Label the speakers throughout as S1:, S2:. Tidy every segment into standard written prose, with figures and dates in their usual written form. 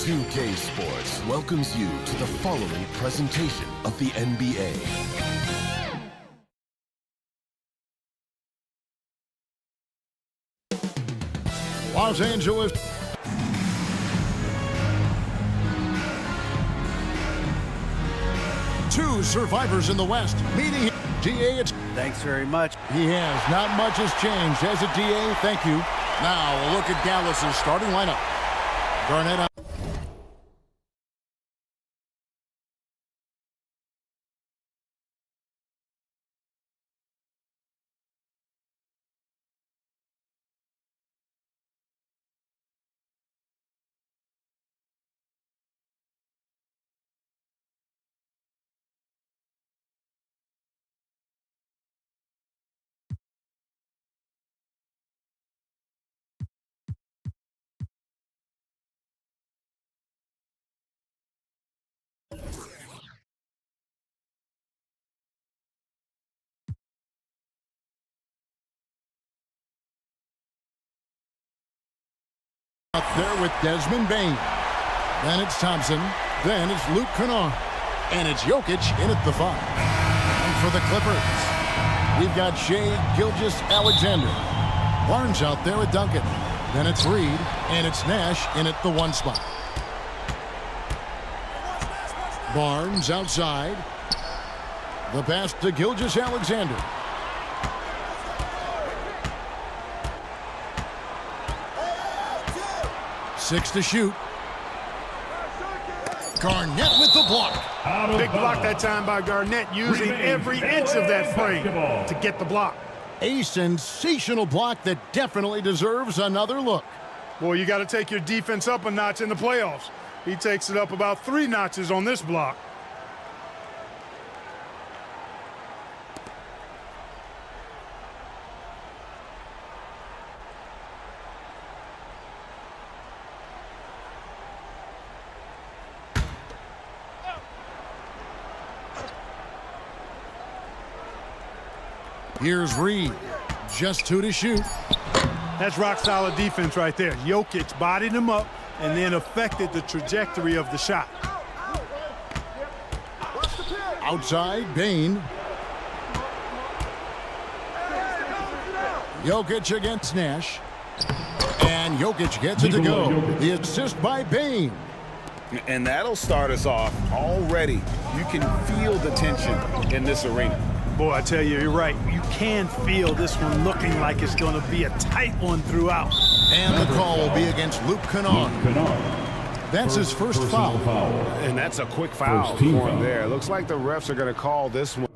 S1: 2K Sports welcomes you to the following presentation of the NBA.
S2: While Los Angeles. Two survivors in the West meeting. DA,
S3: Thanks very much.
S2: he has. Not much has changed. As a DA, thank you. Now, a look at Dallas's starting lineup. Garnett out. Up there with Desmond Bain. Then it's Thompson. Then it's Luke Kennard. And it's Jokic in at the 5. And for the Clippers, we've got Shai Gilgeous-Alexander. Barnes out there with Duncan. Then it's Reed. And it's Nash in at the 1 spot. Barnes outside. The pass to Gilgeous-Alexander. Six to shoot. Garnett with the block.
S4: Big block that time by Garnett, using every inch of that frame to get the block.
S2: A sensational block that definitely deserves another look.
S4: Boy, you got to take your defense up a notch in the playoffs. He takes it up about 3 notches on this block.
S2: Here's Reed. Just 2 to shoot.
S4: That's rock-solid defense right there. Jokic bodied him up and then affected the trajectory of the shot.
S2: Outside, Bain. Jokic against Nash. And Jokic gets it to go. The assist by Bain.
S5: And that'll start us off already. You can feel the tension in this arena.
S4: Boy, I tell you, you're right. You can feel this one looking like it's going to be a tight one throughout.
S2: And the call will be against Luke Kennard. That's his first foul.
S5: And that's a quick foul for him there. Looks like the refs are going to call this one.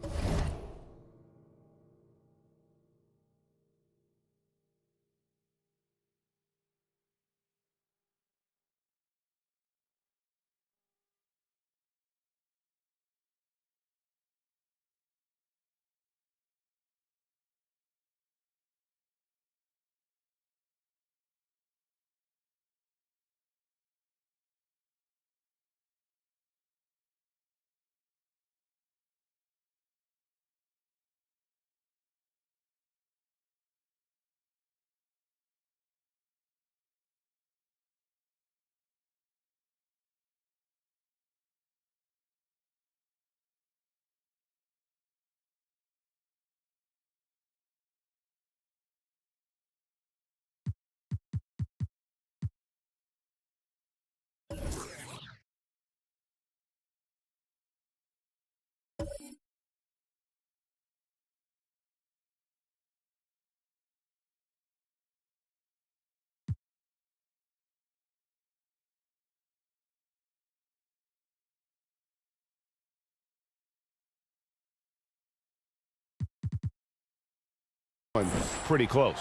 S5: Pretty close.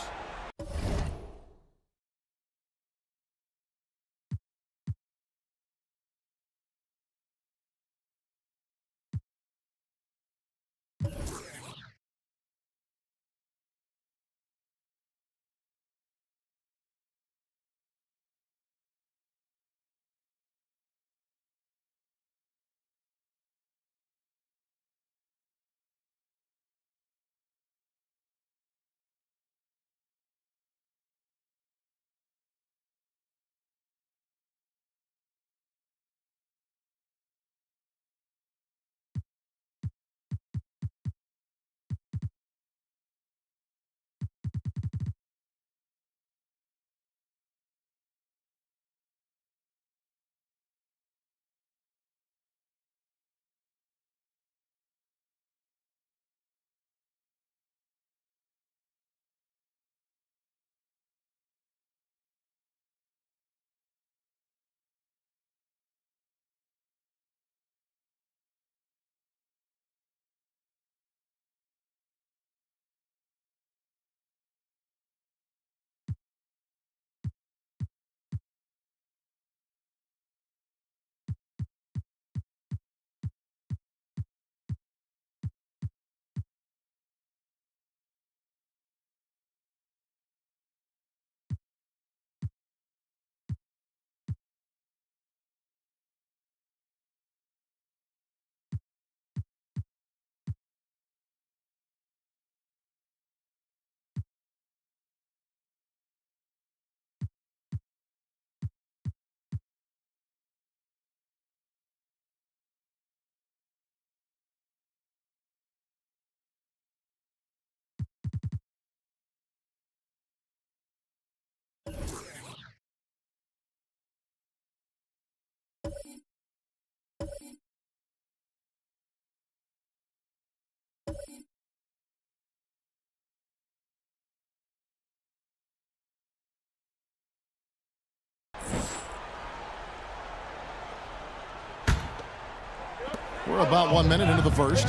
S2: We're about 1 minute into the first.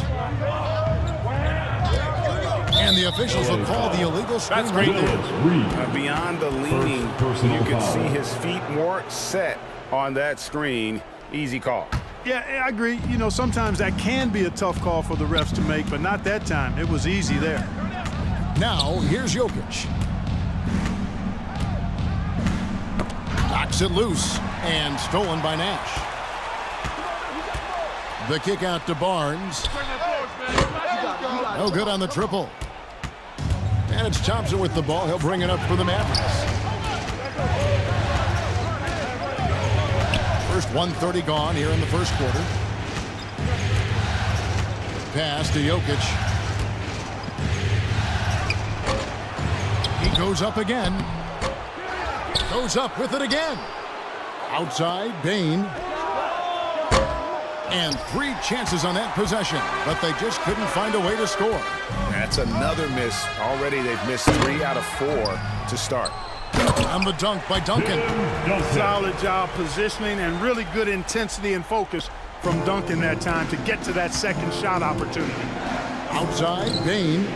S2: And the officials will call the illegal screen right there.
S5: Beyond the leaning, you can see his feet more set on that screen. Easy call.
S4: Yeah, I agree. You know, sometimes that can be a tough call for the refs to make, but not that time. It was easy there.
S2: Now, here's Jokic. Knocks it loose and stolen by Nash. The kick out to Barnes. No good on the triple. And it's Thompson with the ball. He'll bring it up for the Mavericks. First 1:30 gone here in the first quarter. Pass to Jokic. He goes up again. Goes up with it again. Outside, Bane. And 3 chances on that possession, but they just couldn't find a way to score.
S5: That's another miss. Already they've missed 3 out of 4 to start.
S2: And the dunk by Duncan.
S4: Solid job positioning and really good intensity and focus from Duncan that time to get to that second shot opportunity.
S2: Outside, Bane.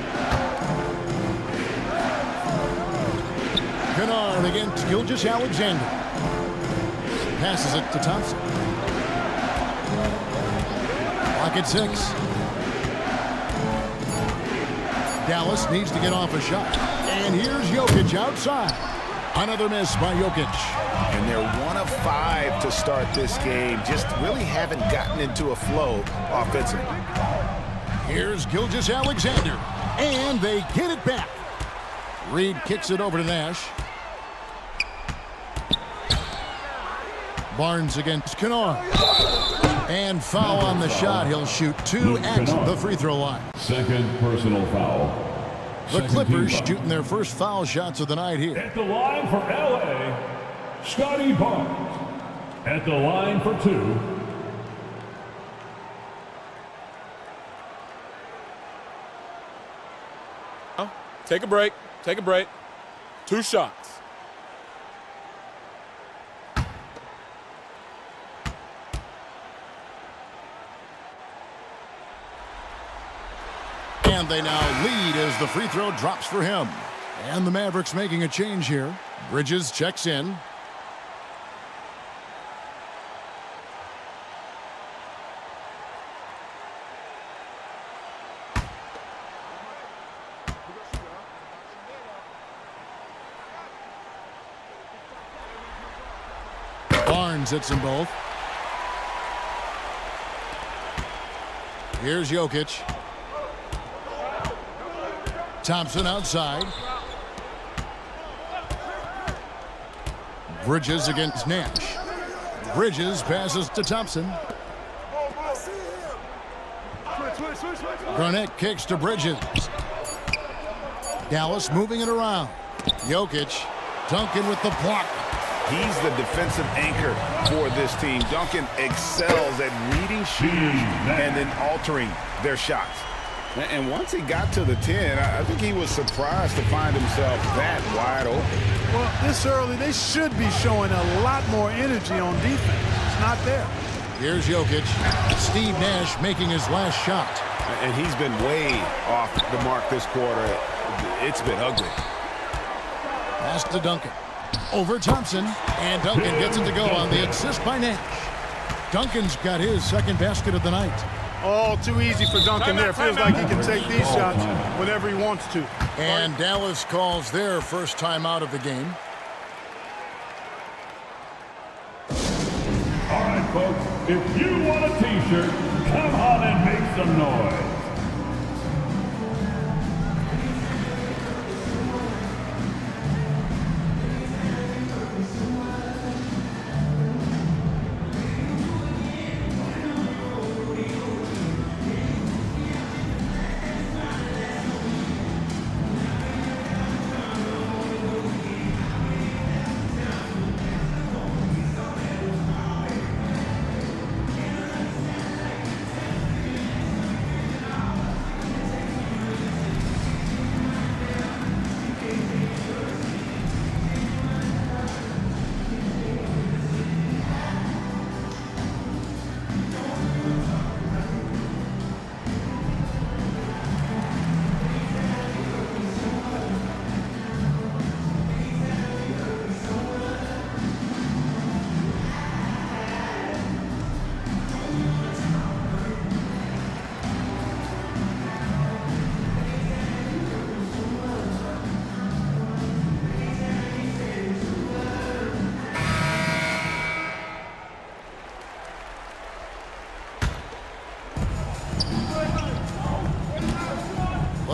S2: Kennard against Gilgeous-Alexander. Passes it to Thompson. Clock at 6. Dallas needs to get off a shot. And here's Jokic outside. Another miss by Jokic.
S5: And they're 1 of 5 to start this game. Just really haven't gotten into a flow offensively.
S2: Here's Gilgeous-Alexander. And they get it back. Reed kicks it over to Nash. Barnes against Kennard. And foul on the shot. He'll shoot 2 at the free throw line.
S3: Second personal foul.
S2: The Clippers shooting their first foul shots of the night here.
S3: At the line for LA, Scotty Barnes. At the line for 2.
S6: Take a break. Take a break. 2 shots.
S2: And they now lead as the free throw drops for him. And the Mavericks making a change here. Bridges checks in. Barnes hits them both. Here's Jokic. Thompson outside. Bridges against Nash. Bridges passes to Thompson. Garnett kicks to Bridges. Dallas moving it around. Jokic. Duncan with the block.
S5: He's the defensive anchor for this team. Duncan excels at reading shooters and then altering their shots. And once he got to the 10, I think he was surprised to find himself that wide open.
S4: Well, this early, they should be showing a lot more energy on defense. It's not there.
S2: Here's Jokic. Steve Nash making his last shot.
S5: And he's been way off the mark this quarter. It's been ugly.
S2: Pass to Duncan. Over Thompson. And Duncan gets it to go on the assist by Nash. Duncan's got his second basket of the night.
S4: Oh, too easy for Duncan there. Feels like he can take these shots whenever he wants to.
S2: And Dallas calls their first time out of the game.
S3: All right, folks, if you want a T-shirt, come on and make some noise.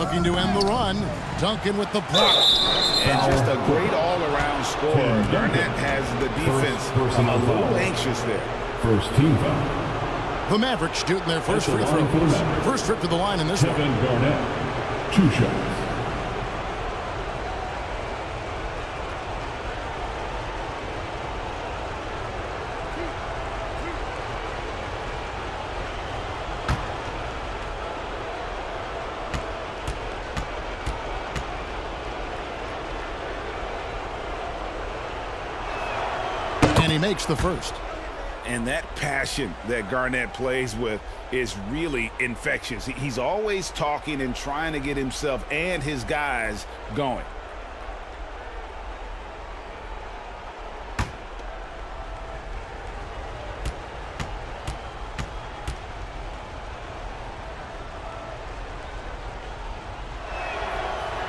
S2: Looking to end the run. Duncan with the block.
S5: And just a great all-around score. Garnett has the defense a little anxious there.
S3: First team foul.
S2: The Mavericks shooting their first
S3: That's
S2: free
S3: the line for the
S2: throws.
S3: Mavericks.
S2: First trip to the line in this one.
S3: Kevin Garnett. 2 shots.
S2: And he makes the first.
S5: And that passion that Garnett plays with is really infectious. He's always talking and trying to get himself and his guys going.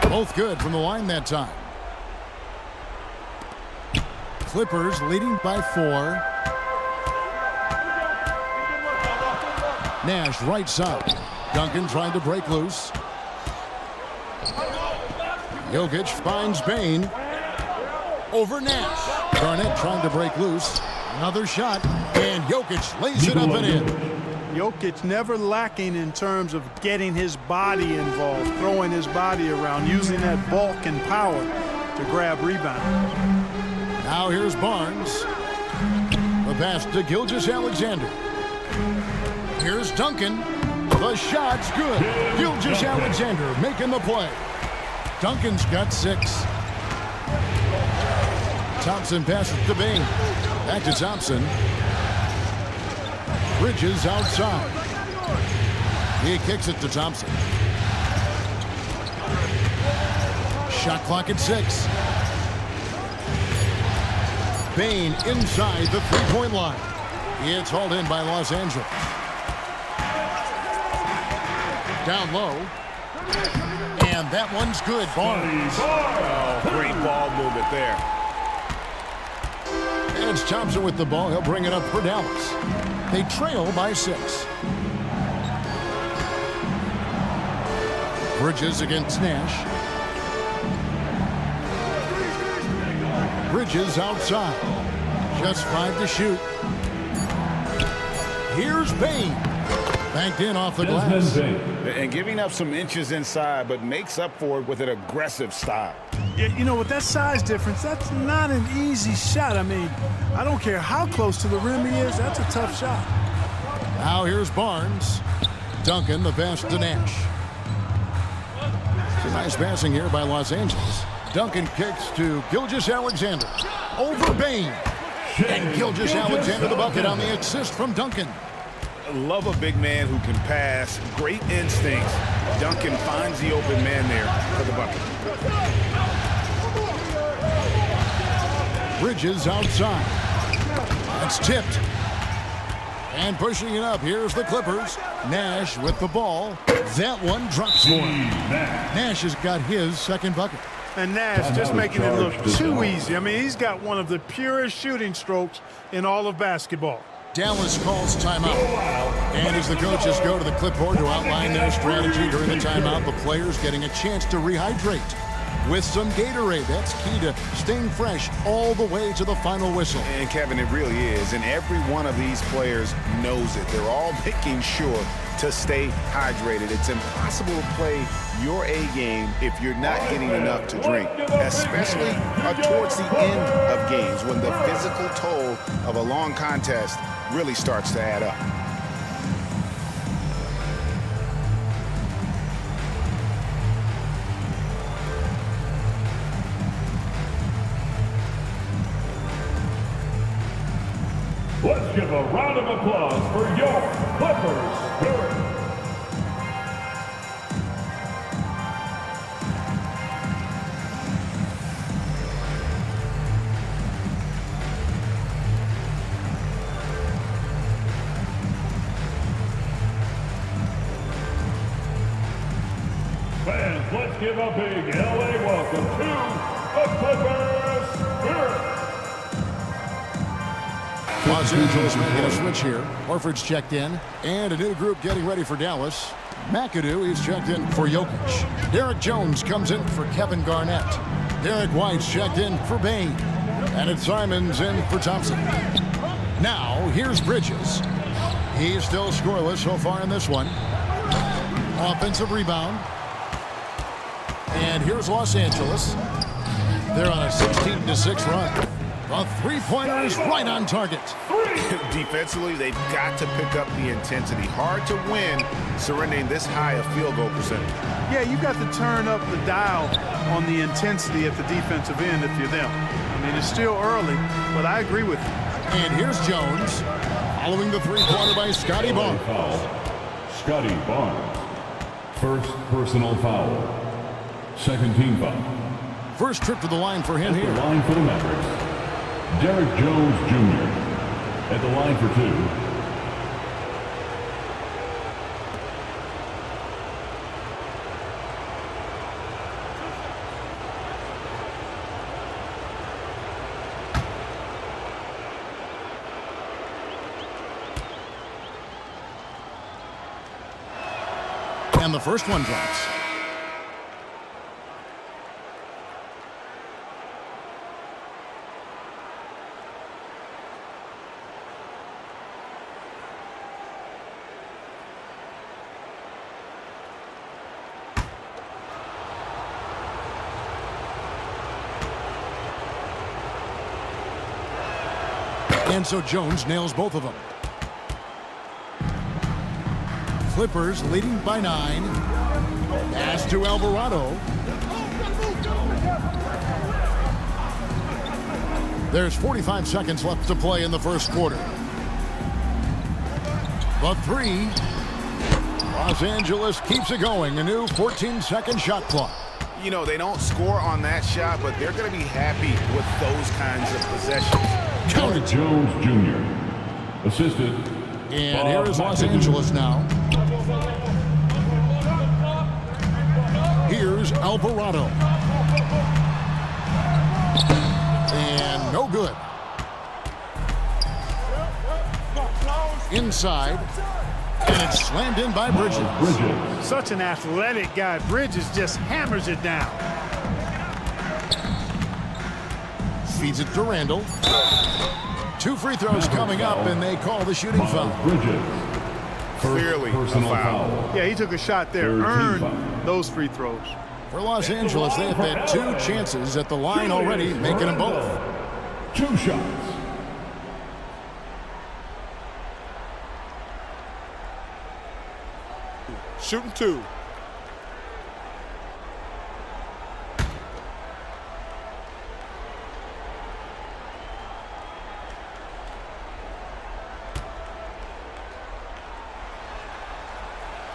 S2: Both good from the line that time. Clippers leading by 4. Nash right side. Duncan trying to break loose. Jokic finds Bane. Over Nash. Garnett trying to break loose. Another shot. And Jokic lays it up and in.
S4: Jokic never lacking in terms of getting his body involved, throwing his body around, using that bulk and power to grab rebounds.
S2: Now here's Barnes. The pass to Gilgeous-Alexander. Here's Duncan. The shot's good. Gilgeous-Alexander making the play. Duncan's got 6. Thompson passes to Bane. Back to Thompson. Bridges outside. He kicks it to Thompson. Shot clock at 6. Bane inside the three-point line. It's hauled in by Los Angeles. Down low. And that one's good. Barnes.
S5: Oh, great ball movement there.
S2: And it's Thompson with the ball. He'll bring it up for Dallas. They trail by 6. Bridges against Nash. Bridges outside. Just 5 to shoot. Here's Bane. Banked in off the glass.
S5: And giving up some inches inside, but makes up for it with an aggressive style.
S4: Yeah, you know, with that size difference, that's not an easy shot. I mean, I don't care how close to the rim he is, that's a tough shot.
S2: Now here's Barnes. Duncan, the pass to Nash. It's a nice passing here by Los Angeles. Duncan kicks to Gilgeous-Alexander. Over Bane. And Gilgeous-Alexander the bucket on the assist from Duncan.
S5: Love a big man who can pass. Great instincts. Duncan finds the open man there for the bucket.
S2: Bridges outside. That's tipped. And pushing it up, here's the Clippers. Nash with the ball. That one drops for him. Nash has got his second bucket.
S4: And Nash just making it look too easy. I mean, he's got one of the purest shooting strokes in all of basketball.
S2: Dallas calls timeout. And as the coaches go to the clipboard to outline their strategy during the timeout, the players getting a chance to rehydrate with some Gatorade. That's key to staying fresh all the way to the final whistle.
S5: And Kevin, it really is. And every one of these players knows it. They're all making sure to stay hydrated. It's impossible to play your A game if you're not getting enough to drink, especially towards the end of games when the physical toll of a long contest really starts to add up.
S3: Let's give a round of applause for your Clippers Spirit. Fans, let's give a big LA welcome to the Clippers Spirit.
S2: Los Los Angeles making a switch here. Horford's checked in. And a new group getting ready for Dallas. McAdoo, he's checked in for Jokic. Derek Jones comes in for Kevin Garnett. Derek White's checked in for Bane. And it's Simons in for Thompson. Now, here's Bridges. He's still scoreless so far in this one. Offensive rebound. And here's Los Angeles. They're on a 16-6 run. A three-pointer is right on target.
S5: Defensively, they've got to pick up the intensity. Hard to win surrendering this high a field goal percentage.
S4: Yeah, you got to turn up the dial on the intensity at the defensive end if you're them. I mean, it's still early, but I agree with you.
S2: And here's Jones. Following the three-pointer by Scotty Barnes.
S3: Scotty Barnes. First personal foul. Second team foul.
S2: First trip to the line for him
S3: At
S2: here.
S3: the line for the Mavericks, Derek Jones Jr. At the line for two,
S2: And the first one drops. And so Jones nails both of them. Clippers leading by 9. Pass to Alvarado. There's 45 seconds left to play in the first quarter. The three. Los Angeles keeps it going. A new 14-second shot clock.
S5: You know, they don't score on that shot, but they're going to be happy with those kinds of possessions.
S3: Derek Jones Jr. Assisted.
S2: And here is Los Angeles now. Here's Alvarado. And no good. Inside. And it's slammed in by Bridges.
S4: Such an athletic guy. Bridges just hammers it down.
S2: Feeds it to Randall. 2 free throws coming up, and they call the shooting foul.
S3: Bridges.
S5: Clearly a foul.
S4: Yeah, he took a shot there. Earned those free throws.
S2: For Los Angeles, they have had 2 chances at the line already, making them both.
S3: 2 shots.
S6: Shooting 2.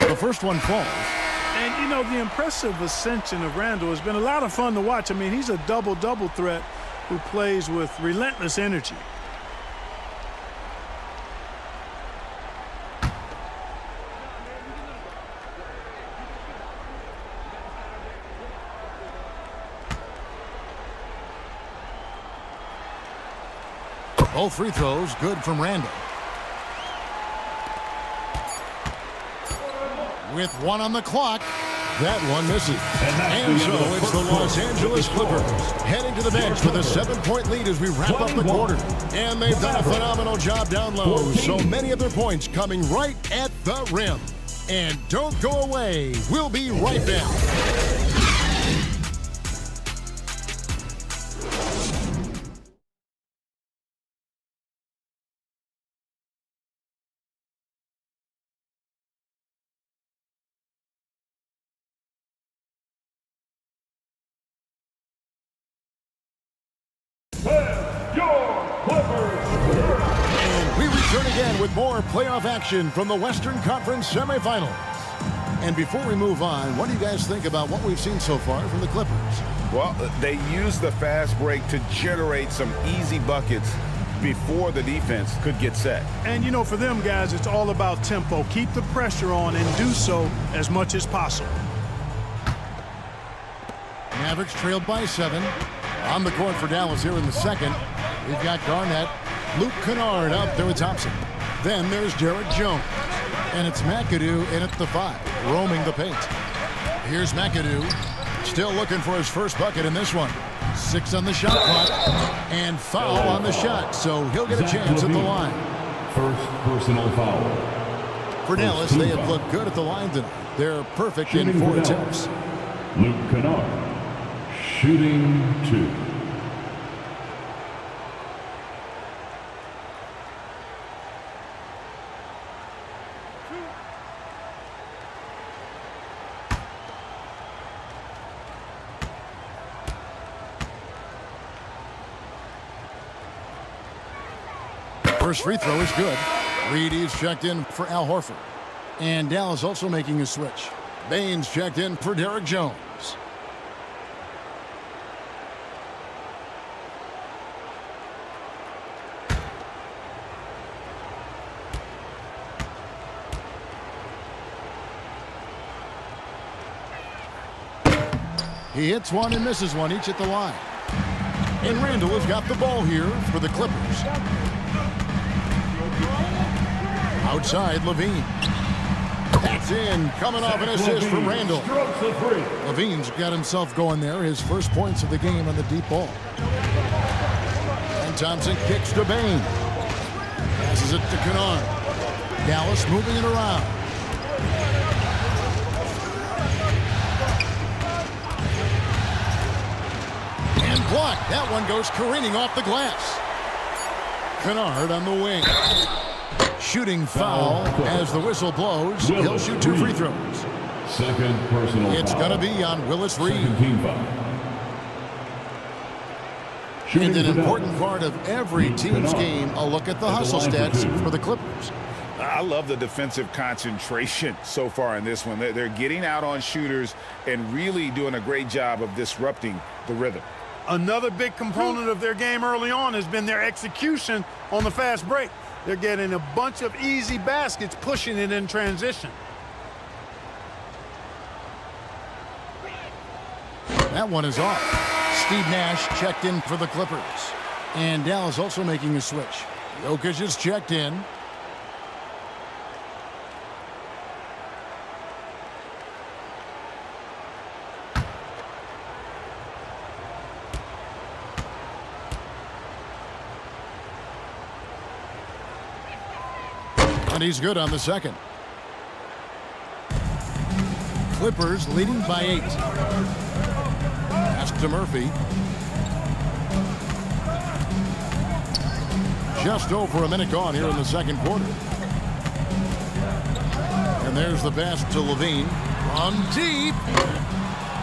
S2: The first one falls.
S4: And, you know, the impressive ascension of Randall has been a lot of fun to watch. I mean, he's a double-double threat who plays with relentless energy.
S2: Both free throws good from Randall. With 1 on the clock, that one misses. And so it's the Los Angeles Clippers heading to the bench with a 7-point lead as we wrap up the quarter. And they've done a phenomenal job down low. So many of their points coming right at the rim. And don't go away. We'll be right back. And we return again with more playoff action from the Western Conference semifinals. And before we move on, what do you guys think about what we've seen so far from the Clippers?
S5: Well, they used the fast break to generate some easy buckets before the defense could get set.
S4: And, you know, for them guys, it's all about tempo. Keep the pressure on and do so as much as possible.
S2: Mavericks trailed by 7. On the court for Dallas here in the second. We've got Garnett. Luke Kennard out there with Thompson. Then there's Derek Jones. And it's McAdoo in at the 5, roaming the paint. Here's McAdoo, still looking for his first bucket in this one. 6 on the shot clock, and foul on the shot, so he'll get a chance at the line.
S3: First personal foul.
S2: For Dallas, they have looked good at the line tonight. They're perfect in 4 attempts.
S3: Luke Kennard, shooting 2.
S2: First free throw is good. Reedy's checked in for Al Horford. And Dallas also making a switch. Baines checked in for Derek Jones. He hits one and misses one, each at the line. And Randall has got the ball here for the Clippers. Outside, Levine. That's in, coming off an assist from Randall. Levine's got himself going there, his first points of the game on the deep ball. And Thompson kicks to Bane. Passes it to Kennard. Dallas moving it around. And blocked. That one goes careening off the glass. Kennard on the wing. Shooting foul as the whistle blows. He'll shoot 2 free throws.
S3: Second personal
S2: It's going to be on Willis Reed.
S3: Team foul.
S2: And an important part of every team's game, a look at the hustle stats for the Clippers.
S5: I love the defensive concentration so far in this one. They're getting out on shooters and really doing a great job of disrupting the rhythm.
S4: Another big component of their game early on has been their execution on the fast break. They're getting a bunch of easy baskets, pushing it in transition.
S2: That one is off. Steve Nash checked in for the Clippers. And Dallas also making a switch. Jokic is checked in. And he's good on the second. Clippers leading by 8. Pass to Murphy. Just over a minute gone here in the second quarter. And there's the pass to Levine. On deep.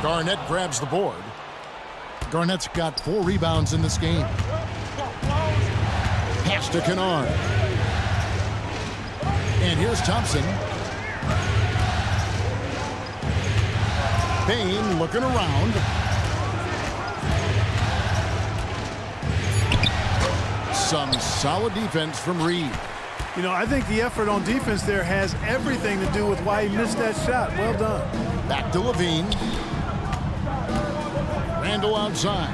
S2: Garnett grabs the board. Garnett's got 4 rebounds in this game. Pass to Kennard. And here's Thompson. Bane looking around. Some solid defense from Reed.
S4: You know, I think the effort on defense there has everything to do with why he missed that shot. Well done.
S2: Back to Levine. Randall outside.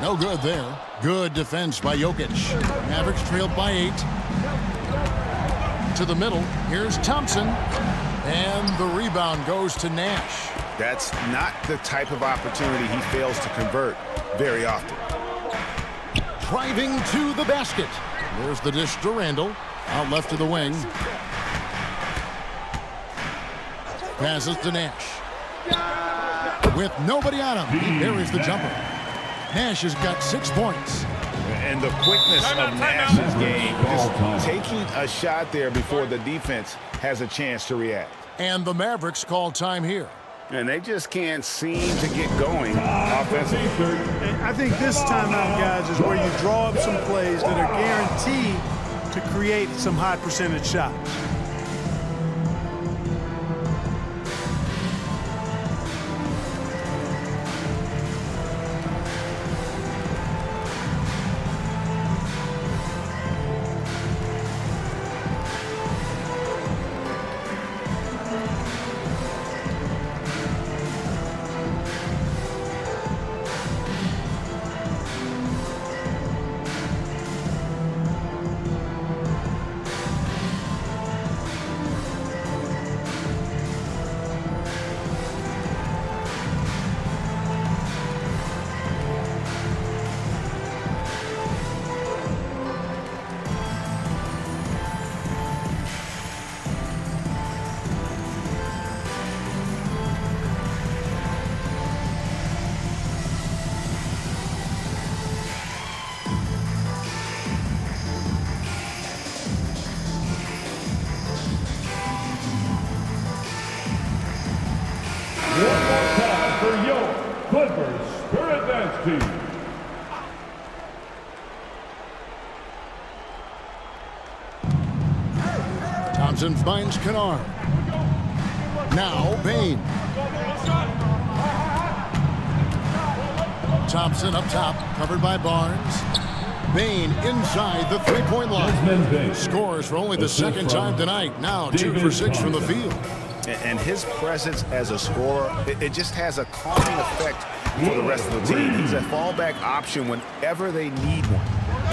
S2: No good there. Good defense by Jokic. Mavericks trailed by 8. To the middle. Here's Thompson. And the rebound goes to Nash.
S5: That's not the type of opportunity he fails to convert very often.
S2: Driving to the basket. There's the dish to Randall. Out left to the wing. Passes to Nash. With nobody on him, he buries the jumper. Nash has got 6 points.
S5: And the quickness of Nash's game, just taking a shot there before the defense has a chance to react.
S2: And the Mavericks call time here.
S5: And they just can't seem to get going offensively.
S4: And I think this timeout, guys, is where you draw up some plays that are guaranteed to create some high percentage shots.
S2: Thompson finds Kennard. Now Bane. Thompson up top, covered by Barnes. Bane inside the three-point
S3: Desmond Bane.
S2: line. Scores for only the
S3: Assist
S2: second time
S3: from
S2: tonight. Now 2
S3: David
S2: for 6 from the
S3: Thompson.
S2: field.
S5: And his presence as a scorer, it just has a calming effect for the rest of the team. He's a fallback option whenever they need one.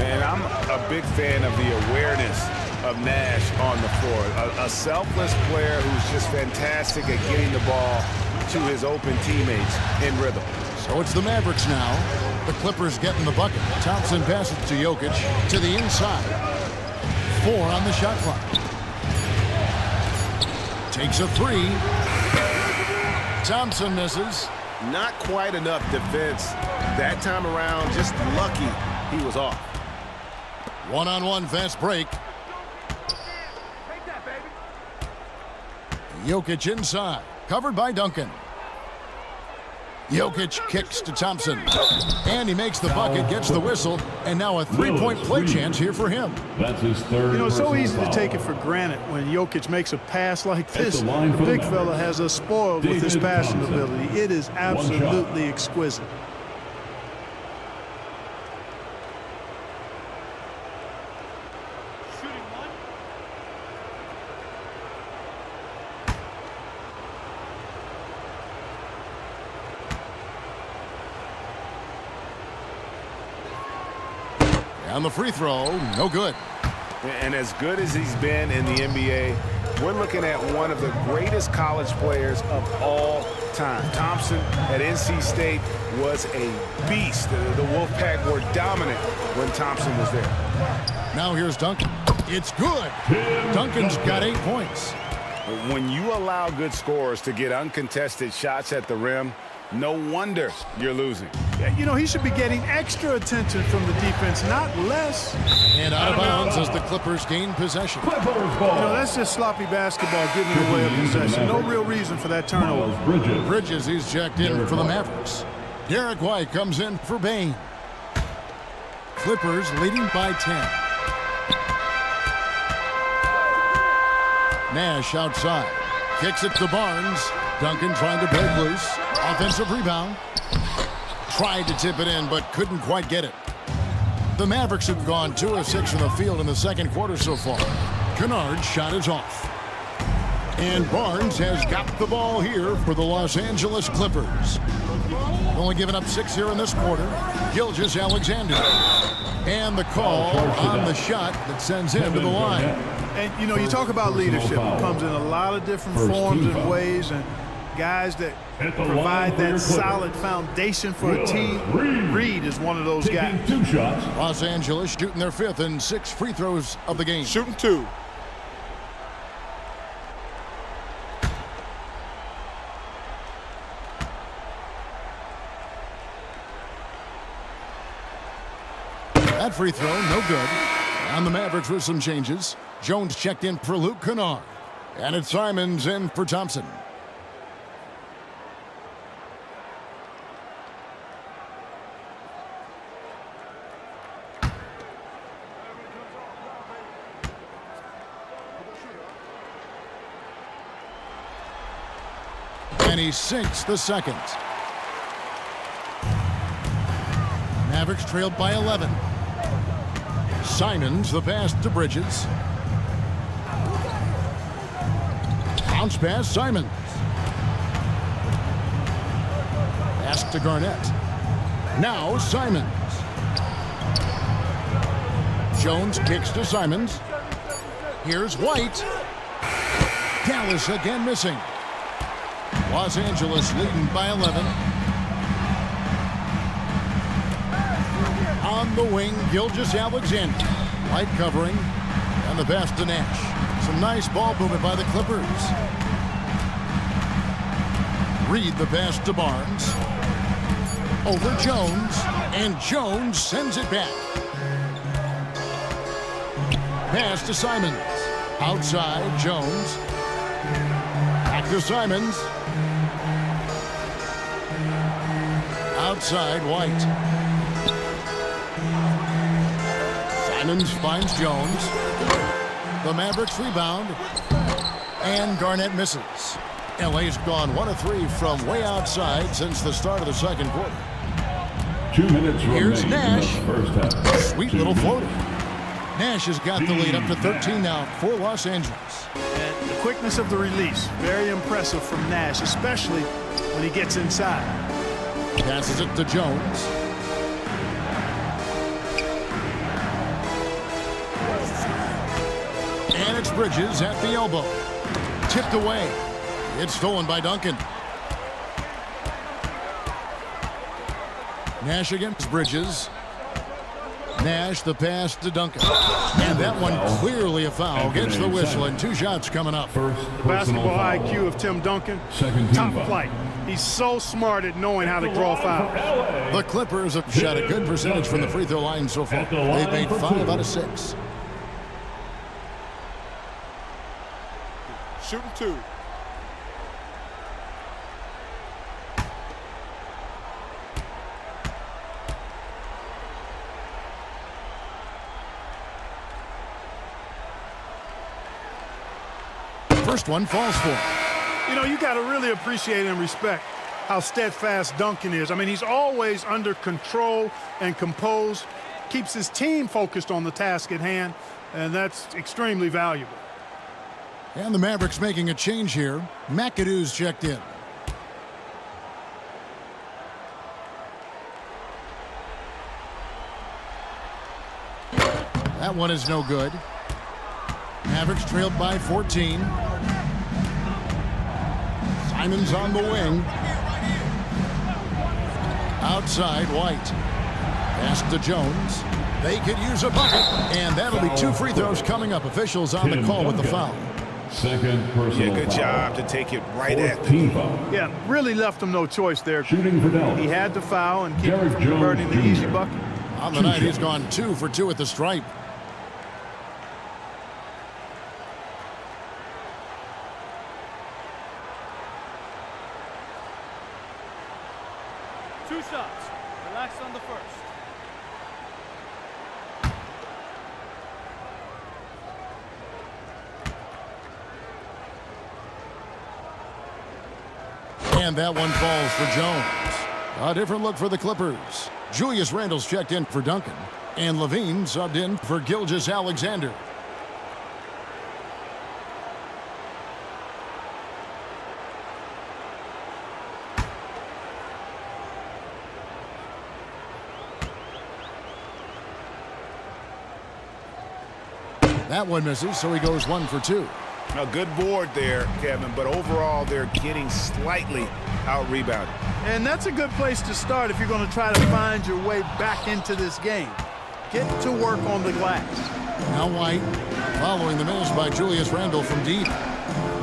S5: And I'm a big fan of the awareness of Nash on the floor. A selfless player who's just fantastic at getting the ball to his open teammates in rhythm.
S2: So it's the Mavericks now. The Clippers getting the bucket. Thompson passes to Jokic to the inside. 4 on the shot clock. Takes a 3. Thompson misses.
S5: Not quite enough defense that time around. Just lucky he was off.
S2: One-on-one fast break. Jokic inside. Covered by Duncan. Jokic kicks to Thompson. And he makes the bucket, gets the whistle, and now a three-point play chance here for him.
S3: That's his third.
S4: You know, it's so
S3: personal
S4: easy to
S3: foul.
S4: take it for granted when Jokic makes a pass like this.
S3: the line
S4: The
S3: for the
S4: big
S3: Mavericks.
S4: fella has us spoiled with his
S3: David
S4: passing
S3: Thompson.
S4: ability. It is
S3: shot.
S4: absolutely exquisite.
S2: And the free throw, no good.
S5: And as good as he's been in the NBA, we're looking at one of the greatest college players of all time. Thompson at NC State was a beast. The Wolfpack were dominant when Thompson was there.
S2: Now here's Duncan. It's good. Duncan's got 8 points.
S5: When you allow good scorers to get uncontested shots at the rim, no wonder you're losing.
S4: You know, he should be getting extra attention from the defense, not less.
S2: And out of bounds as the Clippers gain possession.
S3: Clippers
S4: You
S3: ball.
S4: know, that's just sloppy basketball giving away a possession. No real reason for that turnover.
S3: Miles Bridges.
S2: Bridges, he's checked in
S3: Derek
S2: for the
S3: White.
S2: Mavericks. Derek White comes in for Bane. Clippers leading by 10. Nash outside. Kicks it to Barnes. Duncan trying to break loose. Offensive rebound. Tried to tip it in, but couldn't quite get it. The Mavericks have gone 2 of 6 from the field in the second quarter so far. Kennard's shot is off. And Barnes has got the ball here for the Los Angeles Clippers. Only giving up 6 here in this quarter. Gilgeous Alexander. And the call on the shot that sends him to the line.
S4: And, you know, you talk about leadership. It comes in a lot of different
S3: First
S4: forms
S3: team
S4: and
S3: foul.
S4: ways. And guys that
S3: At the line
S4: provide
S3: for your
S4: that
S3: Clippers.
S4: solid foundation for a team.
S3: Reed.
S4: Reed is one of those guys.
S3: Taking 2 shots.
S2: Los Angeles shooting their 5th and 6 free throws of the game.
S6: Shooting 2.
S2: That free throw, no good. And the Mavericks with some changes. Jones checked in for Luke Kennard. And it's Simons in for Thompson. And he sinks the second. Mavericks trailed by 11. Simons, the pass to Bridges. Bounce pass, Simons. Pass to Garnett. Now Simons. Jones kicks to Simons. Here's White. Dallas again missing. Los Angeles leading by 11. On the wing, Gilgeous Alexander. White covering. And the pass to Nash. Some nice ball movement by the Clippers. Reed the pass to Barnes. Over Jones. And Jones sends it back. Pass to Simons. Outside, Jones. Back to Simons. Outside, White. Simons finds Jones. The Mavericks rebound. And Garnett misses. LA's gone 1 of 3 from way outside since the start of the second quarter.
S3: 2 minutes
S2: Here's
S3: remaining
S2: Nash.
S3: in the first half.
S2: Sweet little floater. Nash has got the lead up to 13 now for Los Angeles.
S4: And the quickness of the release, very impressive from Nash, especially when he gets inside.
S2: Passes it to Jones. And it's Bridges at the elbow. Tipped away. It's stolen by Duncan. Nash against Bridges. Nash, the pass to Duncan. And that one clearly a foul. Gets the whistle, and 2 shots coming up.
S3: First
S4: Basketball IQ of Tim Duncan,
S3: Second team
S4: top
S3: foul.
S4: flight. He's so smart at knowing how to draw fouls.
S2: The Clippers have shot a good percentage from the free throw line so far. They've made 5 out of 6.
S6: Shooting 2.
S2: First one falls for him.
S4: You know, you got to really appreciate and respect how steadfast Duncan is. I mean, he's always under control and composed, keeps his team focused on the task at hand, and that's extremely valuable.
S2: And the Mavericks making a change here. McAdoo's checked in. That one is no good. Mavericks trailed by 14. Simon's on the wing. Outside, White. Pass to Jones. They could use a bucket. And that'll be 2 free throws coming up. Officials on the call with the foul.
S3: Second personal
S5: Good
S3: foul.
S5: job to take it right at
S3: Fourth
S5: the
S3: team foul.
S4: Yeah, really left him no choice there.
S3: Shooting for Dallas.
S4: He had to foul and keep him
S3: Derrick
S4: from
S3: Jones
S4: converting the
S3: Jr.
S4: easy bucket.
S2: On the night, he's gone 2 for 2 at the stripe.
S7: Two shots. Relax on the first.
S2: And that one falls for Jones. A different look for the Clippers. Julius Randle's checked in for Duncan. And Levine subbed in for Gilgeous-Alexander. That one misses, so he goes 1 for 2.
S5: A good board there, Kevin, but overall they're getting slightly out-rebounded.
S4: And that's a good place to start if you're going to try to find your way back into this game. Get to work on the glass.
S2: Now White, following the miss by Julius Randle from deep.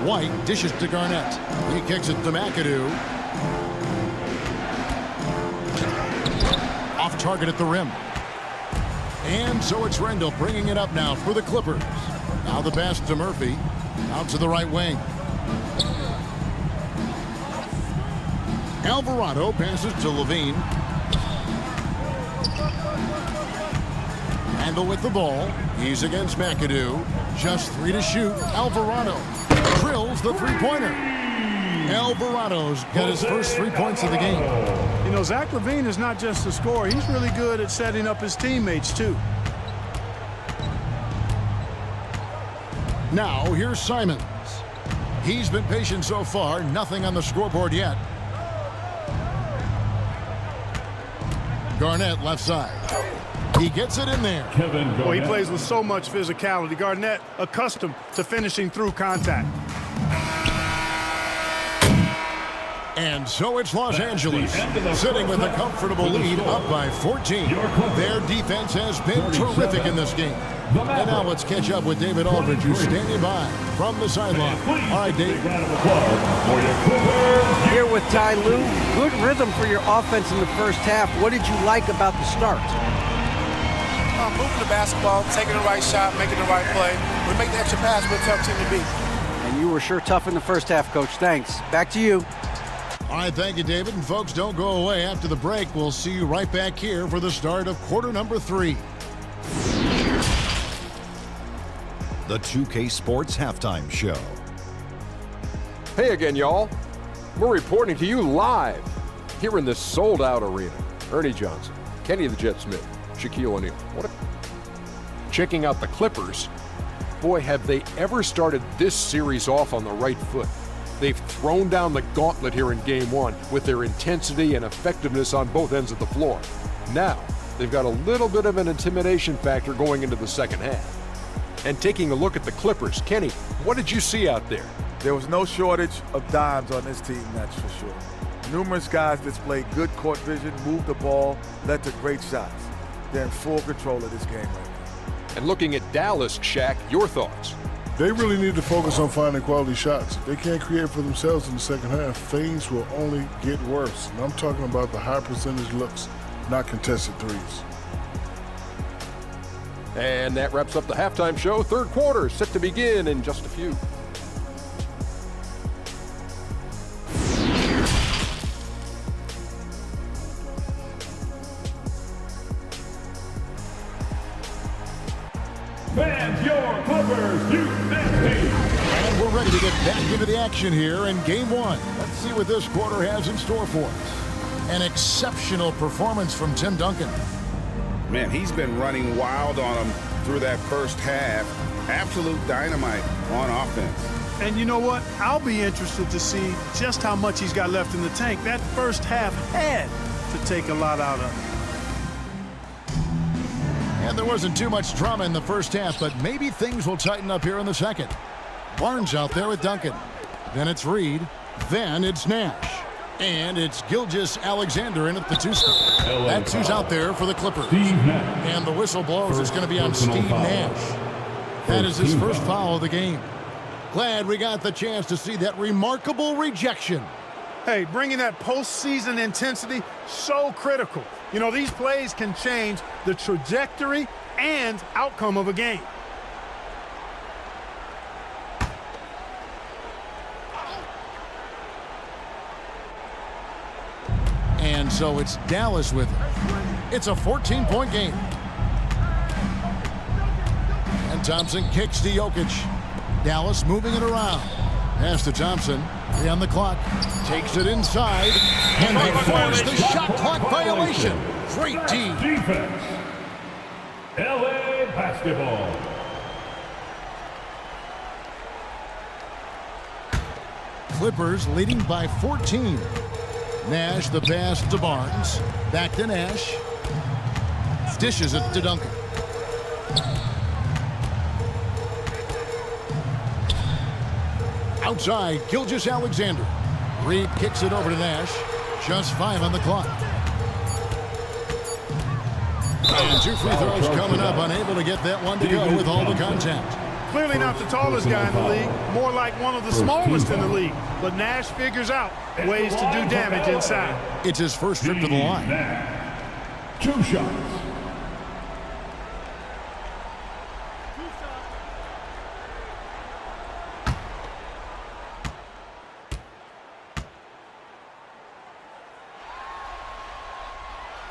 S2: White dishes to Garnett. He kicks it to McAdoo. Off target at the rim. And so it's Randle bringing it up now for the Clippers. Now the pass to Murphy. Out to the right wing. Alvarado passes to Levine. Randle with the ball. He's against McAdoo. Just 3 to shoot. Alvarado drills the three-pointer. Alvarado's got his first 3 points of the game.
S4: You know, Zach LaVine is not just a scorer. He's really good at setting up his teammates, too.
S2: Now, here's Simons. He's been patient so far. Nothing on the scoreboard yet. Garnett left side. He gets it in there.
S3: Kevin Garnett.
S4: Well, he plays with so much physicality. Garnett, accustomed to finishing through contact.
S2: And so it's Los Angeles, sitting with a comfortable lead, up by 14. Their defense has been terrific in this game. And now let's catch up with David Aldridge, who's standing by from the sideline. All right, Dave.
S8: Here with Ty Lue. Good rhythm for your offense in the first half. What did you like about the start?
S9: Moving the basketball, taking the right shot, making the right play. We make the extra pass, we're a tough team to beat.
S8: And you were sure tough in the first half, Coach. Thanks. Back to you.
S2: All right, thank you, David. And folks, don't go away. After the break, we'll see you right back here for the start of quarter number 3.
S10: The 2K Sports Halftime Show. Hey again, y'all. We're reporting to you live here in this sold-out arena. Ernie Johnson, Kenny the Jet Smith, Shaquille O'Neal. Checking out the Clippers. Boy, have they ever started this series off on the right foot. They've thrown down the gauntlet here in Game 1 with their intensity and effectiveness on both ends of the floor. Now, they've got a little bit of an intimidation factor going into the second half. And taking a look at the Clippers, Kenny, what did you see out there?
S11: There was no shortage of dimes on this team, that's for sure. Numerous guys displayed good court vision, moved the ball, led to great shots. They're in full control of this game right now.
S10: And looking at Dallas, Shaq, your thoughts?
S12: They really need to focus on finding quality shots. If they can't create for themselves in the second half, things will only get worse. And I'm talking about the high percentage looks, not contested threes.
S10: And that wraps up the halftime show. Third quarter set to begin in just a few.
S3: Fans, your Clippers, you nasty.
S2: And we're ready to get back into the action here in Game 1. Let's see what this quarter has in store for us. An exceptional performance from Tim Duncan.
S5: Man, he's been running wild on them through that first half. Absolute dynamite on offense.
S4: And you know what? I'll be interested to see just how much he's got left in the tank. That first half had to take a lot out of him.
S2: And there wasn't too much drama in the first half, but maybe things will tighten up here in the second. Barnes out there with Duncan. Then it's Reed. Then it's Nash. And it's Gilgeous-Alexander in at the 2 spot. That's who's out there for the Clippers. And the whistle blows. It's going to be on Steve Nash. That is his first foul of the game. Glad we got the chance to see that remarkable rejection.
S4: Hey, bringing that postseason intensity, so critical. You know, these plays can change the trajectory and outcome of a game.
S2: And so it's Dallas with it. It's a 14-point game. And Thompson kicks to Jokic. Dallas moving it around. Pass to Thompson. 3 on the clock. Takes it inside. And they force the shot clock violation. Great team.
S3: Defense. LA basketball.
S2: Clippers leading by 14. Nash the pass to Barnes. Back to Nash. Dishes it to Duncan. Outside, Gilgeous-Alexander. Reed kicks it over to Nash. Just 5 on the clock. And 2 free throws coming up. Unable to get that one to go with all the contact.
S4: Clearly not the tallest guy in the league. More like one of the smallest in the league. But Nash figures out ways to do damage inside.
S2: It's his first trip to the line.
S3: 2 shots.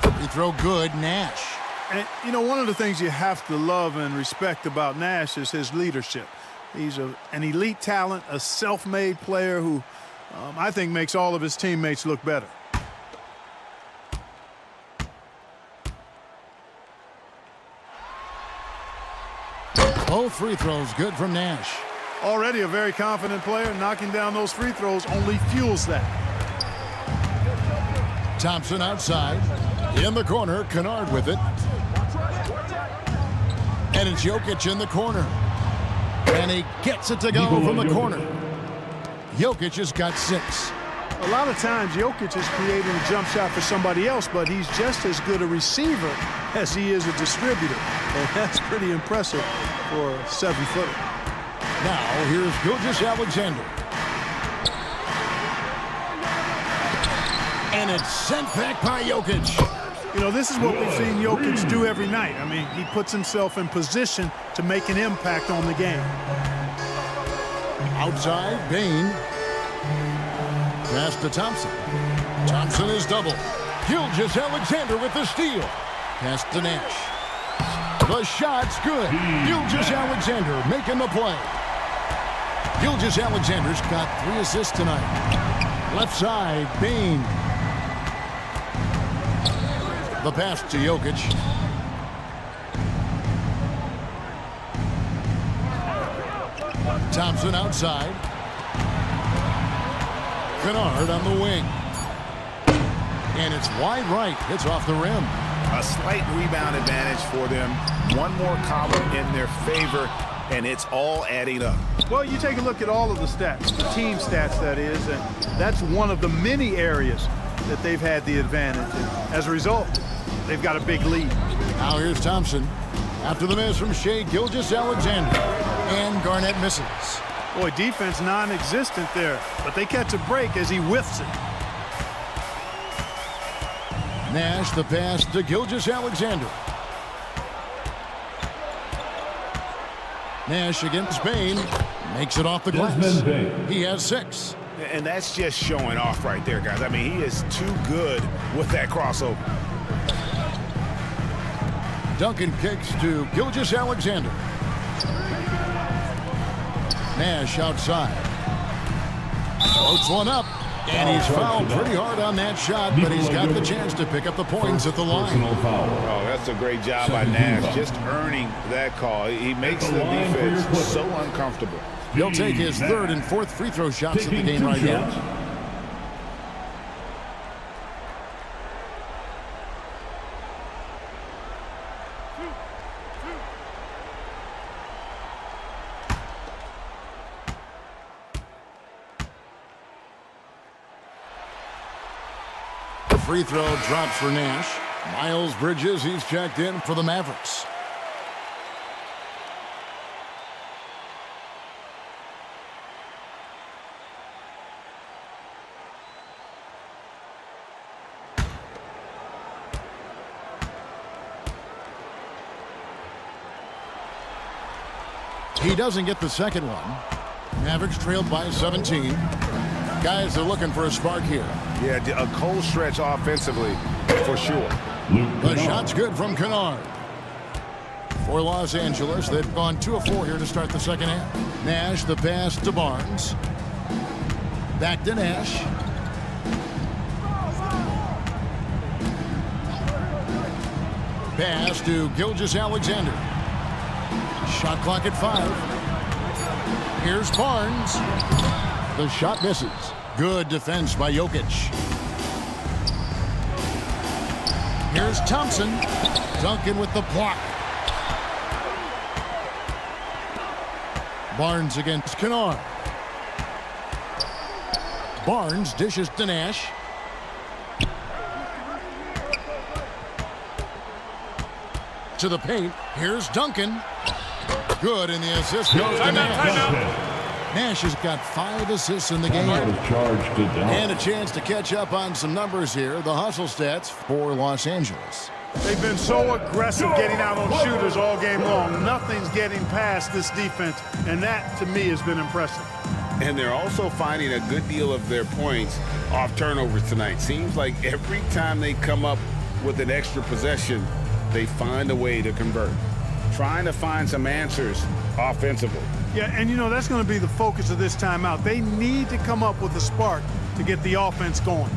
S2: Free throw good, Nash.
S4: And, you know, one of the things you have to love and respect about Nash is his leadership. He's an elite talent, a self-made player who I think makes all of his teammates look better.
S2: Both free throws good from Nash.
S4: Already a very confident player. Knocking down those free throws only fuels that.
S2: Thompson outside. In the corner, Kennard with it. And it's Jokic in the corner. And he gets it to go from the corner. Jokic has got 6.
S4: A lot of times, Jokic is creating a jump shot for somebody else, but he's just as good a receiver as he is a distributor. And that's pretty impressive for a 7-footer.
S2: Now, here's Gilgeous-Alexander. And it's sent back by Jokic.
S4: You know, this is what we've seen Jokic do every night. I mean, he puts himself in position to make an impact on the game.
S2: Outside, Bane. Pass to Thompson. Thompson is double. Gilgeous-Alexander with the steal. Pass to Nash. The shot's good. Gilgeous-Alexander making the play. Gilgeous-Alexander's got 3 assists tonight. Left side, Bane. The pass to Jokic. Thompson outside. Kennard on the wing. And it's wide right. Hits off the rim.
S5: A slight rebound advantage for them. One more column in their favor, and it's all adding up.
S4: Well, you take a look at all of the stats, the team stats, that is, and that's one of the many areas that they've had the advantage. And as a result, they've got a big lead.
S2: Now here's Thompson. After the miss from Shai Gilgeous-Alexander. And Garnett misses.
S4: Boy, defense non-existent there, but they catch a break as he whiffs it.
S2: Nash the pass to Gilgeous-Alexander. Nash against Bane. Makes it off the glass. He has 6.
S5: And that's just showing off right there, guys. I mean, he is too good with that crossover.
S2: Duncan kicks to Gilgeous-Alexander. Nash outside. Floats one up. And he's fouled pretty hard on that shot, but he's got the chance to pick up the points at the line.
S5: Oh, that's a great job by Nash, just earning that call. He makes the defense so uncomfortable.
S2: He'll take his 3rd and 4th free throw shots of the game right here. Free throw drops for Nash. Miles Bridges, he's checked in for the Mavericks. He doesn't get the second one. Mavericks trailed by 17. Guys are looking for a spark here.
S5: Yeah, a cold stretch offensively for sure.
S2: The shot's good from Kennard. For Los Angeles, they've gone 2 of 4 here to start the second half. Nash the pass to Barnes. Back to Nash. Pass to Gilgeous-Alexander. Shot clock at 5. Here's Barnes. The shot misses. Good defense by Jokic. Here's Thompson. Duncan with the block. Barnes against Kennard. Barnes dishes to Nash. To the paint. Here's Duncan. Good, and the assist goes to Nash. Nash has got 5 assists in the game. And a chance to catch up on some numbers here. The hustle stats for Los Angeles.
S4: They've been so aggressive getting out on shooters all game long. Nothing's getting past this defense, and that, to me, has been impressive.
S5: And they're also finding a good deal of their points off turnovers tonight. Seems like every time they come up with an extra possession, they find a way to convert. Trying to find some answers offensively.
S4: Yeah, and you know, that's going to be the focus of this timeout. They need to come up with a spark to get the offense going.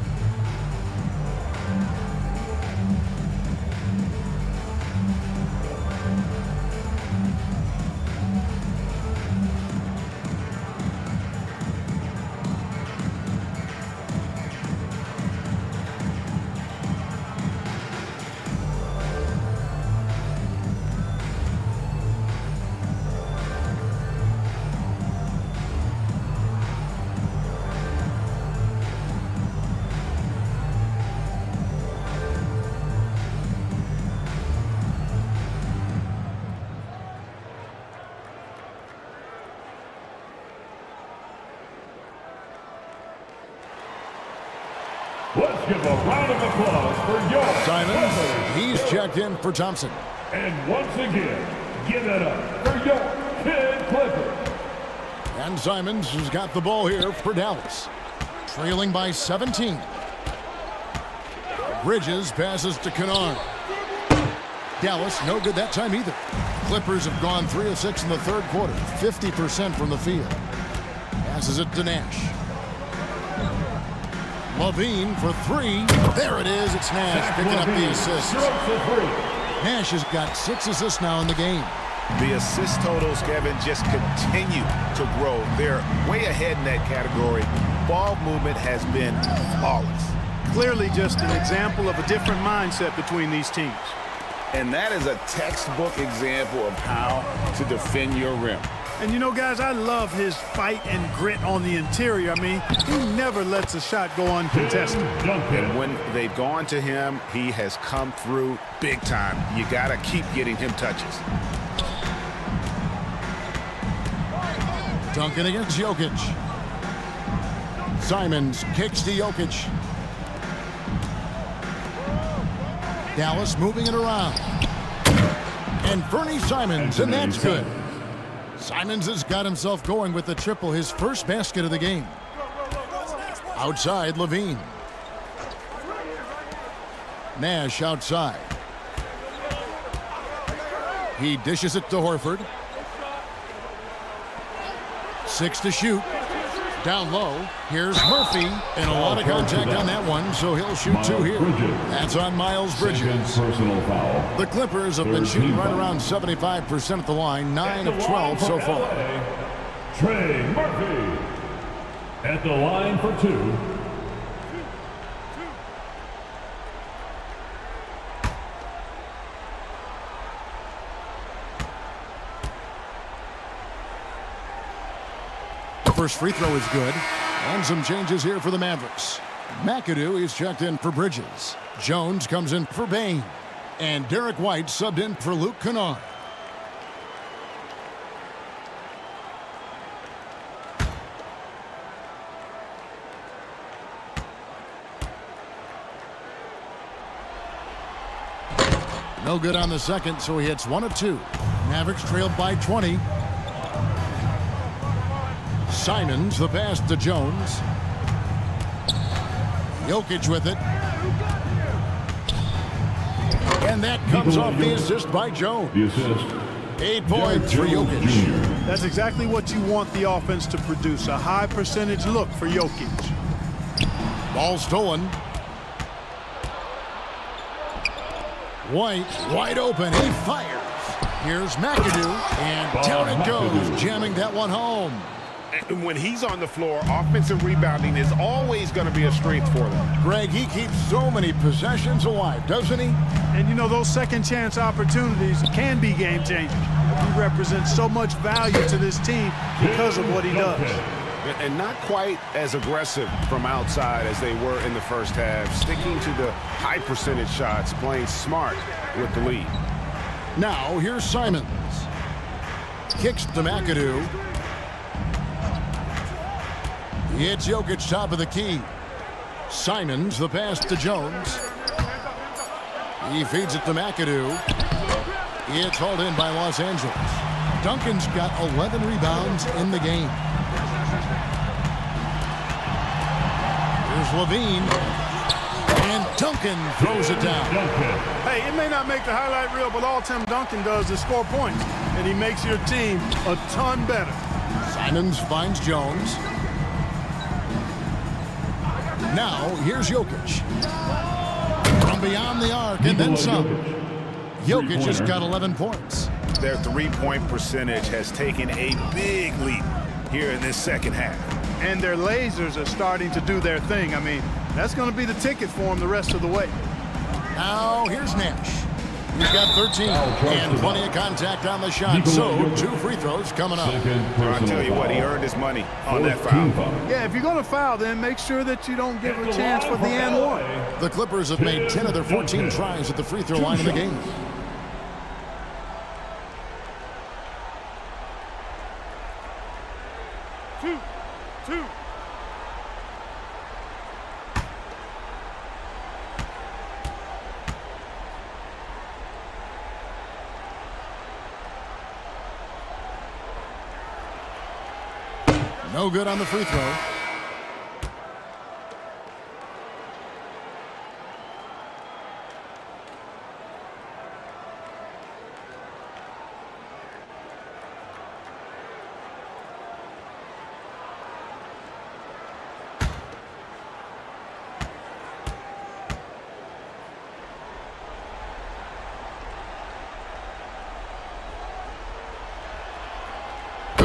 S3: Let's give a round of applause for your
S2: Simons, he's checked in for Thompson.
S3: And once again, give it up for your Kid Clippers.
S2: And Simons has got the ball here for Dallas. Trailing by 17. Bridges passes to Kennard. Dallas, no good that time either. Clippers have gone 3 of 6 in the third quarter, 50% from the field. Passes it to Nash. Levine for three. There it is. It's Nash picking up the assist. Nash has got 6 assists now in the game.
S5: The assist totals, Kevin, just continue to grow. They're way ahead in that category. Ball movement has been flawless.
S4: Clearly just an example of a different mindset between these teams.
S5: And that is a textbook example of how to defend your rim.
S4: And you know, guys, I love his fight and grit on the interior. I mean, he never lets a shot go uncontested.
S5: And when they've gone to him, he has come through big time. You got to keep getting him touches.
S2: Duncan against Jokic. Simons kicks to Jokic. Dallas moving it around. And Fernie Simons, and that's good. Simons has got himself going with the triple, his first basket of the game. Outside, Levine. Nash outside. He dishes it to Horford. 6 to shoot. Down low. Here's Murphy. And a lot of contact on that one, so he'll shoot 2 here. That's on Miles Bridges. The Clippers have been shooting right around 75% at the line, 9 of 12 so far.
S3: Trey Murphy at the line for 2.
S2: First free throw is good. And some changes here for the Mavericks. McAdoo is checked in for Bridges. Jones comes in for Bane. And Derek White subbed in for Luke Kennard. No good on the second, so he hits 1 of 2. Mavericks trailed by 20. Simons, the pass to Jones. Jokic with it. And that comes off the assist by Jones. 8 points for Jokic.
S4: That's exactly what you want the offense to produce, a high percentage look for Jokic.
S2: Ball stolen. White wide open. He fires. Here's McAdoo. And down it goes, jamming that one home.
S5: When he's on the floor, offensive rebounding is always going to be a strength for them.
S2: Greg, he keeps so many possessions alive, doesn't he?
S4: And you know, those second chance opportunities can be game changers. He represents so much value to this team because of what he does.
S5: And not quite as aggressive from outside as they were in the first half, sticking to the high percentage shots, playing smart with the lead.
S2: Now, here's Simons. Kicks to McAdoo. It's Jokic top of the key. Simons, the pass to Jones. He feeds it to McAdoo. It's hauled in by Los Angeles. Duncan's got 11 rebounds in the game. Here's Levine. And Duncan throws it down.
S4: Hey, it may not make the highlight reel, but all Tim Duncan does is score points. And he makes your team a ton better. Simons finds Jones. Now, here's Jokic. From beyond the arc, and then some. Jokic has got 11 points.
S5: Their three-point percentage has taken a big leap here in this second half.
S4: And their lasers are starting to do their thing. I mean, that's going to be the ticket for them the rest of the way.
S2: Now, here's Nash. He's got 13 and plenty of contact on the shot, so 2 free throws coming up.
S5: I'll tell you what, he earned his money on that foul.
S4: Yeah, if you're going to foul, then make sure that you don't give a chance for the and one.
S2: The Clippers have made 10 of their 14 tries at the free throw line in the game.
S7: Two.
S2: No good on the free throw.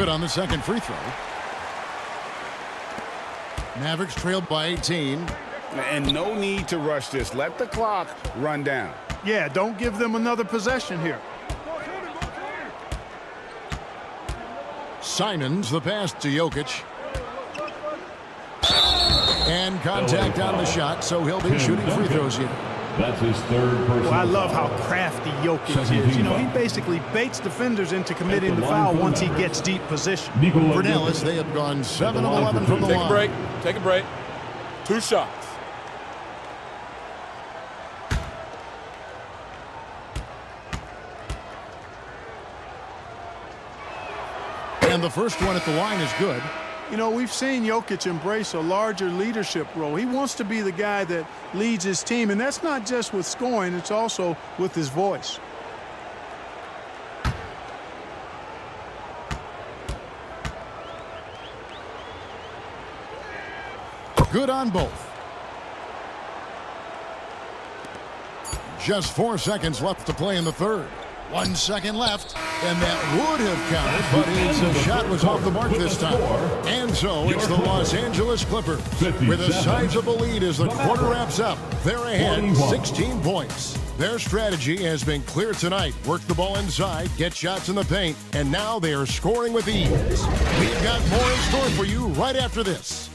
S2: Good on the second free throw. Mavericks trailed by 18.
S5: And no need to rush this. Let the clock run down.
S4: Yeah, don't give them another possession here.
S2: Simons, the pass to Jokic. And contact on the shot, so he'll be shooting free throws here.
S3: That's his third personal
S4: Well, I love how
S3: foul.
S4: crafty Jokic is. You know, he basically baits defenders into committing the foul once he gets deep position.
S2: For Dallas, they have gone 7 of 11 from the line.
S6: Take a break. Take a break. 2 shots.
S2: And the first one at the line is good.
S4: You know, we've seen Jokic embrace a larger leadership role. He wants to be the guy that leads his team, and that's not just with scoring, it's also with his voice.
S2: Good on both. Just 4 seconds left to play in the third. 1 second left, and that would have counted, but his shot was off the mark this time. And so it's the Los Angeles Clippers with a sizable lead as the quarter wraps up. They're ahead 16 points. Their strategy has been clear tonight. Work the ball inside, get shots in the paint, and now they are scoring with ease. We've got more in store for you right after this.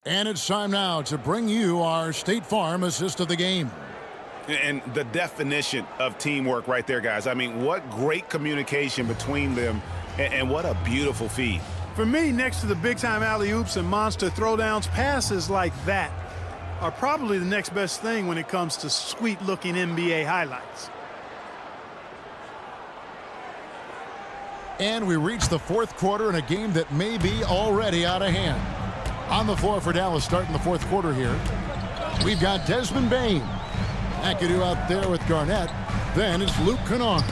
S2: And it's time now to bring you our State Farm assist of the game.
S5: And the definition of teamwork right there, guys. I mean, what great communication between them, and what a beautiful feed.
S4: For me, next to the big-time alley-oops and monster throwdowns, passes like that are probably the next best thing when it comes to sweet-looking NBA highlights.
S2: And we reach the fourth quarter in a game that may be already out of hand. On the floor for Dallas starting the fourth quarter here. We've got Desmond Bane. McAdoo out there with Garnett. Then it's Luke Kennard.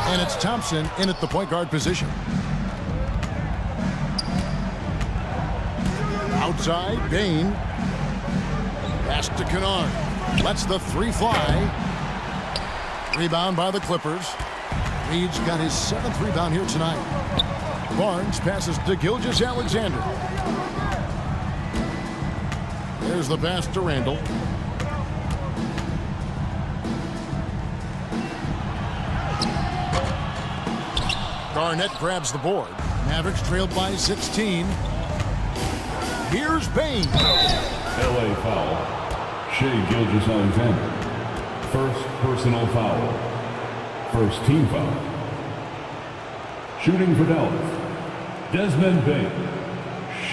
S2: And it's Thompson in at the point guard position. Outside, Bane. Pass to Kennard. Lets the three fly. Rebound by the Clippers. Reed's got his 7th rebound here tonight. Barnes passes to Gilgeous-Alexander. There's the pass to Randall. Garnett grabs the board. Mavericks trailed by 16. Here's Bane.
S3: LA foul. Shai Gilgeous-Alexander. First personal foul. First team foul. Shooting for Dallas. Desmond Bane.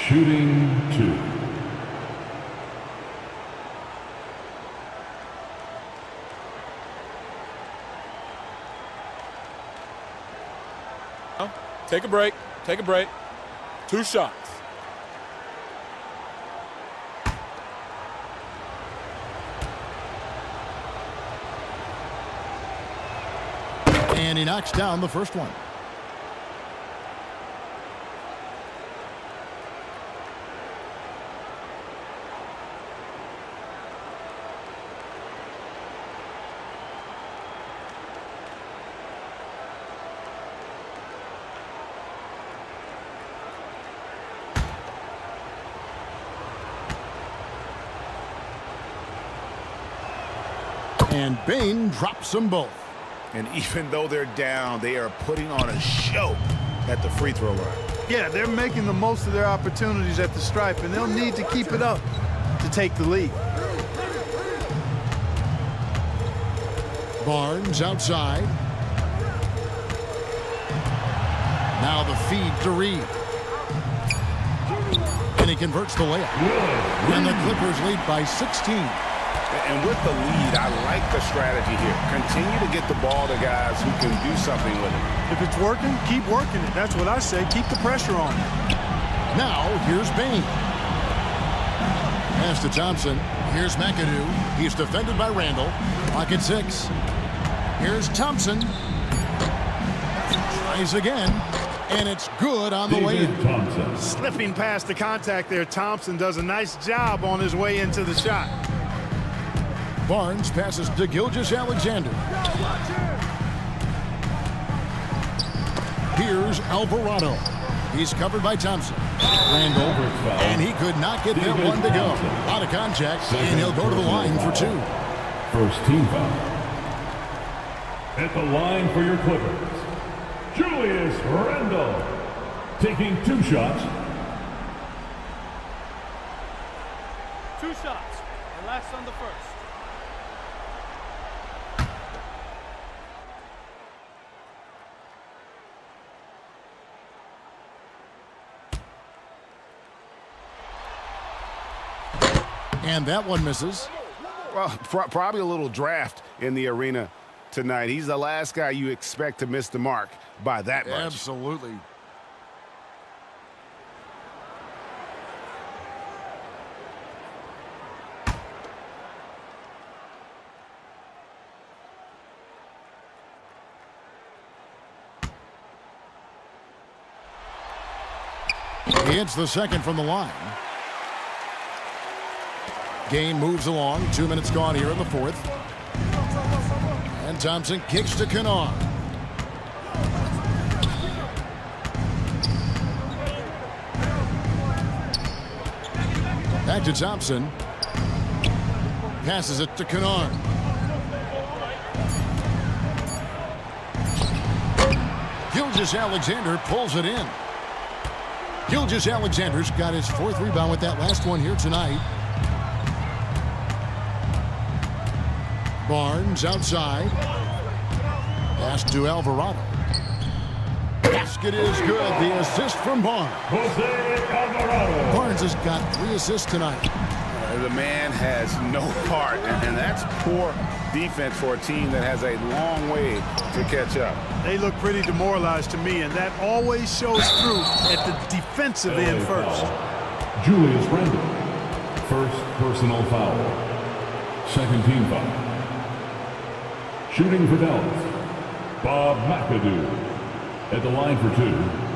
S3: Shooting 2.
S6: Take a break. Take a break. 2 shots.
S2: And he knocks down the first one. And Bane drops them both.
S5: And even though they're down, they are putting on a show at the free throw line.
S4: Yeah, they're making the most of their opportunities at the stripe, and they'll need to keep it up to take the lead.
S2: Barnes outside. Now the feed to Reed. And he converts the layup. And the Clippers lead by 16.
S5: And with the lead, I like the strategy here. Continue to get the ball to guys who can do something with it.
S4: If it's working, keep working it. That's what I say. Keep the pressure on.
S2: Now, here's Bane. Pass to Thompson. Here's McAdoo. He's defended by Randall. Clock at 6. Here's Thompson. Tries again, and it's good on the way in.
S3: Thompson.
S4: Slipping past the contact there, Thompson does a nice job on his way into the shot.
S2: Barnes passes to Gilgeous-Alexander. Here's Alvarado. He's covered by Thompson. Randall, and he could not get that one to go. A lot of contact, and he'll go to the line for 2.
S3: First team foul. At the line for your Clippers, Julius Randle, taking 2 shots.
S7: 2 shots. And last on the first.
S2: And that one misses.
S5: Well, probably a little draft in the arena tonight. He's the last guy you expect to miss the mark by that much.
S2: Absolutely. He hits the second from the line. Game moves along. 2 minutes gone here in the fourth. And Thompson kicks to Kennard. Back to Thompson. Passes it to Kennard. Gilgeous-Alexander pulls it in. Gilgeous-Alexander's got his 4th rebound with that last one here tonight. Barnes outside. Pass to Alvarado. Basket is good. The assist from Barnes.
S3: Jose Alvarado.
S2: Barnes has got 3 assists tonight.
S5: The man has no heart, and that's poor defense for a team that has a long way to catch up.
S4: They look pretty demoralized to me, and that always shows through at the defensive end first.
S3: Julius Randle, first personal foul. Second team foul. Shooting for Dallas, Bob McAdoo at the line for 2.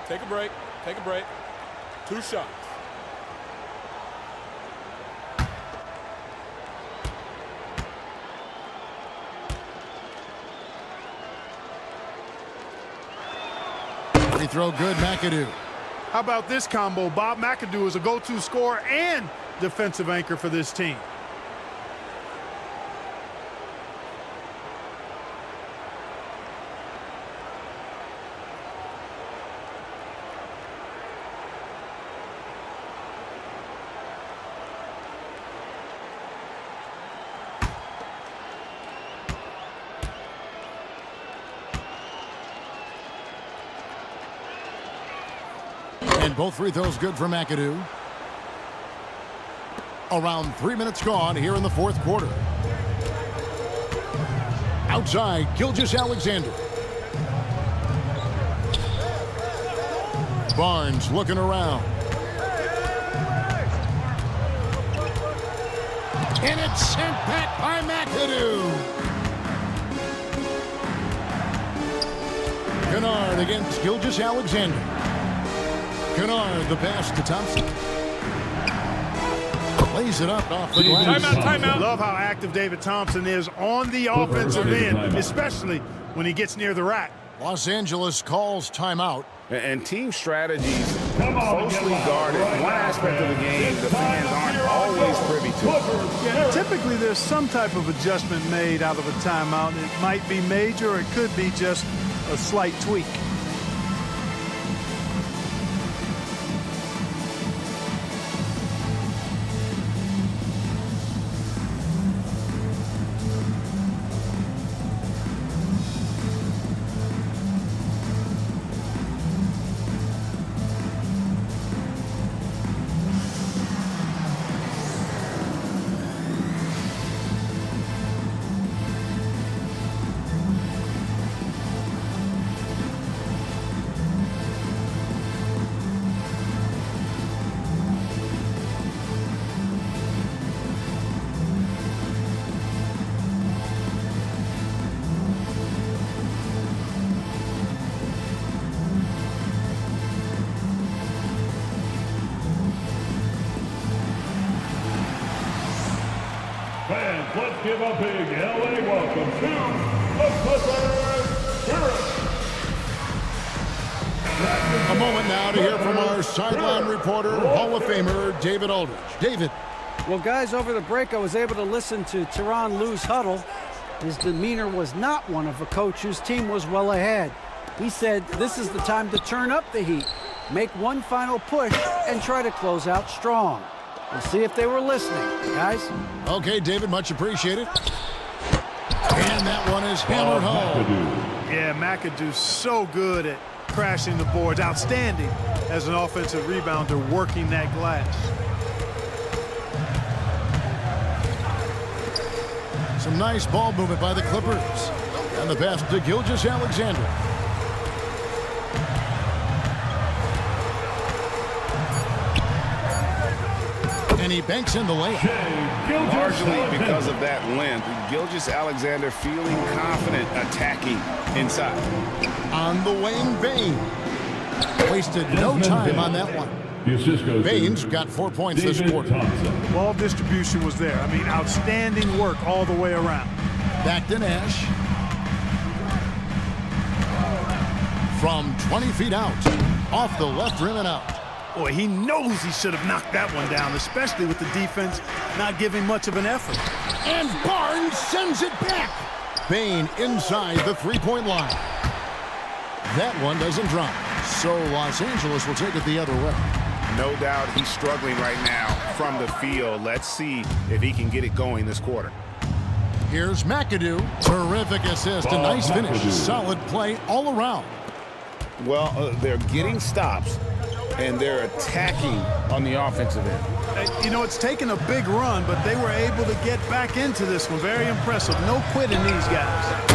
S6: Take a break. Take a break. 2 shots.
S2: Free throw good, McAdoo.
S4: How about this combo? Bob McAdoo is a go-to scorer and defensive anchor for this team.
S2: And both free throws good for McAdoo. Around 3 minutes gone here in the fourth quarter. Outside, Gilgeous-Alexander. Barnes looking around. And it's sent back by McAdoo. Kennard against Gilgeous-Alexander. Kennard, the pass to Thompson. Plays it up off the glass.
S4: Timeout. Love how active David Thompson is on the offensive end, especially when he gets near the rack.
S2: Los Angeles calls timeout.
S5: And team strategies closely guarded. One aspect of the game the fans aren't always privy to.
S4: Yeah, typically there's some type of adjustment made out of a timeout. It might be major or it could be just a slight tweak.
S3: let's give a big LA welcome to the Clippers Spirit.
S2: A moment now to hear from our sideline reporter, Hall of Famer David Aldridge. David.
S8: Well, guys, over the break, I was able to listen to Tyronn Lue's huddle. His demeanor was not one of a coach whose team was well ahead. He said this is the time to turn up the heat, make one final push, and try to close out strong. We'll see if they were listening, guys.
S2: Okay, David, much appreciated. And that one is hammered home.
S4: Yeah, McAdoo's so good at crashing the boards. Outstanding as an offensive rebounder working that glass.
S2: Some nice ball movement by the Clippers. And the pass to Gilgeous-Alexander. And he banks in the layup.
S5: Largely because of that length, Gilgeous-Alexander feeling confident attacking inside.
S2: On the wing, Bane. Wasted no time on that one. Baines got 4 points this quarter.
S4: Ball distribution was there. I mean, outstanding work all the way around.
S2: Back to Nash. From 20 feet out. Off the left rim and out.
S4: Boy, he knows he should have knocked that one down, especially with the defense not giving much of an effort.
S2: And Barnes sends it back. Bane inside the three-point line. That one doesn't drop. So Los Angeles will take it the other way.
S5: No doubt he's struggling right now from the field. Let's see if he can get it going this quarter.
S2: Here's McAdoo. Terrific assist. A nice finish. Solid play all around.
S5: Well, they're getting stops, and they're attacking on the offensive end.
S4: You know, it's taken a big run, but they were able to get back into this one. Very impressive. No quitting these guys.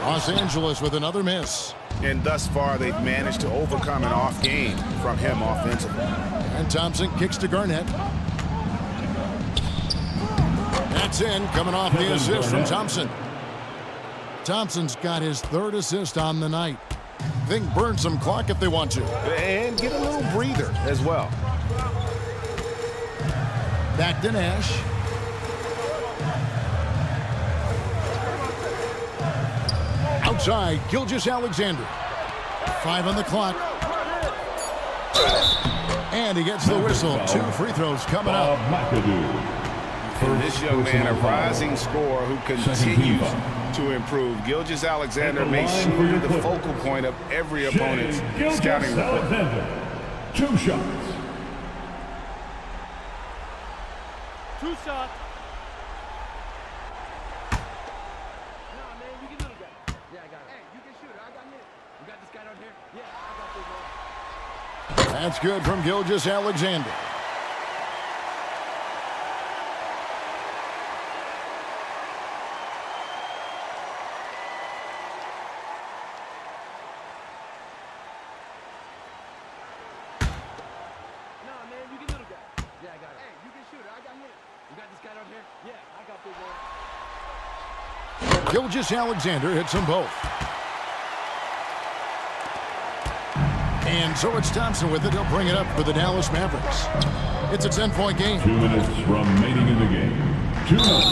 S2: Los Angeles with another miss.
S5: And thus far, they've managed to overcome an off game from him offensively.
S2: And Thompson kicks to Garnett. That's in, coming off the assist from Thompson. Thompson's got his third assist on the night. They can burn some clock if they want to.
S5: And get a little breather as well.
S2: Back to Nash. Outside, Gilgeous-Alexander. 5 on the clock. And he gets the whistle. 2 free throws coming up.
S5: And this young man, a rising scorer who continues to improve. Gilgeous-Alexander may seem the focal point of every opponent's scouting report.
S3: 2 shots.
S7: 2 shots.
S2: That's good from Gilgeous-Alexander. Gilgeous-Alexander hits them both. And so it's Thompson with it. He'll bring it up for the Dallas Mavericks. It's a 10-point game.
S3: 2 minutes remaining in the game. 2 minutes.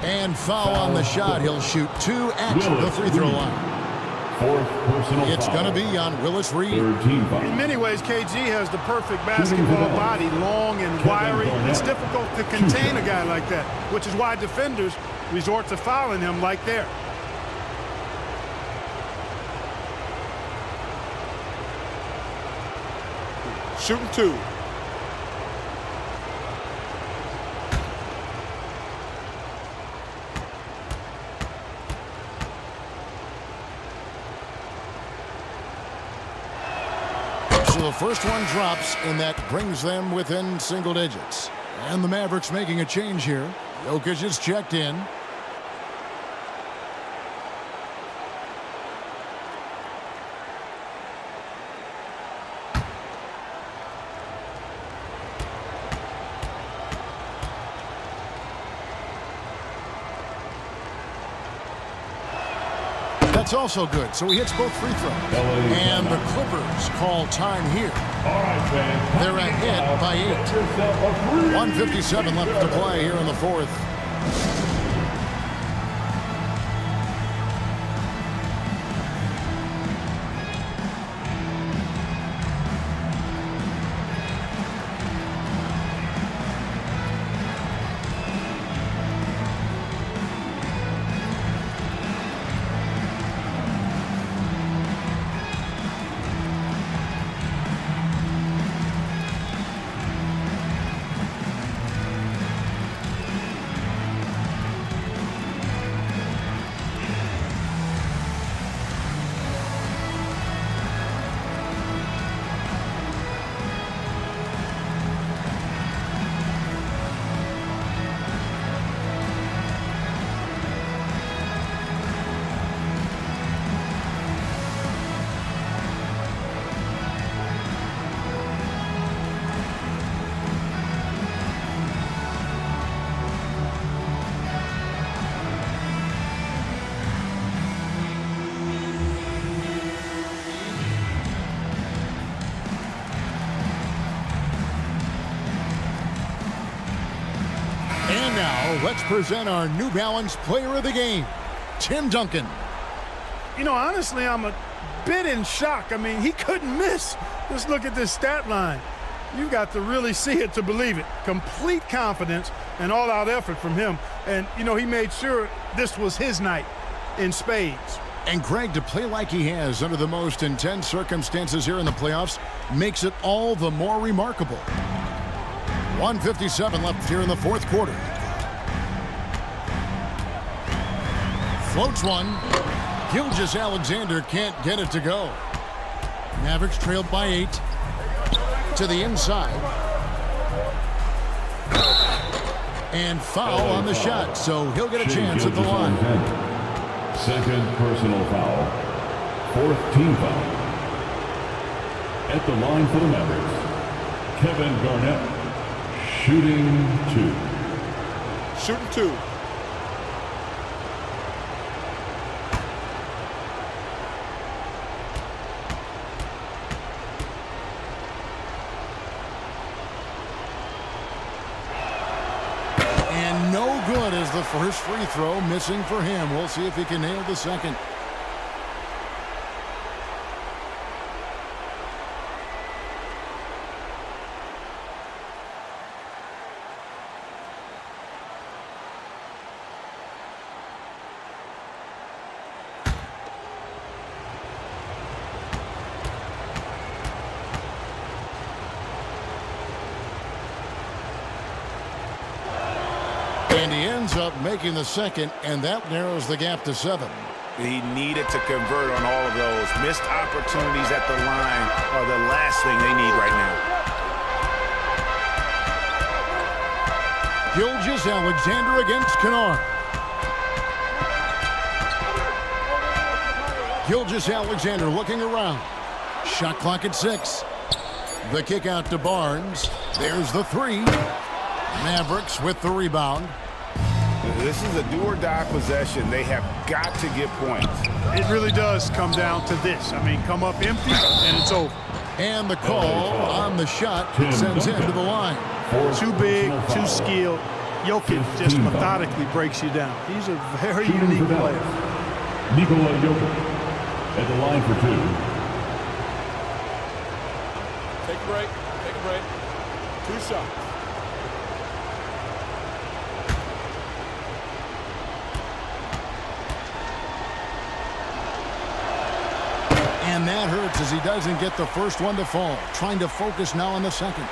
S2: And foul on the shot. He'll shoot 2 at the free throw line.
S3: 4th personal
S2: It's going to be on Willis Reed.
S4: In many ways, KG has the perfect basketball body, long and wiry. It's difficult to contain a guy like that, which is why defenders resort to fouling him like there.
S12: Shooting 2.
S2: So the first one drops, and that brings them within single digits. And the Mavericks making a change here. Jokic is checked in. That's also good. So he hits both free throws. And the Clippers call time here. They're ahead by 8. 1:57 left to play here in the fourth. And now, let's present our New Balance Player of the Game, Tim Duncan.
S4: You know, honestly, I'm a bit in shock. I mean, he couldn't miss. Just look at this stat line. You got to really see it to believe it. Complete confidence and all-out effort from him. And, you know, he made sure this was his night in spades.
S2: And Greg, to play like he has under the most intense circumstances here in the playoffs makes it all the more remarkable. 1:57 left here in the fourth quarter. Floats one. Gilgeous-Alexander can't get it to go. Mavericks trailed by 8. To the inside. And foul on the shot, so he'll get a chance at the line.
S3: Second personal foul. Fourth team foul. At the line for the Mavericks, Kevin Garnett, shooting 2.
S4: Shooting 2.
S2: Good as the first free throw, missing for him. We'll see if he can nail the second. And he ends up making the second, and that narrows the gap to 7.
S5: He needed to convert on all of those. Missed opportunities at the line are the last thing they need right now.
S2: Gilgeous-Alexander against Kennard. Gilgeous-Alexander looking around. Shot clock at 6. The kick out to Barnes. There's the 3. Mavericks with the rebound.
S5: This is a do-or-die possession. They have got to get points.
S4: It really does come down to this. I mean, come up empty, and it's over.
S2: And the call on the shot sends him to the line.
S4: Too big, too skilled. Jokic just methodically breaks you down. He's a very unique player.
S3: Nikola Jokic at the line for 2.
S6: Take a break. Take a break. 2 shots.
S2: And that hurts as he doesn't get the first one to fall. Trying to focus now on the second.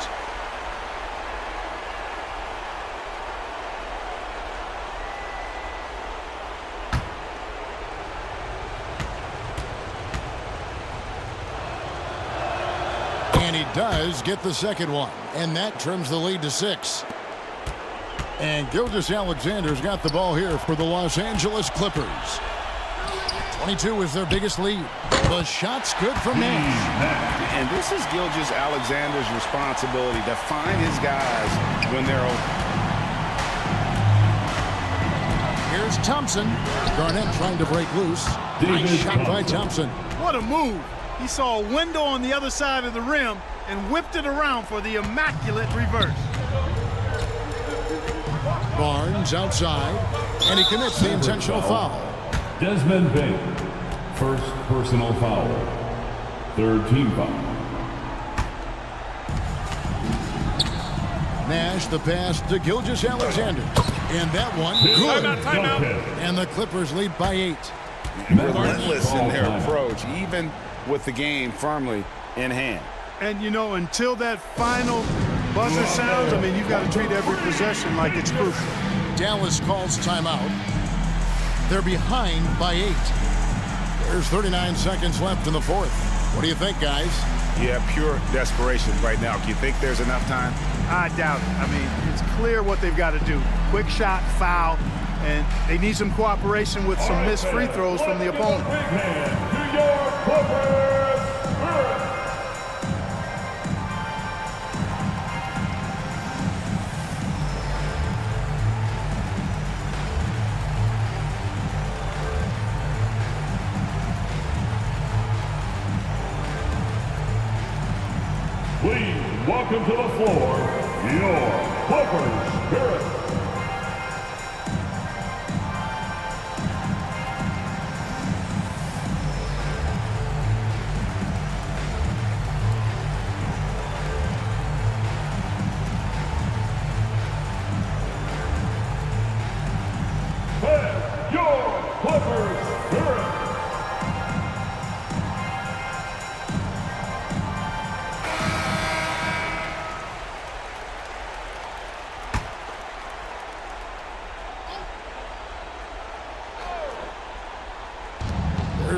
S2: And he does get the second one. And that trims the lead to 6. And Gilgeous-Alexander's got the ball here for the Los Angeles Clippers. 22 is their biggest lead. The shot's good from Nash.
S5: And this is Gilgeous-Alexander's responsibility to find his guys when they're open.
S2: Here's Thompson. Garnett trying to break loose. Nice shot by Thompson.
S4: What a move. He saw a window on the other side of the rim and whipped it around for the immaculate reverse.
S2: Barnes outside, and he commits the intentional foul.
S3: Desmond Bain, first personal foul. Third team foul.
S2: Nash the pass to Gilgeous-Alexander. And that one, good.
S3: Timeout.
S2: And the Clippers lead by 8.
S5: Relentless in their approach, even with the game firmly in hand.
S4: And, you know, until that final buzzer sounds, I mean, you've got to treat every possession like it's crucial.
S2: Dallas calls timeout. They're behind by 8. There's 39 seconds left in the fourth. What do you think, guys?
S5: Yeah, pure desperation right now. Do you think there's enough time?
S4: I doubt it. I mean, it's clear what they've got to do. Quick shot, foul, and they need some cooperation with some missed free throws from the opponent.
S3: New York Clippers. Please welcome to the floor, your Clippers Spirit.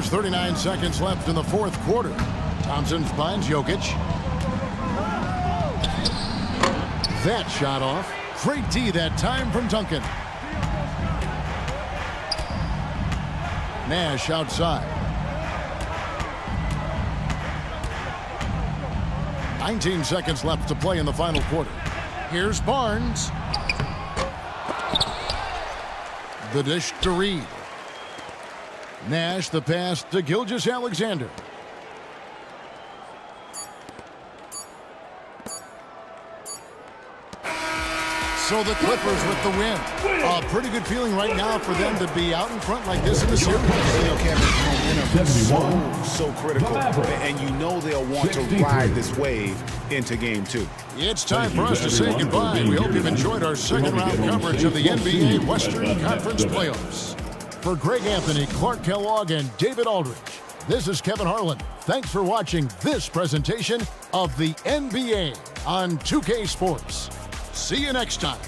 S2: There's 39 seconds left in the fourth quarter. Thompson finds Jokic. That shot off. Great D that time from Duncan. Nash outside. 19 seconds left to play in the final quarter. Here's Barnes. The dish to Reed. Nash the pass to Gilgeous-Alexander. So the Clippers with the win. A pretty good feeling right now for them to be out in front like this in the series.
S5: You know, Kevin, momentum is so critical, and you know they'll want to ride this wave into Game 2.
S2: It's time for us to say goodbye. We hope you've enjoyed our second round coverage of the NBA Western Conference Playoffs. For Greg Anthony, Clark Kellogg, and David Aldridge, this is Kevin Harlan. Thanks for watching this presentation of the NBA on 2K Sports. See you next time.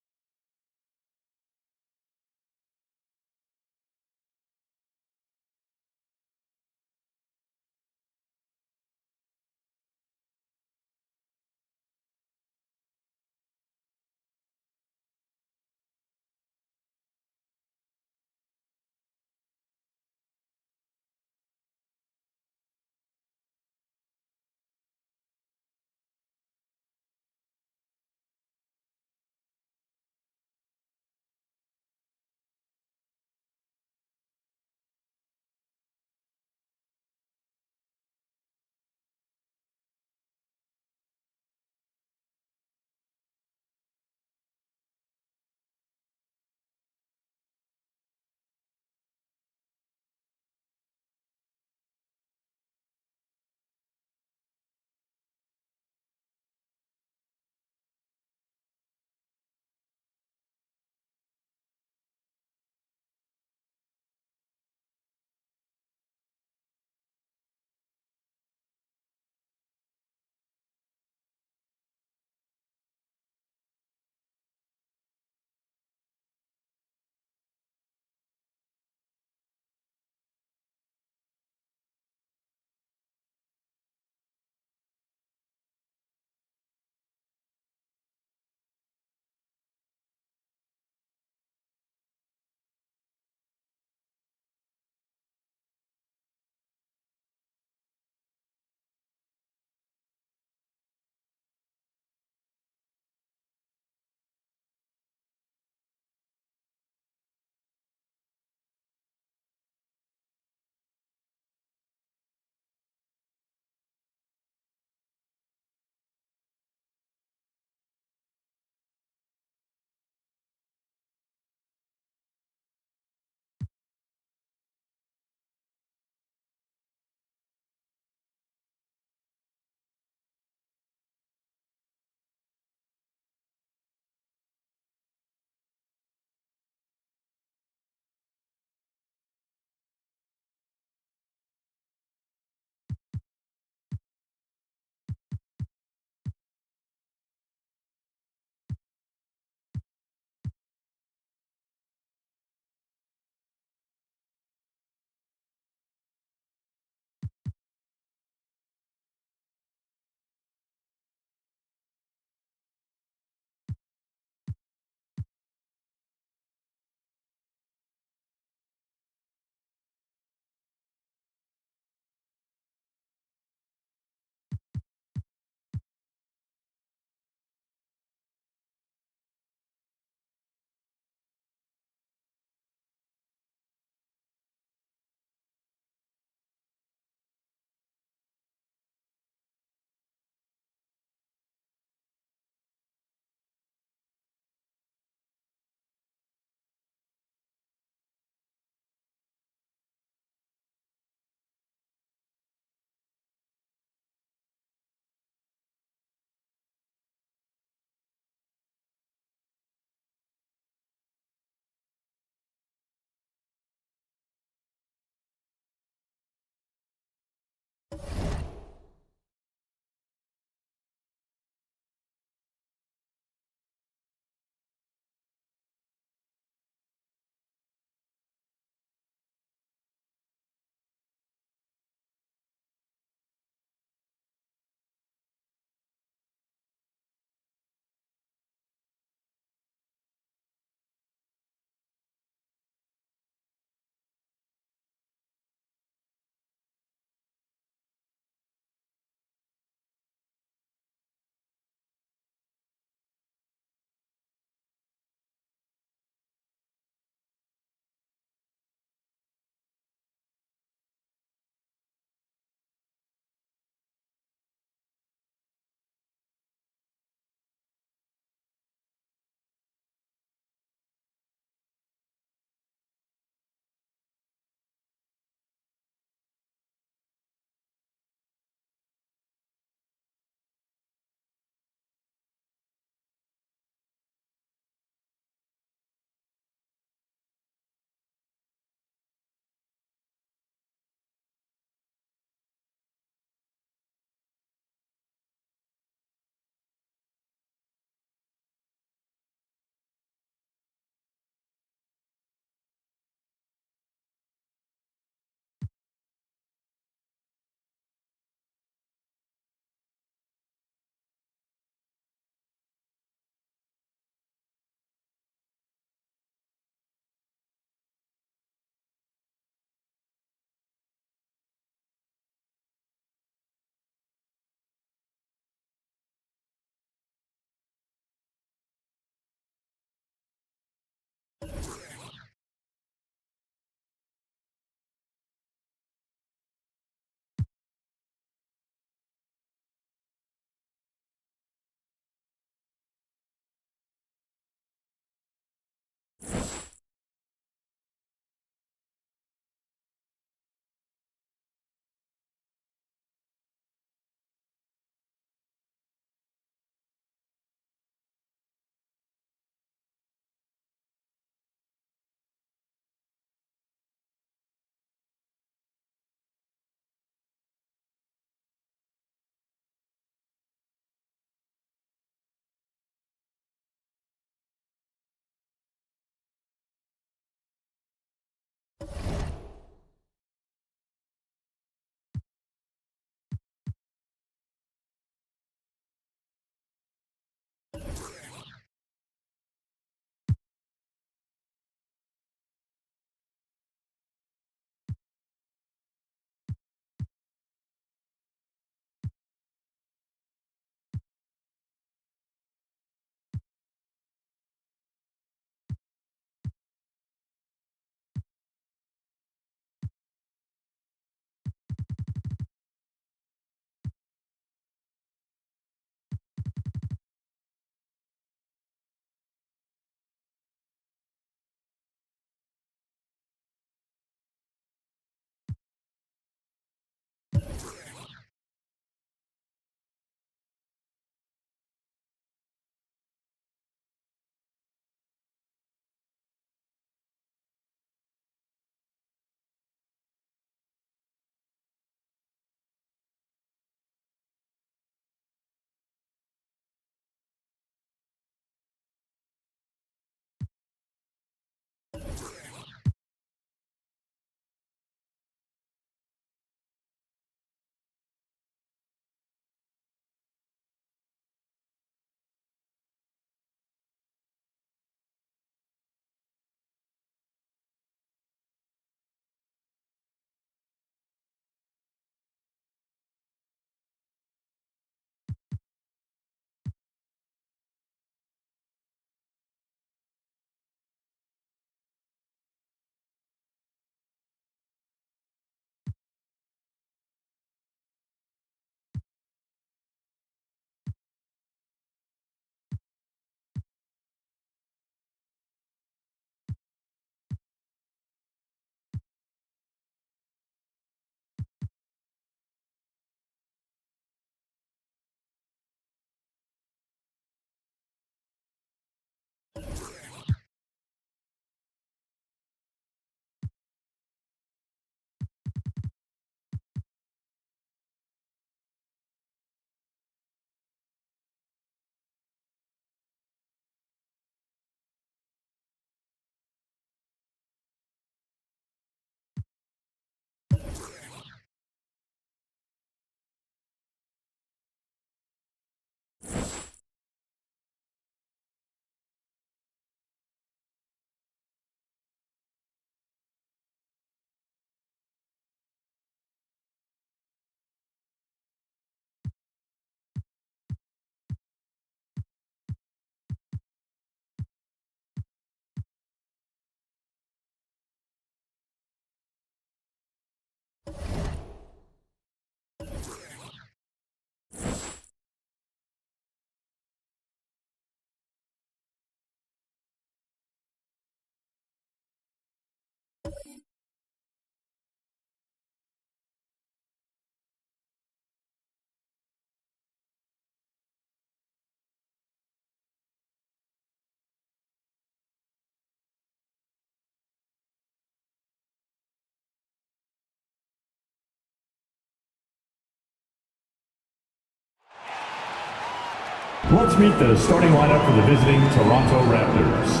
S3: Let's meet the starting lineup for the visiting Toronto Raptors.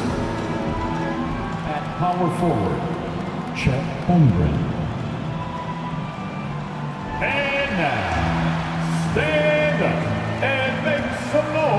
S3: At power forward, Chet Holmgren. And now, stand up and make some noise.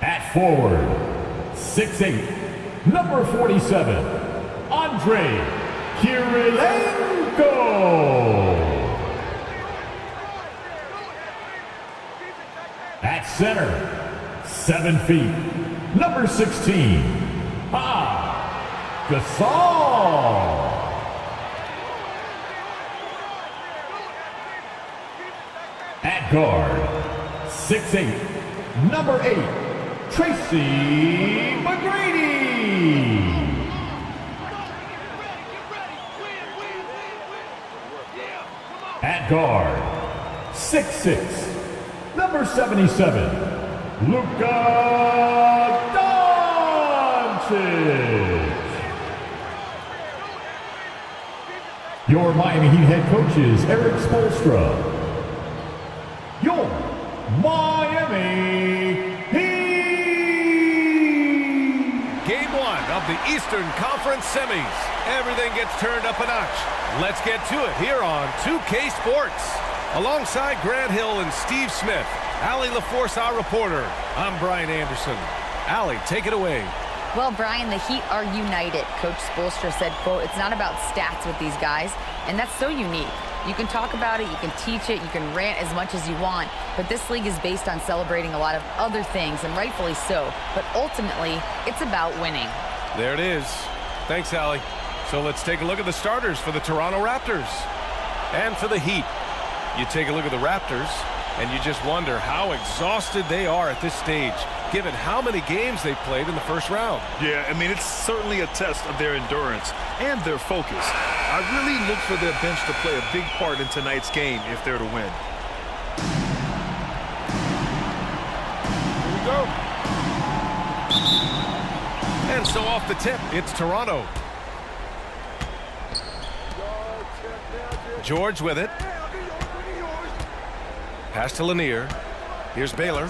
S3: At forward, 6'8", number 47, Andrei Kirilenko. At center, 7 feet, number 16, Gasol. At guard, 6'8", number 8, Tracy McGrady. At guard, 6'6", number 77, Luka Doncic. Your Miami Heat head coach is Eric Spoelstra. Your Miami
S13: Game 1 of the Eastern Conference Semis. Everything gets turned up a notch. Let's get to it here on 2K Sports. Alongside Grant Hill and Steve Smith, Allie LaForce, our reporter. I'm Brian Anderson. Allie, take it away.
S14: Well, Brian, the Heat are united. Coach Spoelstra said, quote, "It's not about stats with these guys," and that's so unique. You can talk about it, you can teach it, you can rant as much as you want, but this league is based on celebrating a lot of other things, and rightfully so. But ultimately, it's about winning.
S13: There it is. Thanks, Allie. So let's take a look at the starters for the Toronto Raptors. And for the Heat, you take a look at the Raptors, and you just wonder how exhausted they are at this stage, given how many games they played in the first round.
S15: Yeah, I mean, it's certainly a test of their endurance and their focus. I really look for their bench to play a big part in tonight's game if they're to win.
S13: Here we go. And so off the tip, it's Toronto. George with it. Pass to Lanier. Here's Baylor.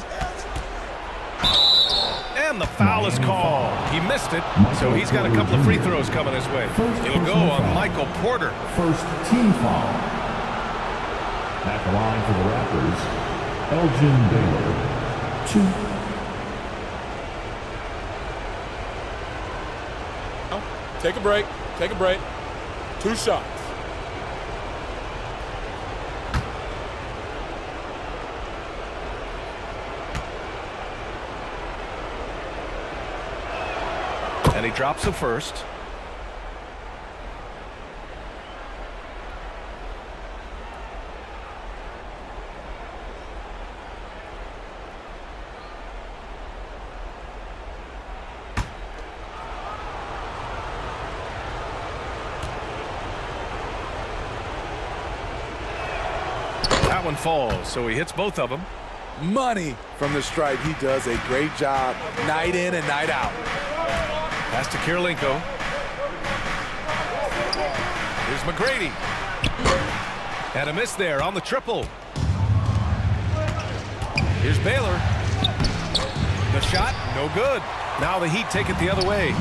S13: And the foul is called. He missed it, so he's got a couple of free throws coming his way. He'll go on Michael Porter.
S3: First team foul. At the line for the Raptors, Elgin Baylor. 2.
S6: Take a break. Take a break. 2 shots.
S13: And he drops the first. That one falls, so he hits both of them.
S11: Money from the stripe. He does a great job night in and night out.
S13: Pass to Kirilenko. Here's McGrady. And a miss there on the triple. Here's Baylor. The shot, no good. Now the Heat take it the other way.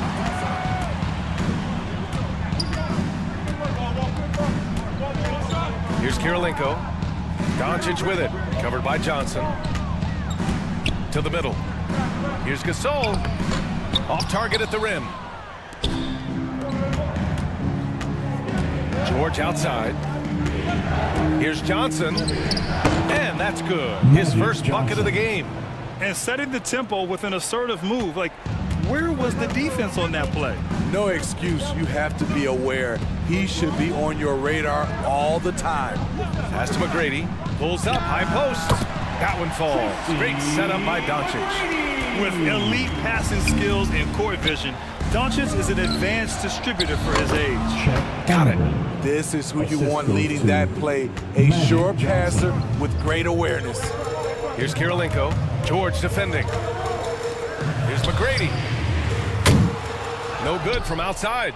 S13: Here's Kirilenko. Doncic with it. Covered by Johnson. To the middle. Here's Gasol. Off target at the rim. George outside. Here's Johnson. And that's good. His first bucket of the game.
S15: And setting the tempo with an assertive move. Like, where was the defense on that play?
S11: No excuse. You have to be aware. He should be on your radar all the time.
S13: Pass to McGrady. Pulls up. High post. That one falls. Great setup by Doncic.
S15: With elite passing skills and court vision, Doncic is an advanced distributor for his age.
S13: Got it.
S11: This is who you want leading that play. A sure passer with great awareness.
S13: Here's Kirilenko. George defending. Here's McGrady. No good from outside.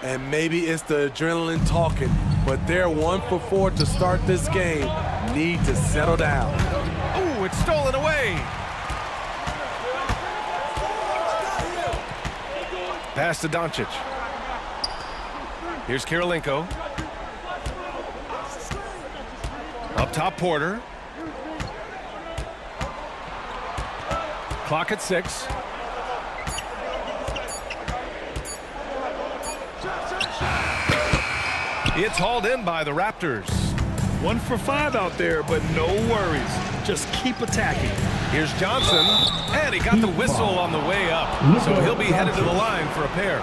S11: And maybe it's the adrenaline talking, but they're 1 for 4 to start this game. Need to settle down.
S13: Ooh, it's stolen away. Pass to Doncic. Here's Kirilenko. Up top, Porter. Clock at 6. It's hauled in by the Raptors.
S15: 1 for 5 out there, but no worries. Just keep attacking.
S13: Here's Johnson, and he got the whistle on the way up, so he'll be headed to the line for a pair.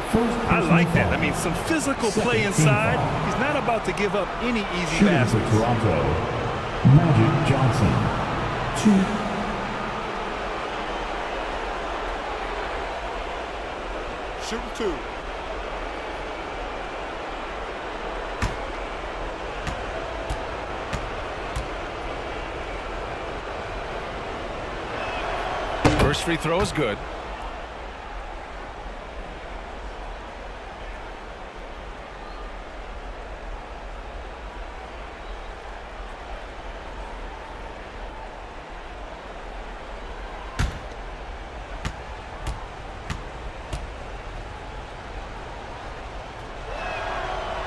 S15: I like that. I mean, some physical play inside. He's not about to give up any easy baskets.
S3: Toronto, Magic Johnson. 2.
S4: Shooting 2.
S13: First free throw is good.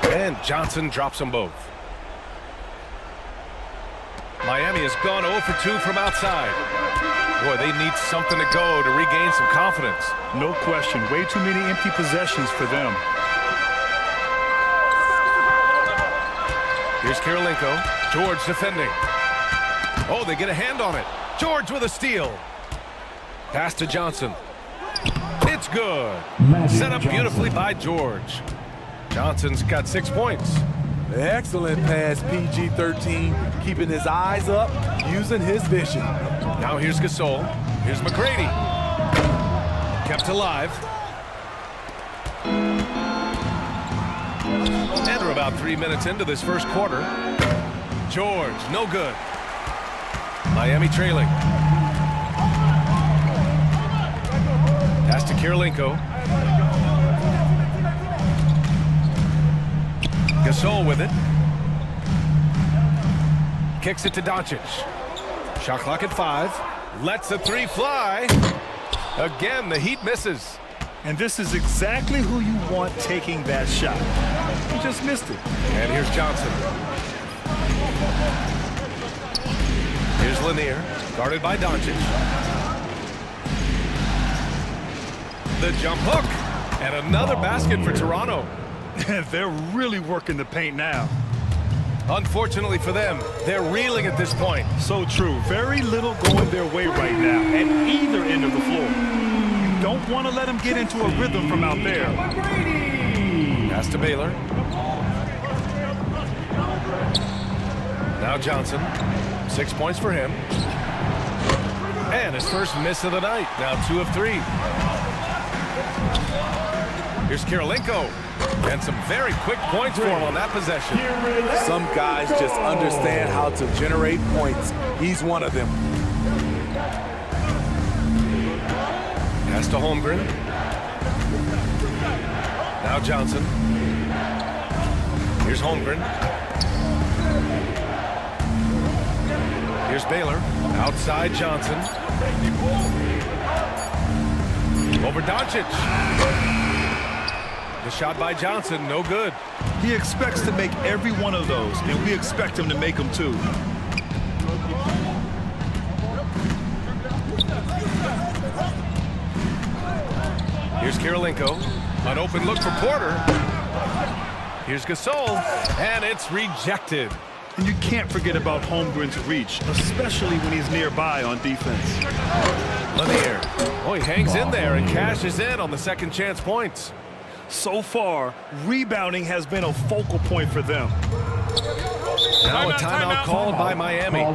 S13: And Johnson drops them both. Miami has gone 0 for 2 from outside. Boy, they need something to go to regain some confidence.
S15: No question. Way too many empty possessions for them.
S13: Here's Kirilenko. George defending. Oh, they get a hand on it. George with a steal. Pass to Johnson. It's good. Set up beautifully by George. Johnson's got 6 points.
S11: Excellent pass, PG-13, keeping his eyes up, using his vision.
S13: Now here's Gasol. Here's McGrady. Kept alive. And we're about 3 minutes into this first quarter. George, no good. Miami trailing. Pass to Kirilenko. Gasol with it. Kicks it to Doncic. Shot clock at 5. Lets a 3 fly. Again, the Heat misses.
S15: And this is exactly who you want taking that shot. He just missed it.
S13: And here's Johnson. Here's Lanier, guarded by Doncic. The jump hook. And another basket for Toronto.
S15: They're really working the paint now.
S13: Unfortunately for them, they're reeling at this point.
S15: So true. Very little going their way right now at either end of the floor. You don't want to let them get into a rhythm from out there.
S13: Pass to Baylor. Now Johnson. 6 points for him. And his first miss of the night. Now 2 of 3. Here's Kirilenko. And some very quick points for him on that possession.
S11: Some guys just understand how to generate points. He's one of them.
S13: Pass to Holmgren. Now Johnson. Here's Holmgren. Here's Baylor. Outside Johnson. Over Doncic. The shot by Johnson, no good.
S15: He expects to make every one of those, and we expect him to make them too.
S13: Here's Kirilenko. An open look for Porter. Here's Gasol, and it's rejected.
S15: And you can't forget about Holmgren's reach, especially when he's nearby on defense.
S13: Lanier. Oh, he hangs in there and cashes in on the second chance points.
S15: So far, rebounding has been a focal point for them.
S13: Now a timeout called by Miami.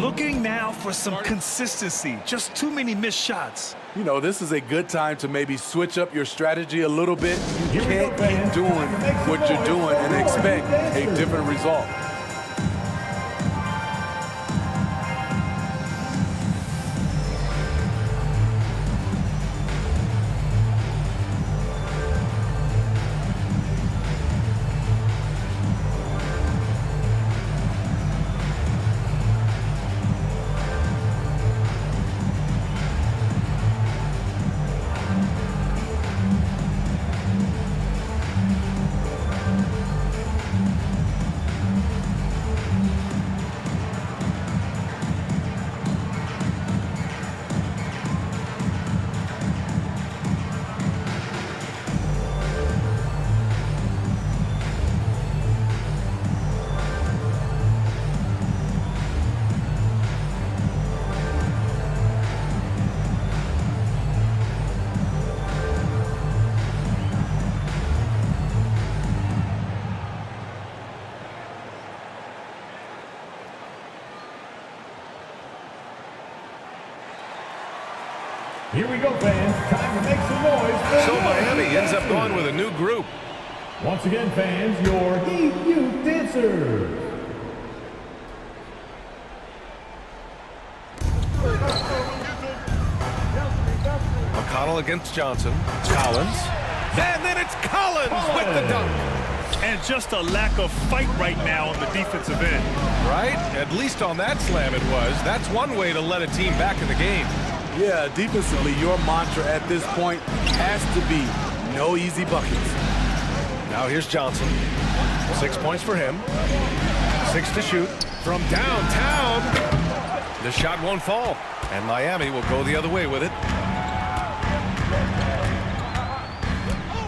S15: Looking now for some consistency. Just too many missed shots.
S11: You know, this is a good time to maybe switch up your strategy a little bit. You can't keep doing what you're doing and expect a different result.
S3: Here we go, fans. Time to make some noise.
S13: So Miami ends up going with a new group.
S3: Once again, fans, your Heat Youth Dancers.
S13: McConnell against Johnson. Collins. And then it's Collins with the dunk.
S15: And just a lack of fight right now on the defensive end.
S13: Right? At least on that slam it was. That's one way to let a team back in the game.
S11: Yeah, defensively, your mantra at this point has to be no easy buckets.
S13: Now here's Johnson. 6 points for him. 6 to shoot from downtown. The shot won't fall, and Miami will go the other way with it.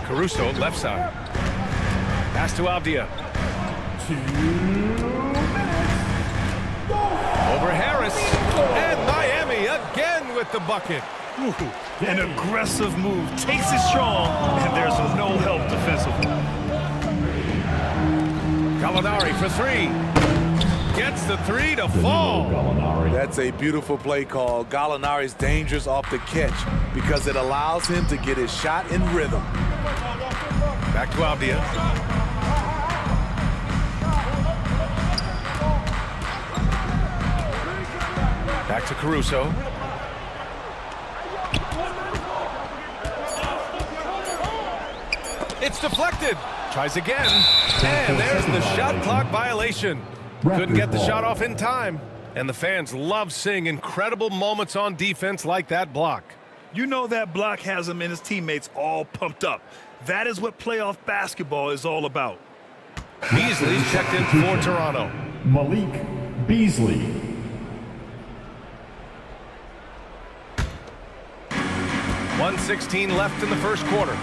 S13: Caruso, left side. Pass to Avdia.
S3: 2 minutes.
S13: Over Harris. And Miami again with the bucket.
S15: Ooh, an aggressive move. Takes it strong, and there's no help defensively.
S13: Gallinari for 3. Gets the 3 to fall.
S11: That's a beautiful play call. Gallinari's dangerous off the catch because it allows him to get his shot in rhythm.
S13: Back to Avdia. Back to Caruso. It's deflected. Tries again. And there's the shot clock violation. Couldn't get the shot off in time. And the fans love seeing incredible moments on defense like that block.
S15: You know that block has him and his teammates all pumped up. That is what playoff basketball is all about.
S13: Beasley's checked in for Toronto.
S3: Malik Beasley. .116 left in the first quarter.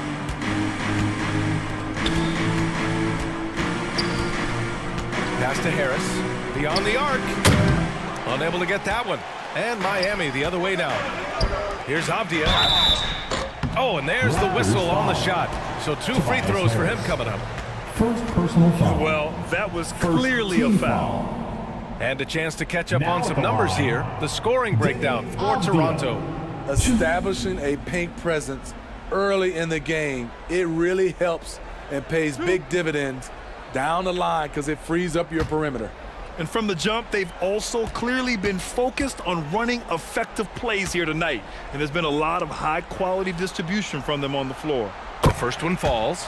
S13: Pass to Harris. Beyond the arc. Unable to get that one. And Miami the other way now. Here's Avdia. Oh, and there's the whistle on the shot. So 2 free throws for him coming up.
S3: First personal foul.
S15: Well, that was clearly a foul.
S13: And a chance to catch up on some numbers here. The scoring breakdown for Toronto.
S11: Establishing a paint presence early in the game, it really helps and pays big dividends down the line because it frees up your perimeter.
S15: And from the jump, they've also clearly been focused on running effective plays here tonight. And there's been a lot of high-quality distribution from them on the floor.
S13: The first one falls.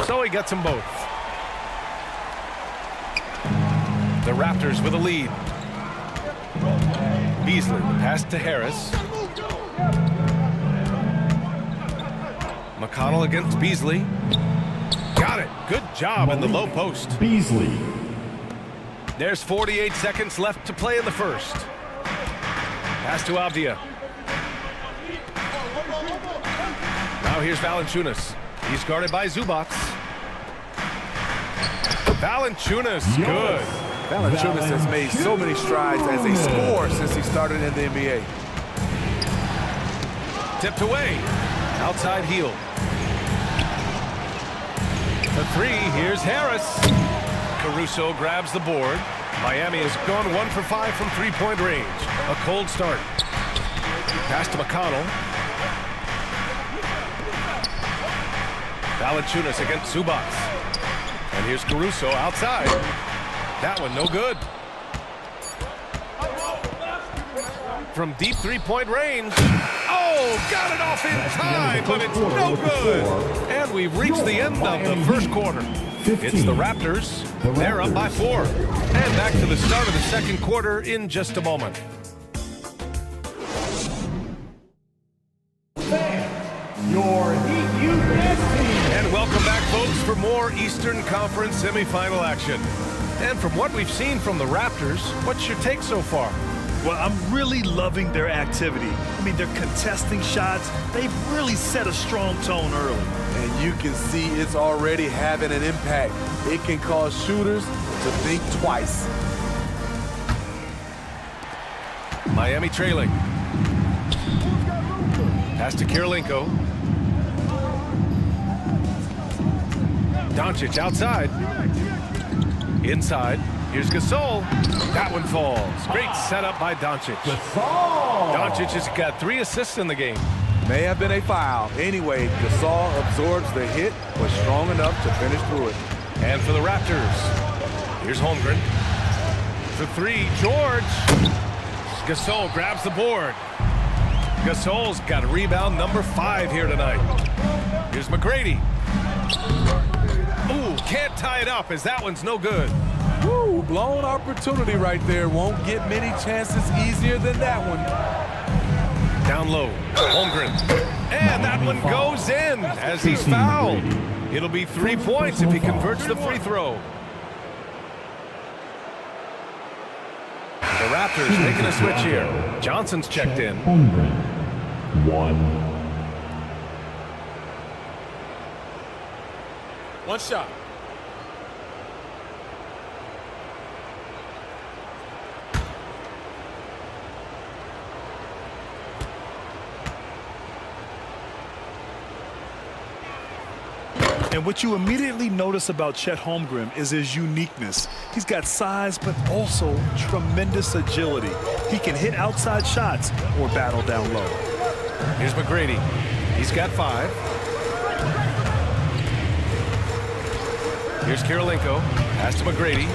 S13: So he gets them both. The Raptors with a lead. Beasley, pass to Harris. McConnell against Beasley. Got it. Good job in the low post.
S3: Beasley.
S13: There's 48 seconds left to play in the first. Pass to Avdia. Now here's Valanciunas. He's guarded by Zubac. Valanciunas, good.
S11: Valanciunas has made so many strides as a scorer since he started in the NBA.
S13: Tipped away. Outside heel. The 3, here's Harris. Caruso grabs the board. Miami has gone 1 for 5 from three-point range. A cold start. Pass to McConnell. Valanciunas against Zubac. And here's Caruso outside. That one no good. From deep three-point range. Oh, got it off in time, but it's no good. And we've reached the end of the first quarter. It's the Raptors. They're up by 4. And back to the start of the second quarter in just a moment.
S3: Your Heat U.S. team.
S13: And welcome back, folks, for more Eastern Conference semifinal action. And from what we've seen from the Raptors, what's your take so far?
S15: Well, I'm really loving their activity. I mean, they're contesting shots. They've really set a strong tone early.
S11: And you can see it's already having an impact. It can cause shooters to think twice.
S13: Miami trailing. Pass to Kirilenko. Doncic outside. Inside. Here's Gasol. That one falls. Great setup by Doncic. Doncic has got 3 assists in the game.
S11: May have been a foul. Anyway, Gasol absorbs the hit, was strong enough to finish through it.
S13: And for the Raptors, here's Holmgren. The 3, George. Gasol grabs the board. Gasol's got rebound number 5 here tonight. Here's McGrady. Ooh, can't tie it up as that one's no good.
S11: Woo, blown opportunity right there. Won't get many chances easier than that one.
S13: Down low, Holmgren. And that one goes in as he's fouled. It'll be 3 points if he converts the free throw. The Raptors making a switch here. Johnson's checked in.
S3: Holmgren. 1.
S6: One shot.
S15: And what you immediately notice about Chet Holmgren is his uniqueness. He's got size, but also tremendous agility. He can hit outside shots or battle down low.
S13: Here's McGrady. He's got 5. Here's Kirilenko. Pass to McGrady.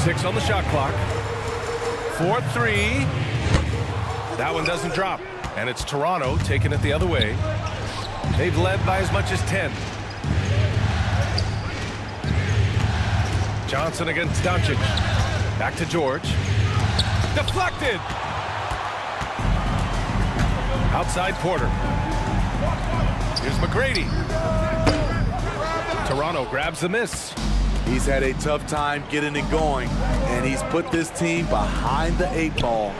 S13: 6 on the shot clock. 4-3. That one doesn't drop. And it's Toronto taking it the other way. They've led by as much as 10. Johnson against Doncic. Back to George. Deflected. Outside Porter. Here's McGrady. Toronto grabs the miss.
S11: He's had a tough time getting it going, and he's put this team behind the 8 ball.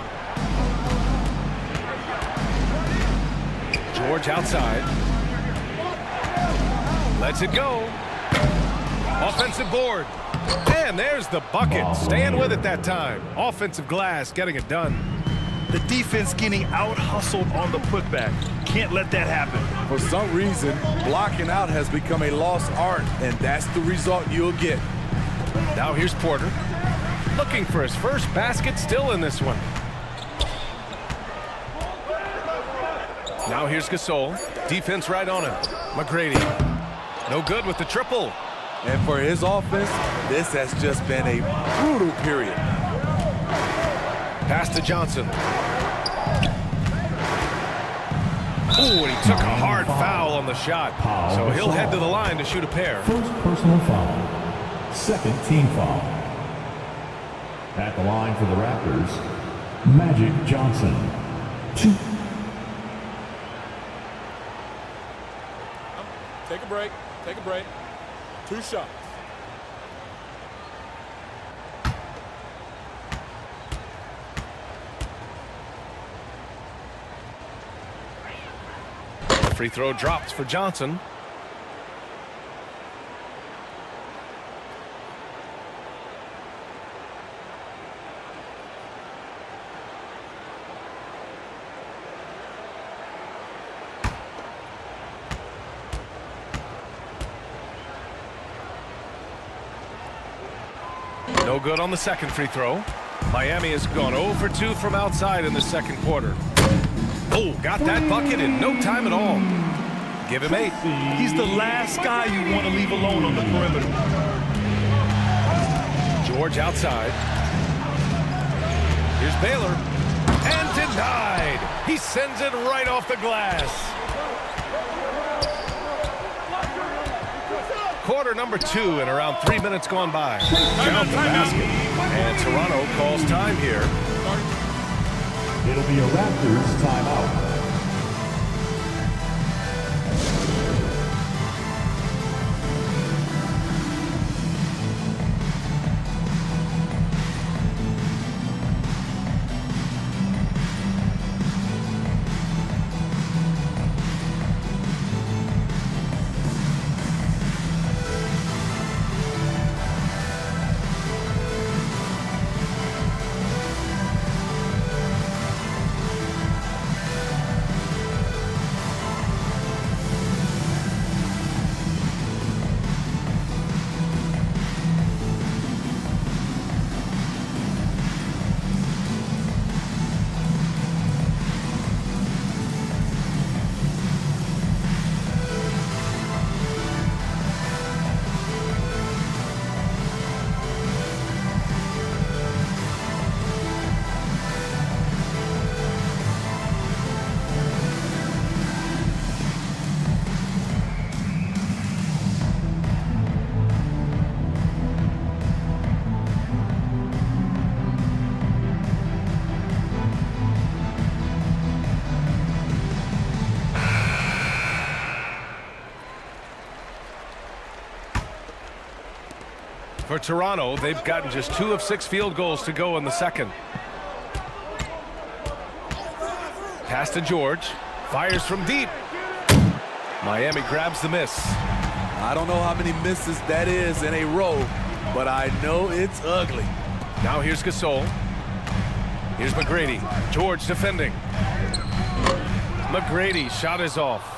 S13: George outside. Lets it go. Offensive board. And there's the bucket. Staying with it that time. Offensive glass getting it done.
S15: The defense getting out-hustled on the putback. Can't let that happen.
S11: For some reason, blocking out has become a lost art, and that's the result you'll get.
S13: Now here's Porter. Looking for his first basket, still in this one. Now here's Gasol. Defense right on him. McGrady. No good with the triple.
S11: And for his offense, this has just been a brutal period.
S13: Pass to Johnson. Ooh, and he took a hard foul on the shot. So he'll head to the line to shoot a pair.
S3: First personal foul. Second team foul. At the line for the Raptors, Magic Johnson. 2.
S6: Take a break. Take a break. 2 shots.
S13: Free throw drops for Johnson. No good on the second free throw. Miami has gone 0 for 2 from outside in the second quarter. Oh, got that bucket in no time at all. Give him 8.
S15: He's the last guy you want to leave alone on the perimeter.
S13: George outside. Here's Baylor. And denied. He sends it right off the glass. Quarter number 2 and around 3 minutes gone by. Count the basket. And Toronto calls time here.
S3: It'll be a Raptors timeout.
S13: For Toronto, they've gotten just 2 of 6 field goals to go in the second. Pass to George. Fires from deep. Miami grabs the miss.
S11: I don't know how many misses that is in a row, but I know it's ugly.
S13: Now here's Gasol. Here's McGrady. George defending. McGrady shot is off.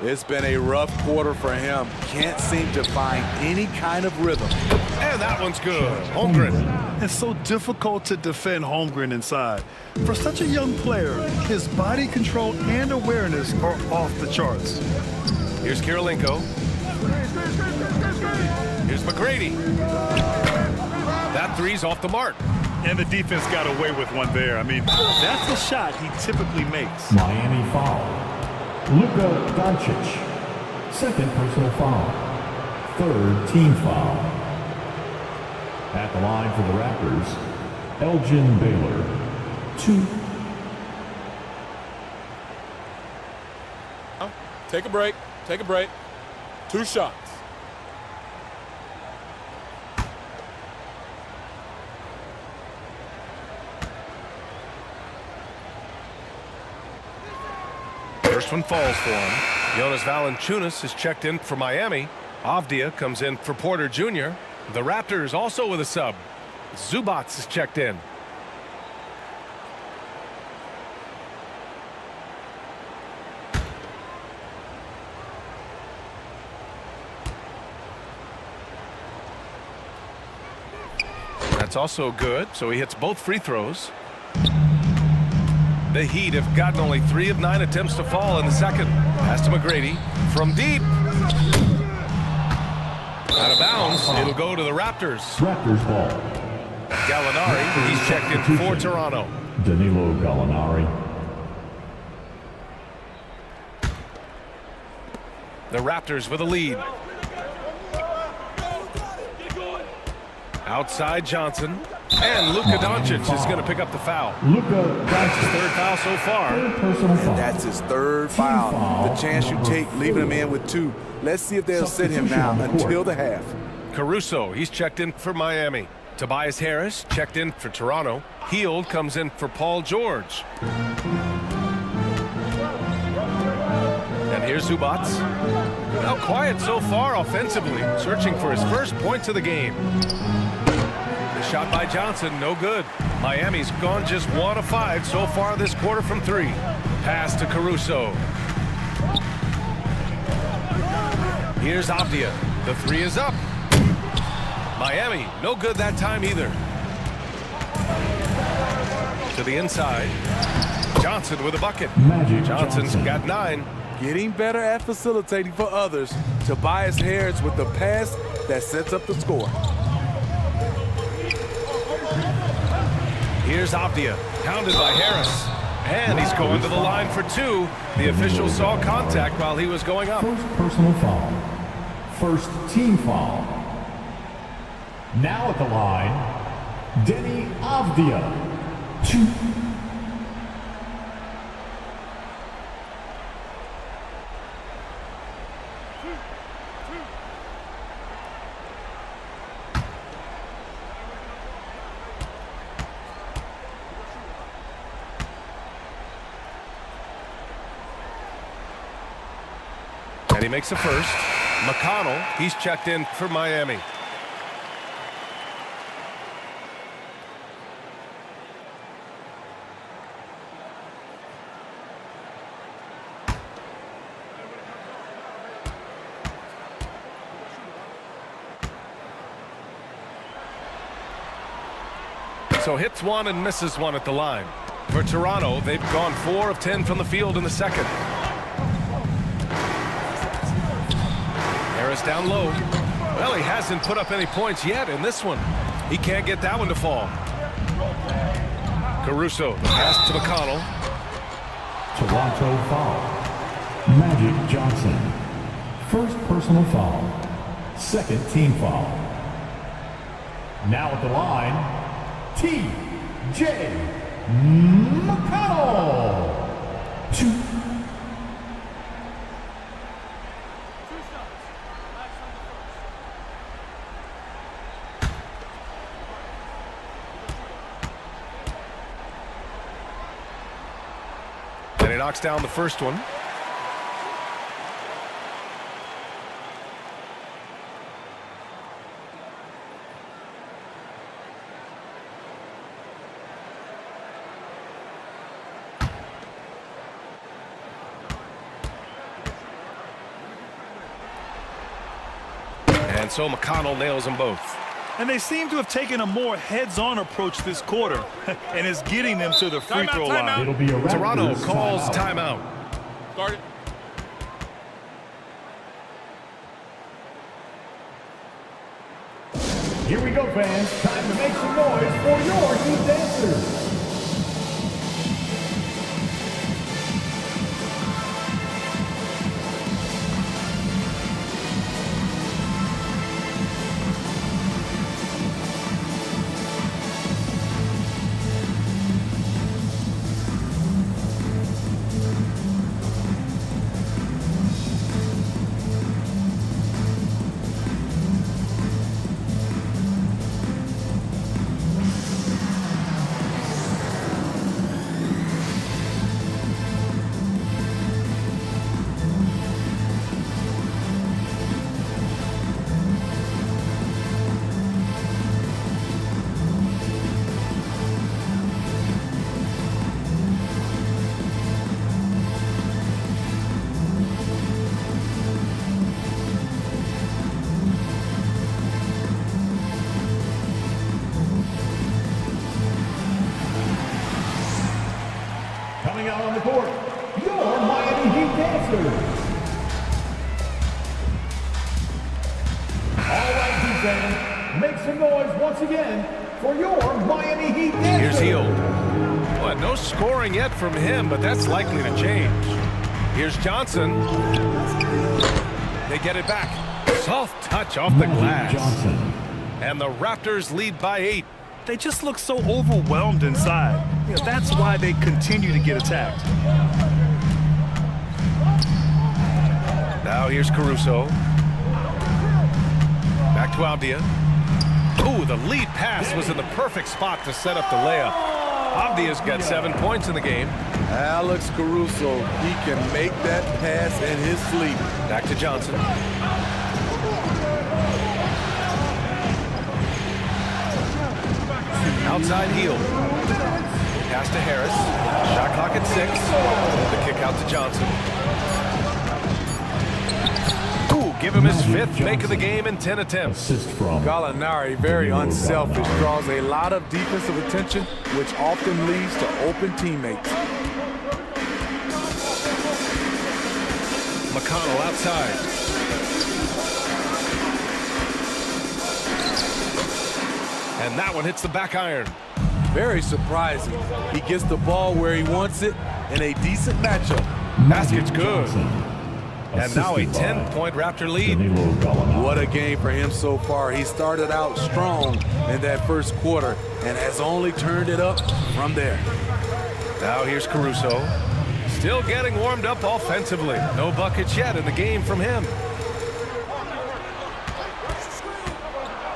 S11: It's been a rough quarter for him. Can't seem to find any kind of rhythm.
S13: And that one's good. Holmgren.
S15: It's so difficult to defend Holmgren inside. For such a young player, his body control and awareness are off the charts.
S13: Here's Kirilenko. Here's McGrady. That three's off the mark.
S15: And the defense got away with one there. I mean, that's a shot he typically makes.
S3: Miami foul. Luka Doncic. Second personal foul. Third team foul. At the line for the Raptors, Elgin Baylor. 2.
S6: Take a break. Take a break. 2 shots.
S13: First one falls for him. Jonas Valanciunas is checked in for Miami. Avdia comes in for Porter Jr. The Raptors also with a sub. Zubac is checked in. That's also good, so he hits both free throws. The Heat have gotten only 3 of 9 attempts to fall in the second. Pass to McGrady from deep. Out of bounds. It'll go to the Raptors.
S3: Raptors ball.
S13: Gallinari, he's checked in for Toronto.
S3: Danilo Gallinari.
S13: The Raptors with a lead. Outside Johnson. And Luka Doncic is going to pick up the foul. That's his 3rd foul so far.
S11: And that's his 3rd foul. The chance you take leaving him in with 2. Let's see if they'll sit him now until the half.
S13: Caruso, he's checked in for Miami. Tobias Harris checked in for Toronto. Hield comes in for Paul George. And here's Zubac. Now quiet so far offensively, searching for his first points of the game. Shot by Johnson, no good. Miami's gone just 1 of 5 so far this quarter from 3. Pass to Caruso. Here's Avdia. The 3 is up. Miami, no good that time either. To the inside. Johnson with a bucket. Johnson's got 9.
S11: Getting better at facilitating for others. Tobias Harris with the pass that sets up the score.
S13: Here's Avdia, pounded by Harris. And he's going to the line for 2. The official saw contact while he was going up.
S3: First personal foul. First team foul. Now at the line, Denny Avdia. 2.
S13: And he makes a first. McConnell, he's checked in for Miami. So hits 1 and misses 1 at the line. For Toronto, they've gone 4 of 10 from the field in the second. Harris down low. Well, he hasn't put up any points yet in this one. He can't get that one to fall. Caruso, the pass to McConnell.
S3: Toronto foul. Magic Johnson. First personal foul. Second team foul. Now at the line, T.J. McConnell. 2.
S13: And he knocks down the first one. And so McConnell nails them both.
S15: And they seem to have taken a more heads-on approach this quarter, and is getting them to the free throw line.
S3: It'll be a
S13: Toronto calls timeout.
S6: Start it.
S3: Here we go, fans. Time to make some noise for your Heat dancers. Coming out on the court, your Miami Heat dancers. All right, defense, make some noise once again for your Miami Heat dancers.
S13: Here's Hield. Well, no scoring yet from him, but that's likely to change. Here's Johnson. They get it back. Soft touch off the glass.
S3: Johnson.
S13: And the Raptors lead by 8.
S15: They just look so overwhelmed inside. You know, that's why they continue to get attacked.
S13: Now here's Caruso. Back to Avdia. Ooh, the lead pass was in the perfect spot to set up the layup. Avdia's got 7 points in the game.
S11: Alex Caruso, he can make that pass in his sleep.
S13: Back to Johnson. Outside Hield. Pass to Harris. Shot clock at 6. The kick out to Johnson. Ooh, give him his 5th make of the game in 10 attempts.
S3: Assist from
S11: Gallinari, very unselfish, draws a lot of defensive attention, which often leads to open teammates.
S13: McConnell outside. And that one hits the back iron.
S11: Very surprising. He gets the ball where he wants it in a decent matchup.
S13: Basket's good. And now a 10-point Raptor lead.
S11: What a game for him so far. He started out strong in that first quarter and has only turned it up from there.
S13: Now here's Caruso. Still getting warmed up offensively. No buckets yet in the game from him.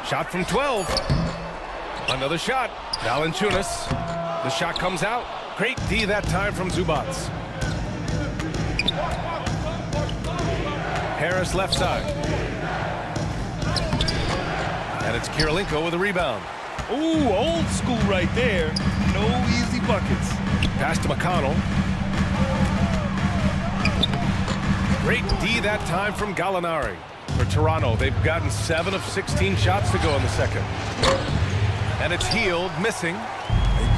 S13: Shot from 12. Another shot. Valanciunas. The shot comes out. Great D that time from Zubats. Harris left side. And it's Kirilenko with a rebound.
S15: Ooh, old school right there. No easy buckets.
S13: Pass to McConnell. Great D that time from Gallinari. For Toronto, they've gotten 7 of 16 shots to go in the second. And it's Hield missing.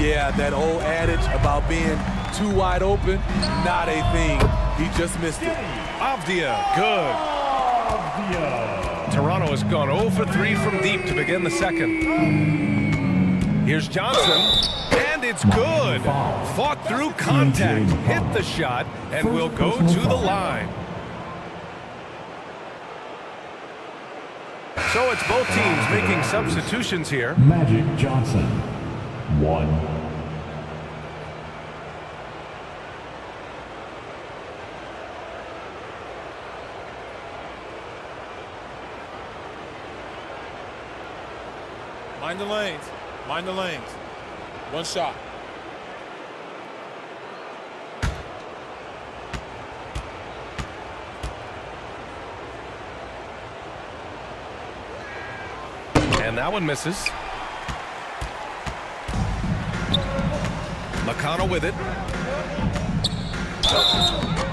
S11: Yeah, that old adage about being too wide open, not a thing. He just missed it.
S13: Avdia, good. Toronto has gone 0 for 3 from deep to begin the second. Here's Johnson, and it's good. Fought through contact, hit the shot, and will go to the line. So it's both teams making substitutions here.
S3: Magic Johnson, 1.
S6: Mind the lanes. Mind the lanes. One shot.
S13: And that one misses. McConnell with it.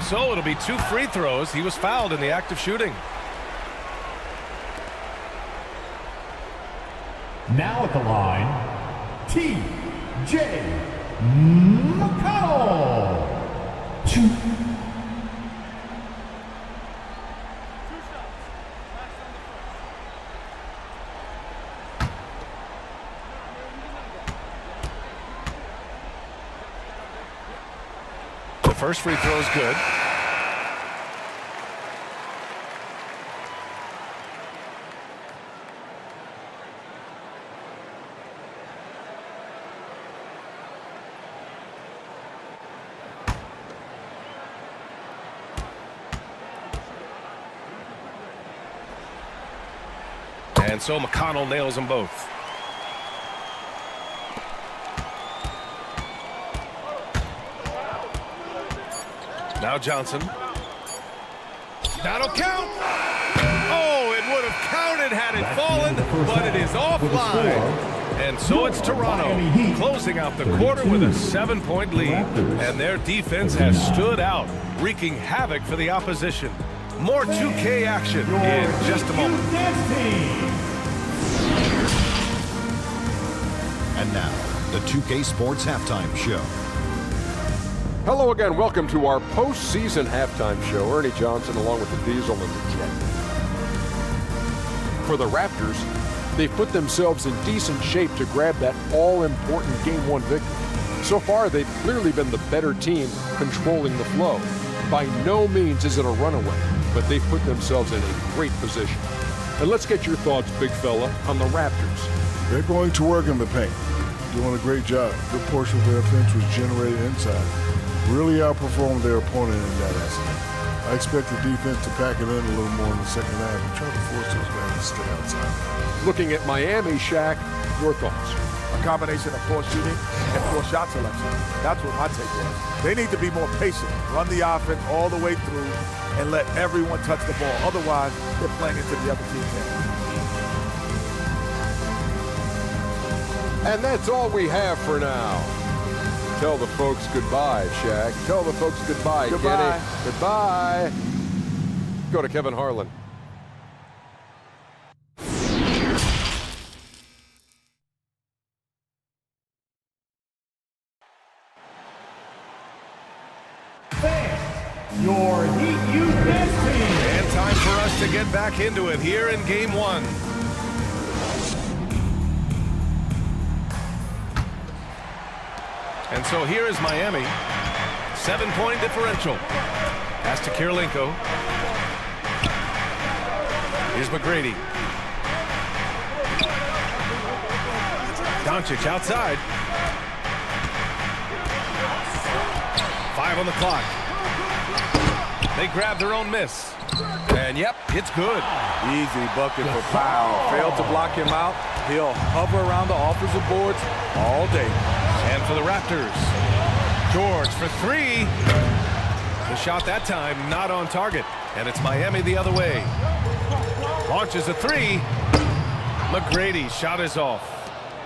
S13: So it'll be 2 free throws. He was fouled in the act of shooting.
S3: Now at the line, T.J. McConnell. 2.
S13: The first free throw is good. And so McConnell nails them both. Now Johnson. That'll count. Oh, it would have counted had it fallen, but it is offline. And so it's Toronto closing out the quarter with a 7-point lead. And their defense has stood out, wreaking havoc for the opposition. More 2K action in just a moment.
S16: And now, the 2K Sports Halftime Show.
S10: Hello again. Welcome to our postseason halftime show. Ernie Johnson along with the Diesel and the Jet. For the Raptors, they've put themselves in decent shape to grab that all-important Game 1 victory. So far, they've clearly been the better team controlling the flow. By no means is it a runaway, but they've put themselves in a great position. And let's get your thoughts, big fella, on the Raptors.
S12: They're going to work in the paint. Doing a great job. A good portion of their offense was generated inside. Really outperformed their opponent in that aspect. I expect the defense to pack it in a little more in the second half and try to force those guys to stay outside.
S10: Looking at Miami, Shaq, your thoughts?
S11: A combination of poor shooting and poor shot selection. That's what my take was. They need to be more patient, run the offense all the way through, and let everyone touch the ball. Otherwise, they're playing into the other team's hands.
S10: And that's all we have for now. Tell the folks goodbye, Shaq. Tell the folks goodbye,
S11: Goodbye.
S10: Kenny. Goodbye. Go to Kevin Harlan.
S13: Your Heat Youth Dance Team. And time for us to get back into it here in Game 1. And so here is Miami. 7-point differential. Pass to Kirilenko. Here's McGrady. Doncic outside. 5 on the clock. They grab their own miss. And yep, it's good.
S11: Easy bucket for Powell. Failed to block him out. He'll hover around the offensive boards all day.
S13: And for the Raptors, George for 3. The shot that time not on target. And it's Miami the other way. Launches a 3. McGrady shot is off.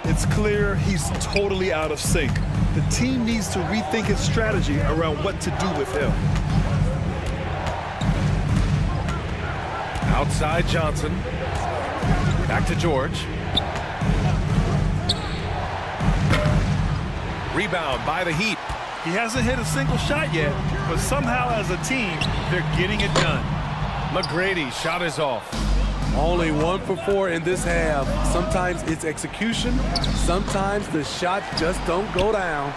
S15: It's clear he's totally out of sync. The team needs to rethink its strategy around what to do with him.
S13: Outside Johnson. Back to George. Rebound by the Heat.
S15: He hasn't hit a single shot yet, but somehow as a team, they're getting it done.
S13: McGrady shot is off.
S9: Only 1 for 4 in this half. Sometimes it's execution. Sometimes the shots just don't go down.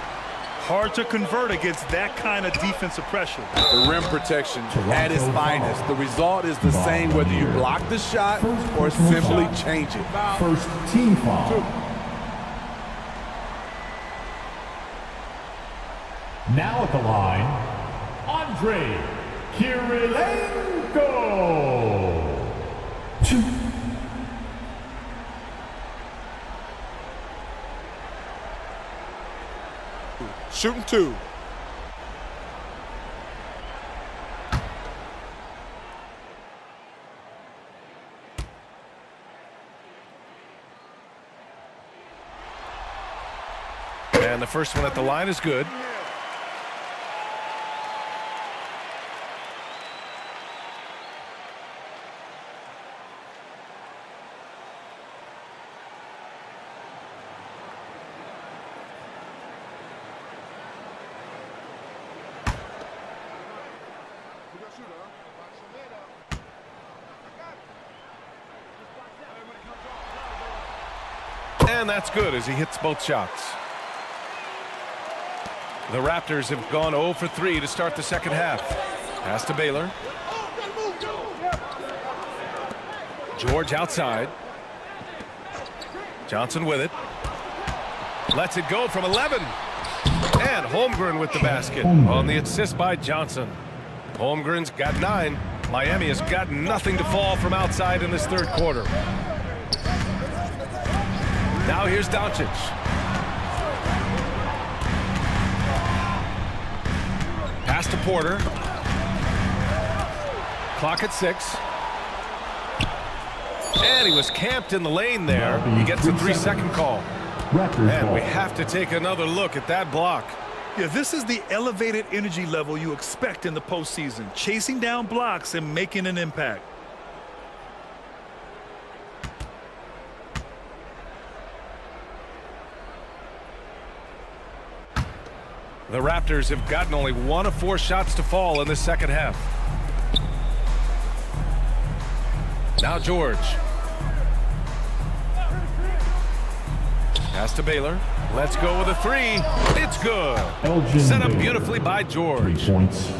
S15: Hard to convert against that kind of defensive pressure.
S9: The rim protection at its finest. The result is the same whether you block the shot or simply change it.
S3: First team foul. Now at the line, Andre Kirilenko. 2.
S6: Shooting 2.
S13: And the first one at the line is good. And that's good as he hits both shots. The Raptors have gone 0 for 3 to start the second half. Pass to Baylor. George outside. Johnson with it. Lets it go from 11. And Holmgren with the basket on the assist by Johnson. Holmgren's got 9. Miami has got nothing to fall from outside in this third quarter. Now here's Doncic. Pass to Porter. Clock at 6. And he was camped in the lane there. He gets a 3-second call. And we have to take another look at that block.
S15: Yeah, this is the elevated energy level you expect in the postseason, chasing down blocks and making an impact.
S13: The Raptors have gotten only 1 of 4 shots to fall in the second half. Now George. Pass to Baylor. Let's go with a 3. It's good.
S3: Elgin
S13: Set up
S3: Baylor.
S13: beautifully by George.
S3: 3 points.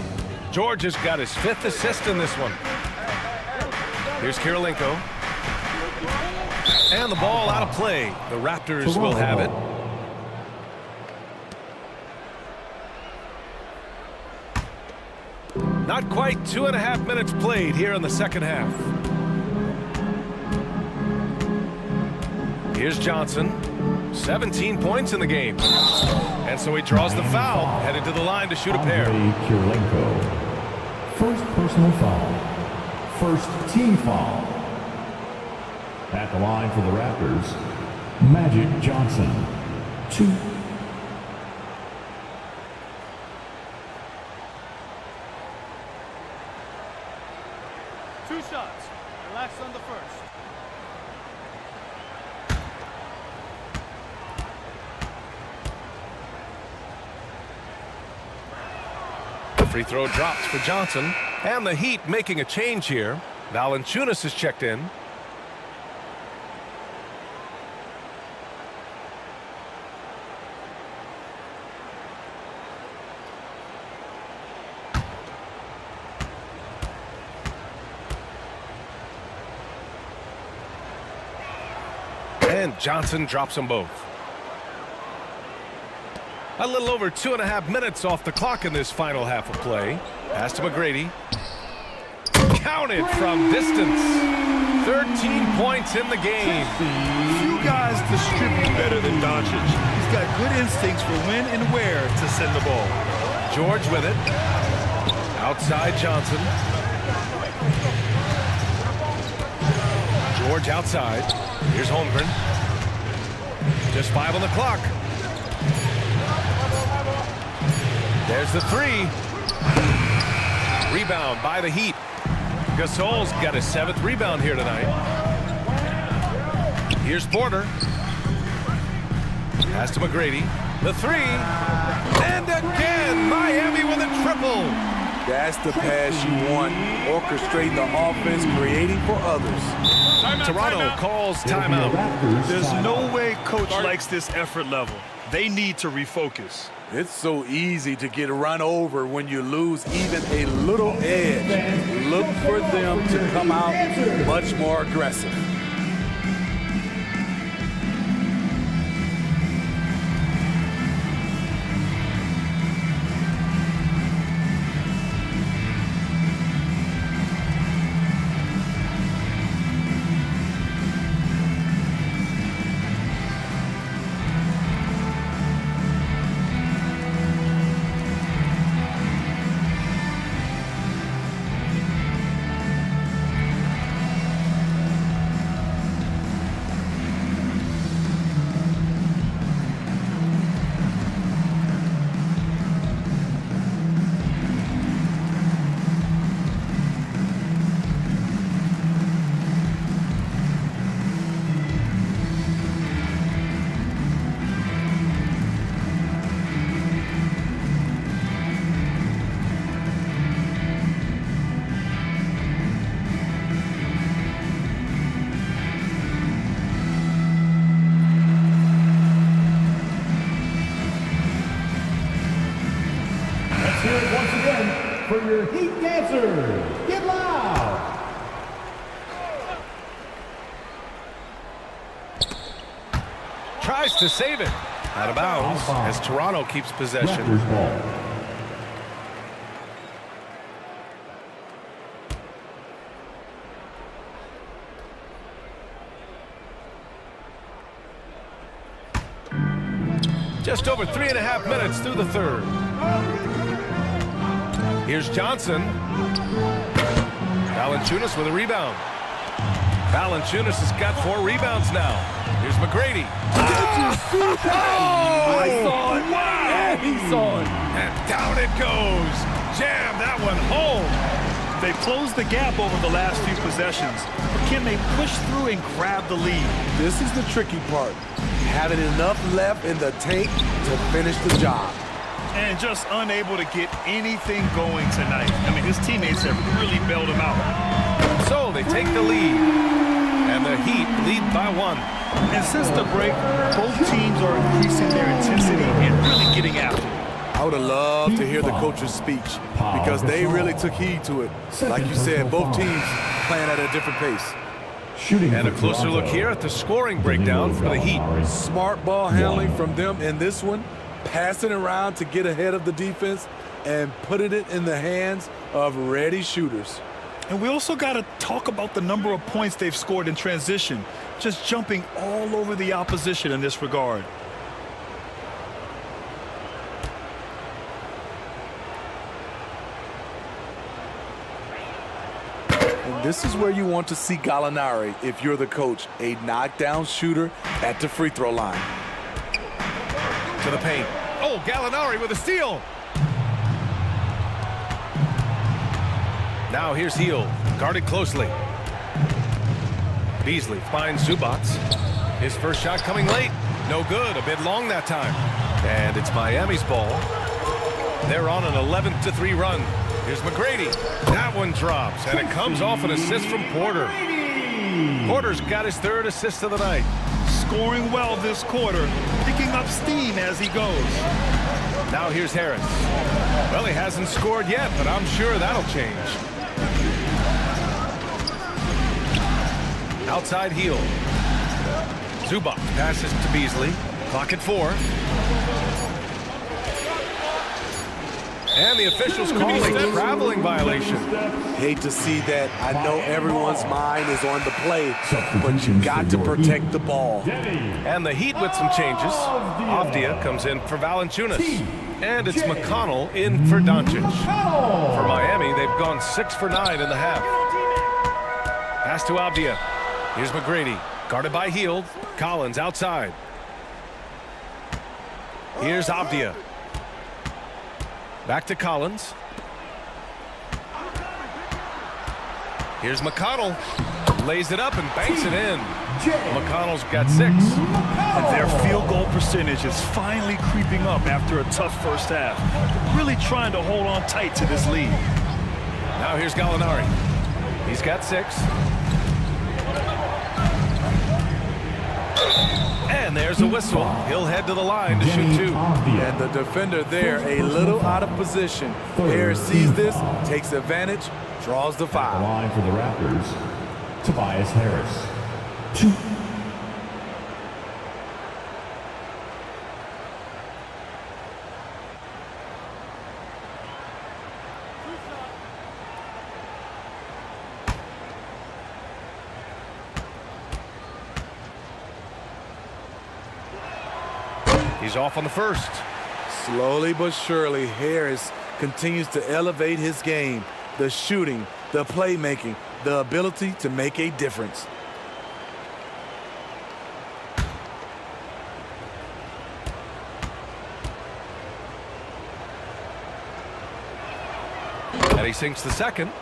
S13: George has got his 5th assist in this one. Here's Kirilenko. And the ball out of play. The Raptors will have it. Not quite 2.5 minutes played here in the second half. Here's Johnson. 17 points in the game. And so he draws the foul, headed to the line to shoot a pair.
S3: Kirilenko. First personal foul. First team foul. At the line for the Raptors, Magic Johnson. 2.
S7: Two shots. Relax on the first.
S13: The free throw drops for Johnson. And the Heat making a change here. Valanciunas has checked in. And Johnson drops them both. A little over 2.5 minutes off the clock in this final half of play. Pass to McGrady. Counted from distance. 13 points in the game.
S15: Few guys distribute better than Doncic. He's got good instincts for when and where to send the ball.
S13: George with it. Outside Johnson. George outside. Here's Holmgren. Just 5 on the clock. There's the 3. Rebound by the Heat. Gasol's got his 7th rebound here tonight. Here's Porter. Pass to McGrady. The 3. And again, Miami with a triple.
S9: That's the pass you want. Orchestrating the offense, creating for others.
S13: Toronto calls timeout.
S15: There's no way coach likes this effort level. They need to refocus.
S9: It's so easy to get run over when you lose even a little edge. Look for them to come out much more aggressive.
S3: For your Heat dancers, get loud!
S13: Tries to save it. Out of bounds as Toronto keeps possession.
S3: Raptors ball.
S13: Just over 3.5 minutes through the third. Here's Johnson. Valanciunas with a rebound. Valanciunas has got 4 rebounds now. Here's McGrady.
S9: Did you see that? I saw it.
S13: Wow.
S9: And he saw it.
S13: And down it goes. Jam that one home.
S15: They've closed the gap over the last few possessions. But can they push through and grab the lead?
S9: This is the tricky part. Having enough left in the tank to finish the job.
S15: And just unable to get anything going tonight. I mean, his teammates have really bailed him out.
S13: So they take the lead. And the Heat lead by 1.
S15: And since the break, both teams are increasing their intensity and really getting after it.
S11: I would have loved to hear the coach's speech because they really took heed to it. Like you said, both teams playing at a different pace.
S13: And a closer look here at the scoring breakdown for the Heat.
S9: Smart ball handling from them in this one. Passing around to get ahead of the defense and putting it in the hands of ready shooters.
S15: And we also got to talk about the number of points they've scored in transition, just jumping all over the opposition in this regard.
S9: And this is where you want to see Gallinari if you're the coach, a knockdown shooter at the free throw line.
S13: To the paint. Oh, Gallinari with a steal. Now here's Hield, guarded closely. Beasley finds Zubac. His first shot coming late. No good, a bit long that time. And it's Miami's ball. They're on an 11-3 run. Here's McGrady. That one drops, and it comes off an assist from Porter. Porter's got his 3rd assist of the night.
S15: Scoring well this quarter, picking up steam as he goes.
S13: Now here's Harris. Well, he hasn't scored yet, but I'm sure that'll change. Outside Hield. Zubac passes to Beasley. Clock at 4. And the officials call a traveling violation.
S9: Hate to see that. I know everyone's mind is on the play, but you got to protect the ball.
S13: And the Heat with some changes. Avdia comes in for Valanciunas. And it's McConnell in for Doncic. For Miami, they've gone 6 for 9 in the half. Pass to Avdia. Here's McGrady, guarded by Hield. Collins outside. Here's Avdia. Back to Collins. Here's McConnell. Lays it up and banks it in. McConnell's got 6.
S15: And their field goal percentage is finally creeping up after a tough first half. Really trying to hold on tight to this lead.
S13: Now here's Gallinari. He's got 6. And there's a whistle. He'll head to the line to shoot 2.
S9: And the defender there a little out of position. Harris sees this, takes advantage, draws the foul.
S3: The line for the Raptors, Tobias Harris. 2.
S13: He's off on the first.
S9: Slowly but surely, Harris continues to elevate his game. The shooting, the playmaking, the ability to make a difference.
S13: And he sinks the second.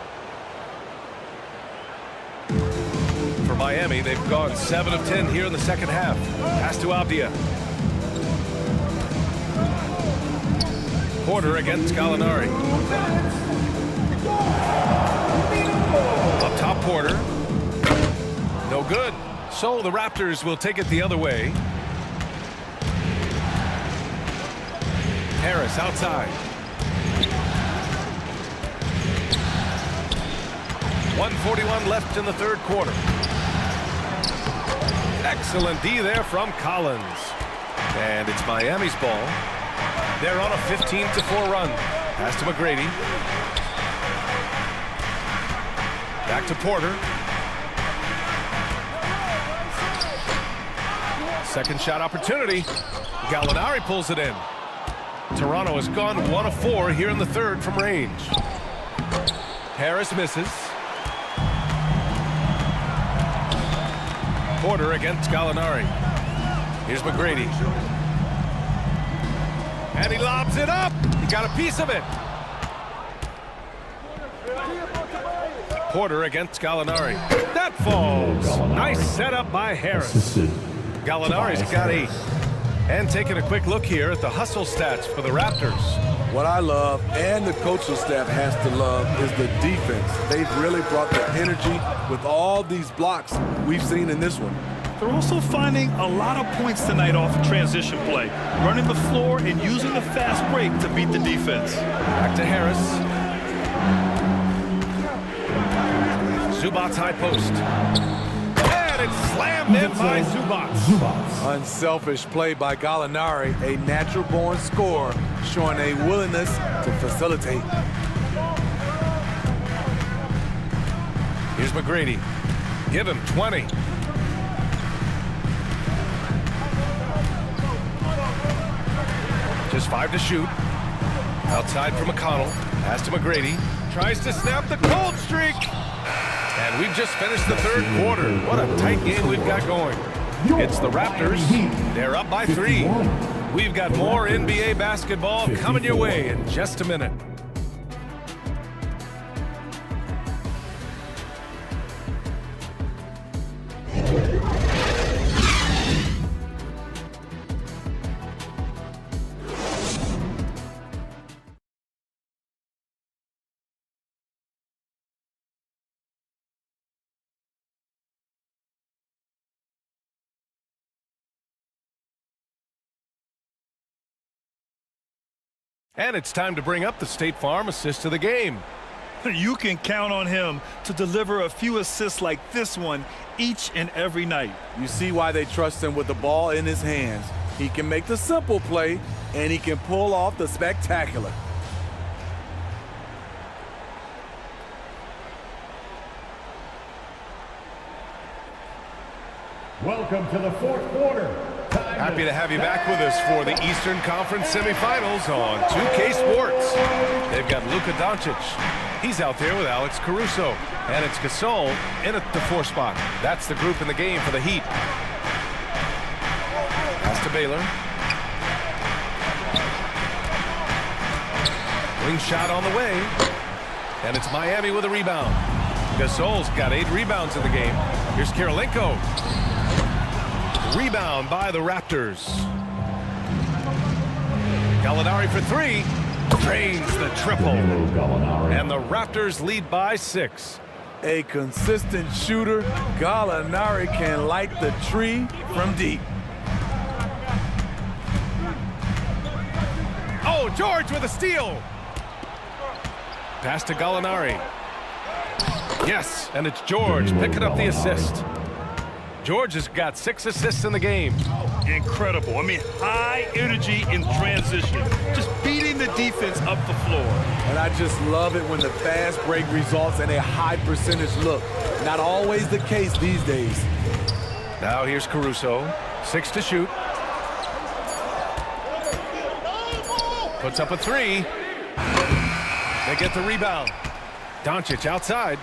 S13: For Miami, they've gone 7 of 10 here in the second half. Pass to Avdia. Porter against Gallinari. Up top, Porter. No good. So the Raptors will take it the other way. Harris outside. 1:41 left in the third quarter. Excellent D there from Collins. And it's Miami's ball. They're on a 15-4 run. Pass to McGrady. Back to Porter. Second shot opportunity. Gallinari pulls it in. Toronto has gone 1 of 4 here in the third from range. Harris misses. Porter against Gallinari. Here's McGrady. And he lobs it up. He got a piece of it. Porter against Gallinari. That falls. Nice setup by Harris. Gallinari's got 8. And taking a quick look here at the hustle stats for the Raptors.
S9: What I love, and the coaching staff has to love, is the defense. They've really brought the energy with all these blocks we've seen in this one.
S15: They're also finding a lot of points tonight off of transition play, running the floor and using the fast break to beat the defense.
S13: Back to Harris. Zubac's high post. And it's slammed in by Zubac.
S9: Unselfish play by Gallinari, a natural-born scorer, showing a willingness to facilitate.
S13: Here's McGrady. Give him 20. Just 5 to shoot. Outside for McConnell. Pass to McGrady. Tries to snap the cold streak. And we've just finished the third quarter. What a tight game we've got going. It's the Raptors. They're up by 3. We've got more NBA basketball coming your way in just a minute. And it's time to bring up the State Farm assist to the game.
S15: You can count on him to deliver a few assists like this one each and every night.
S9: You see why they trust him with the ball in his hands. He can make the simple play, and he can pull off the spectacular.
S3: Welcome to the fourth quarter.
S13: Happy to have you back with us for the Eastern Conference semifinals on 2K Sports. They've got Luka Doncic. He's out there with Alex Caruso. And it's Gasol in at the 4 spot. That's the group in the game for the Heat. Pass to Baylor. Wing shot on the way. And it's Miami with a rebound. Gasol's got 8 rebounds in the game. Here's Kirilenko. Rebound by the Raptors. Gallinari for 3. Drains the triple. And the Raptors lead by 6.
S9: A consistent shooter, Gallinari can light the tree from deep.
S13: Oh, George with a steal. Pass to Gallinari. Yes, and it's George picking up the assist. George has got 6 assists in the game.
S15: Incredible. I mean, high energy in transition. Just beating the defense up the floor.
S9: And I just love it when the fast break results in a high percentage look. Not always the case these days.
S13: Now here's Caruso. 6 to shoot. Puts up a 3. They get the rebound. Doncic outside.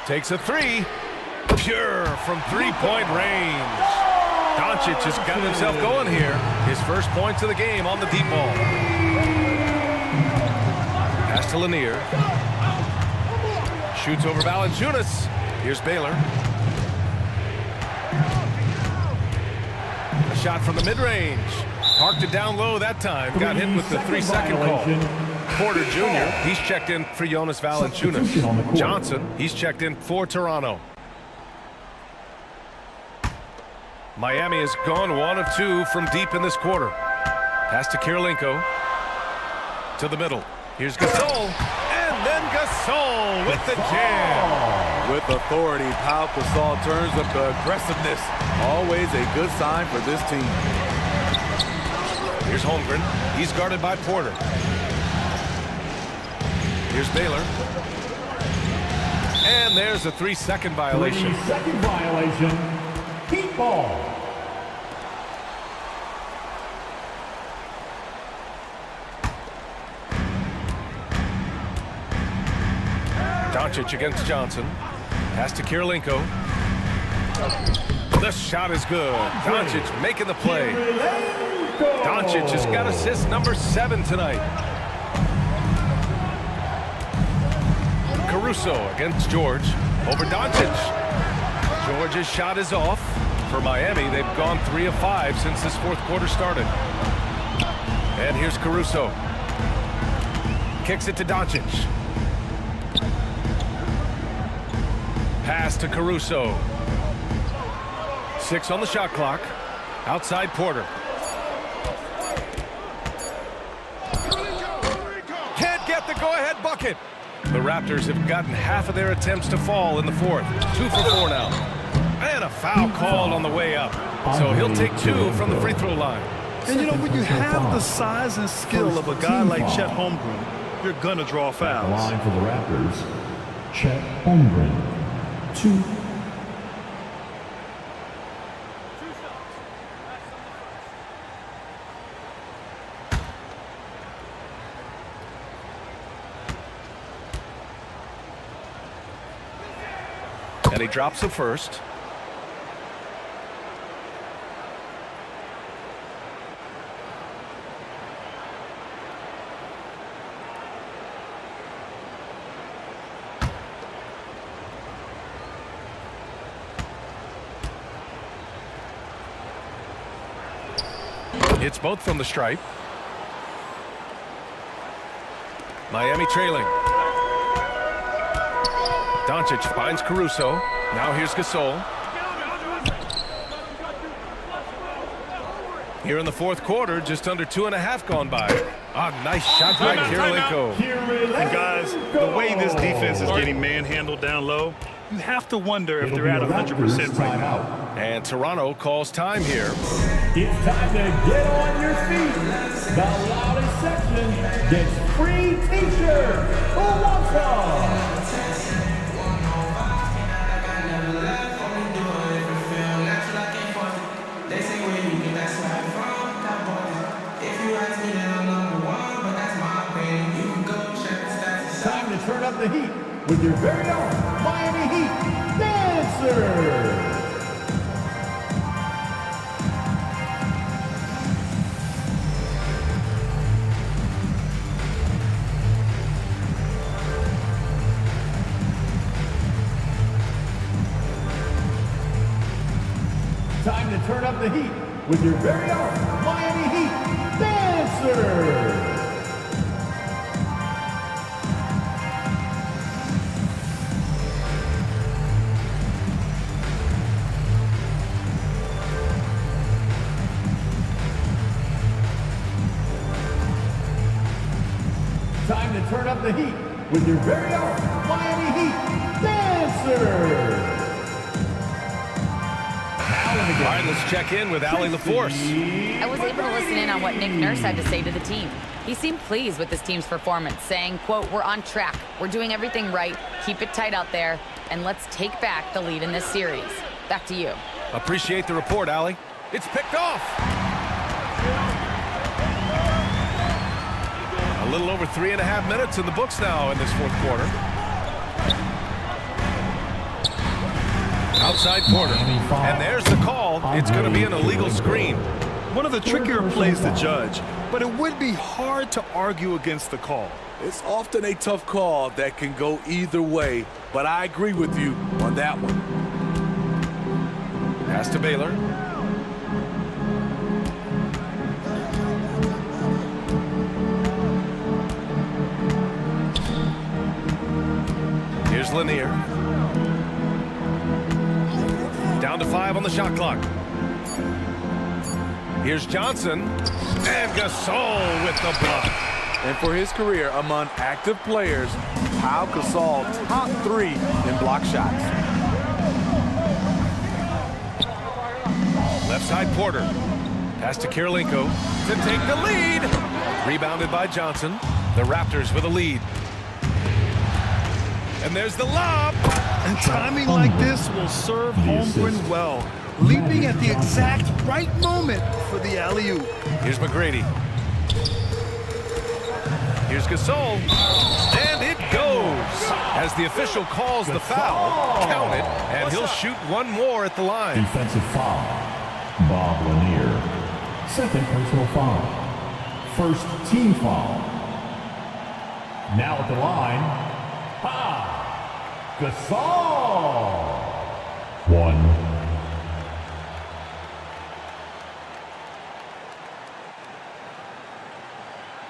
S13: Takes a 3. Pure from 3-point range. Doncic has got himself going here. His first points of the game on the deep ball. Pass to Lanier. Shoots over Valanciunas. Here's Baylor. A shot from the mid-range. Parked it down low that time. Got hit with the 3-second call. Porter Jr., he's checked in for Jonas Valanciunas. Johnson, he's checked in for Toronto. Miami has gone 1 of 2 from deep in this quarter. Pass to Kirilenko. To the middle. Here's Gasol. And then Gasol with the jam.
S9: With authority, Pau Gasol turns up the aggressiveness. Always a good sign for this team.
S13: Here's Holmgren. He's guarded by Porter. Here's Baylor. And there's a 3-second violation.
S3: 3-second violation. Heat ball.
S13: Doncic against Johnson. Pass to Kirilenko. The shot is good. Doncic making the play. Doncic has got assist number 7 tonight. Caruso against George. Over Doncic. George's shot is off. For Miami, they've gone 3 of 5 since this fourth quarter started. And here's Caruso. Kicks it to Doncic. Pass to Caruso. 6 on the shot clock. Outside Porter. Can't get the go-ahead bucket. The Raptors have gotten half of their attempts to fall in the fourth. 2 for 4 now. And a foul called on the way up. So he'll take 2 from the free throw line.
S15: And you know, when you have the size and skill of a guy like Chet Holmgren, you're going to draw fouls.
S3: At the line for the Raptors, Chet Holmgren. 2.
S13: And he drops the first. It's both from the stripe. Miami trailing. Doncic finds Caruso. Now here's Gasol. Here in the fourth quarter, just under 2.5 gone by. Nice shot by Kirilenko.
S15: And guys, the way this defense is getting manhandled down low, you have to wonder if they're at 100% right now.
S13: And Toronto calls time here.
S3: It's time to get on your feet. The loudest section gets free t-shirts. Who wants some? Time to turn up the heat with your very own Miami Heat Dancer. Time to turn up the heat with your very own Miami Heat Dancer. Time to turn up the heat with your very own Miami Heat Dancer.
S13: All right, let's check in with Allie LaForce.
S14: I was able to listen in on what Nick Nurse had to say to the team. He seemed pleased with his team's performance, saying, quote, "We're on track. We're doing everything right. Keep it tight out there, and let's take back the lead in this series." Back to you.
S13: Appreciate the report, Allie. It's picked off. A little over 3.5 minutes in the books now in this fourth quarter. Outside Porter. And there's the call. It's going to be an illegal screen.
S15: One of the trickier plays to judge, but it would be hard to argue against the call.
S9: It's often a tough call that can go either way, but I agree with you on that one.
S13: Pass to Baylor. Here's Lanier. Down to 5 on the shot clock. Here's Johnson. And Gasol with the block.
S9: And for his career among active players, Pau Gasol top 3 in block shots.
S13: Left side Porter. Pass to Kirilenko to take the lead. Rebounded by Johnson. The Raptors with a lead. And there's the lob.
S15: And timing like this will serve Holmgren well. Leaping at the exact right moment for the alley-oop.
S13: Here's McGrady. Here's Gasol. And it goes. As the official calls the foul, count it, and he'll shoot one more at the line.
S3: Defensive foul. Bob Lanier. Second personal foul. First team foul. Now at the line, Gasol. 1.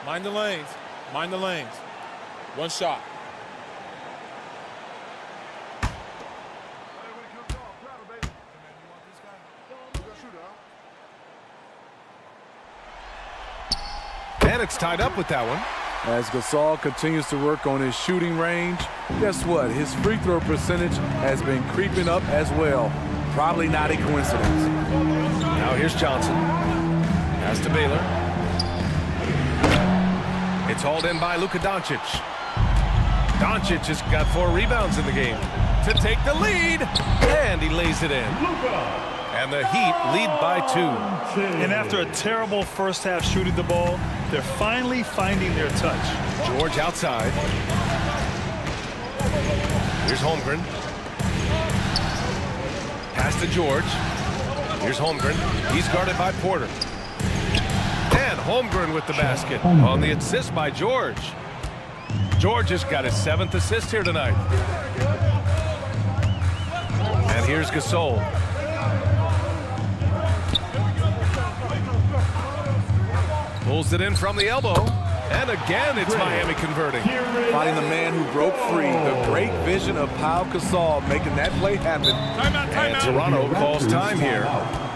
S6: Mind the lanes. Mind the lanes. One shot.
S13: And it's tied up with that one.
S9: As Gasol continues to work on his shooting range, guess what? His free throw percentage has been creeping up as well. Probably not a coincidence.
S13: Now here's Johnson. Pass to Baylor. It's hauled in by Luka Doncic. Doncic has got 4 rebounds in the game to take the lead, and he lays it in. And the Heat lead by 2.
S15: And after a terrible first half shooting the ball, they're finally finding their touch.
S13: George outside. Here's Holmgren. Pass to George. Here's Holmgren. He's guarded by Porter. And Holmgren with the basket on the assist by George. George has got his 7th assist here tonight. And here's Gasol. Pulls it in from the elbow. And again, it's Miami converting.
S9: Finding the man who broke free. The great vision of Pau Gasol making that play happen.
S13: And Toronto calls time here.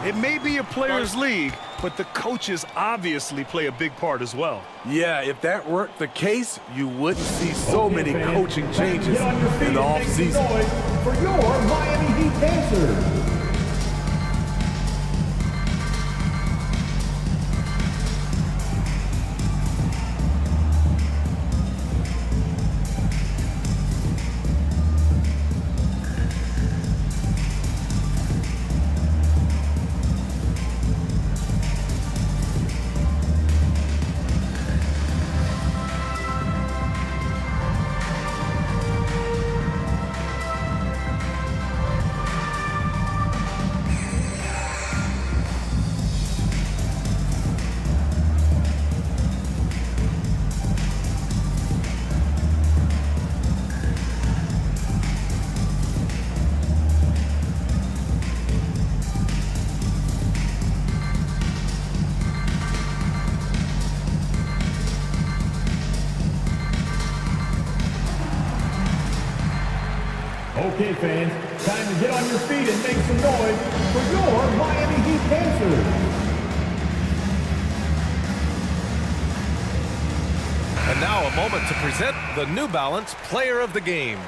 S15: It may be a players' league, but the coaches obviously play a big part as well.
S9: Yeah, if that weren't the case, you wouldn't see so many coaching changes in the offseason.
S3: For your Miami Heat Panthers. Okay, fans, time to get on your feet and make some noise for your Miami Heat Panthers.
S13: And now a moment to present the New Balance Player of the Game.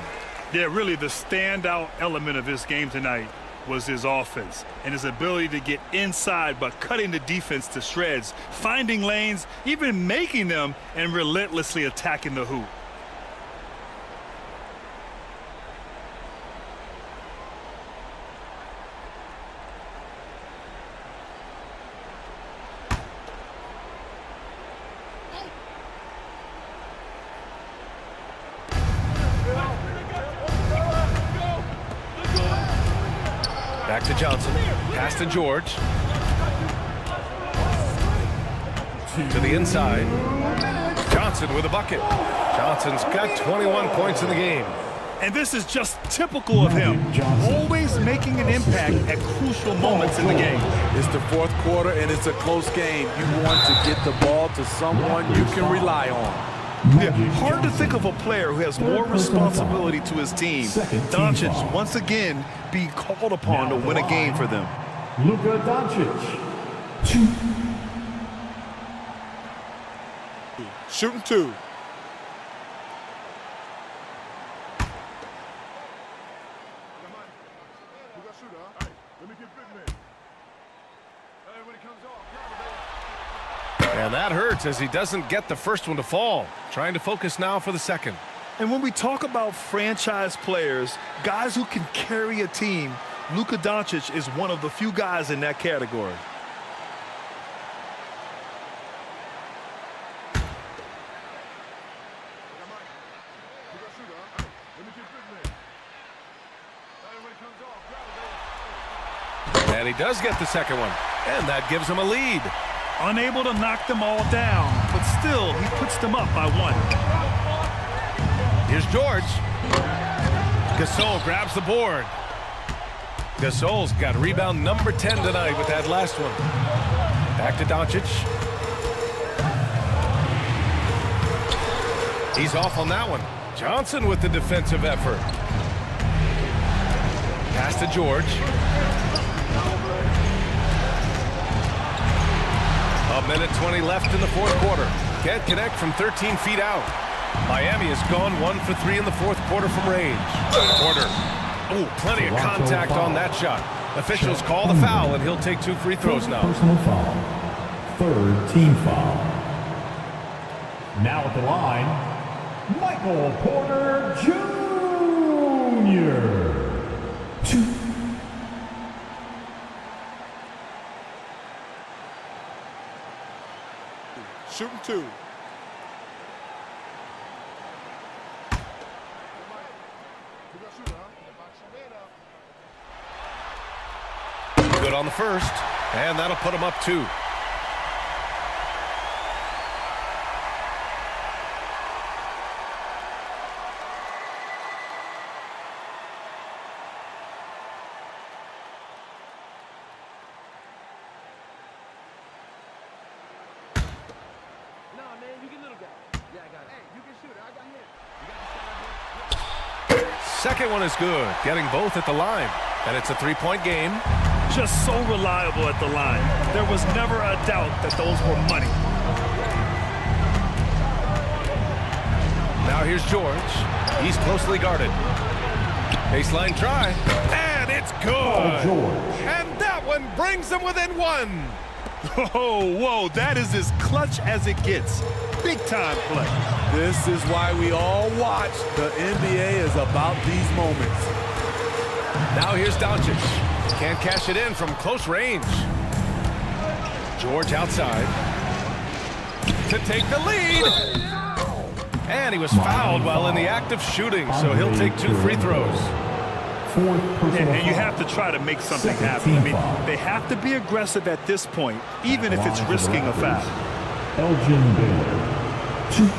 S15: Yeah, really the standout element of his game tonight was his offense and his ability to get inside by cutting the defense to shreds, finding lanes, even making them, and relentlessly attacking the hoop.
S13: Back to Johnson. Pass to George. To the inside. Johnson with a bucket. Johnson's got 21 points in the game.
S15: And this is just typical of him. Always making an impact at crucial moments in the game.
S9: It's the 4th quarter and it's a close game. You want to get the ball to someone you can rely on.
S15: Yeah, hard to think of a player who has more responsibility to his team. Doncic, once again, being called upon to win a game for them.
S3: Luka Doncic. 2.
S6: Shooting 2.
S13: And that hurts as he doesn't get the first one to fall. Trying to focus now for the second.
S15: And when we talk about franchise players, guys who can carry a team, Luka Doncic is one of the few guys in that category.
S13: And he does get the second one. And that gives him a lead.
S15: Unable to knock them all down, but still, he puts them up by 1.
S13: Here's George. Gasol grabs the board. Gasol's got rebound number 10 tonight with that last one. Back to Doncic. He's off on that one. Johnson with the defensive effort. Pass to George. A minute 20 left in the fourth quarter. Can't connect from 13 feet out. Miami has gone 1 for 3 in the fourth quarter from range. Porter. Oh, plenty of contact on that shot. Officials call the foul, and he'll take 2 free throws now.
S3: Personal foul. Third team foul. Now at the line, Michael Porter Jr. 2.
S4: Shooting 2.
S13: Good on the first, and that'll put him up 2. Second one is good, getting both at the line, and it's a 3-point game.
S15: Just so reliable at the line. There was never a doubt that those were money.
S13: Now here's George. He's closely guarded. Baseline try, and it's good. And that one brings them within 1.
S15: Oh, whoa, that is as clutch as it gets. Big time play.
S9: This is why we all watch. The NBA is about these moments.
S13: Now here's Doncic. Can't cash it in from close range. George outside to take the lead. And he was fouled while in the act of shooting, so he'll take 2 free throws.
S15: And you have to try to make something happen. I mean, they have to be aggressive at this point, even if it's risking a foul.
S3: Elgin Baylor. 2.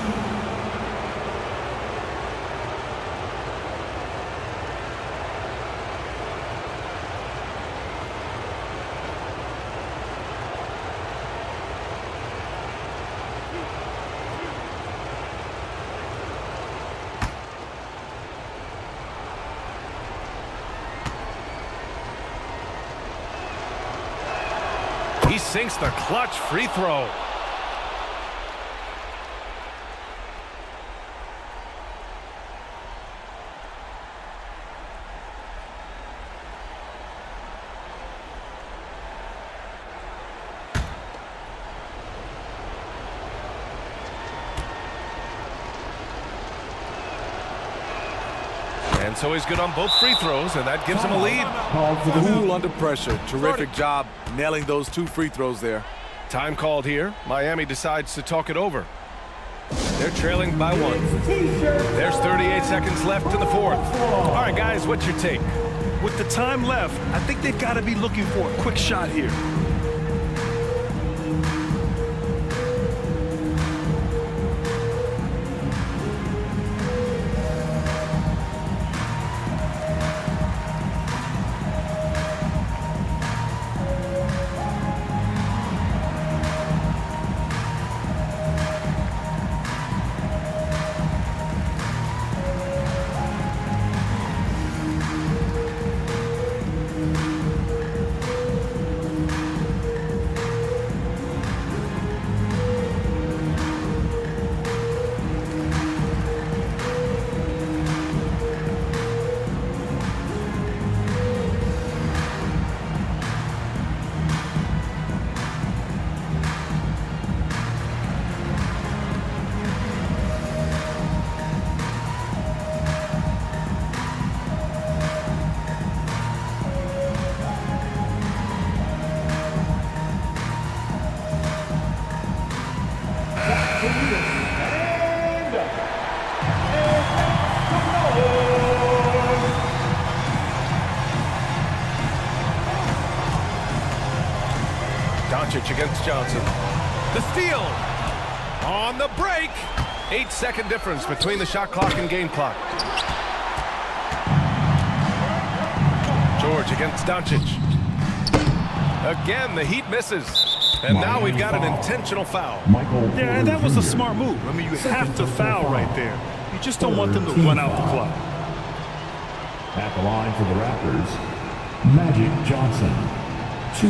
S13: He sinks the clutch free throw. And so he's good on both free throws, and that gives him a lead.
S9: Cool under pressure. Terrific job nailing those 2 free throws there.
S13: Time called here. Miami decides to talk it over. They're trailing by 1. There's 38 seconds left in the fourth. All right, guys, what's your take?
S15: With the time left, I think they've got to be looking for a quick shot here.
S13: Doncic against Johnson. The steal on the break. 8-second difference between the shot clock and game clock. George against Doncic. Again, the Heat misses. And now we've got an intentional foul.
S15: Yeah, and that was a smart move. I mean, you have to foul right there. You just don't want them to run out the clock.
S3: At the line for the Raptors, Magic Johnson. 2.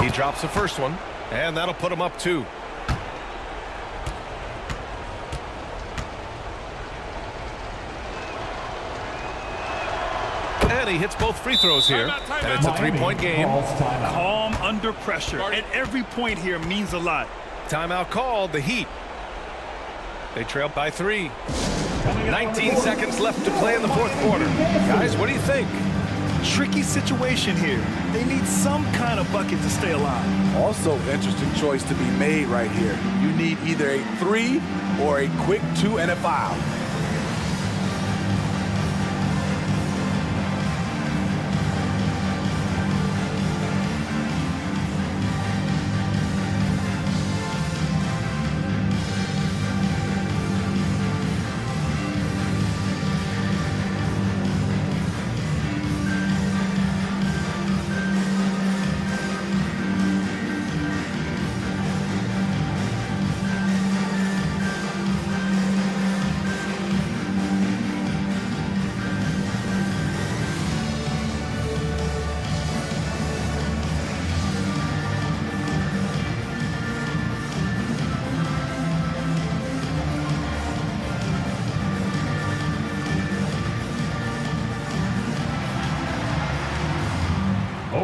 S13: He drops the first one, and that'll put him up 2. And he hits both free throws here, and it's a 3-point game.
S15: Calm under pressure, and every point here means a lot.
S13: Timeout called, the Heat. They trail by 3. 19 seconds left to play in the fourth quarter. Guys, what do you think?
S15: Tricky situation here. They need some kind of bucket to stay alive.
S9: Also, interesting choice to be made right here. You need either a 3 or a quick 2 and a foul.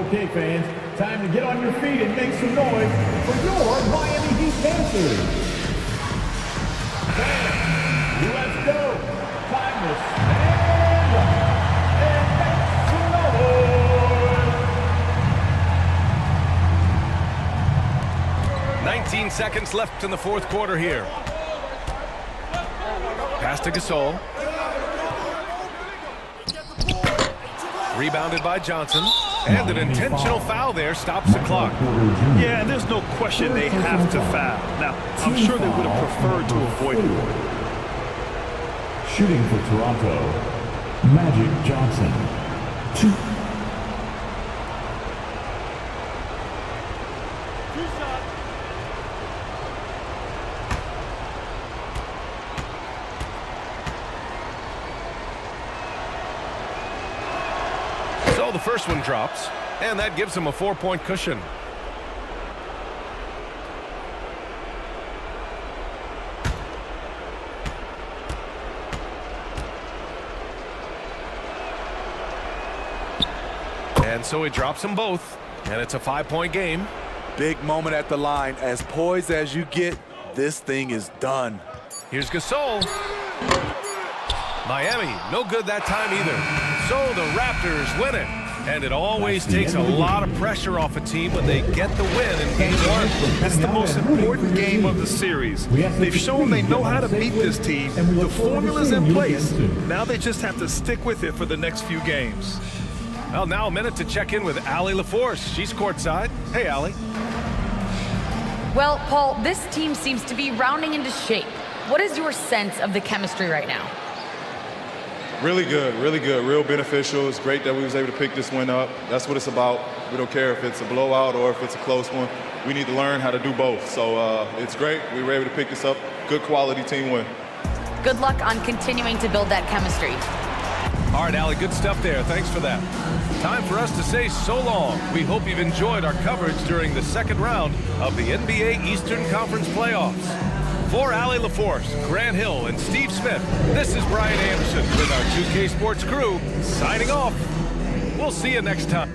S3: Okay, fans, time to get on your feet and make some noise for your Miami Heat Panthers. Fans, let's go. Time to stand up and make some noise.
S13: 19 seconds left in the fourth quarter here. Pass to Gasol. Rebounded by Johnson. And an intentional foul there stops the clock.
S15: Yeah, and there's no question they have to foul. Now, I'm sure they would have preferred to avoid it.
S3: Shooting for Toronto, Magic Johnson. 2.
S13: So the first one drops, and that gives him a 4-point cushion. And so he drops them both, and it's a 5-point game.
S9: Big moment at the line. As poised as you get, this thing is done.
S13: Here's Gasol. Miami, no good that time either. So the Raptors win it. And it always takes a lot of pressure off a team when they get the win in Game 1.
S15: It's the most important game of the series. They've shown they know how to beat this team. The formula's in place. Now they just have to stick with it for the next few games.
S13: Well, now a minute to check in with Allie LaForce. She's courtside. Hey, Allie.
S14: Well, Paul, this team seems to be rounding into shape. What is your sense of the chemistry right now?
S16: Really good, real beneficial. It's great that we was able to pick this one up. That's what it's about. We don't care if it's a blowout or if it's a close one. We need to learn how to do both. So it's great. We were able to pick this up. Good quality team win.
S14: Good luck on continuing to build that chemistry.
S13: All right, Allie, good stuff there. Thanks for that. Time for us to say so long. We hope you've enjoyed our coverage during the second round of the NBA Eastern Conference Playoffs. For Allie LaForce, Grant Hill, and Steve Smith, this is Brian Anderson with our 2K Sports crew signing off. We'll see you next time.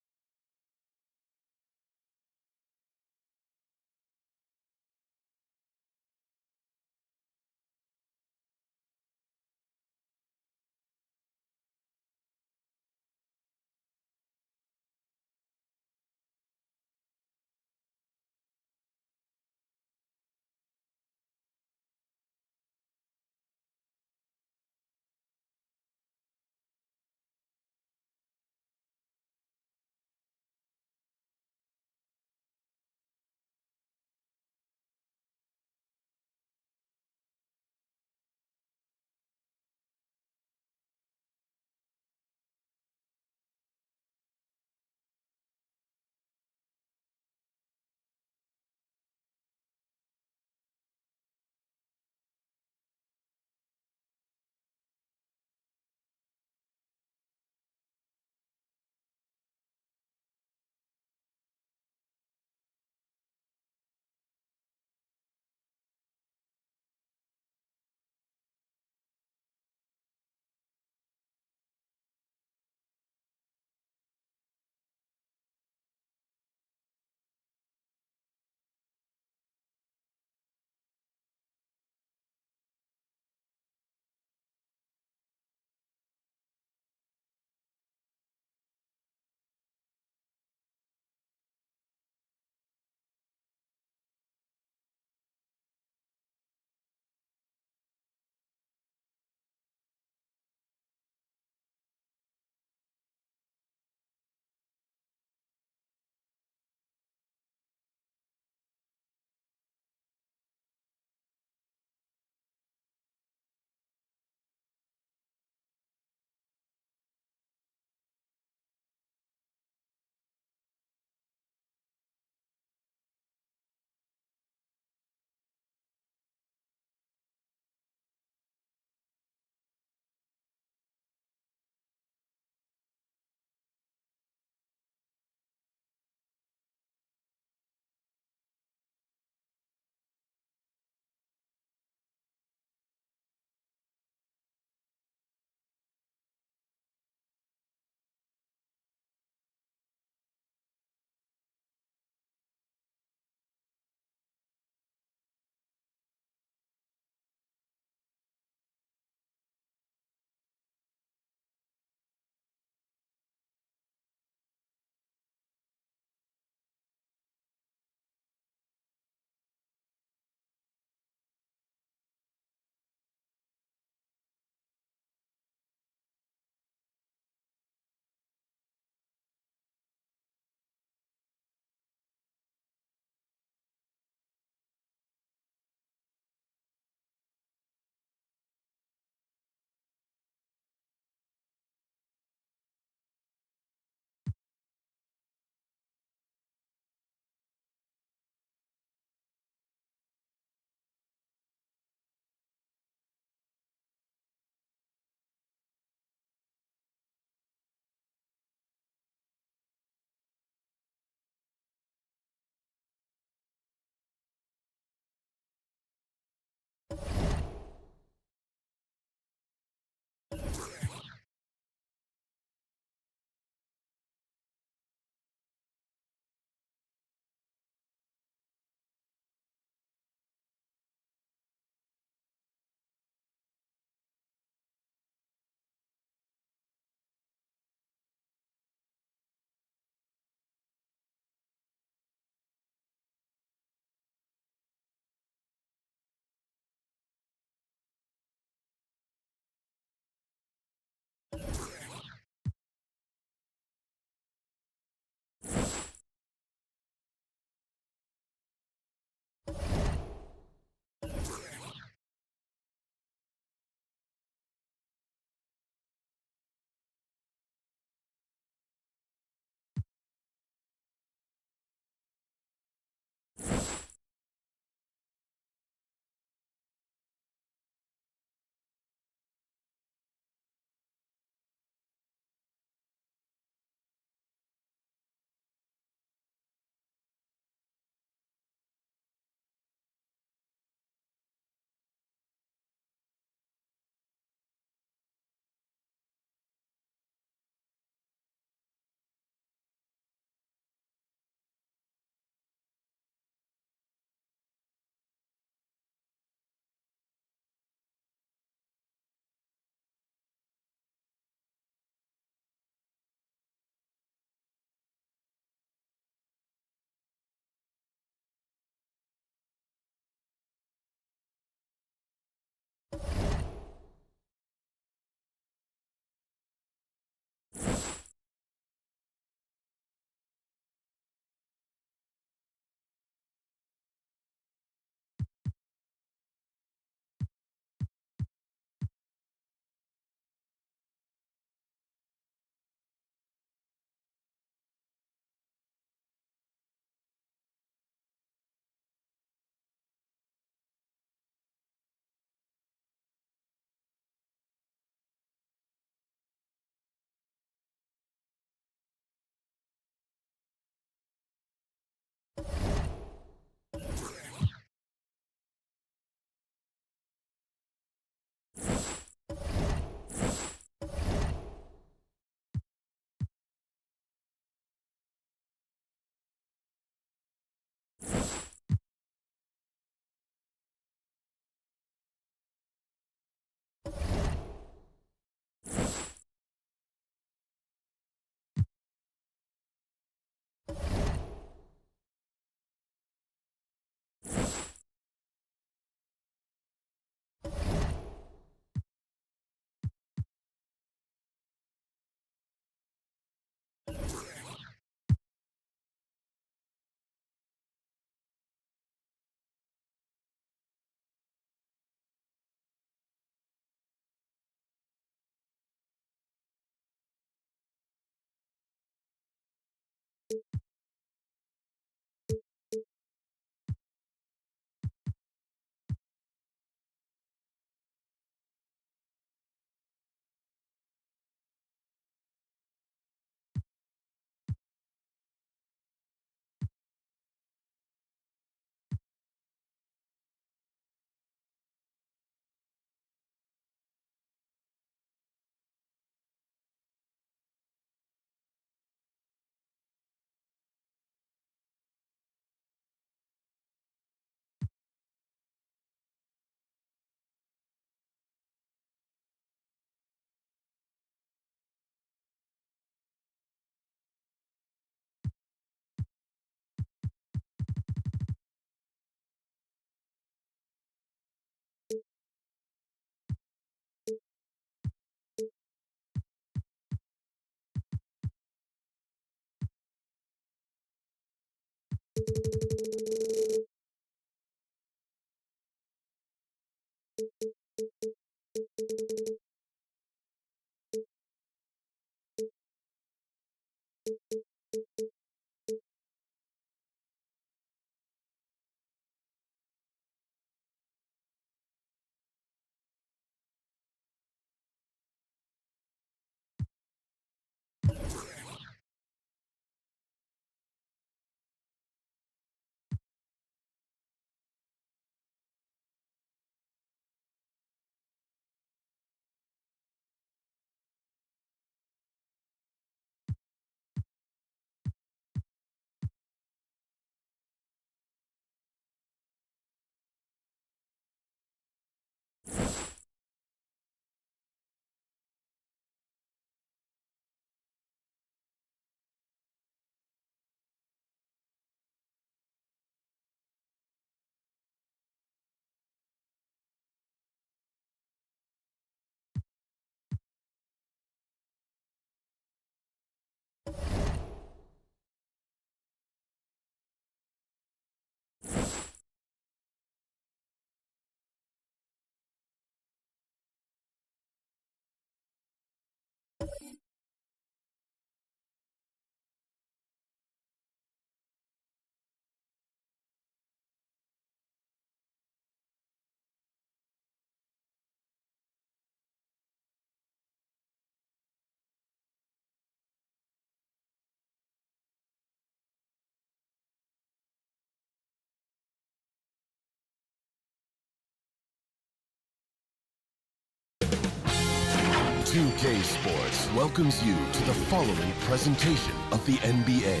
S1: 2K Sports welcomes you to the following presentation of the NBA.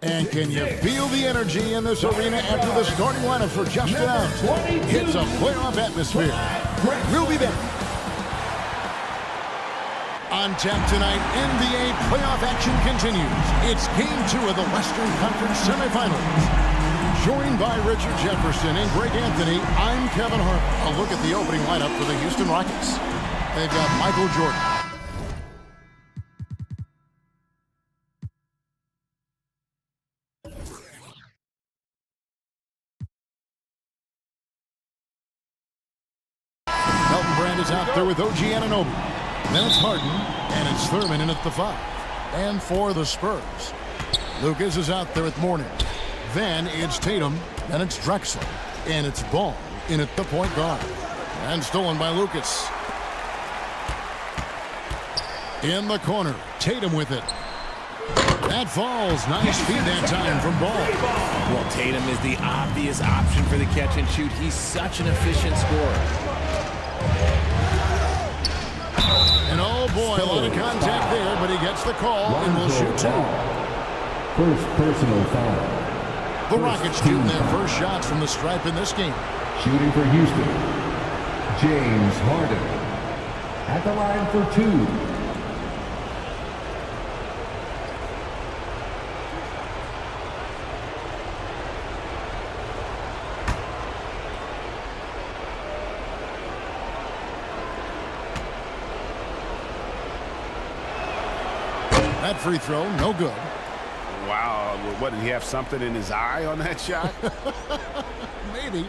S2: And can you feel the energy in this arena after the starting lineups were just announced? It's a playoff atmosphere. We'll be back. On tap tonight, NBA playoff action continues. It's Game 2 of the Western Conference semifinals. Joined by Richard Jefferson and Greg Anthony, I'm Kevin Harlan. A look at the opening lineup for the Houston Rockets. They've got Michael Jordan, Elton Brand is out there with OG Anunoby. Then it's Harden, and it's Thurman in at the 5. And for the Spurs, Lucas is out there with Mourning. Then it's Tatum, then it's Drexler, and it's Ball in at the point guard. And stolen by Lucas. In the corner, Tatum with it. That falls. Nice feed that time from Ball.
S17: Well, Tatum is the obvious option for the catch and shoot. He's such an efficient scorer.
S2: And oh boy, a lot of contact there, but he gets the call and will shoot 2.
S3: First personal foul.
S2: The Rockets shooting their first shots from the stripe in this game.
S3: Shooting for Houston, James Harden. At the line for 2.
S2: That free throw, no good.
S5: Wow, what, did he have something in his eye on that shot?
S2: Maybe.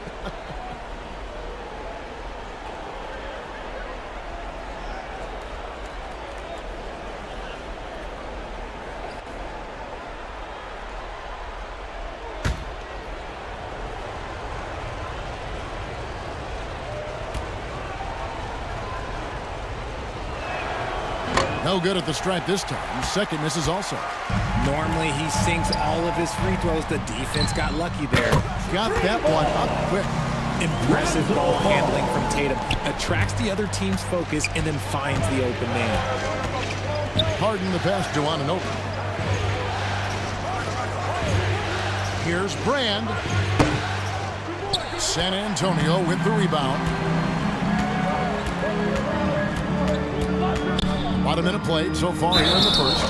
S2: No good at the stripe this time. Second misses also.
S17: Normally he sinks all of his free throws. The defense got lucky there.
S2: Got that one up quick.
S17: Impressive ball handling from Tatum. Attracts the other team's focus and then finds the open man.
S2: Harden the pass to Anunoby. Here's Brand. San Antonio with the rebound. About a minute played so far here in the first.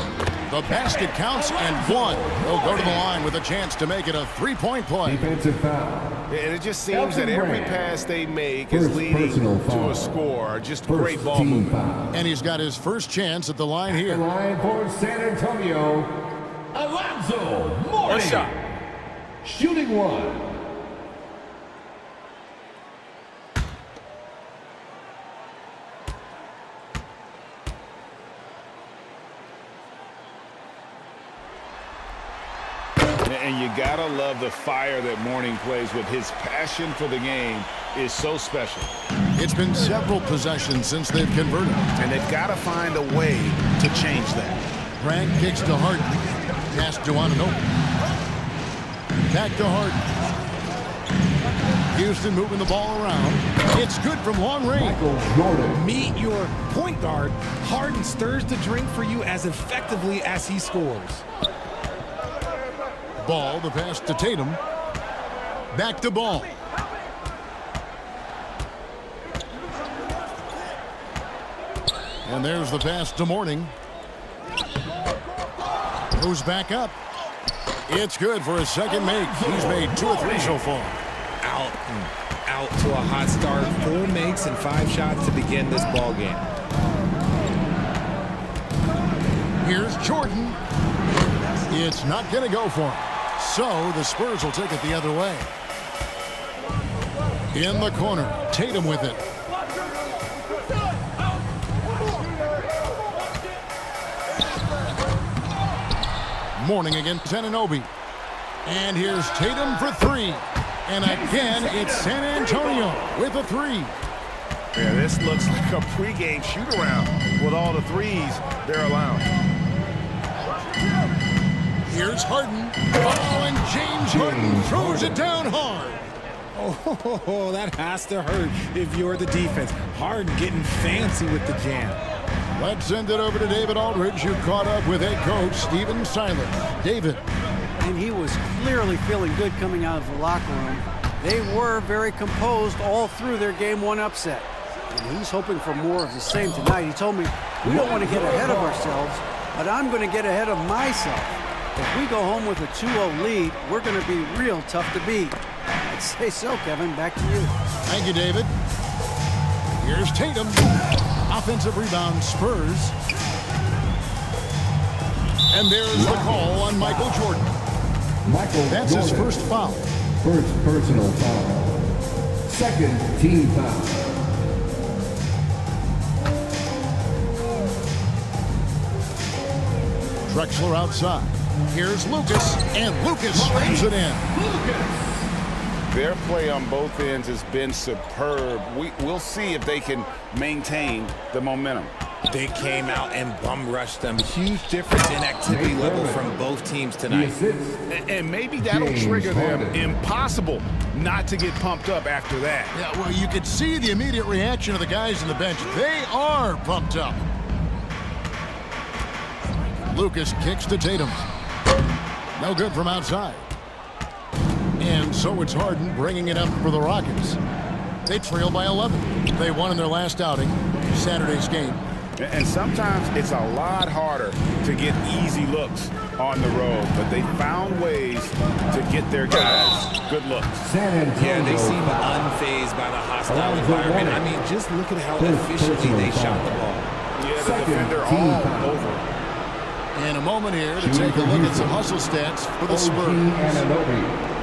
S2: The basket counts and 1. They'll go to the line with a chance to make it a 3-point play.
S3: Defensive foul.
S5: And it just seems that every pass they make is leading to a score. Just great ball movement.
S2: And he's got his first chance at the line here.
S3: The line for San Antonio, Alonzo Mourning.
S6: One shot.
S3: Shooting 1.
S5: And you gotta love the fire that Mourning plays with. His passion for the game is so special.
S2: It's been several possessions since they've converted.
S5: And they've got to find a way to change that.
S2: Brand kicks to Harden. Pass to Anunoby. Back to Harden. Houston moving the ball around. It's good from long range.
S17: Meet your point guard. Harden stirs the drink for you as effectively as he scores.
S2: Ball, the pass to Tatum. Back to Ball. And there's the pass to Mourning. Goes back up. It's good for his second make. He's made 2 or 3 so far.
S17: Out to a hot start. 4 makes and 5 shots to begin this ball game.
S2: Here's Jordan. It's not going to go for him. So the Spurs will take it the other way. In the corner, Tatum with it. Mourning against Anunoby. And here's Tatum for 3. And again, it's San Antonio with a 3.
S5: Yeah, this looks like a pregame shoot-around with all the threes they're allowing.
S2: Here's Harden. Oh, and James Harden throws it down hard.
S17: Oh, that has to hurt if you're the defense. Harden getting fancy with the jam.
S2: Let's send it over to David Aldridge, who caught up with head coach Stephen Siler. David.
S8: And he was clearly feeling good coming out of the locker room. They were very composed all through their Game 1 upset. And he's hoping for more of the same tonight. He told me, we don't want to get ahead of ourselves, but I'm going to get ahead of myself. If we go home with a 2-0 lead, we're going to be real tough to beat. I'd say so, Kevin. Back to you.
S2: Thank you, David. Here's Tatum. Offensive rebound, Spurs. And there's the call on Michael Jordan. That's his first foul.
S18: First personal foul. Second team foul.
S2: Drexler outside. Here's Lucas, and Lucas slams it in.
S5: Their play on both ends has been superb. We'll see if they can maintain the momentum.
S17: They came out and bum rushed them. Huge difference in activity level from both teams tonight.
S5: And maybe that'll trigger them. Impossible not to get pumped up after that.
S2: Yeah, well, you could see the immediate reaction of the guys on the bench. They are pumped up. Lucas kicks to Tatum. No good from outside. And so it's Harden bringing it up for the Rockets. They trail by 11. They won in their last outing, Saturday's game.
S5: And sometimes it's a lot harder to get easy looks on the road, but they found ways to get their guys good looks.
S17: Yeah, they seem unfazed by the hostile environment. I mean, just look at how efficiently they shot the ball.
S5: Yeah, the defender all over.
S2: In a moment here to take a look at some hustle stats for the Spurs.
S18: Anunoby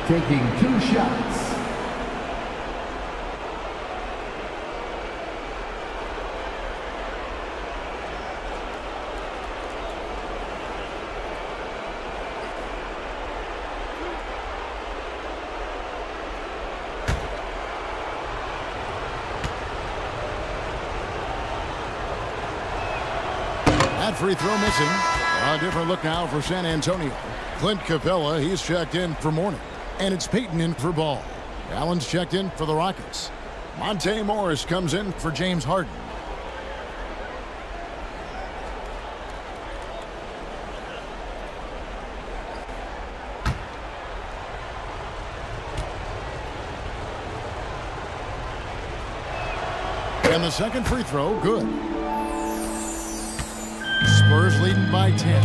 S18: taking 2 shots.
S2: That free throw missing. A different look now for San Antonio. Clint Capella, he's checked in for Mourning. And it's Peyton in for Ball. Allen's checked in for the Rockets. Monte Morris comes in for James Harden. And the second free throw, good. Spurs leading by 10.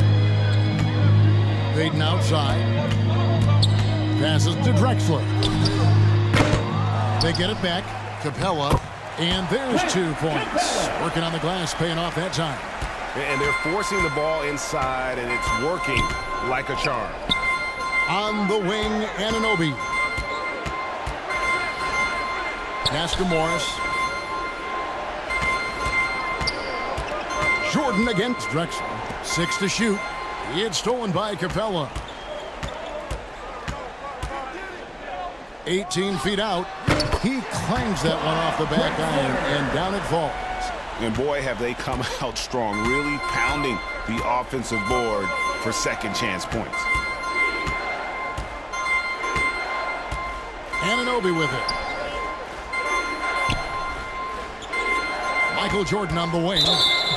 S2: Peyton outside. Passes to Drexler. They get it back. Capella. And there's 2 points. Working on the glass, paying off that time.
S5: And they're forcing the ball inside, and it's working like a charm.
S2: On the wing, Anunoby. Pass to Morris. Jordan against Drexler. 6 to shoot. It's stolen by Capella. 18 feet out. He clangs that one off the back iron, and down it falls.
S5: And boy, have they come out strong, really pounding the offensive board for second chance points.
S2: Anunoby with it. Michael Jordan on the wing.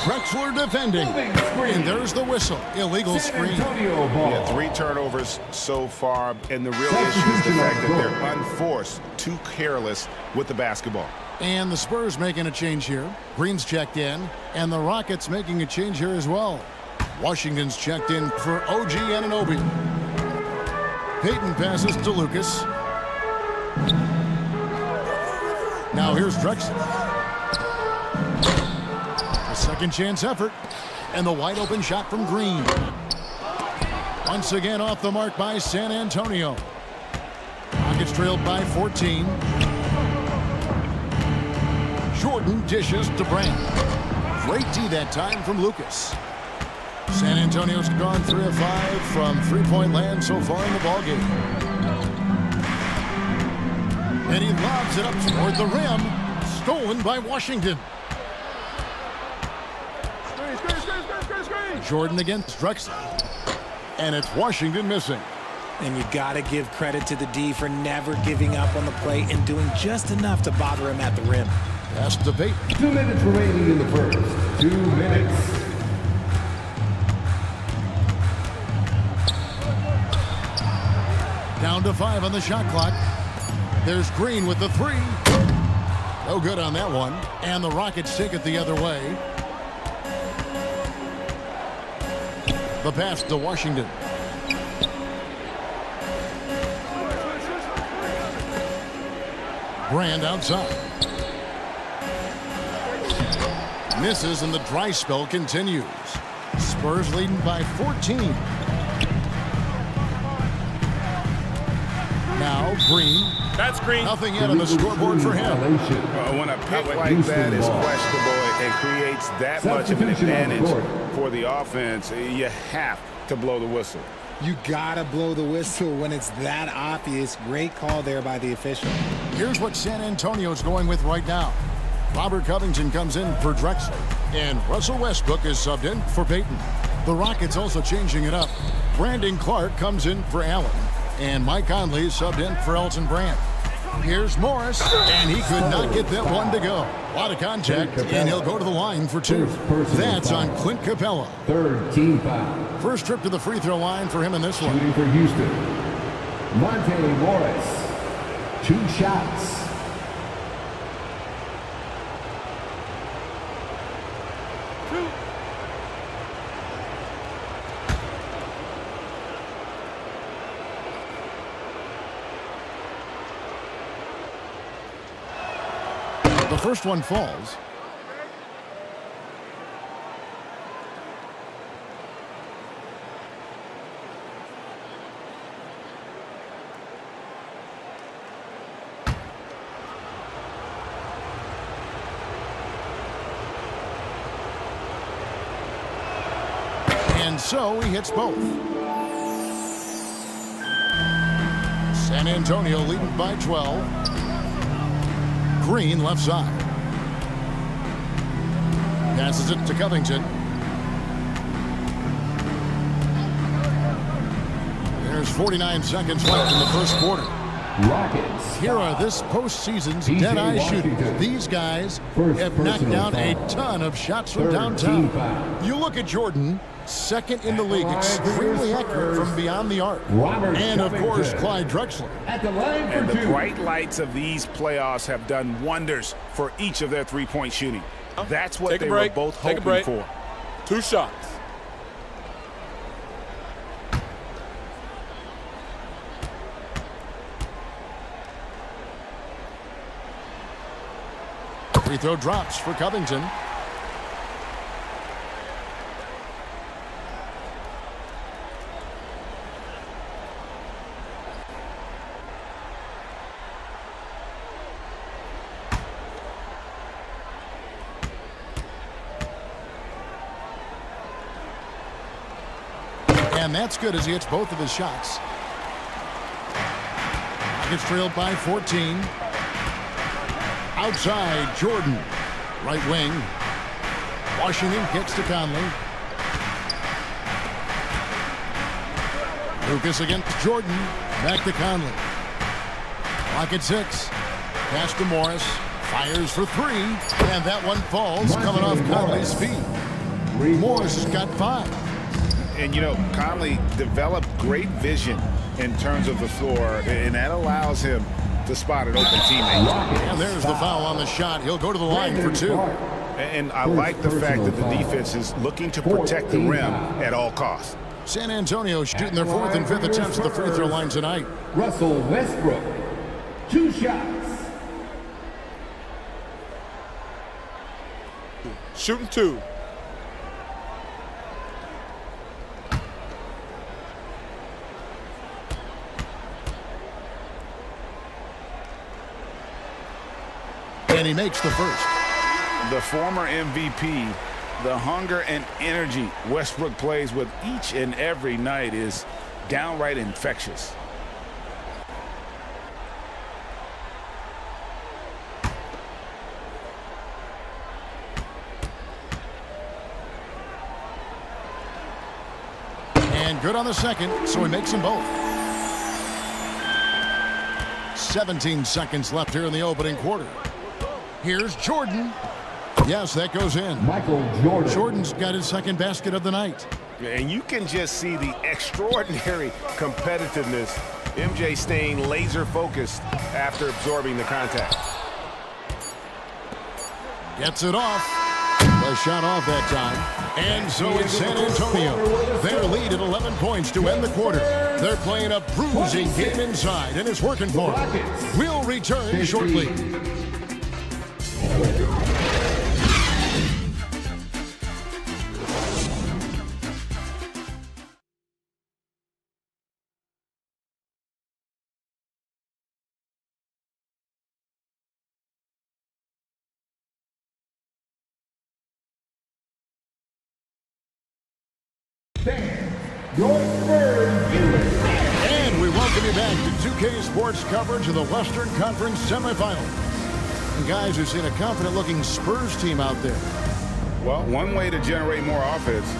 S2: Drexler defending. And there's the whistle. Illegal screen.
S5: Yeah, 3 turnovers so far, and the real issue is the fact that they're unforced, too careless with the basketball.
S2: And the Spurs making a change here. Green's checked in, and the Rockets making a change here as well. Washington's checked in for OG Anunoby. Peyton passes to Lucas. Now here's Drexler. Second chance effort, and the wide open shot from Green. Once again off the mark by San Antonio. Rockets trailed by 14. Jordan dishes to Brand. Great D that time from Lucas. San Antonio's gone 3 of 5 from three-point land so far in the ballgame. And he lobs it up toward the rim. Stolen by Washington. Jordan against Drexler. And it's Washington missing.
S17: And you got to give credit to the D for never giving up on the play and doing just enough to bother him at the rim.
S2: Pass to Payton.
S18: 2 minutes remaining in the first. 2 minutes.
S2: Down to 5 on the shot clock. There's Green with the 3. No good on that one. And the Rockets take it the other way. The pass to Washington. Brand outside. Misses and the dry spell continues. Spurs leading by 14. Now Green.
S6: That's Green.
S2: Nothing yet on the scoreboard for him.
S5: When a pick like that is questionable and creates that much of an advantage for the offense, you have to blow the whistle.
S17: You gotta blow the whistle when it's that obvious. Great call there by the official.
S2: Here's what San Antonio's going with right now. Robert Covington comes in for Drexler, and Russell Westbrook is subbed in for Payton. The Rockets also changing it up. Brandon Clark comes in for Allen, and Mike Conley is subbed in for Elton Brand. Here's Morris, and he could not get that one to go. A lot of contact, and he'll go to the line for 2. That's on Clint Capella.
S18: 3rd team foul.
S2: First trip to the free throw line for him in this one.
S18: Shooting for Houston. Monte Morris. 2 shots.
S2: The first one falls. And so he hits both. San Antonio leading by 12. Green left side. Passes it to Covington. There's 49 seconds left in the first quarter.
S18: Rockets.
S2: Here are this postseason's dead-eye shooters. These guys have knocked down a ton of shots from downtown. You look at Jordan, second in the league, extremely accurate from beyond the arc. And, of course, Clyde Drexler.
S18: At the line for
S5: and
S18: 2.
S5: The bright lights of these playoffs have done wonders for each of their three-point shooting. That's what they were both hoping for.
S6: 2 shots.
S2: Free throw drops for Covington. And that's good as he hits both of his shots. Gets trailed by 14. Outside, Jordan. Right wing. Washington gets to Conley. Lucas against Jordan. Back to Conley. Clock at 6. Pass to Morris. Fires for 3. And that one falls coming off Conley's feet. Morris has got 5.
S5: And, you know, Conley developed great vision in terms of the floor, and that allows him to spot an open teammate.
S2: And there's the foul on the shot. He'll go to the line for 2.
S5: And I like the fact that the defense is looking to protect the rim at all costs.
S2: San Antonio shooting their 4th and 5th attempts at the free throw line tonight.
S18: Russell Westbrook. 2 shots.
S6: Shooting 2.
S2: And he makes the first.
S5: The former MVP, the hunger and energy Westbrook plays with each and every night is downright infectious.
S2: And good on the second, so he makes them both. 17 seconds left here in the opening quarter. Here's Jordan. Yes, that goes in.
S18: Michael Jordan.
S2: Jordan's got his second basket of the night.
S5: And you can just see the extraordinary competitiveness. MJ staying laser focused after absorbing the contact.
S2: Gets it off. The shot off that time. And so it's San Antonio. Their lead at 11 points to end the quarter. They're playing a bruising game inside, and it's working for them. We'll return shortly. And we welcome you back to 2K Sports coverage of the Western Conference semifinal. And guys, we've seen a confident-looking Spurs team out there.
S5: Well, one way to generate more offense,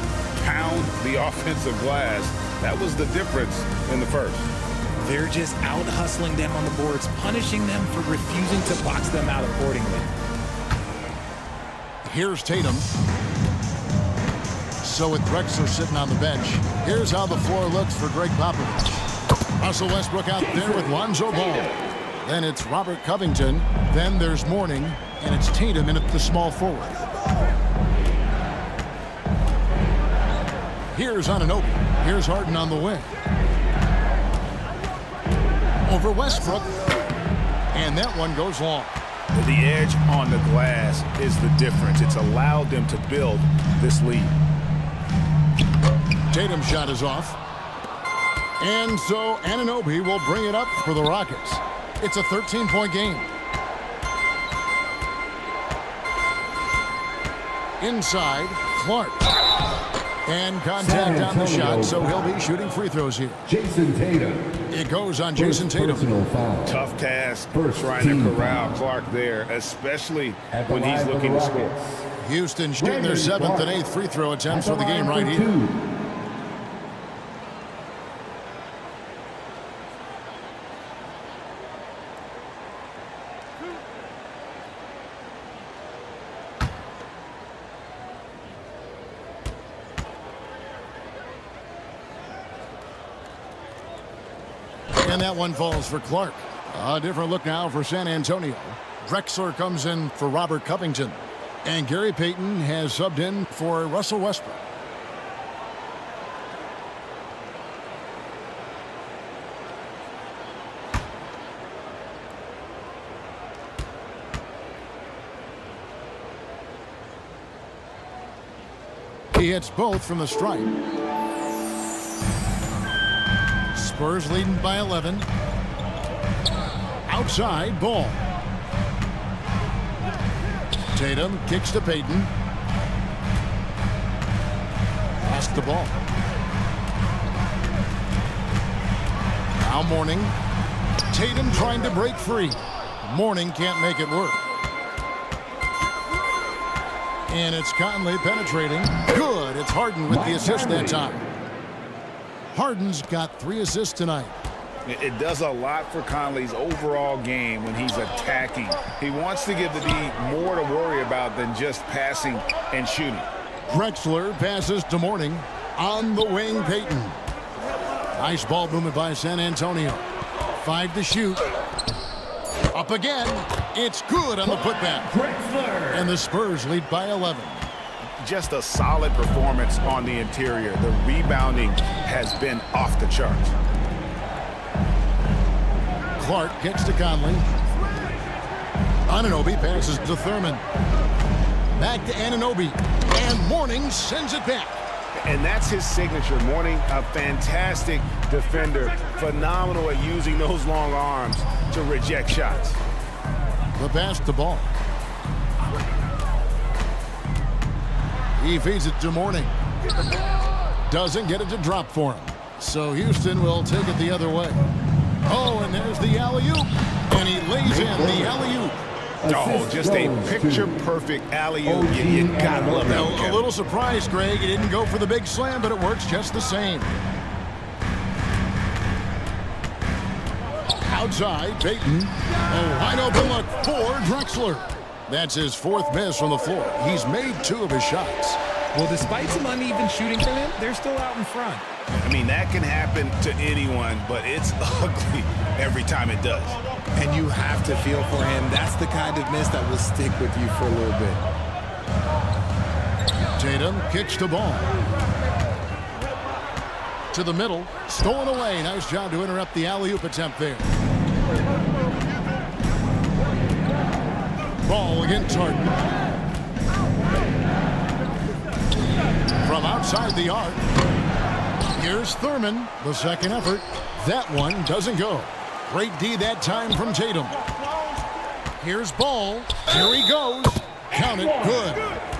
S5: pound the offensive glass. That was the difference in the first.
S17: They're just out-hustling them on the boards, punishing them for refusing to box them out accordingly.
S2: Here's Tatum. So with Drexler sitting on the bench, here's how the floor looks for Greg Popovich. Russell Westbrook out there with Lonzo Ball. Then it's Robert Covington. Then there's Mourning, and it's Tatum in at the small forward. Here's Anunoby. Here's Harden on the wing. Over Westbrook. And that one goes long.
S5: The edge on the glass is the difference. It's allowed them to build this lead.
S2: Tatum's shot is off. And so Anunoby will bring it up for the Rockets. It's a 13-point game. Inside, Clark. And contact on the shot, so he'll be shooting free throws here.
S18: Jason Tatum.
S2: It goes on Jason Tatum.
S5: Tough task trying to corral Clark there, especially when he's looking to score.
S2: Houston shooting their 7th and 8th free throw attempts for the game right here. And that one falls for Clark. A different look now for San Antonio. Drexler comes in for Robert Covington. And Gary Payton has subbed in for Russell Westbrook. He hits both from the stripe. Spurs leading by 11. Outside, Ball. Tatum kicks to Payton. Pass the ball. Now Mourning. Tatum trying to break free. Mourning can't make it work. And it's Conley penetrating. Good. It's Harden with the assist that time. Harden's got 3 assists tonight.
S5: It does a lot for Conley's overall game when he's attacking. He wants to give the D more to worry about than just passing and shooting.
S2: Drexler passes to Mourning. On the wing, Payton. Nice ball movement by San Antonio. 5 to shoot. Up again. It's good on the putback. And the Spurs lead by 11.
S5: Just a solid performance on the interior. The rebounding has been off the charts.
S2: Clark gets to Conley. Anunoby passes to Thurman. Back to Anunoby. And Mourning sends it back.
S5: And that's his signature. Mourning, a fantastic defender. Phenomenal at using those long arms to reject shots.
S2: The pass to Ball. He feeds it to Mourning. Doesn't get it to drop for him. So Houston will take it the other way. Oh, and there's the alley-oop. And he lays in the alley-oop.
S5: Oh, just a picture-perfect alley-oop. You gotta love that.
S2: A little surprised, Greg. He didn't go for the big slam, but it works just the same. Outside, Payton. A wide open look for Drexler. That's his fourth miss from the floor. He's made 2 of his shots.
S17: Well, despite some uneven shooting for them, they're still out in front.
S5: I mean, that can happen to anyone, but it's ugly every time it does.
S17: And you have to feel for him. That's the kind of miss that will stick with you for a little bit.
S2: Tatum kicks the ball to the middle. Stolen away. Nice job to interrupt the alley-oop attempt there. Ball against Harden. From outside the arc. Here's Thurman. The second effort. That one doesn't go. Great D that time from Tatum. Here's Ball. Here he goes. Count it. Good.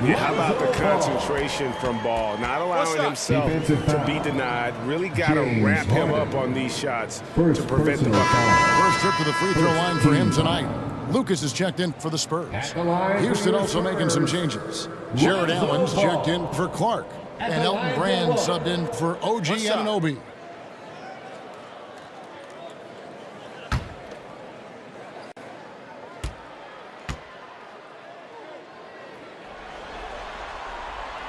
S5: Yeah, how about the concentration from Ball? Not allowing himself to be denied. Really got to ramp him up on these shots to prevent the bucket.
S2: First trip to the free throw line for him tonight. Lucas is checked in for the Spurs. Houston also making some changes. Jared Allen's checked in for Clark. And Elton Brand subbed in for OG Anunoby.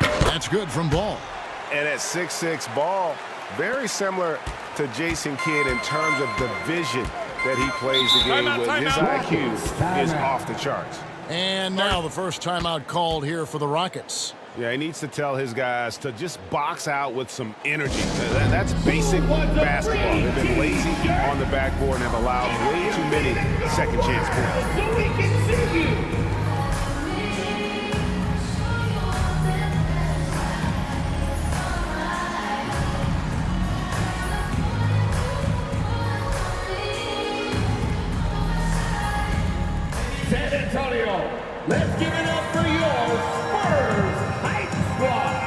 S2: That's good from Ball.
S5: And at 6'6", Ball, very similar to Jason Kidd in terms of the vision that he plays the game with. His IQ is off the charts.
S2: And now the first timeout called here for the Rockets.
S5: Yeah, he needs to tell his guys to just box out with some energy. That's basic basketball. They've been lazy on the backboard and have allowed way too many second chance points.
S18: San Antonio, let's give it up for your Spurs Hype Squad.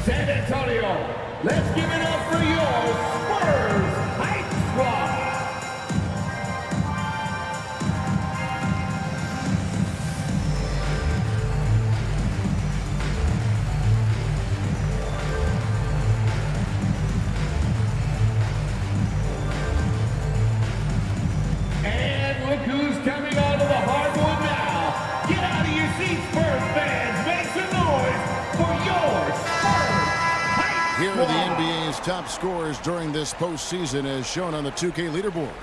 S18: San Antonio, let's give it up for your Spurs Hype Squad. Who's coming onto the hardwood now? Get out of your seats, Spurs fans. Make some noise for your Spurs.
S2: Here are the NBA's top scorers during this postseason as shown on the 2K leaderboard.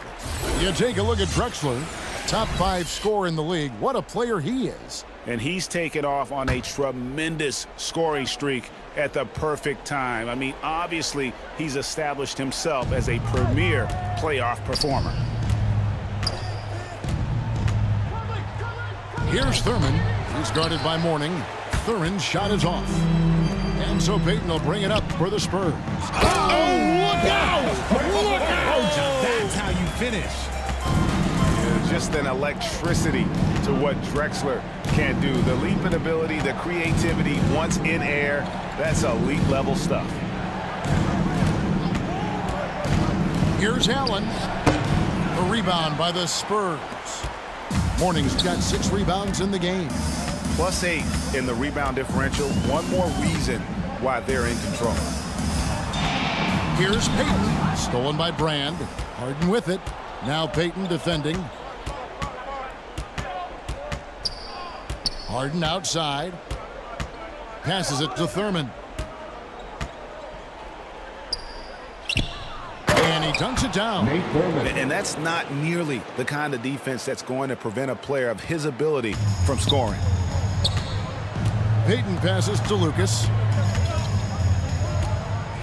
S2: You take a look at Drexler, top 5 scorer in the league. What a player he is.
S5: And he's taken off on a tremendous scoring streak at the perfect time. I mean, obviously, he's established himself as a premier playoff performer.
S2: Here's Thurman. He's guarded by Mourning. Thurin's shot is off. And so Payton will bring it up for the Spurs.
S17: Oh, look out! Look out! That's how you finish.
S5: Yeah, just an electricity to what Drexler can do. The leap in ability, the creativity, once in air, that's elite level stuff.
S2: Here's Allen. A rebound by the Spurs. Mourning's got 6 rebounds in the game.
S5: +8 in the rebound differential. One more reason why they're in control.
S2: Here's Payton. Stolen by Brand. Harden with it. Now Payton defending. Harden outside. Passes it to Thurman. And he dunks it down.
S5: And that's not nearly the kind of defense that's going to prevent a player of his ability from scoring.
S2: Payton passes to Lucas.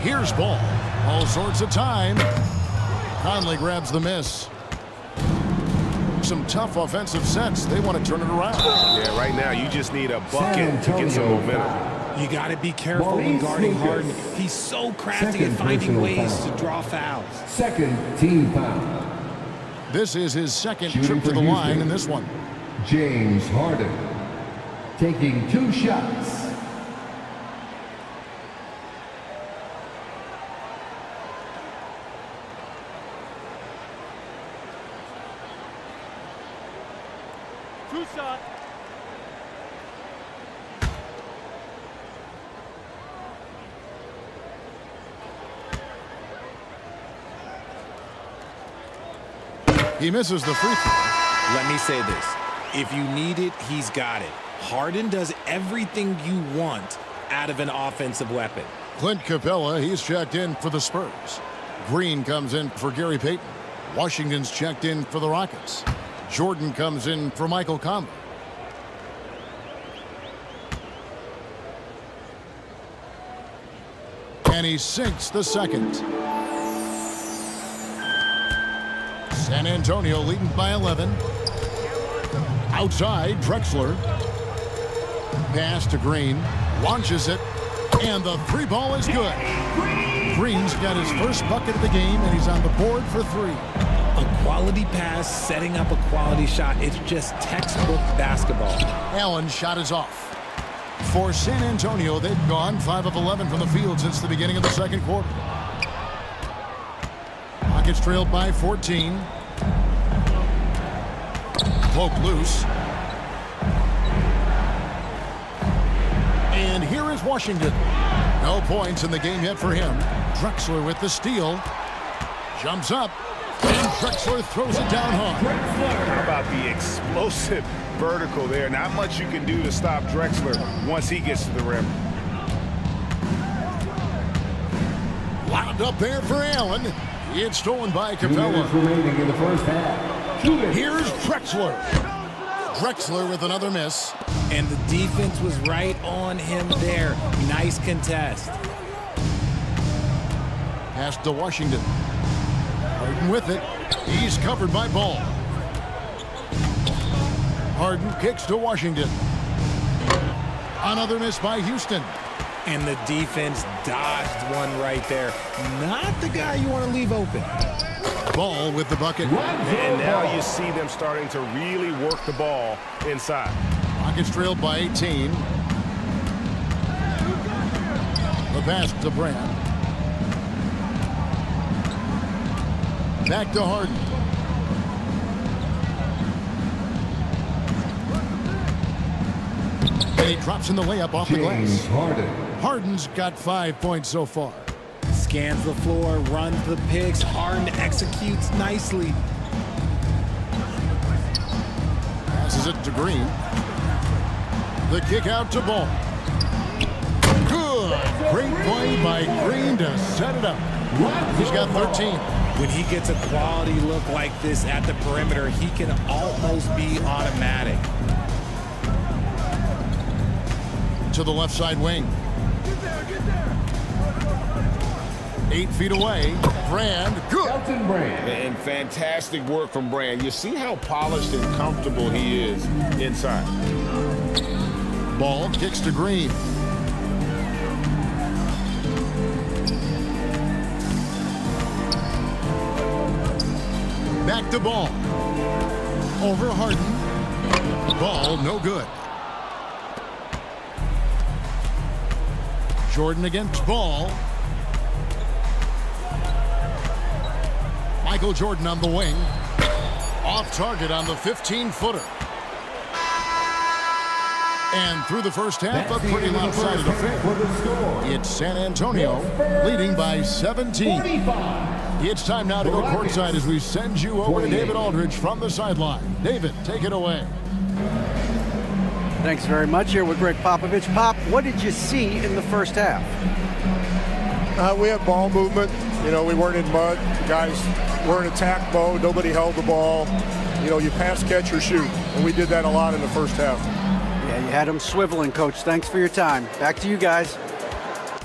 S2: Here's Ball. All sorts of time. Conley grabs the miss. Some tough offensive sets. They want to turn it around.
S5: Yeah, right now you just need a bucket to get some momentum.
S17: You got to be careful when guarding Harden. He's so crafty at finding ways to draw fouls.
S18: Second team foul.
S2: This is his second trip to the line in this one.
S18: James Harden taking 2 shots.
S2: He misses the free throw.
S17: Let me say this. If you need it, he's got it. Harden does everything you want out of an offensive weapon.
S2: Clint Capella, he's checked in for the Spurs. Green comes in for Gary Payton. Washington's checked in for the Rockets. Jordan comes in for Michael Conley. And he sinks the second. San Antonio leading by 11. Outside, Drexler. Pass to Green. Launches it. And the three ball is good. Green's got his first bucket of the game, and he's on the board for three.
S17: A quality pass, setting up a quality shot. It's just textbook basketball.
S2: Allen's shot is off. For San Antonio, they've gone 5 of 11 from the field since the beginning of the second quarter. Rockets trailed by 14. Poke loose. And here is Washington. No points in the game yet for him. Drexler with the steal. Jumps up. And Drexler throws it down hard.
S5: How about the explosive vertical there? Not much you can do to stop Drexler once he gets to the rim.
S2: Wound up there for Allen. It's stolen by Capella.
S18: Remaining in the first half.
S2: Here's Drexler. Drexler with another miss.
S17: And the defense was right on him there. Nice contest.
S2: Pass to Washington. Harden with it. He's covered by Ball. Harden kicks to Washington. Another miss by Houston.
S17: And the defense dodged one right there. Not the guy you want to leave open.
S2: Ball with the bucket.
S5: And now you see them starting to really work the ball inside.
S2: Rockets trailed by 18. The pass to Brand. Back to Harden. And he drops in the layup off the glass. Harden's got 5 points so far.
S17: Scans the floor, runs the picks. Harden executes nicely.
S2: Passes it to Green. The kick out to Ball. Good. Great play by Green to set it up. He's got 13.
S17: When he gets a quality look like this at the perimeter, he can almost be automatic.
S2: To the left side wing. 8 feet away. Brand. Good.
S5: And fantastic work from Brand. You see how polished and comfortable he is inside.
S2: Ball kicks to Green. Back to Ball. Over Harden. Ball no good. Jordan against Ball. Michael Jordan on the wing. Off target on the 15-footer. And through the first half, a pretty lopsided affair. It's San Antonio leading by 17. It's time now to go courtside as we send you over to David Aldridge from the sideline. David, take it away.
S8: Thanks very much. Here with Greg Popovich. Pop, what did you see in the first half?
S19: We had ball movement. You know, we weren't in mud. The guys were in attack mode. Nobody held the ball. You know, you pass, catch, or shoot. And we did that a lot in the first half.
S8: Yeah, you had them swiveling, Coach. Thanks for your time. Back to you guys.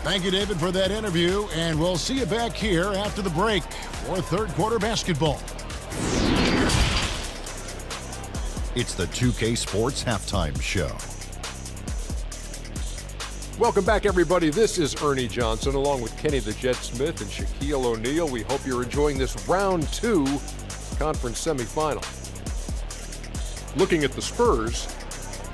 S2: Thank you, David, for that interview. And we'll see you back here after the break for third quarter basketball.
S20: It's the 2K Sports Halftime Show.
S10: Welcome back, everybody. This is Ernie Johnson, along with Kenny the Jet Smith and Shaquille O'Neal. We hope you're enjoying this round 2 conference semifinal. Looking at the Spurs,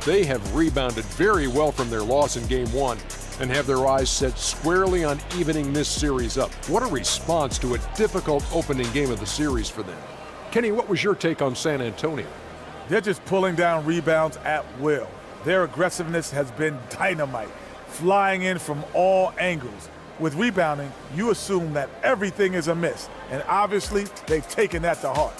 S10: they have rebounded very well from their loss in Game 1 and have their eyes set squarely on evening this series up. What a response to a difficult opening game of the series for them. Kenny, what was your take on San Antonio?
S11: They're just pulling down rebounds at will. Their aggressiveness has been dynamite, flying in from all angles. With rebounding, you assume that everything is amiss, and obviously they've taken that to heart.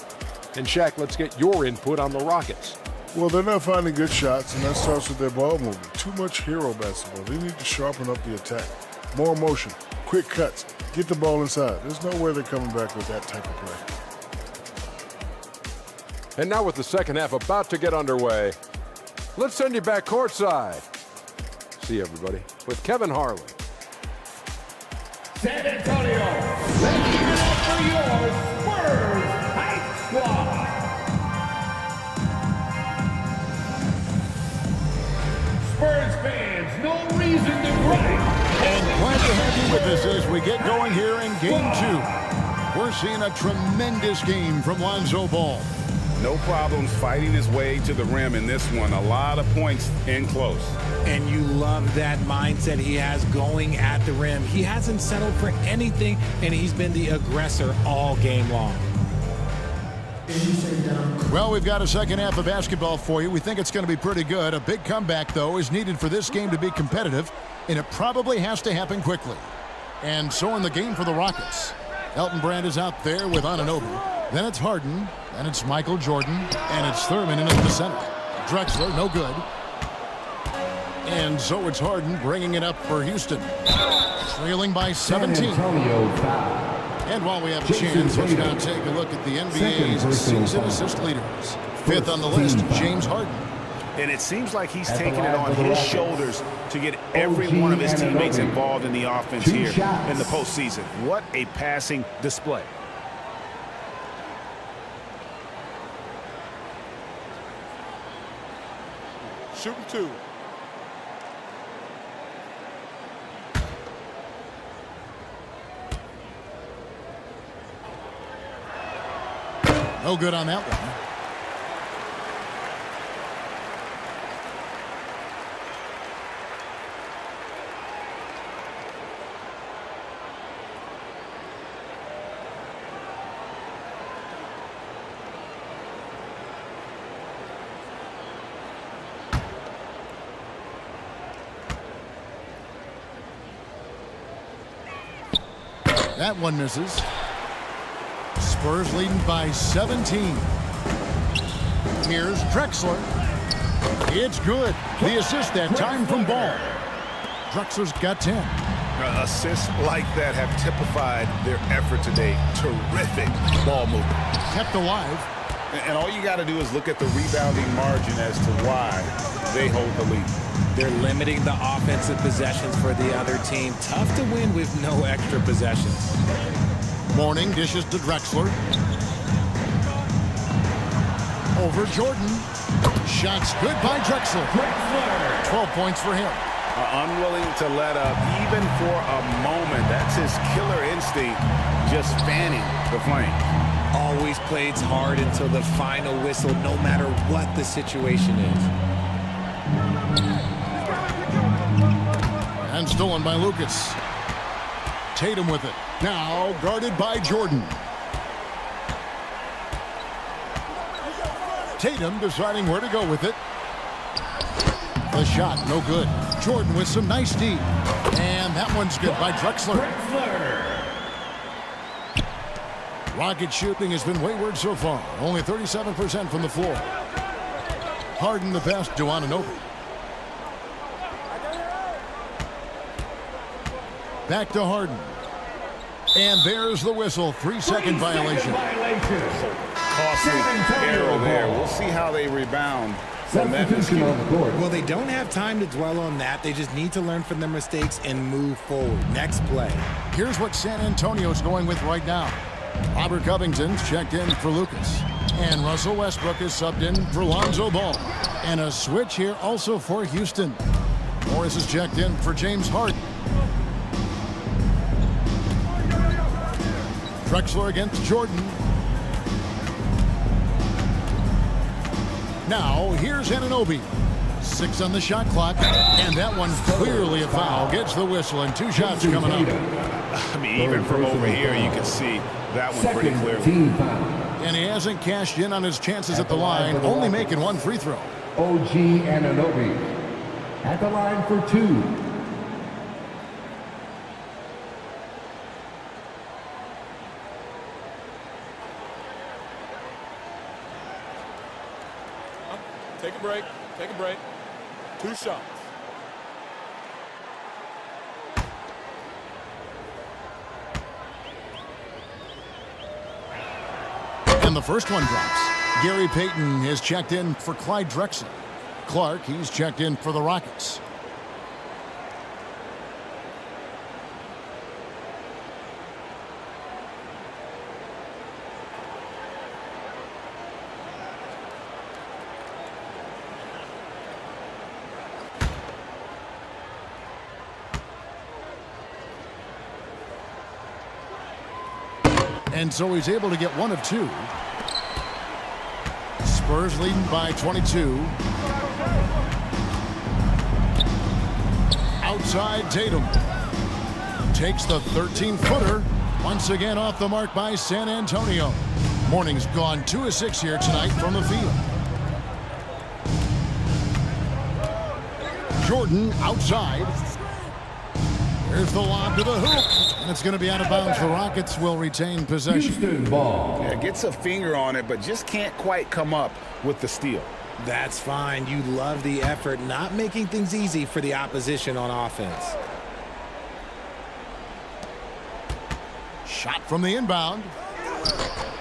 S10: And Shaq, let's get your input on the Rockets.
S12: Well, they're not finding good shots, and that starts with their ball movement. Too much hero basketball. They need to sharpen up the attack. More motion, quick cuts, get the ball inside. There's no way they're coming back with that type of play.
S10: And now with the second half about to get underway, let's send you back courtside. See you, everybody, with Kevin Harlan.
S18: San Antonio, let's give it up for your Spurs Hype Squad. Spurs fans, no reason to gripe.
S2: And glad to have you with us as we get going here in Game 2. We're seeing a tremendous game from Lonzo Ball.
S5: No problems fighting his way to the rim in this one. A lot of points in close.
S17: And you love that mindset he has going at the rim. He hasn't settled for anything, and he's been the aggressor all game long.
S2: Well, we've got a second half of basketball for you. We think it's going to be pretty good. A big comeback, though, is needed for this game to be competitive, and it probably has to happen quickly. And so in the game for the Rockets, Elton Brand is out there with Anunoby. Then it's Harden, then it's Michael Jordan, and it's Thurman in the center. Drexler, no good. And so it's Harden bringing it up for Houston, trailing by 17. And while we have a chance, let's now take a look at the NBA's season assist leaders. Fifth on the list, James Harden.
S5: And it seems like he's taking it on his shoulders to get every one of his teammates involved in the offense here in the postseason. What a passing display.
S6: Shooting 2.
S2: No good on that one. That one misses. Spurs leading by 17. Here's Drexler. It's good. The assist that time from Ball. Drexler's got 10.
S5: Assists like that have typified their effort today. Terrific ball movement.
S2: Kept alive.
S5: And all you got to do is look at the rebounding margin as to why they hold the lead.
S17: They're limiting the offensive possessions for the other team. Tough to win with no extra possessions.
S2: Mourning dishes to Drexler. Over Jordan. Shots good by Drexler. 12 points for him.
S5: Unwilling to let up even for a moment. That's his killer instinct, just fanning the flame.
S17: Always plays hard until the final whistle, no matter what the situation is.
S2: And stolen by Lucas. Tatum with it. Now guarded by Jordan. Tatum deciding where to go with it. The shot, no good. Jordan with some nice D. And that one's good by Drexler. Rocket shooting has been wayward so far. Only 37% from the floor. Harden the pass to Anunoby. Back to Harden. And there's the whistle. 3-second violation.
S5: Costly error there. We'll see how they rebound from that mistake.
S17: Well, they don't have time to dwell on that. They just need to learn from their mistakes and move forward. Next play.
S2: Here's what San Antonio's going with right now. Robert Covington's checked in for Lucas. And Russell Westbrook is subbed in for Lonzo Ball. And a switch here also for Houston. Morris is checked in for James Harden. Drexler against Jordan. Now, here's Anunoby. 6 on the shot clock. And that one clearly a foul. Gets the whistle and 2 shots coming up.
S5: I mean, even from over here, you can see that one pretty clearly.
S2: And he hasn't cashed in on his chances at the line, only making 1 free throw.
S18: OG Anunoby at the line for 2.
S6: break. Take a break. 2 shots.
S2: And the first one drops. Gary Payton is checked in for Clyde Drexler. Clark, he's checked in for the Rockets. And so he's able to get 1 of 2. Spurs leading by 22. Outside Tatum. Takes the 13-footer. Once again off the mark by San Antonio. Morning's gone 2 of 6 here tonight from the field. Jordan outside. Here's the lob to the hoop. And it's going to be out of bounds. The Rockets will retain possession.
S5: Houston ball. Yeah, gets a finger on it, but just can't quite come up with the steal.
S17: That's fine. You love the effort, not making things easy for the opposition on offense.
S2: Shot from the inbound.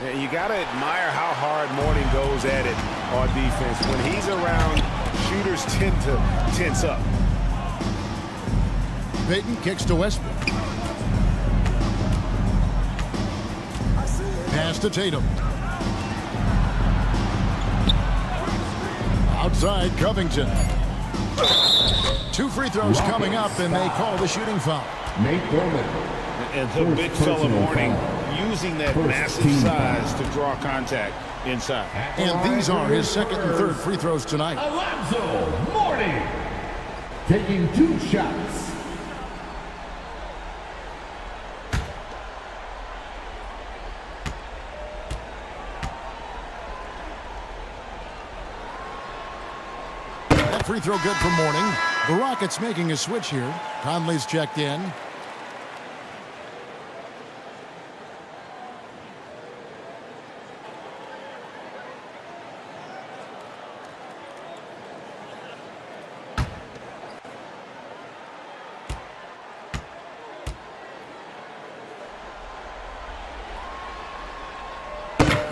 S5: Yeah, you got to admire how hard Mourning goes at it on defense. When he's around, shooters tend to tense up.
S2: Payton kicks to Westbrook. Pass to Tatum. Outside Covington. 2 free throws coming up, and they call the shooting foul.
S5: Nate Dorman. And the big fella Mourning using that massive size to draw contact inside.
S2: And these are his 2nd and 3rd free throws tonight.
S18: Alonzo Mourning taking 2 shots.
S2: Free throw good for Mourning. The Rockets making a switch here. Conley's checked in.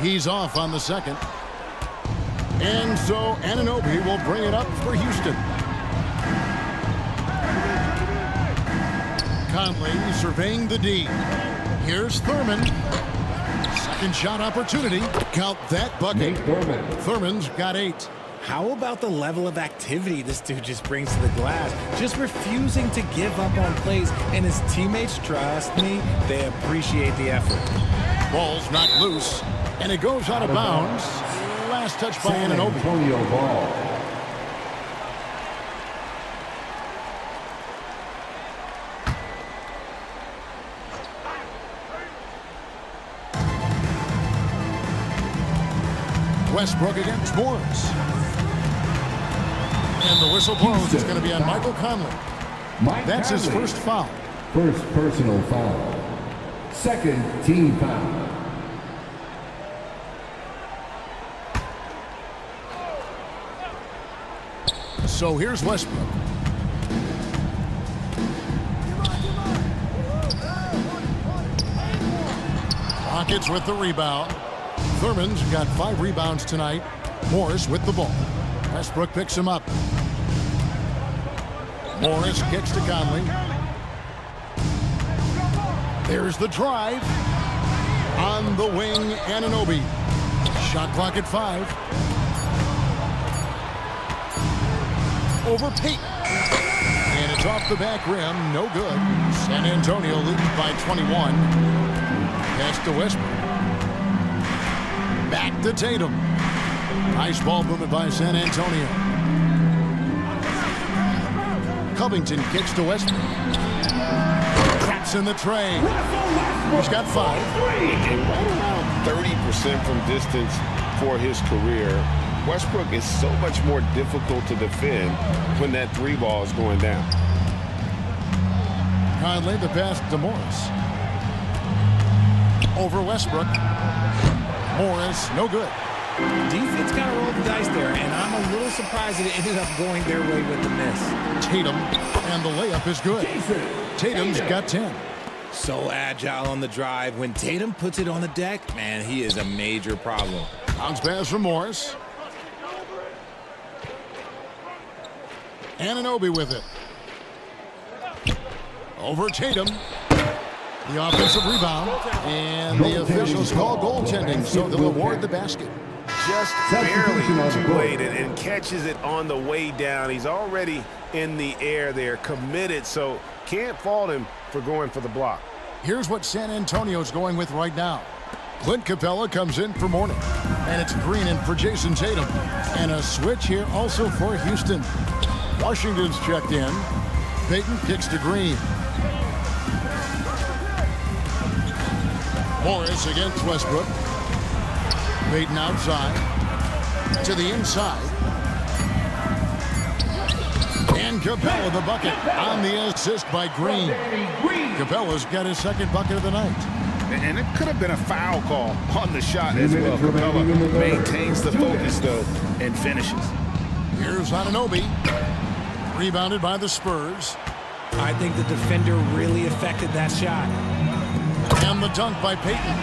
S2: He's off on the second. And so Anunoby will bring it up for Houston. Conley surveying the D. Here's Thurman. Second shot opportunity. Count that bucket. Thurman's got 8.
S17: How about the level of activity this dude just brings to the glass? Just refusing to give up on plays, and his teammates, trust me, they appreciate the effort.
S2: Ball's knocked loose, and it goes out of bounds. Last touch by Anunoby.
S18: Ball.
S2: Westbrook against Morris. And the whistle blows. It's going to be on Michael Conley. That's his first foul.
S18: First personal foul. 2nd team foul.
S2: So here's Westbrook. Rockets with the rebound. Thurman's got 5 rebounds tonight. Morris with the ball. Westbrook picks him up. Morris kicks to Conley. There's the drive. On the wing, Anunoby. Shot clock at 5. Over Payton. And it's off the back rim. No good. San Antonio leads by 21. Pass to Westbrook. Back to Tatum. Nice ball movement by San Antonio. Covington kicks to Westbrook. Traps in the tray. He's got 5.
S5: And right around 30% from distance for his career. Westbrook is so much more difficult to defend when that 3 ball is going down.
S2: Conley, the pass to Morris. Over Westbrook. Morris, no good.
S17: Defense kind of rolled the dice there, and I'm a little surprised that it ended up going their way with the miss.
S2: Tatum, and the layup is good. Tatum's got 10.
S17: So agile on the drive. When Tatum puts it on the deck, man, he is a major problem.
S2: Bounce pass from Morris. Anunoby with it. Over Tatum. The offensive rebound. And the officials call goaltending, so they'll award the basket.
S5: Just barely too late and catches it on the way down. He's already in the air there, committed, so can't fault him for going for the block.
S2: Here's what San Antonio's going with right now. Clint Capella comes in for Mourning. And it's Green in for Jason Tatum. And a switch here also for Houston. Washington's checked in. Payton kicks to Green. Morris against Westbrook. Payton outside. To the inside. And Capella the bucket on the assist by Green. Capella's got his second bucket of the night.
S5: And it could have been a foul call on the shot as well. Capella maintains the focus, though, and finishes.
S2: Here's Anunoby. Rebounded by the Spurs.
S17: I think the defender really affected that shot.
S2: And the dunk by Payton.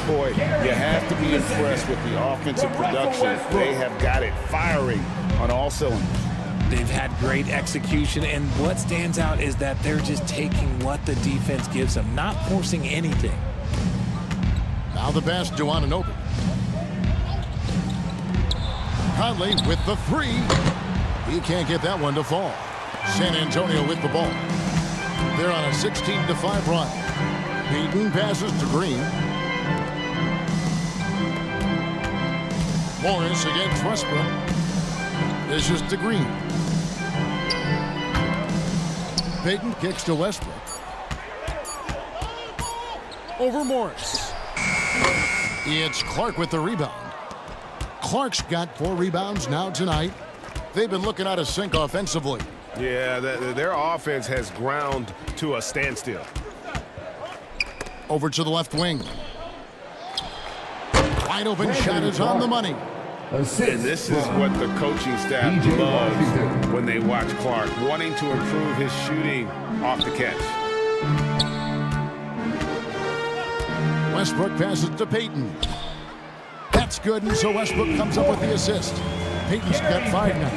S5: Boy, you have to be impressed with the offensive production. They have got it firing on all cylinders.
S17: They've had great execution, and what stands out is that they're just taking what the defense gives them, not forcing anything.
S2: Now the pass to Anunoby. Conley with the three. He can't get that one to fall. San Antonio with the ball. They're on a 16-5 run. Payton passes to Green. Morris against Westbrook. This is to Green. Payton kicks to Westbrook. Over Morris. It's Clark with the rebound. Clark's got 4 rebounds now tonight. They've been looking out of sync offensively.
S5: Yeah, their offense has ground to a standstill.
S2: Over to the left wing. Wide open shot is on the money.
S5: And this is what the coaching staff loves when they watch Clark, wanting to improve his shooting off the catch.
S2: Westbrook passes to Payton. That's good, and so Westbrook comes up with the assist. Payton's got 5 now.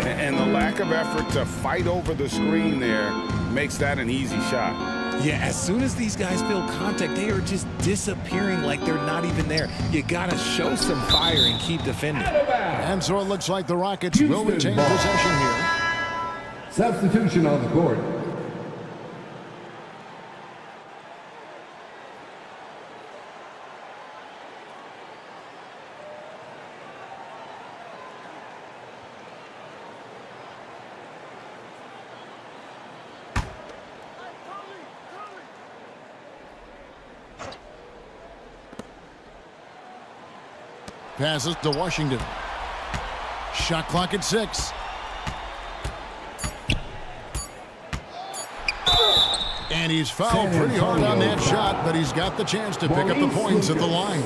S5: And the lack of effort to fight over the screen there makes that an easy shot.
S17: Yeah, as soon as these guys feel contact, they are just disappearing like they're not even there. You got to show some fire and keep defending.
S2: And so it looks like the Rockets will retain possession here.
S18: Substitution on the court.
S2: Passes to Washington. Shot clock at 6. And he's fouled pretty hard on that shot, but he's got the chance to pick up the points at the line.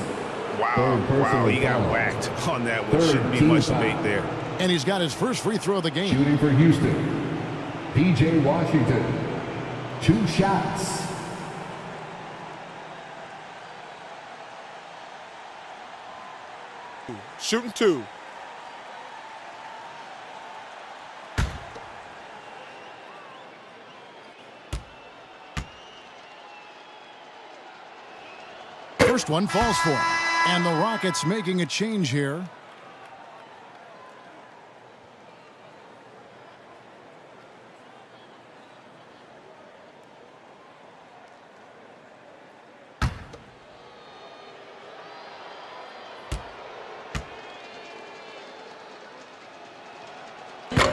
S5: Wow, he got whacked on that one. Shouldn't be much debate there.
S2: And he's got his first free throw of the game.
S18: Shooting for Houston, P.J. Washington. 2 shots.
S6: Shooting 2.
S2: First one falls for him. And the Rockets making a change here.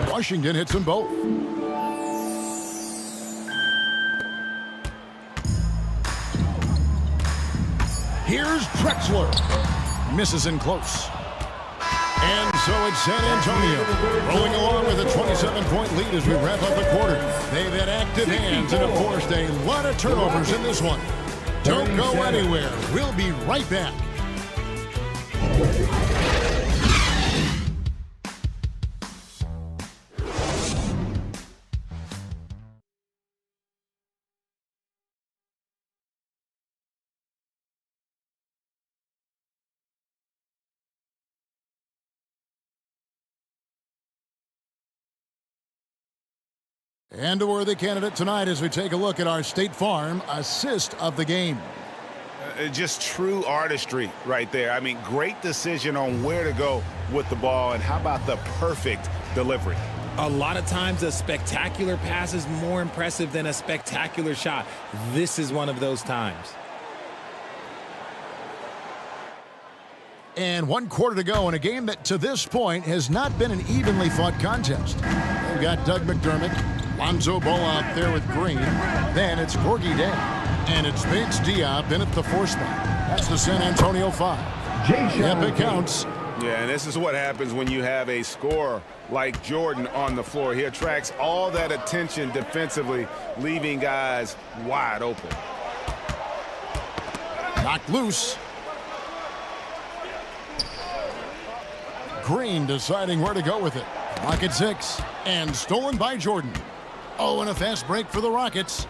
S2: Washington hits them both. Here's Drexler. Misses in close. And so it's San Antonio rolling along with a 27-point lead as we wrap up the quarter. They've had active hands and have forced a lot of turnovers in this one. Don't go anywhere. We'll be right back. And a worthy candidate tonight as we take a look at our State Farm assist of the game.
S5: Just true artistry right there. I mean, great decision on where to go with the ball, and how about the perfect delivery?
S17: A lot of times a spectacular pass is more impressive than a spectacular shot. This is one of those times.
S2: And 1 quarter to go in a game that to this point has not been an evenly fought contest. We've got Doug McDermott, Lonzo Ball out there with Green. Then it's Gorgui Dieng. And it's Bates Diop in at the 4 spot. That's the San Antonio 5. Yep, it counts.
S5: Yeah, and this is what happens when you have a scorer like Jordan on the floor. He attracts all that attention defensively, leaving guys wide open.
S2: Knocked loose. Green deciding where to go with it. Rocket 6. And stolen by Jordan. Oh, and a fast break for the Rockets.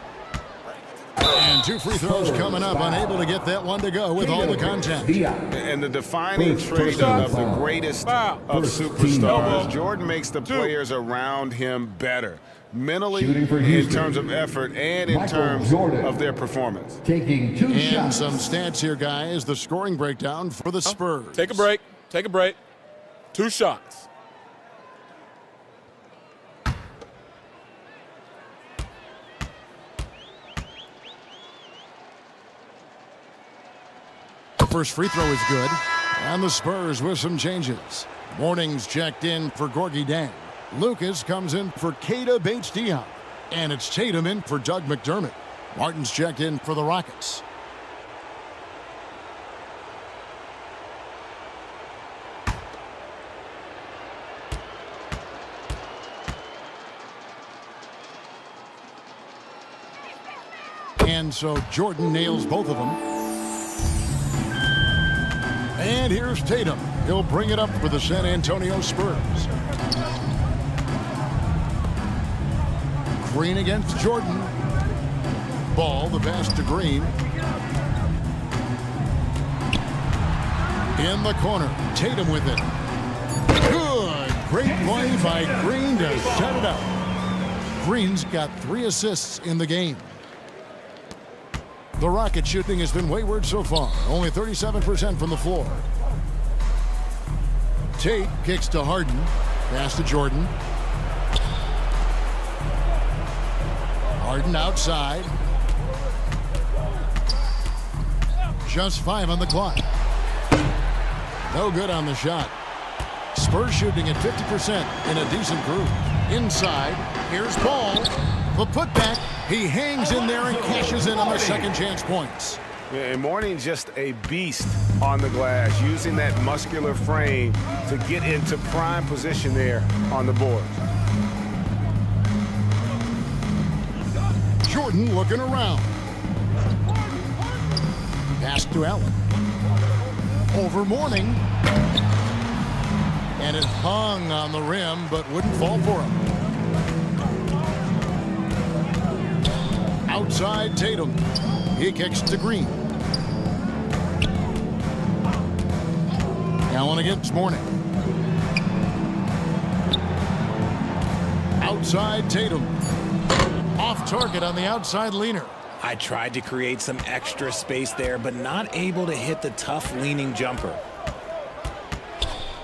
S2: And 2 free throws coming up. Unable to get that one to go with all the contact.
S5: And the defining trait of the greatest of superstars, Jordan makes the players around him better. Mentally, in terms of effort, and in terms of their performance.
S2: Taking 2 shots. And some stats here, guys. The scoring breakdown for the Spurs.
S6: Take a break. Take a break. 2 shots.
S2: First free throw is good. And the Spurs with some changes. Morning's checked in for Gorgui Dieng. Lucas comes in for Keita Bates-Diop. And it's Tatum in for Doug McDermott. Martin's checked in for the Rockets. And so Jordan nails both of them. And here's Tatum. He'll bring it up for the San Antonio Spurs. Green against Jordan. Ball, the pass to Green. In the corner, Tatum with it. Good. Great play by Green to set it up. Green's got 3 assists in the game. The Rocket shooting has been wayward so far. Only 37% from the floor. Tate kicks to Harden. Pass to Jordan. Harden outside. Just 5 on the clock. No good on the shot. Spurs shooting at 50% in a decent group. Inside, here's Ball. The putback, he hangs in there and cashes in on the second chance points.
S5: Yeah, and Mourning just a beast on the glass, using that muscular frame to get into prime position there on the board.
S2: Jordan looking around. Pass to Allen. Over Mourning. And it hung on the rim, but wouldn't fall for him. Outside Tatum. He kicks to Green. Allen against Mourning. Outside Tatum. Off target on the outside leaner.
S17: I tried to create some extra space there, but not able to hit the tough leaning jumper.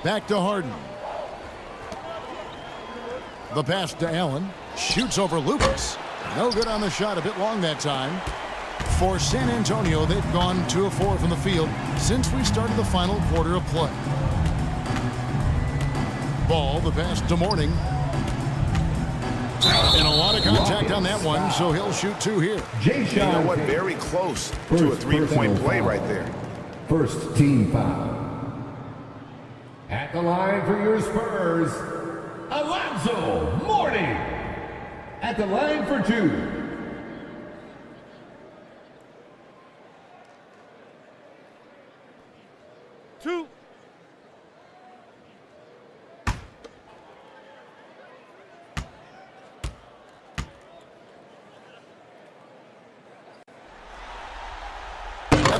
S2: Back to Harden. The pass to Allen. Shoots over Lucas. No good on the shot, a bit long that time. For San Antonio, they've gone 2 of 4 from the field since we started the final quarter of play. Ball, the pass to Mourning. And a lot of contact on that one, so he'll shoot 2 here.
S5: You know what? Very close to a 3-point play right there.
S18: First team foul. At the line for your Spurs, Alonzo Mourning. At the line for 2.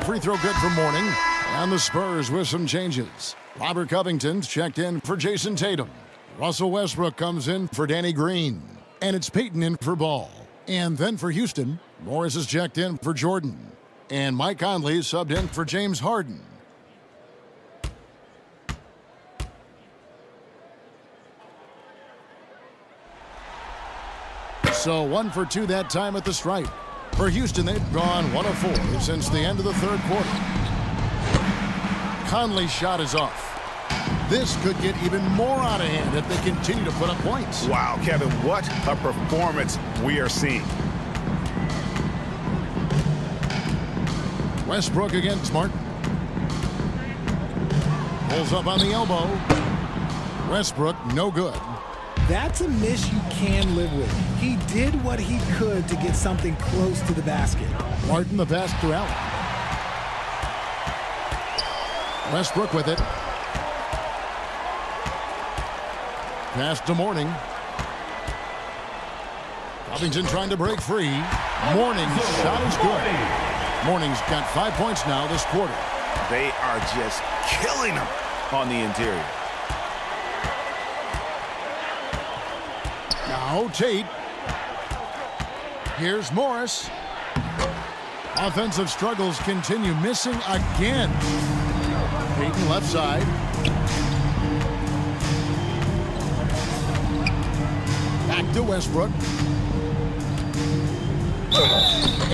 S2: free throw good for Mourning. And the Spurs with some changes. Robert Covington's checked in for Jason Tatum. Russell Westbrook comes in for Danny Green. And it's Payton in for Ball. And then for Houston, Morris is checked in for Jordan. And Mike Conley is subbed in for James Harden. So 1 for 2 that time at the stripe. For Houston, they've gone 1 of 4 since the end of the third quarter. Conley's shot is off. This could get even more out of hand if they continue to put up points.
S5: Wow, Kevin, what a performance we are seeing.
S2: Westbrook against Martin. Pulls up on the elbow. Westbrook, no good.
S17: That's a miss you can live with. He did what he could to get something close to the basket.
S2: Martin the pass to Allen. Westbrook with it. Pass to Mourning. Covington trying to break free. Mourning's shot is good. Mourning's got 5 points now this quarter.
S5: They are just killing him on the interior.
S2: Now Tate. Here's Morris. Offensive struggles continue, missing again. Payton left side. Back to Westbrook.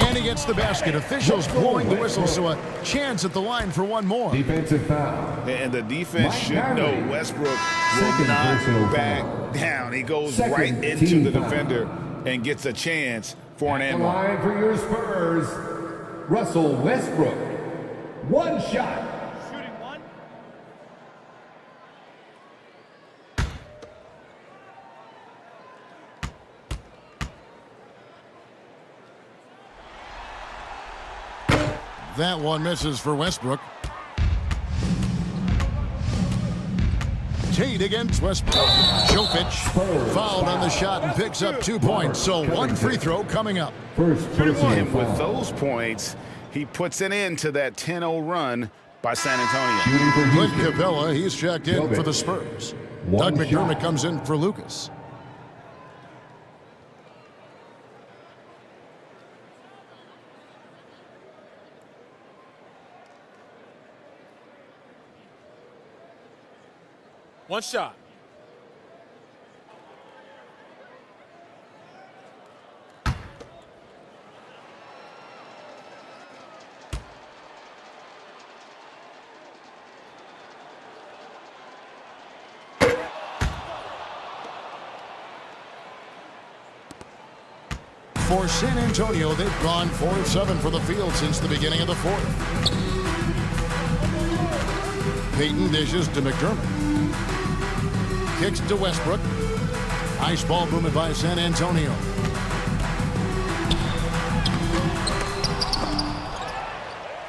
S2: And he gets the basket. Officials blowing the whistle, so a chance at the line for one more.
S18: Defensive foul.
S5: And the defense should know Westbrook will not back down. He goes right into the defender and gets a chance for an and one.
S18: Line for your Spurs, Russell Westbrook. One shot.
S7: Shooting one.
S2: That one misses for Westbrook. Tate against Westbrook. Jokic fouled on the shot and picks up 2 points. So 1 free throw coming up.
S5: And with those points, he puts an end to that 10-0 run by San Antonio.
S2: Clint Capella, he's checked in for the Spurs. Doug McDermott comes in for Lucas.
S6: One shot.
S2: For San Antonio, they've gone 4 of 7 for the field since the beginning of the fourth. Payton dishes to McDermott. Kicks to Westbrook. Ice ball movement by San Antonio.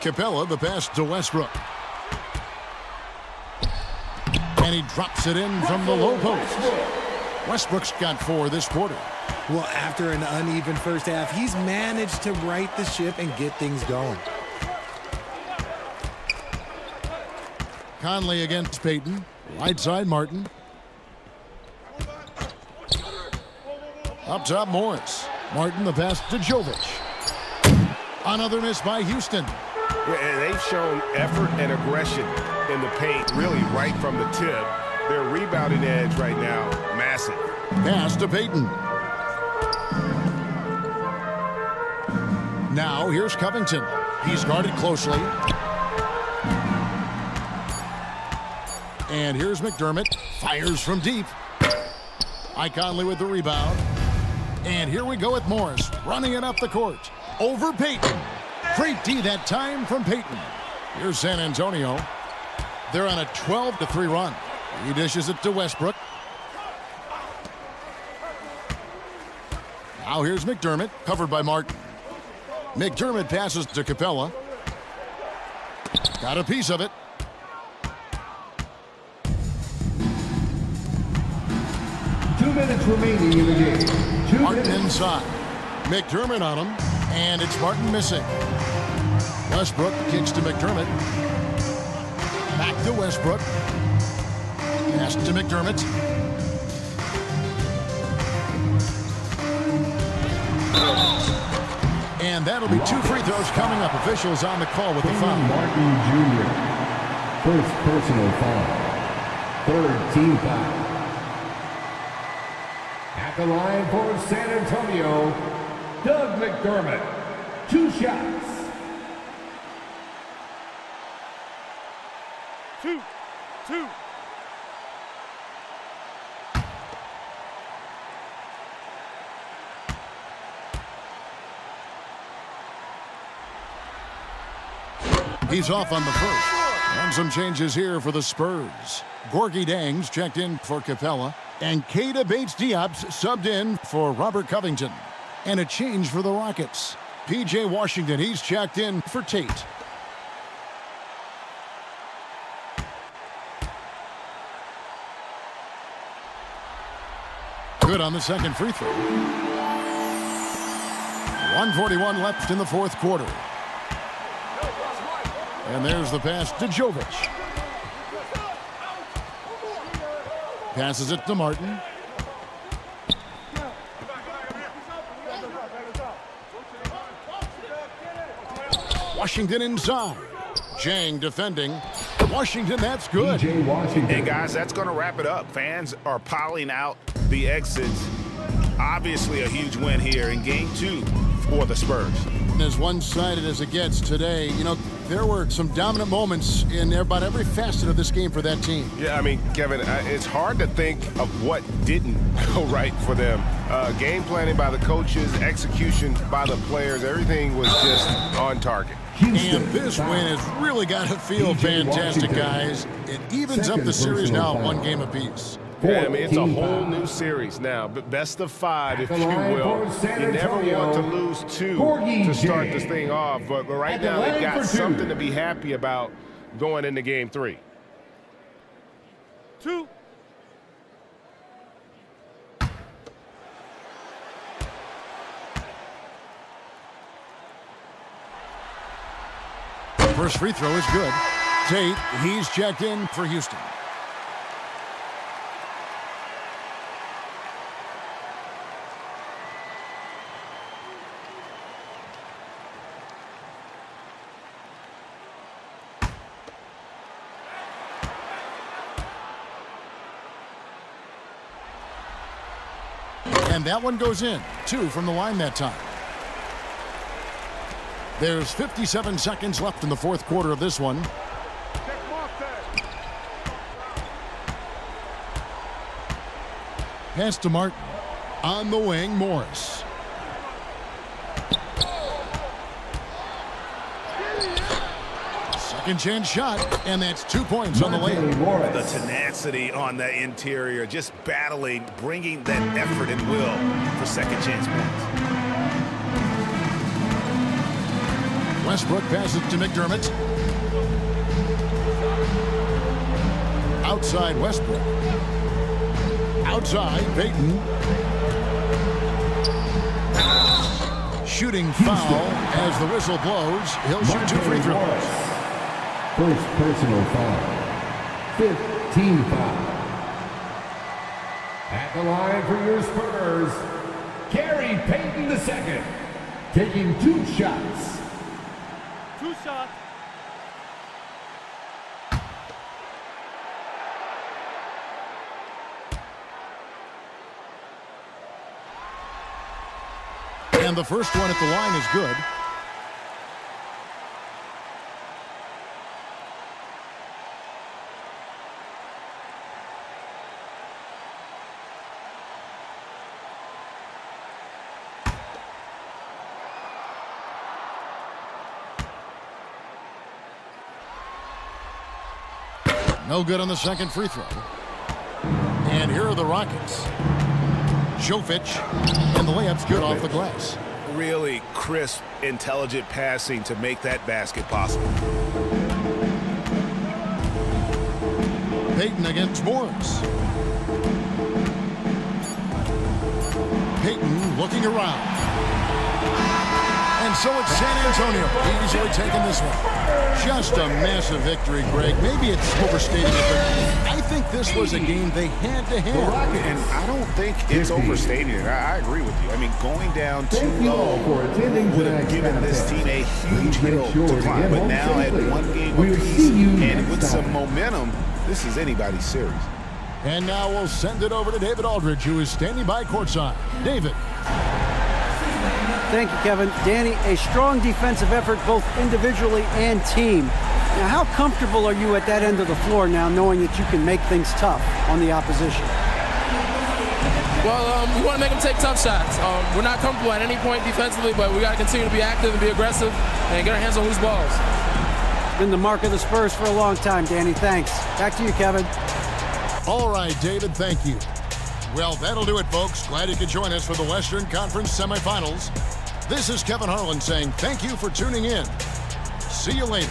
S2: Capella, the pass to Westbrook. And he drops it in from the low post. Westbrook's got 4 this quarter.
S17: Well, after an uneven first half, he's managed to right the ship and get things going.
S2: Conley against Payton. Right side, Martin. Up top, Morris. Martin, the pass to Jovic. Another miss by Houston.
S5: They've shown effort and aggression in the paint, really right from the tip. Their rebounding edge right now, massive.
S2: Pass to Payton. Now, here's Covington. He's guarded closely. And here's McDermott. Fires from deep. Ike Conley with the rebound. And here we go with Morris, running it up the court. Over Payton. Great D that time from Payton. Here's San Antonio. They're on a 12-3 run. He dishes it to Westbrook. Now here's McDermott, covered by Martin. McDermott passes to Capella. Got a piece of it.
S18: Minutes remaining in the game.
S2: Martin inside. McDermott on him, and it's Martin missing. Westbrook kicks to McDermott. Back to Westbrook. Pass to McDermott. And that'll be 2 free throws coming up. Officials on the call with the foul.
S3: Martin Jr. First personal foul. Third team foul. At the line for San Antonio, Doug McDermott. 2 shots.
S7: 2.
S2: He's off on the first. And some changes here for the Spurs. Gorgie Dangs checked in for Capella. And Keita Bates-Diop subbed in for Robert Covington. And a change for the Rockets. P.J. Washington, he's checked in for Tate. Good on the second free throw. 1:41 left in the fourth quarter. And there's the pass to Jovic. Passes it to Martin. Washington inside. Jang defending. Washington, that's good.
S5: And guys, that's going to wrap it up. Fans are piling out the exits. Obviously a huge win here in Game 2 for the Spurs.
S2: As one-sided as it gets today, you know, there were some dominant moments in about every facet of this game for that team.
S21: Yeah, I mean, Kevin, it's hard to think of what didn't go right for them. Game planning by the coaches, execution by the players, everything was just on target.
S2: And this win has really got to feel fantastic, guys. It evens up the series now at 1 game apiece.
S21: Yeah, I mean, it's a whole new series now, but best of 5, if you will. You never want to lose 2 to start this thing off, but right now they've got something to be happy about going into Game 3.
S7: 2.
S2: First free throw is good. Tate, he's checked in for Houston. And that one goes in. 2 from the line that time. There's 57 seconds left in the fourth quarter of this one. Pass to Martin. On the wing, Morris. Second chance shot, and that's 2 points on the layup.
S5: The tenacity on the interior, just battling, bringing that effort and will for second chance points.
S2: Westbrook passes to McDermott. Outside Westbrook. Outside Payton. Shooting foul as the whistle blows. He'll shoot 2 free throws.
S3: First personal foul. 5th team foul. At the line for your Spurs, Gary Payton II, taking 2 shots.
S7: 2 shots.
S2: And the first one at the line is good. No good on the second free throw. And here are the Rockets. Jovic, and the layup's good off the glass.
S5: Really crisp, intelligent passing to make that basket possible.
S2: Payton against Morris. Payton looking around. And so it's San Antonio easily taking this one. Just a massive victory, Greg. Maybe it's overstating it, but I think this was a game they had to have.
S5: And I don't think it's overstating it. I agree with you. I mean, going down too low would have given this team a huge hill to climb. But now at one game apiece and with some momentum, this is anybody's series.
S2: And now we'll send it over to David Aldridge, who is standing by courtside. David.
S8: Thank you, Kevin. Danny, a strong defensive effort both individually and team. Now, how comfortable are you at that end of the floor now, knowing that you can make things tough on the opposition?
S6: Well, we want to make them take tough shots. We're not comfortable at any point defensively, but we got to continue to be active and be aggressive and get our hands on loose balls.
S8: It's been the mark of the Spurs for a long time, Danny. Thanks. Back to you, Kevin.
S2: All right, David, thank you. Well, that'll do it, folks. Glad you could join us for the Western Conference semifinals. This is Kevin Harlan saying thank you for tuning in. See you later.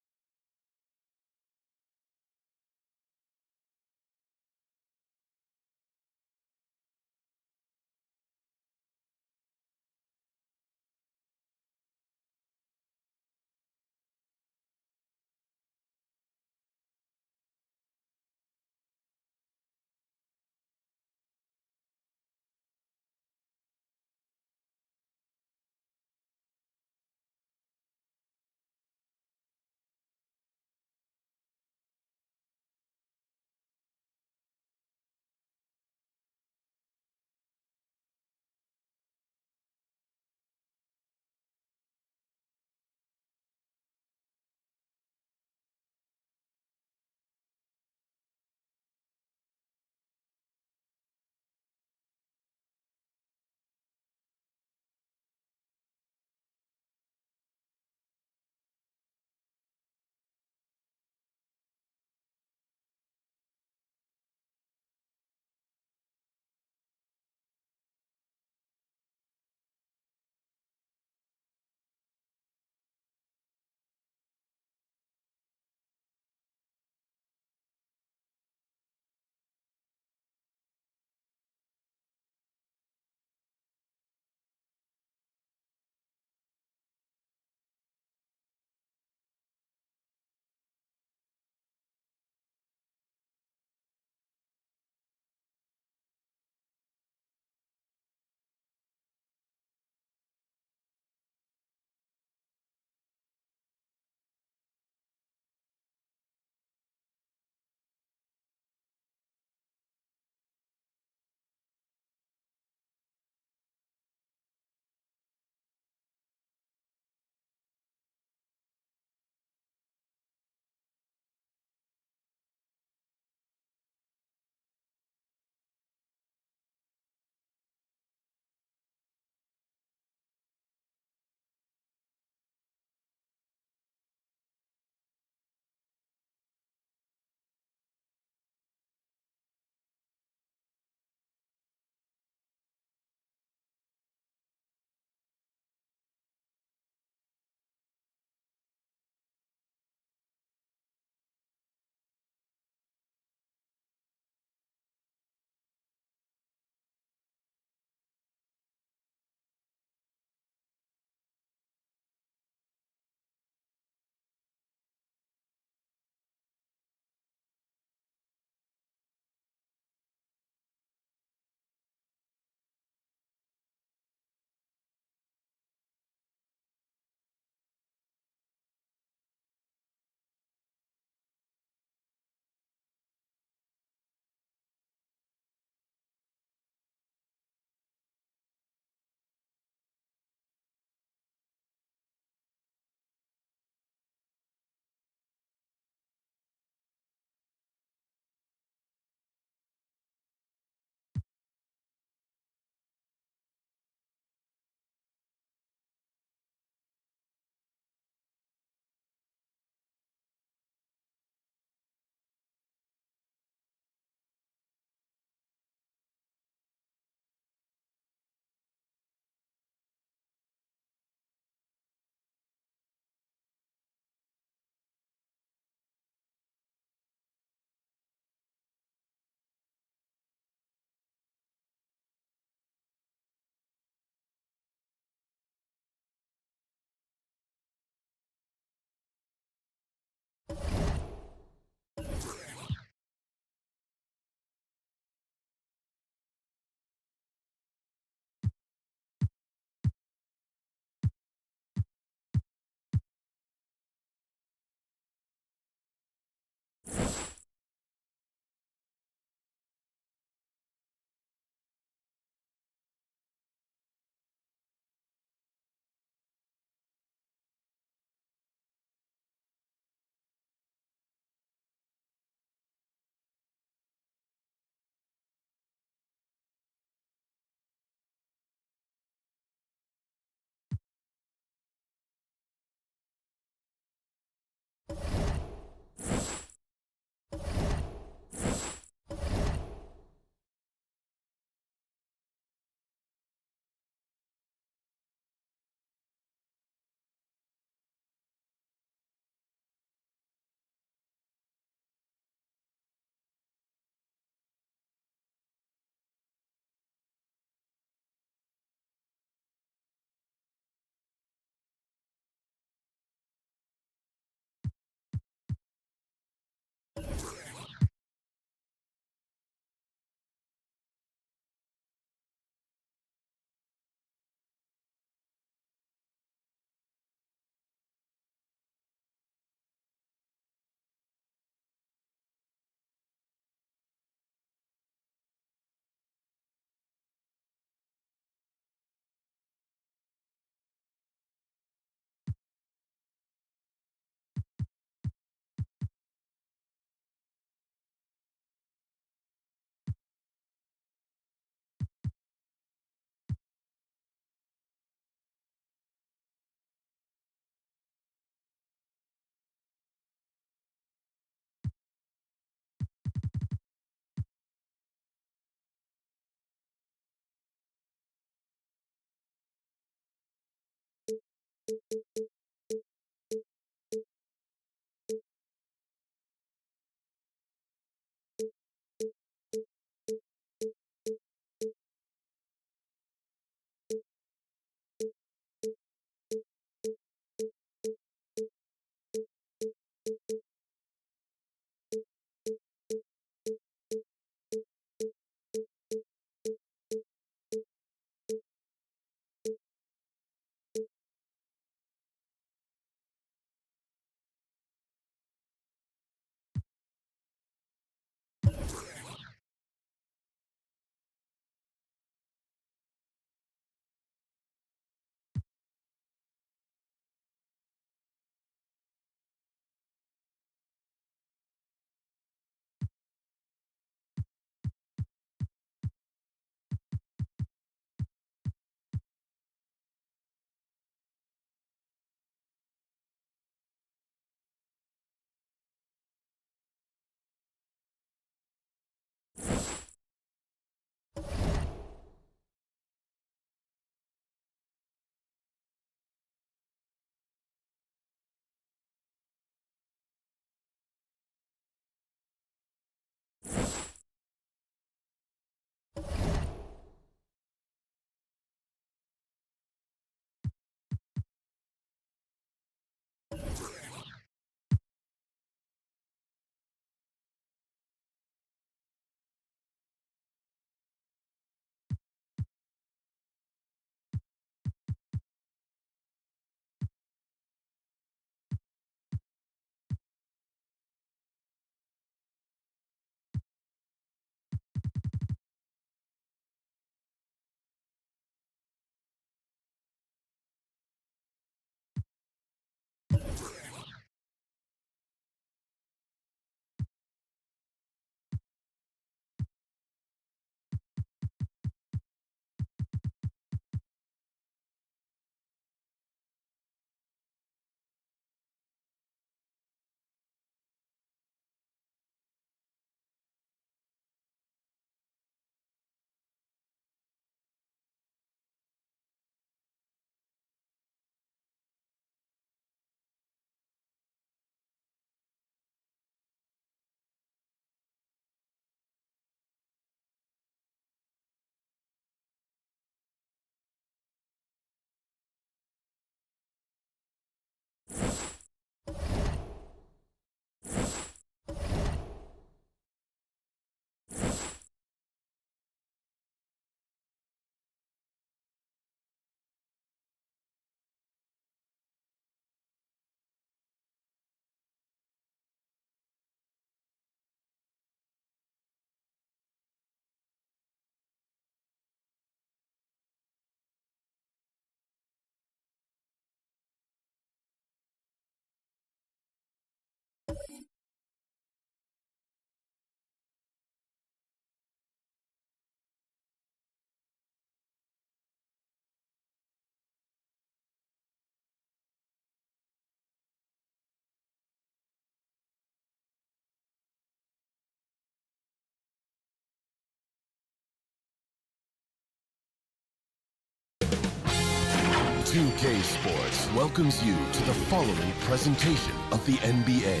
S1: 2K Sports welcomes you to the following presentation of the NBA.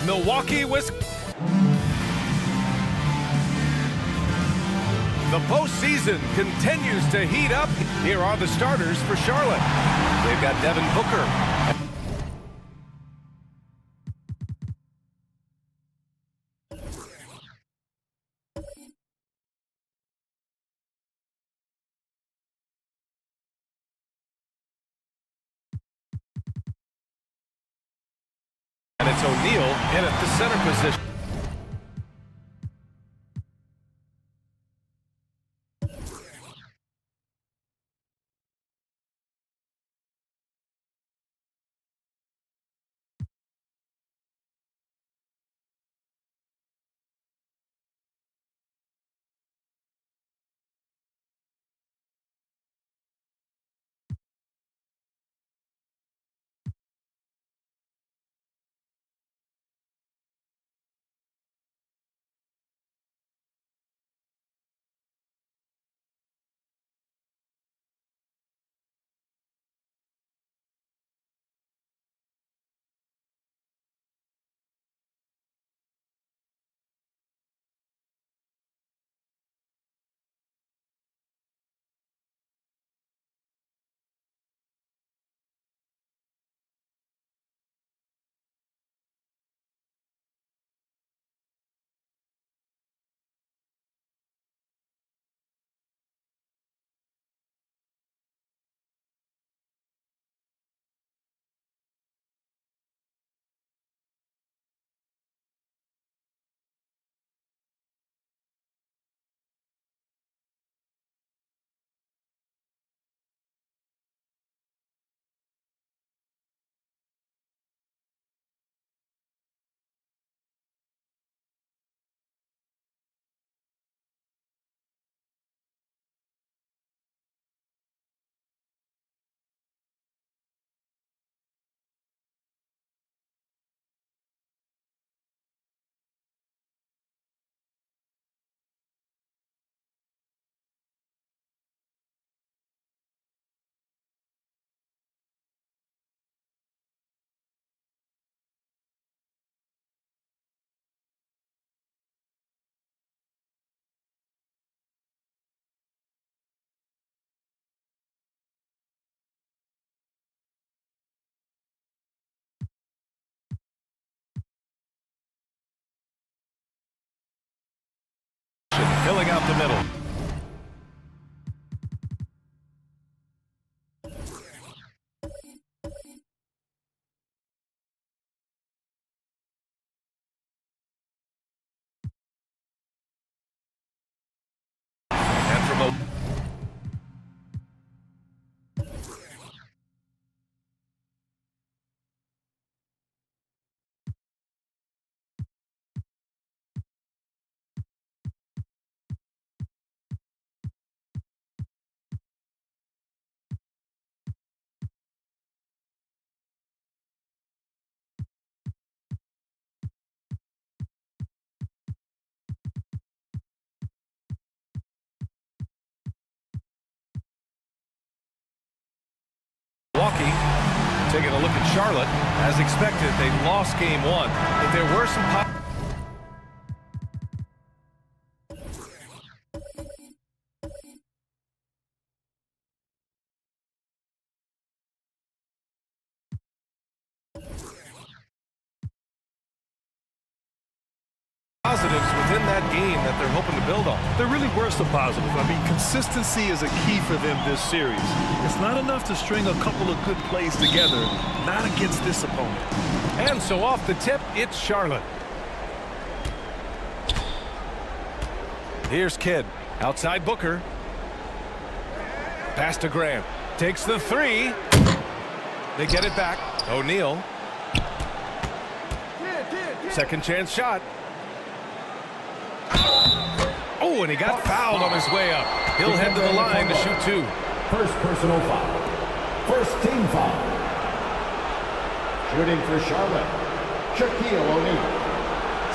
S13: Milwaukee, Wisconsin. The postseason continues to heat up. Here are the starters for Charlotte. They've got Devin Booker. And it's O'Neal in at the center position. Filling out the middle. And from a Milwaukee taking a look at Charlotte. As expected, they lost game one, but there were some positives within that game that they're hoping to build on.
S15: There really were some positives. I mean, consistency is a key for them this series. It's not enough to string a couple of good plays together, not against this opponent.
S13: And so off the tip, it's Charlotte. Here's Kidd. Outside Booker. Pass to Grant. Takes the three. They get it back. O'Neal. Second chance shot. Oh, and he got fouled on his way up. He'll head to the line to shoot two.
S18: First personal foul. First team foul. Shooting for Charlotte, Shaquille O'Neal.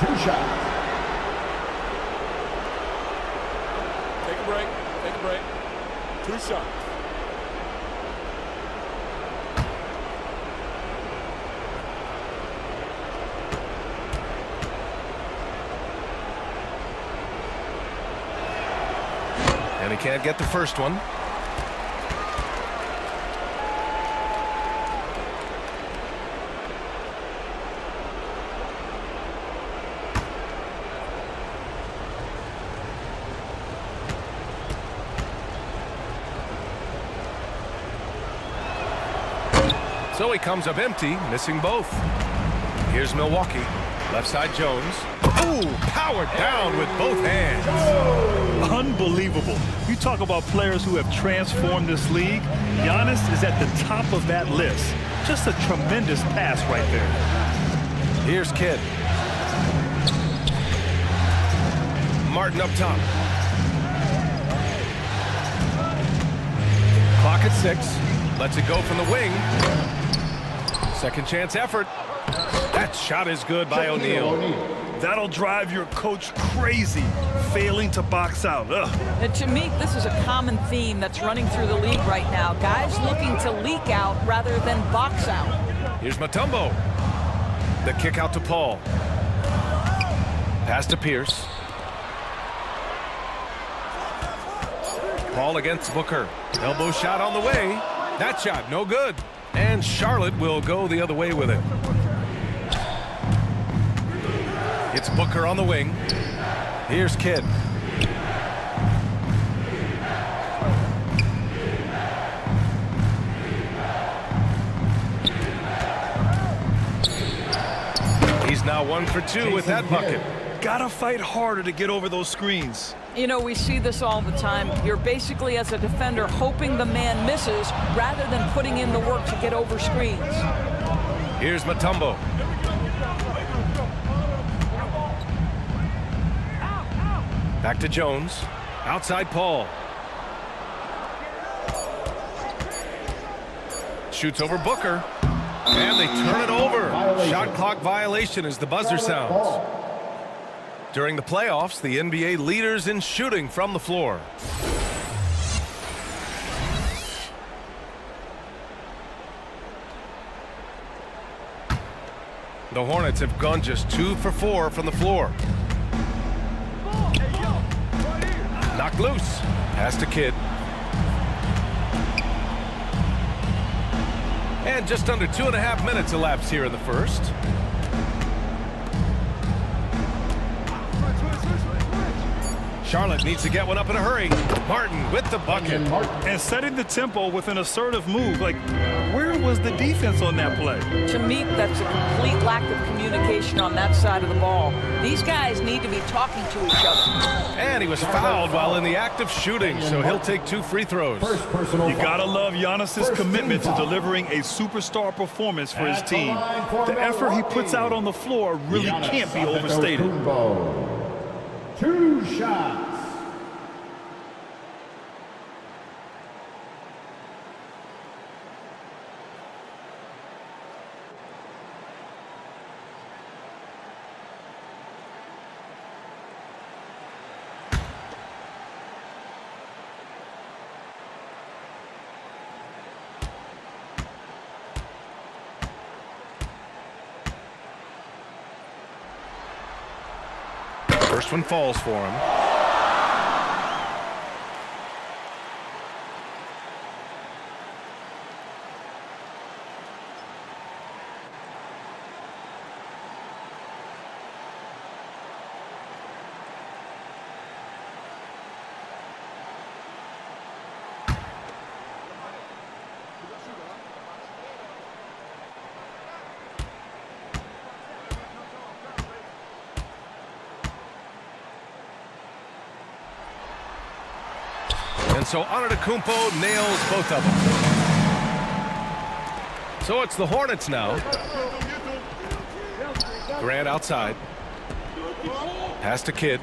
S18: 2 shots.
S6: a break. Take a break.
S21: 2 shots.
S13: And he can't get the first one. So he comes up empty, missing both. Here's Milwaukee. Left side Jones. Ooh, powered down with both hands.
S15: Unbelievable. You talk about players who have transformed this league. Giannis is at the top of that list. Just a tremendous pass right there.
S13: Here's Kidd. Martin up top. Clock at 6. Lets it go from the wing. Second chance effort. That shot is good by O'Neal.
S15: That'll drive your coach crazy, failing to box out.
S4: And to me, this is a common theme that's running through the league right now. Guys looking to leak out rather than box out.
S13: Here's Mutombo. The kick out to Paul. Pass to Pierce. Paul against Booker. Elbow shot on the way. That shot no good. And Charlotte will go the other way with it. It's Booker on the wing. Here's Kidd. He's now 1 for 2 with that bucket.
S15: Gotta fight harder to get over those screens.
S4: You know, we see this all the time. You're basically, as a defender, hoping the man misses rather than putting in the work to get over screens.
S13: Here's Mutombo. Back to Jones. Outside Paul. Shoots over Booker. And they turn it over. Shot clock violation as the buzzer sounds. During the playoffs, the NBA leaders in shooting from the floor. The Hornets have gone just 2 for 4 from the floor. Knocked loose. Pass to Kidd. And just under 2.5 minutes elapsed here in the first. Charlotte needs to get one up in a hurry. Martin with the bucket.
S15: And setting the tempo with an assertive move. Like, where was the defense on that play?
S4: To me, that's a complete lack of communication on that side of the ball. These guys need to be talking to each other.
S13: And he was fouled while in the act of shooting, so he'll take 2 free throws.
S15: You gotta love Giannis's commitment to delivering a superstar performance for his team. The effort he puts out on the floor really can't be overstated.
S18: 2 shots.
S13: First one falls for him. And so Antetokounmpo nails both of them. So it's the Hornets now. Grant outside. Pass to Kidd.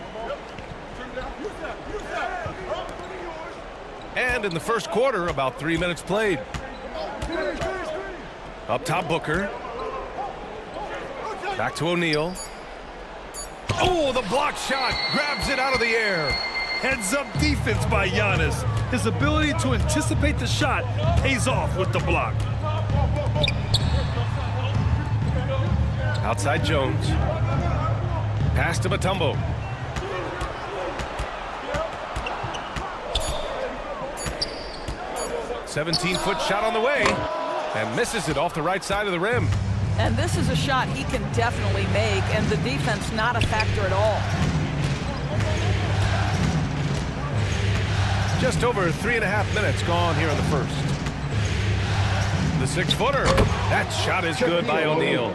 S13: And in the first quarter, about 3 minutes played. Up top, Booker. Back to O'Neal. Oh, the block shot grabs it out of the air.
S15: Heads-up defense by Giannis. His ability to anticipate the shot pays off with the block.
S13: Outside Jones. Pass to Mutombo. "17-foot shot on the way, and misses it off the right side of the rim."
S4: And this is a shot he can definitely make, and the defense not a factor at all.
S13: Just over 3.5 minutes gone here in the first. The 6-footer. That shot is good by O'Neal.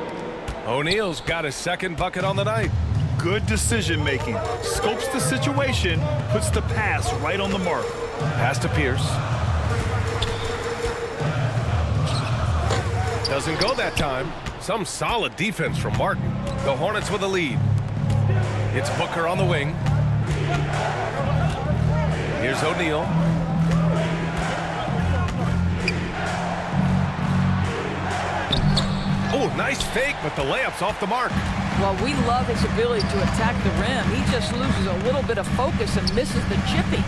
S13: O'Neal's got his second bucket on the night.
S15: Good decision-making. Scopes the situation, puts the pass right on the mark.
S13: Pass to Pierce. Doesn't go that time. Some solid defense from Martin. The Hornets with a lead. It's Booker on the wing. Here's O'Neal. Oh, nice fake, but the layup's off the mark.
S4: Well, we love his ability to attack the rim. He just loses a little bit of focus and misses the chippy.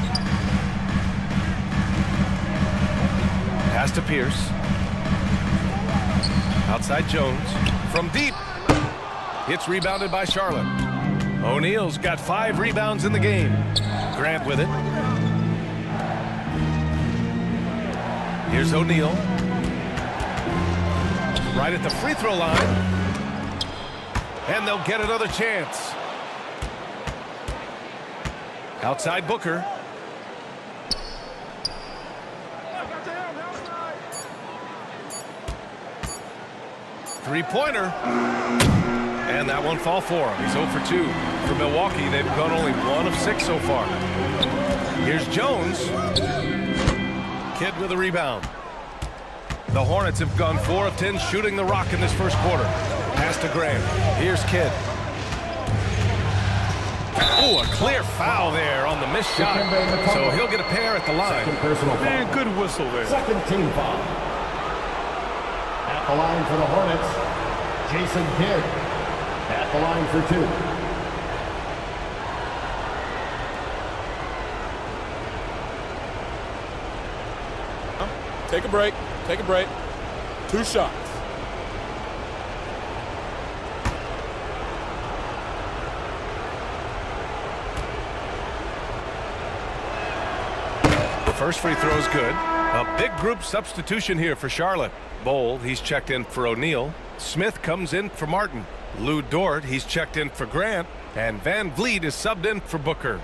S13: Pass to Pierce. Outside Jones. From deep. It's rebounded by Charlotte. O'Neal's got 5 rebounds in the game. Grant with it. Here's O'Neal. Right at the free throw line. And they'll get another chance. Outside Booker. Three-pointer. And that one fall for him. He's 0 for 2. For Milwaukee, they've gone only 1 of 6 so far. Here's Jones. Kidd with a rebound. The Hornets have gone 4 of 10 shooting the rock in this first quarter. Pass to Graham. Here's Kidd. Oh, a clear foul there on the missed shot. So he'll get a pair at the line.
S15: Man, good whistle there.
S18: Second team foul. At the line for the Hornets, Jason Kidd. At the line for 2.
S10: Take a break. Take a break. 2 shots.
S13: The first free throw is good. A big group substitution here for Charlotte. Bold, he's checked in for O'Neal. Smith comes in for Martin. Lou Dort, he's checked in for Grant. And Van Vliet is subbed in for Booker.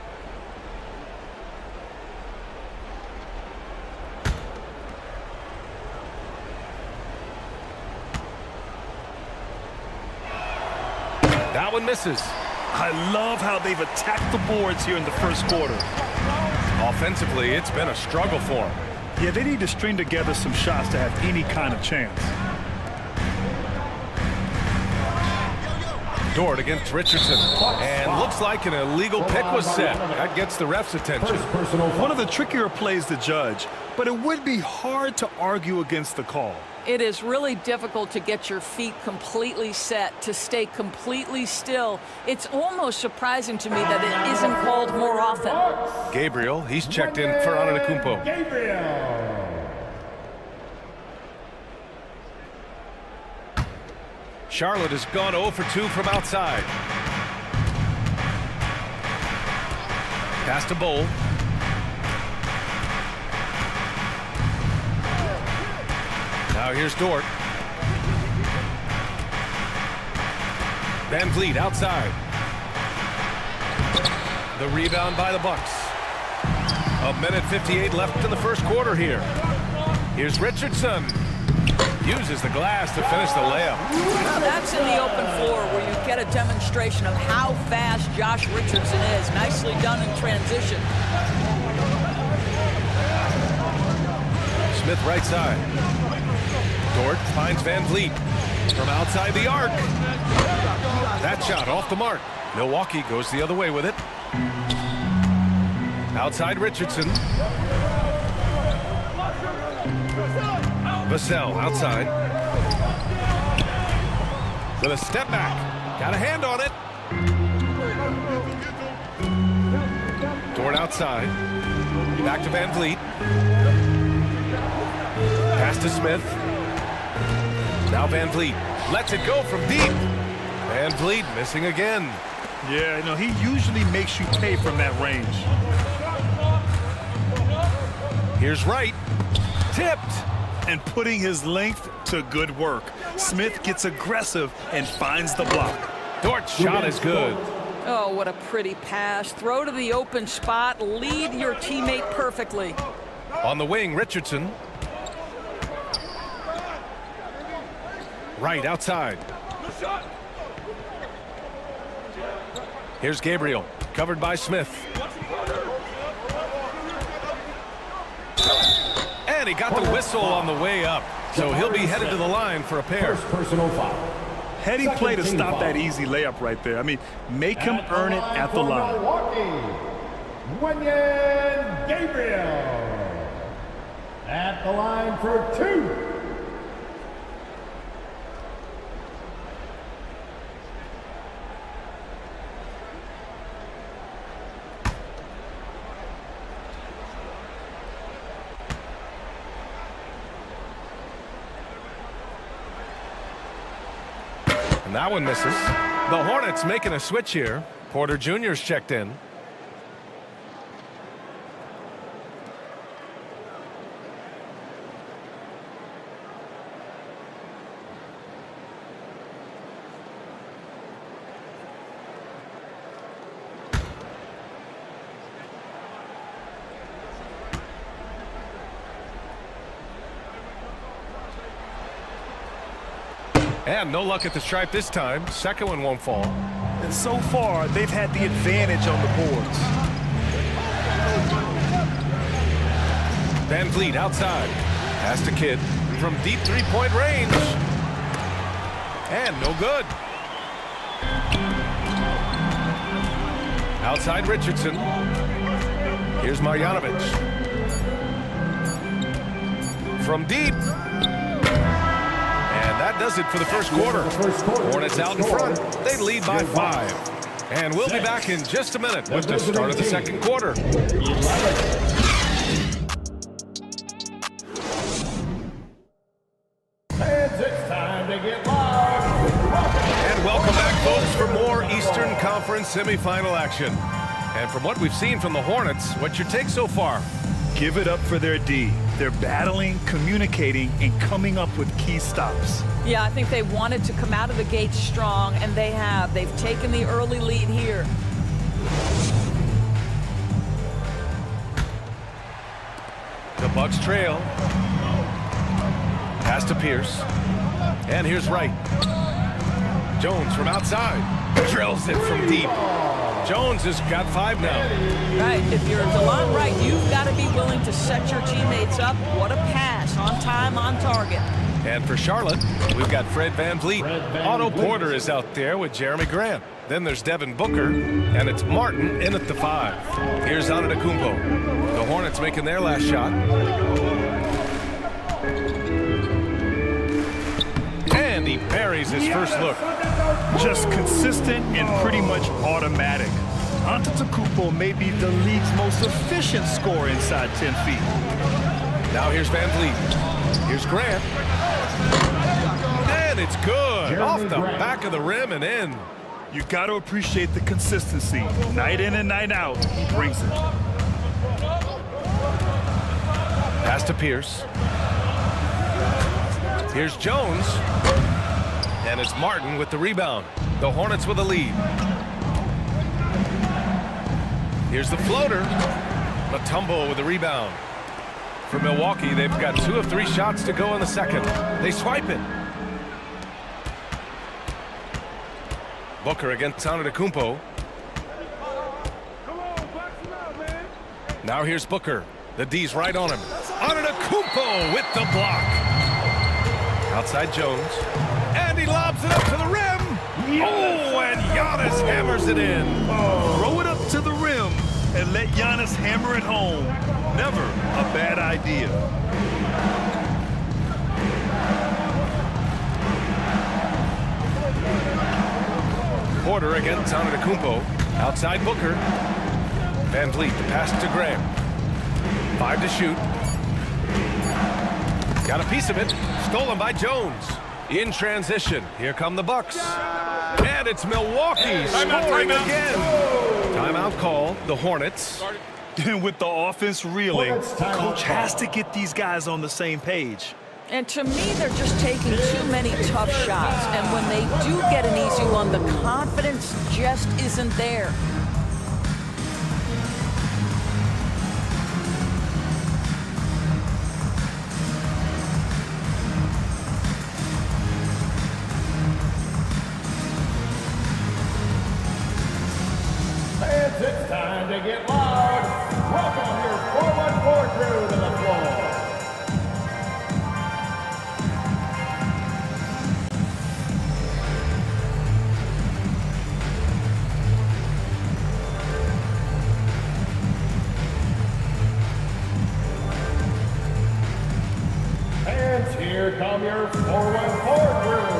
S13: That one misses.
S15: I love how they've attacked the boards here in the first quarter.
S13: Offensively, it's been a struggle for them.
S15: Yeah, they need to string together some shots to have any kind of chance.
S13: Dort against Richardson. And looks like an illegal pick was set. That gets the ref's attention.
S15: One of the trickier plays to judge, but it would be hard to argue against the call.
S4: It is really difficult to get your feet completely set, to stay completely still. It's almost surprising to me that it isn't called more often.
S13: Gabriel, he's checked in for Antetokounmpo. Charlotte has gone 0 for 2 from outside. Pass to Bowl. Now here's Dort. Van Vliet outside. The rebound by the Bucks. 1:58 left in the first quarter here. Here's Richardson. Uses the glass to finish the layup.
S4: Now that's in the open floor where you get a demonstration of how fast Josh Richardson is. Nicely done in transition.
S13: Smith right side. Dort finds Van Vliet from outside the arc. That shot off the mark. Milwaukee goes the other way with it. Outside Richardson. Vassell outside. With a step back. Got a hand on it. Dort outside. outside. Back to Van Vliet. Pass to Smith. Now Van Vliet lets it go from deep. Van Vliet missing again.
S15: Yeah, you know, he usually makes you pay from that range.
S13: Here's Wright. Tipped.
S15: And putting his length to good work. Smith gets aggressive and finds the block.
S13: Dort's shot is good.
S4: Oh, what a pretty pass. Throw to the open spot. Lead your teammate perfectly.
S13: On the wing, Richardson. Right outside. Here's Gabriel, covered by Smith. And he got the whistle on the way up. So he'll be headed to the line for a pair.
S3: Personal foul.
S15: Heady play to stop that easy layup right there. I mean, make him earn it at the line.
S3: Wenyen Gabriel at the line for 2.
S13: And that one misses. The Hornets making a switch here. Porter Jr.'s checked in. And no luck at the stripe this time. Second one won't fall.
S15: And so far, they've had the advantage on the boards.
S13: Van Vliet outside. Pass to Kidd from deep three-point range. And no good. Outside Richardson. Here's Marjanovic. From deep. And that does it for the first quarter. Hornets out in front. They lead by 5. And we'll be back in just a minute with the start of the second quarter.
S3: It's time to get live.
S13: And welcome back, folks, for more Eastern Conference semifinal action. And from what we've seen from the Hornets, what's your take so far?
S15: Give it up for their D. They're battling, communicating, and coming up with key stops.
S4: Yeah, I think they wanted to come out of the gate strong, and they have. They've taken the early lead here.
S13: The Bucks trail. Pass to Pierce. And here's Wright. Jones from outside. Drills it from deep. Jones has got 5 now.
S4: Right, if you're DeLon Wright, you've got to be willing to set your teammates up. What a pass, on time, on target.
S13: And for Charlotte, we've got Fred VanVleet. Otto Porter is out there with Jeremy Grant. Then there's Devin Booker, and it's Martin in at the 5. Here's Antetokounmpo. The Hornets making their last shot. And he buries his first look.
S15: Just consistent and pretty much automatic. Antetokounmpo may be the league's most efficient scorer inside 10 feet.
S13: Now here's VanVleet. Here's Grant. And it's good. Off the back of the rim and in.
S15: You got to appreciate the consistency. Night in and night out, he brings it.
S13: Pass to Pierce. Here's Jones. And it's Martin with the rebound. The Hornets with a lead. Here's the floater. Mutombo with the rebound. For Milwaukee, they've got 2 of 3 shots to go in the second. They swipe it. Booker against Antetokounmpo. Now here's Booker. The D's right on him. Antetokounmpo with the block. Outside Jones. And he lobs it up to the rim. Oh, and Giannis hammers it in.
S15: Throw it up to the rim and let Giannis hammer it home. Never a bad idea.
S13: Porter against Antetokounmpo. Outside Booker. Van Vliet, the pass to Graham. 5 to shoot. Got a piece of it. Stolen by Jones. In transition. Here come the Bucks. And it's Milwaukee scoring again. Timeout call. The Hornets.
S15: And with the offense reeling, coach has to get these guys on the same page.
S4: And to me, they're just taking too many tough shots. And when they do get an easy one, the confidence just isn't there.
S3: It's time to get loud. Welcome your 414 crew to the floor. And here come your 414 crew.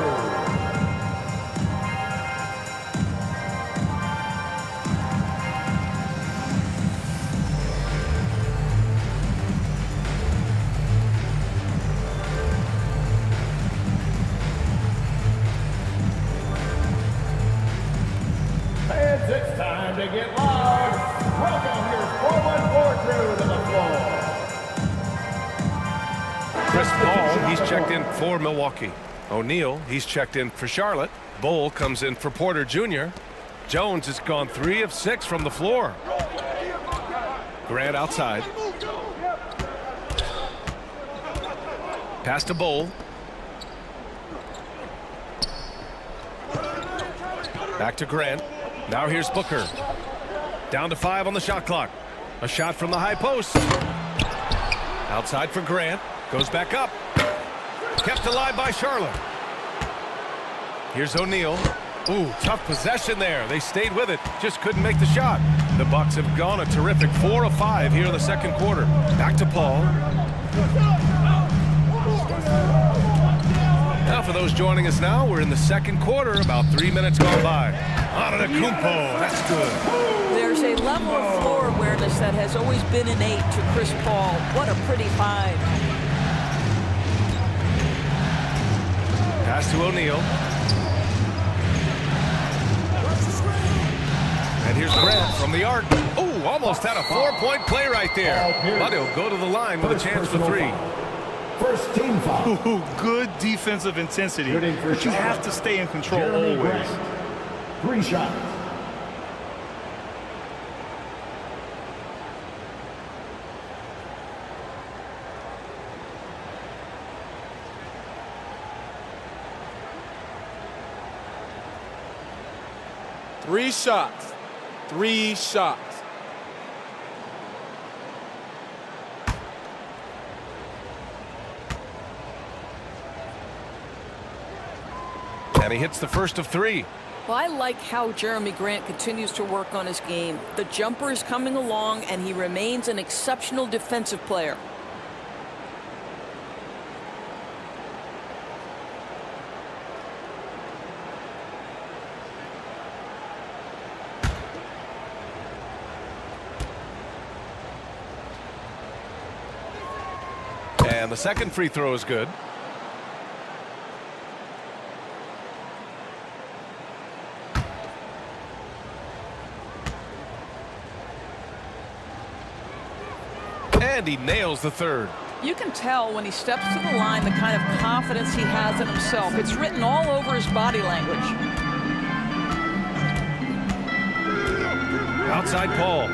S3: It's time to get loud. Welcome your 414 crew to the floor.
S13: Chris Paul, he's checked in for Milwaukee. O'Neal, he's checked in for Charlotte. Bull comes in for Porter Jr. Jones has gone 3 of 6 from the floor. Grant outside. Pass to Bull. Back to Grant. Now here's Booker. Down to 5 on the shot clock. A shot from the high post. Outside for Grant. Goes back up. Kept alive by Charlotte. Here's O'Neal. Ooh, tough possession there. They stayed with it. Just couldn't make the shot. The Bucks have gone a terrific 4 of 5 here in the second quarter. Back to Paul. Now for those joining us now, we're in the second quarter, about 3 minutes gone by. Antetokounmpo, that's good.
S4: There's a level of floor awareness that has always been innate to Chris Paul. What a pretty find.
S13: Pass to O'Neal. And here's Grant from the arc. Ooh, almost had a 4-point play right there. But he'll go to the line with a chance for 3.
S3: First team foul.
S15: Ooh, good defensive intensity, but you have to stay in control
S3: Jeremy
S15: always.
S3: Grant. 3 shots.
S6: Three shots. 3 shots.
S13: And he hits the first of 3.
S4: Well, I like how Jeremy Grant continues to work on his game. The jumper is coming along, and he remains an exceptional defensive player.
S13: And the second free throw is good. And he nails the third.
S4: You can tell when he steps to the line the kind of confidence he has in himself. It's written all over his body language.
S13: Outside Paul.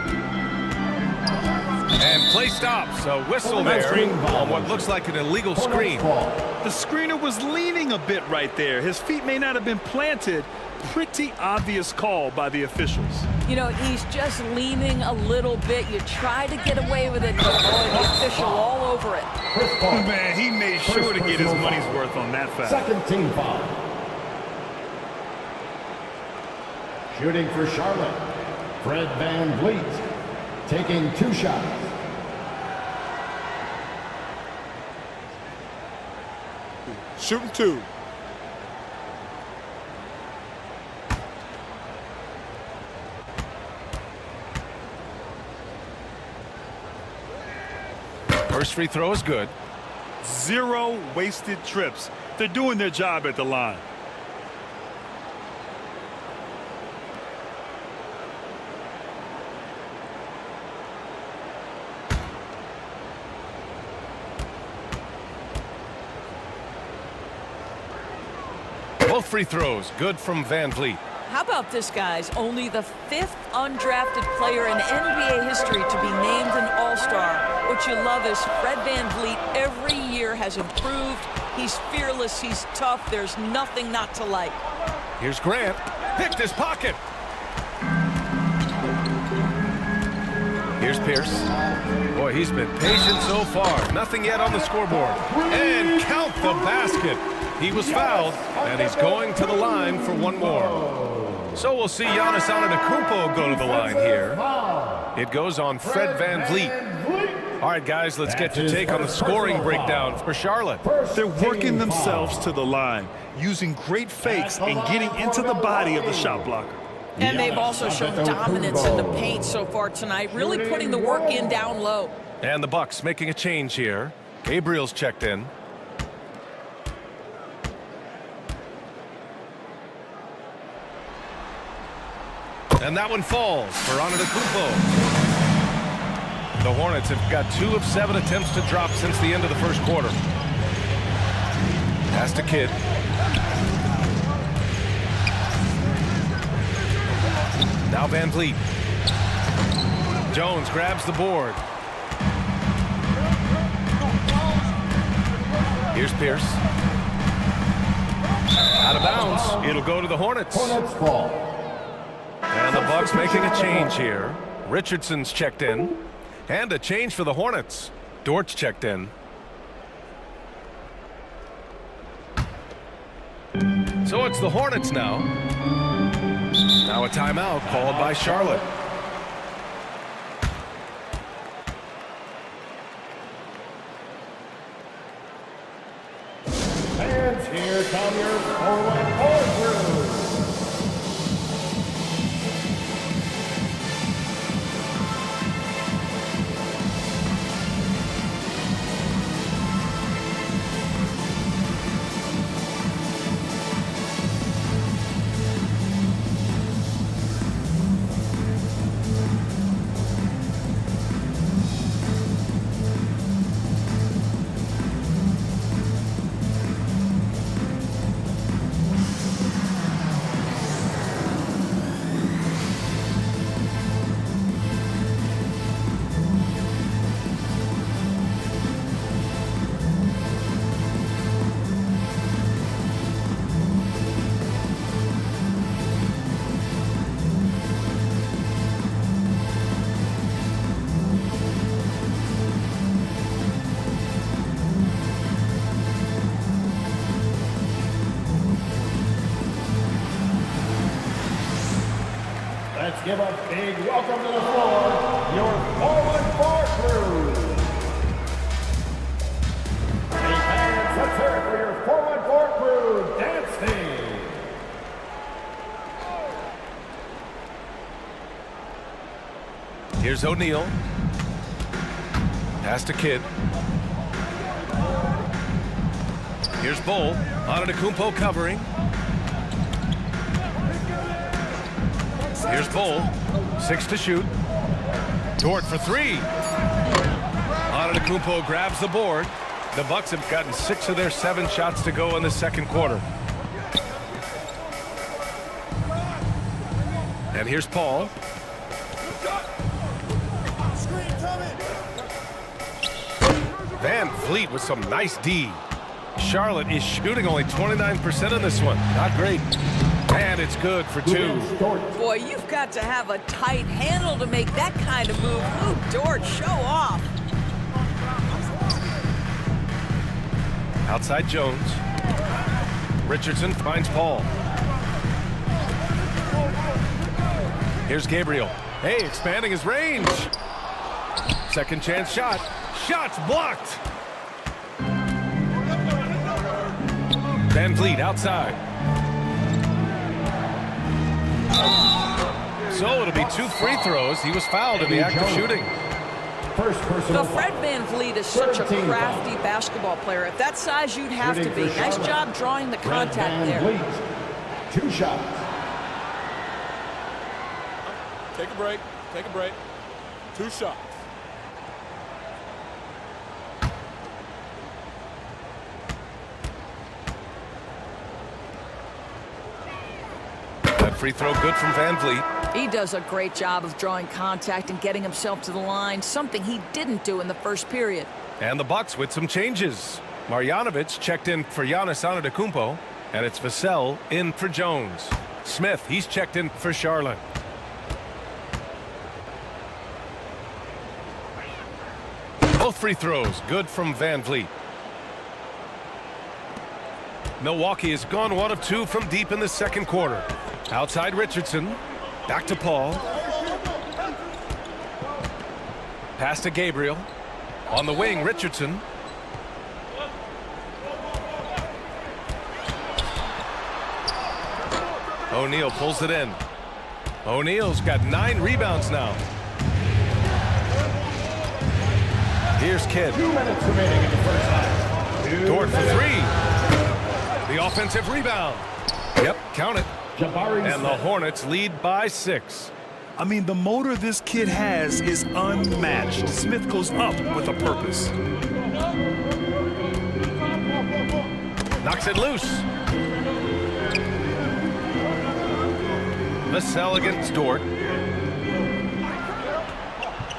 S13: And play stops. A whistle there on what looks like an illegal screen.
S15: The screener was leaning a bit right there. His feet may not have been planted. Pretty obvious call by the officials.
S4: You know, he's just leaning a little bit. You try to get away with it, but boy, the official all over it.
S15: Man, he made sure to get his money's worth on that foul.
S3: Second team foul. Shooting for Charlotte, Fred Van Vliet, taking 2 shots.
S6: Shooting 2.
S13: First free throw is good.
S15: 0 wasted trips. They're doing their job at the line.
S13: Both free throws good from Van Vliet.
S4: How about this, guys? Only the 5th undrafted player in NBA history to be named an All-Star. What you love is Fred VanVleet every year has improved. He's fearless. He's tough. There's nothing not to like.
S13: Here's Grant. Picked his pocket. Here's Pierce. Boy, he's been patient so far. Nothing yet on the scoreboard. And count the basket. He was fouled, and he's going to the line for one more. So we'll see Giannis Antetokounmpo go to the line here. It goes on Fred VanVleet. All right, guys, let's get your take on the scoring breakdown for Charlotte.
S15: They're working themselves to the line, using great fakes and getting into the body of the shot blocker.
S4: And they've also shown dominance in the paint so far tonight, really putting the work in down low.
S13: And the Bucks making a change here. Gabriel's checked in. And that one falls for Antetokounmpo. The Hornets have got 2 of 7 attempts to drop since the end of the first quarter. Pass to Kidd. Now VanVleet. Jones grabs the board. Here's Pierce. Out of bounds. It'll go to the Hornets.
S18: Hornets ball.
S13: And the Bucks making a change here. Richardson's checked in. And a change for the Hornets. Dort's checked in. So it's the Hornets now. Now a timeout called by Charlotte.
S18: And here come your forward crew. Let's give a big welcome to the floor, your forward bar crew. Big hands, let's hear it for your forward bar crew dancing.
S13: Here's O'Neal. Pass to Kidd. Here's Bull. Antetokounmpo covering. Here's Bull. 6 to shoot. Dort for 3. Antetokounmpo grabs the board. The Bucks have gotten 6 of their 7 shots to go in the second quarter. And here's Paul. VanVleet with some nice D. Charlotte is shooting only 29% in this one. Not great. And it's good for 2.
S4: Boy, you've got to have a tight handle to make that kind of move. Luke Dort, show off.
S13: Outside Jones. Richardson finds Paul. Here's Gabriel. Hey, expanding his range. Second chance shot. Shot's blocked. VanVleet outside. So it'll be 2 free throws. He was fouled in the act of shooting.
S3: First personal
S4: Well, Fred VanVleet is such a crafty basketball player. At that size, you'd have to be. Nice job drawing the contact there.
S3: 2 shots.
S11: Take a break. Take a break. 2 shots.
S13: That free throw good from VanVleet.
S4: He does a great job of drawing contact and getting himself to the line, something he didn't do in the first period.
S13: And the Bucks with some changes. Marjanovic checked in for Giannis Antetokounmpo, and it's Vassell in for Jones. Smith, he's checked in for Charlotte. Both free throws good from VanVleet. Milwaukee has gone 1 of 2 from deep in the second quarter. Outside Richardson. Back to Paul. Pass to Gabriel. On the wing, Richardson. O'Neal pulls it in. O'Neal's got 9 rebounds now. Here's Kidd.
S3: 2 minutes remaining in the first half.
S13: Dort for 3. The offensive rebound. Yep, count it. And the Hornets lead by 6.
S15: I mean, the motor this kid has is unmatched. Smith goes up with a purpose.
S13: Knocks it loose. Vassell against Dort.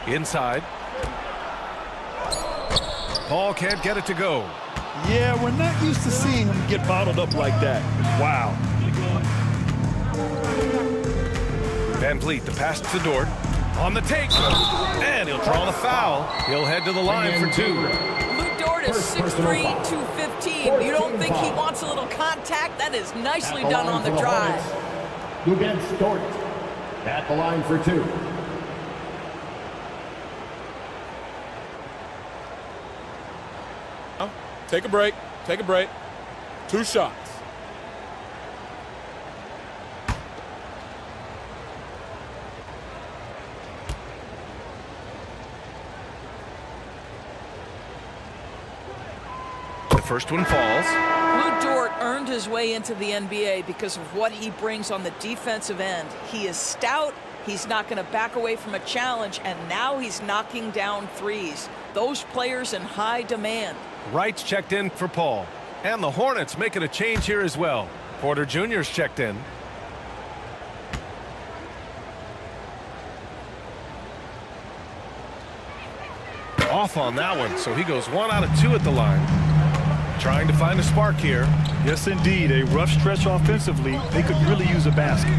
S13: Inside. Paul can't get it to go.
S15: Yeah, we're not used to seeing him get bottled up like that. Wow.
S13: VanVleet, the pass to Dort. On the take. And he'll draw the foul. He'll head to the line for 2.
S4: Lou Dort is 6'3", 215. You don't think he wants a little contact? That is nicely done on the drive.
S3: Against Dort. At the line for 2.
S11: Take a break. Take a break. 2 shots.
S13: The first one falls.
S4: Lou Dort earned his way into the NBA because of what he brings on the defensive end. He is stout. He's not going to back away from a challenge, and now he's knocking down threes. Those players in high demand.
S13: Wright's checked in for Paul. And the Hornets making a change here as well. Porter Jr.'s checked in. Off on that one, so he goes 1 out of 2 at the line. Trying to find a spark here.
S15: Yes, indeed. A rough stretch offensively. They could really use a basket.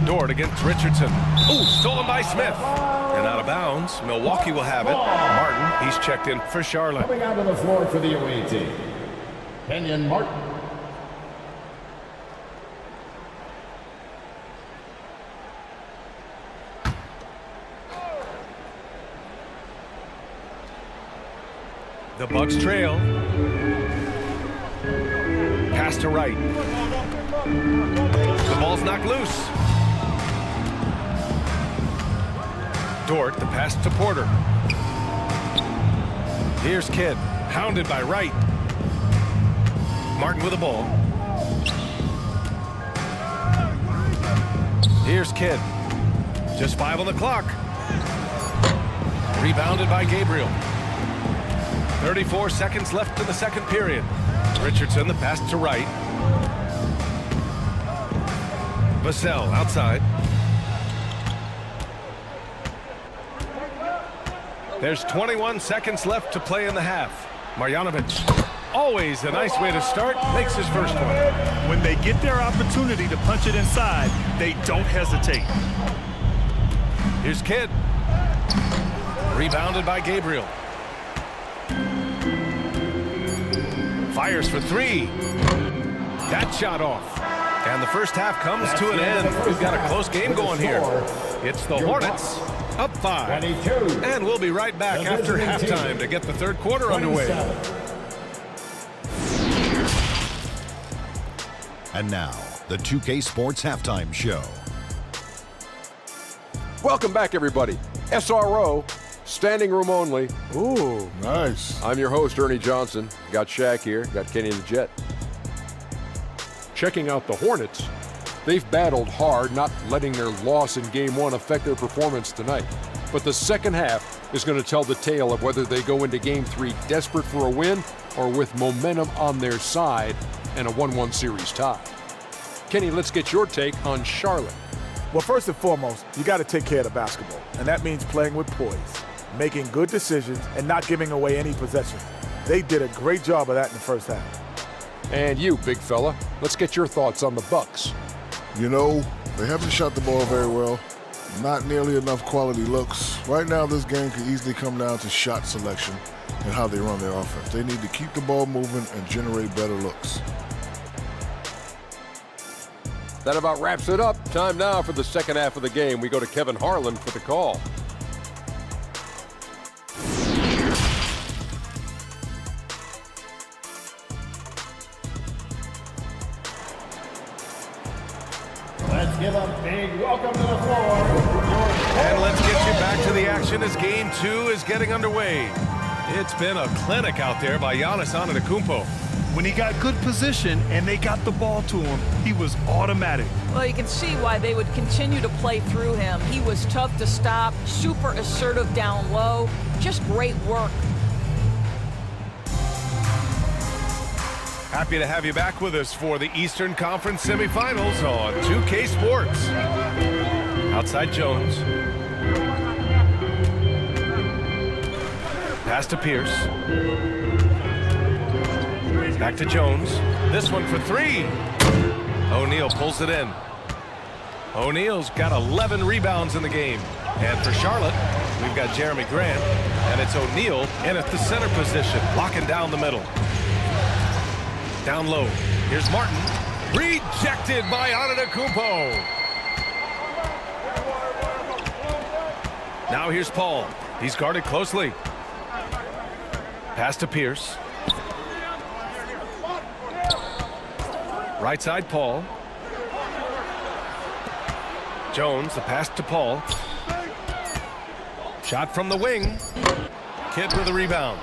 S13: Dort against Richardson. Ooh, stolen by Smith. And out of bounds. Milwaukee will have it. Martin, he's checked in for Charlotte.
S3: Coming out on the floor for the away team, Kenyon Martin.
S13: The Bucks trail. Pass to Wright. The ball's knocked loose. Dort, the pass to Porter. Here's Kidd, hounded by Wright. Martin with the ball. Here's Kidd. Just 5 on the clock. Rebounded by Gabriel. 34 seconds left in the second period. Richardson, the pass to Wright. Vassell outside. There's 21 seconds left to play in the half. Marjanovic, always a nice way to start, makes his first one.
S15: When they get their opportunity to punch it inside, they don't hesitate.
S13: Here's Kidd. Rebounded by Gabriel. Fires for 3. That shot off. And the first half comes to an end. We've got a close game going here. It's the Hornets up 5. And we'll be right back after halftime to get the third quarter underway.
S20: And now, the 2K Sports Halftime Show.
S10: Welcome back, everybody. SRO, standing room only.
S12: Ooh, nice.
S10: I'm your host, Ernie Johnson. Got Shaq here, got Kenny the Jet. Checking out the Hornets. They've battled hard, not letting their loss in Game 1 affect their performance tonight. But the second half is going to tell the tale of whether they go into Game 3 desperate for a win or with momentum on their side and a 1-1 series tie. Kenny, let's get your take on Charlotte.
S11: Well, first and foremost, you got to take care of the basketball, and that means playing with poise, making good decisions, and not giving away any possession. They did a great job of that in the first half.
S10: And you, big fella, let's get your thoughts on the Bucks.
S12: You know, they haven't shot the ball very well. Not nearly enough quality looks. Right now, this game could easily come down to shot selection and how they run their offense. They need to keep the ball moving and generate better looks.
S10: That about wraps it up. Time now for the second half of the game. We go to Kevin Harlan for the call.
S3: Let's give a big welcome to the floor.
S13: And let's get you back to the action as Game 2 is getting underway. It's been a clinic out there by Giannis Antetokounmpo.
S15: When he got good position and they got the ball to him, he was automatic.
S4: Well, you can see why they would continue to play through him. He was tough to stop, super assertive down low, just great work.
S13: Happy to have you back with us for the Eastern Conference semifinals on 2K Sports. Outside Jones. Pass to Pierce. Back to Jones. This one for three. O'Neal pulls it in. O'Neal's got 11 rebounds in the game. And for Charlotte, we've got Jeremy Grant. And it's O'Neal in at the center position, locking down the middle. Down low. Here's Martin. Rejected by Antetokounmpo. Now here's Paul. He's guarded closely. Pass to Pierce. Right side, Paul. Jones, the pass to Paul. Shot from the wing. Kidd with a rebound.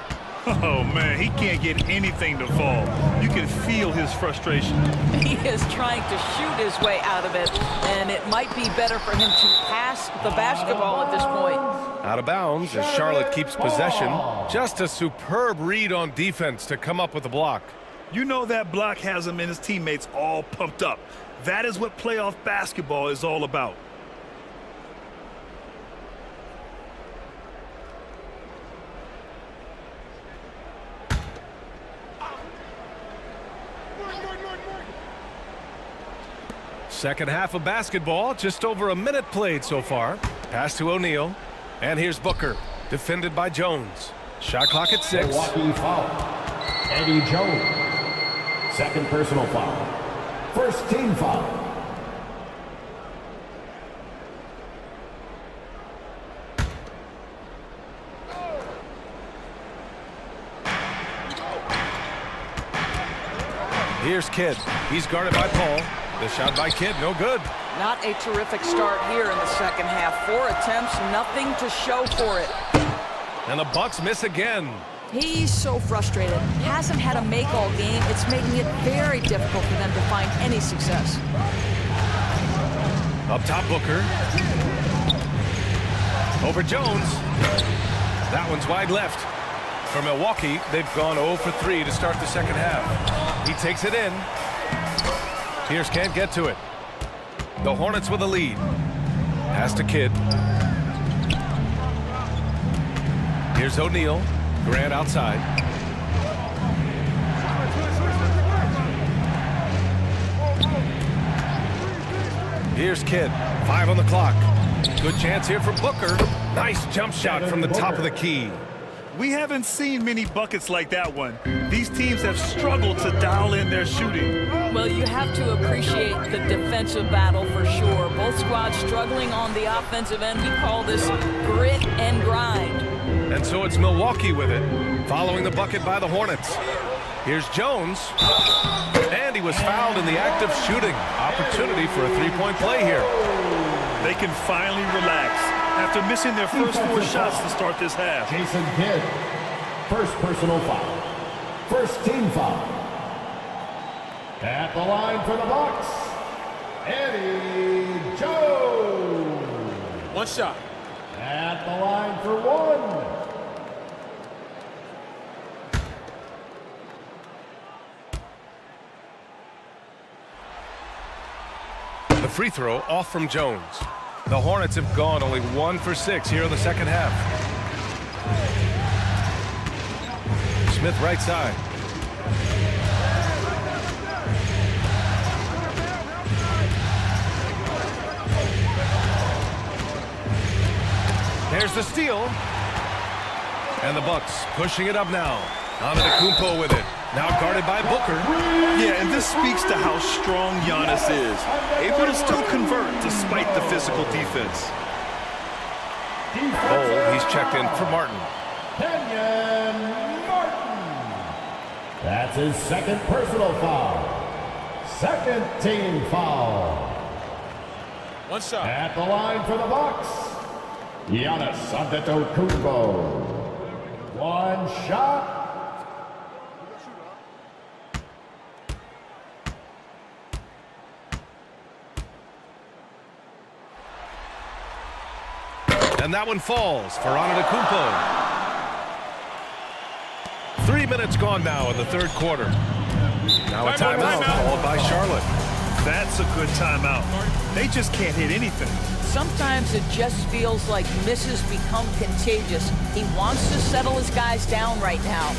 S15: Oh, man, he can't get anything to fall. You can feel his frustration.
S4: He is trying to shoot his way out of it, and it might be better for him to pass the basketball at this point.
S13: Out of bounds as Charlotte keeps possession. Just a superb read on defense to come up with the block.
S15: You know that block has him and his teammates all pumped up. That is what playoff basketball is all about.
S13: Second half of basketball, just over a minute played so far. Pass to O'Neal. And here's Booker, defended by Jones. Shot clock at 6.
S3: Milwaukee foul. Eddie Jones. Second personal foul. First team foul.
S13: Here's Kidd. He's guarded by Paul. The shot by Kidd, no good.
S4: Not a terrific start here in the second half. 4 attempts, nothing to show for it.
S13: And the Bucks miss again.
S4: He's so frustrated. Hasn't had a make all game. It's making it very difficult for them to find any success.
S13: Up top, Booker. Over Jones. That one's wide left. For Milwaukee, they've gone 0 for 3 to start the second half. He takes it in. Pierce can't get to it. The Hornets with a lead. Pass to Kidd. Here's O'Neal. Grant outside. Here's Kidd. 5 on the clock. Good chance here for Booker. Nice jump shot from the top of the key.
S15: We haven't seen many buckets like that one. These teams have struggled to dial in their shooting.
S4: Well, you have to appreciate the defensive battle for sure. Both squads struggling on the offensive end. We call this grit and grind.
S13: And so it's Milwaukee with it, following the bucket by the Hornets. Here's Jones. And he was fouled in the act of shooting. Opportunity for a three-point play here.
S15: They can finally relax after missing their first 4 shots to start this half.
S3: Jason Kidd, first personal foul. First team foul. At the line for the Bucks, Eddie Jones.
S6: One shot.
S3: At the line for 1.
S13: The free throw off from Jones. The Hornets have gone only 1 for 6 here in the second half. Smith right side. There's the steal. And the Bucks pushing it up now. Antetokounmpo with it. Now guarded by Booker.
S15: Yeah, and this speaks to how strong Giannis is. Able to still convert despite the physical defense.
S13: Oh, he's checked in for Martin.
S3: Kenyon Martin. That's his second personal foul. Second team foul.
S6: One shot.
S3: At the line for the Bucks, Giannis Antetokounmpo. One shot.
S13: And that one falls for Antetokounmpo. 3 minutes gone now in the third quarter. Now a timeout called by Charlotte.
S15: That's a good timeout. They just can't hit anything.
S4: Sometimes it just feels like misses become contagious. He wants to settle his guys down right now.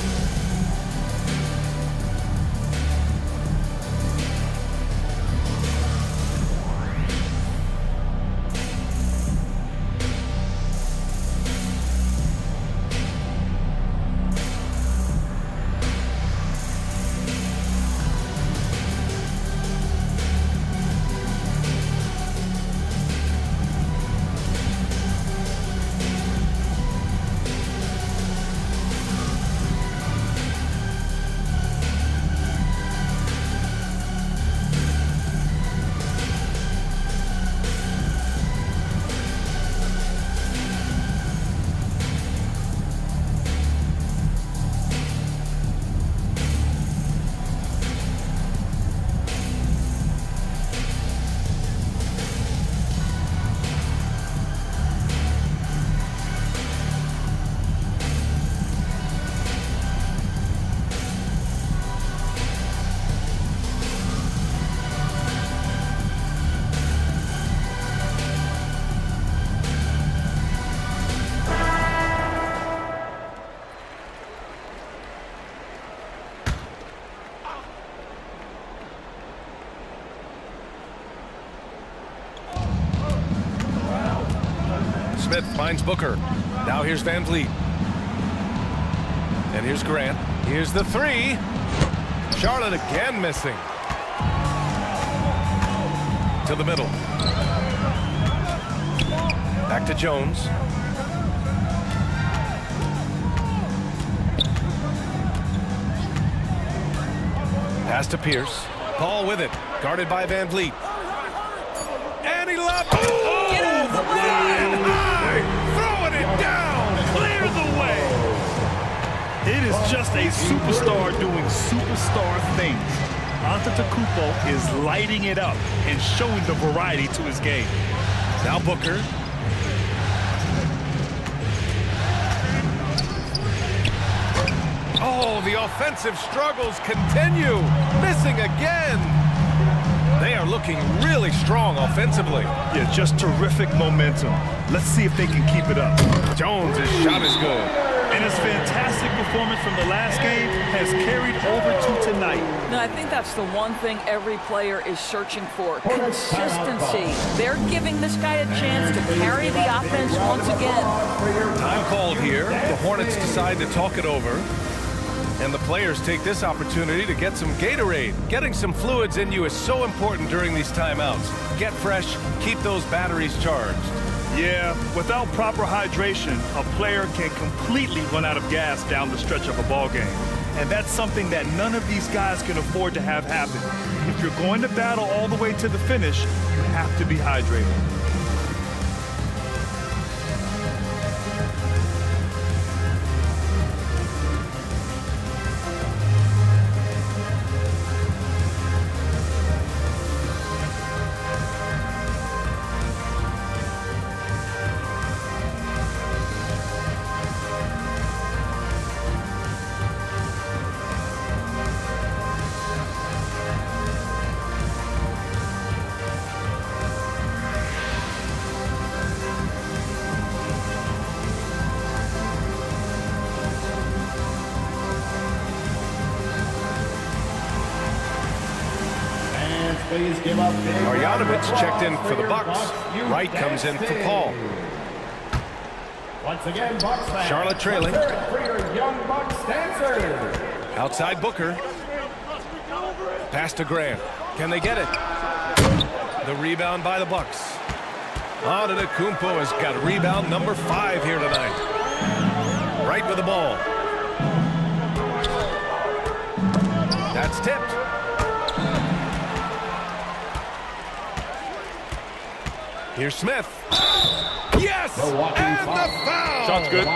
S13: Smith finds Booker. Now here's Van Vliet. And here's Grant. Here's the three. Charlotte again missing. To the middle. Back to Jones. Pass to Pierce. Paul with it. Guarded by Van Vliet. And he left. Oh!
S4: Get out of the way!
S13: Throwing it down.
S15: Clear the way. It is just a superstar doing superstar things. Antetokounmpo is lighting it up and showing the variety to his game.
S13: Now Booker. Oh, the offensive struggles continue. Missing again. They are looking really strong offensively.
S15: Yeah, just terrific momentum. Let's see if they can keep it up.
S13: Jones' shot is good.
S15: And his fantastic performance from the last game has carried over to tonight.
S4: No, I think that's the one thing every player is searching for. Consistency. They're giving this guy a chance to carry the offense once again.
S13: Time called here. The Hornets decide to talk it over. And the players take this opportunity to get some Gatorade. Getting some fluids in you is so important during these timeouts. Get fresh, keep those batteries charged.
S15: Yeah, without proper hydration, a player can completely run out of gas down the stretch of a ball game. And that's something that none of these guys can afford to have happen. If you're going to battle all the way to the finish, you have to be hydrated.
S13: Marjanovic checked in for the Bucks. Wright comes in for Paul.
S3: Once again, Bucks fans,
S13: Charlotte trailing.
S3: for your young Bucks dancers.
S13: Outside Booker. Pass to Grant. Can they get it? The rebound by the Bucks. Antetokounmpo has got rebound number 5 here tonight. Right with the ball. That's tipped. Here's Smith. Yes! And the foul!
S15: Shot's good.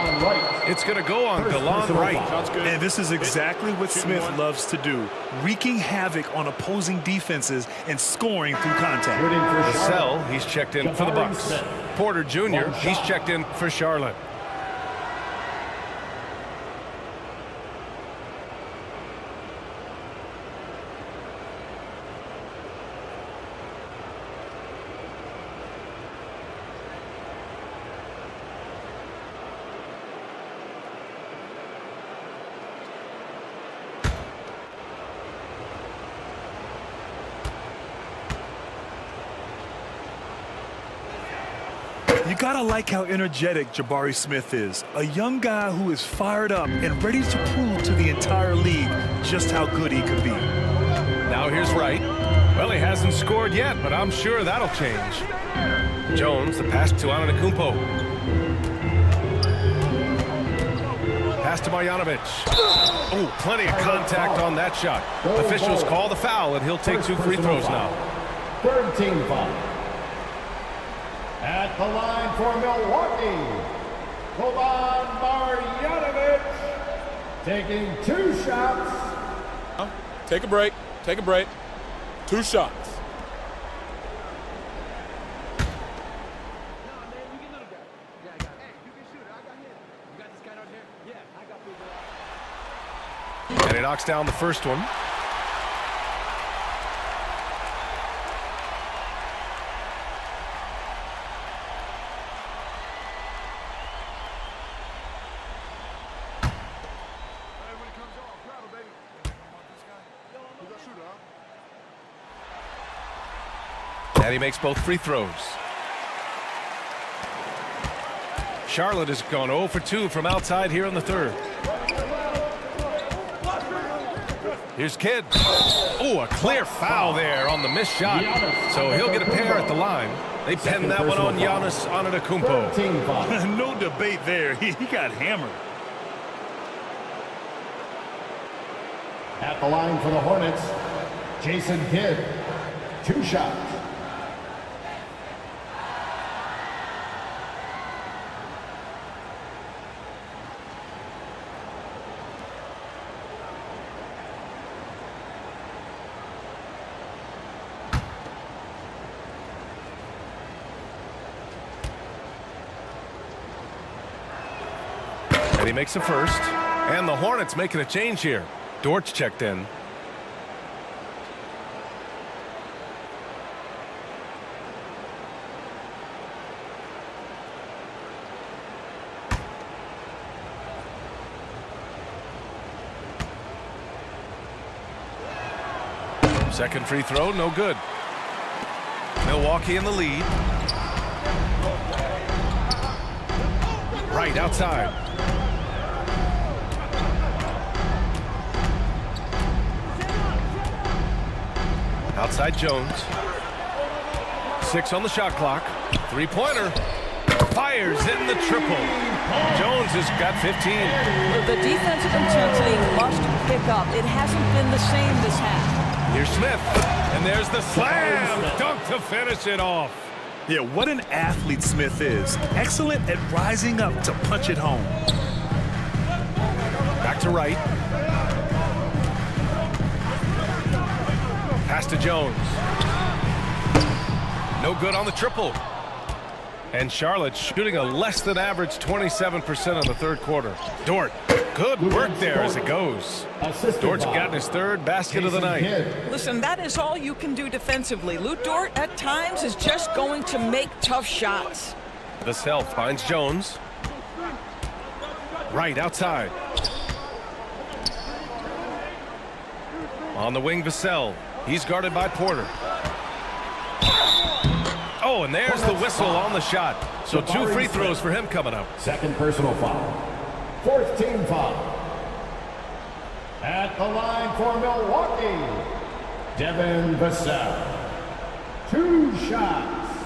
S13: It's going to go on DeLon Wright.
S15: And this is exactly what Smith loves to do, wreaking havoc on opposing defenses and scoring through contact.
S13: Vassell, he's checked in for the Bucks. Porter Jr., he's checked in for Charlotte.
S15: You gotta like how energetic Jabari Smith is. A young guy who is fired up and ready to prove to the entire league just how good he could be.
S13: Now here's Wright. Well, he hasn't scored yet, but I'm sure that'll change. Jones, the pass to Antetokounmpo. Pass to Marjanovic. Oh, plenty of contact on that shot. Officials call the foul, and he'll take 2 free throws now.
S18: Third team foul. At the line for Milwaukee, Boban Marjanovic taking 2 shots.
S10: Take a break. Take a break. 2 shots.
S13: And he knocks down the first one. And he makes both free throws. Charlotte has gone 0 for 2 from outside here in the third. Here's Kidd. Oh, a clear foul there on the missed shot. So he'll get a pair at the line. They pinned that one on Giannis Antetokounmpo.
S15: No debate there. He got hammered.
S18: At the line for the Hornets, Jason Kidd, 2 shots.
S13: And he makes the first. And the Hornets making a change here. Dortch checked in. Second free throw, no good. Milwaukee in the lead. Right outside. Outside Jones. 6 on the shot clock. 3-pointer. Fires in the triple. Jones has got 15.
S4: The defensive intensity must pick up. It hasn't been the same this half.
S13: Here's Smith. And there's the slam dunk to finish it off.
S15: Yeah, what an athlete Smith is. Excellent at rising up to punch it home.
S13: Back to Wright. Pass to Jones. No good on the triple. And Charlotte shooting a less than average 27% in the third quarter. Dort, good work there as it goes. Dort's gotten his third basket of the night.
S4: Listen, that is all you can do defensively. Lou Dort at times is just going to make tough shots.
S13: Vassell finds Jones. Right outside. On the wing, Vassell. He's guarded by Porter. Oh, and there's the whistle on the shot. So 2 free throws for him coming up.
S3: Second personal foul. Fourth team foul. At the line for Milwaukee, Devin Vassell. 2 shots.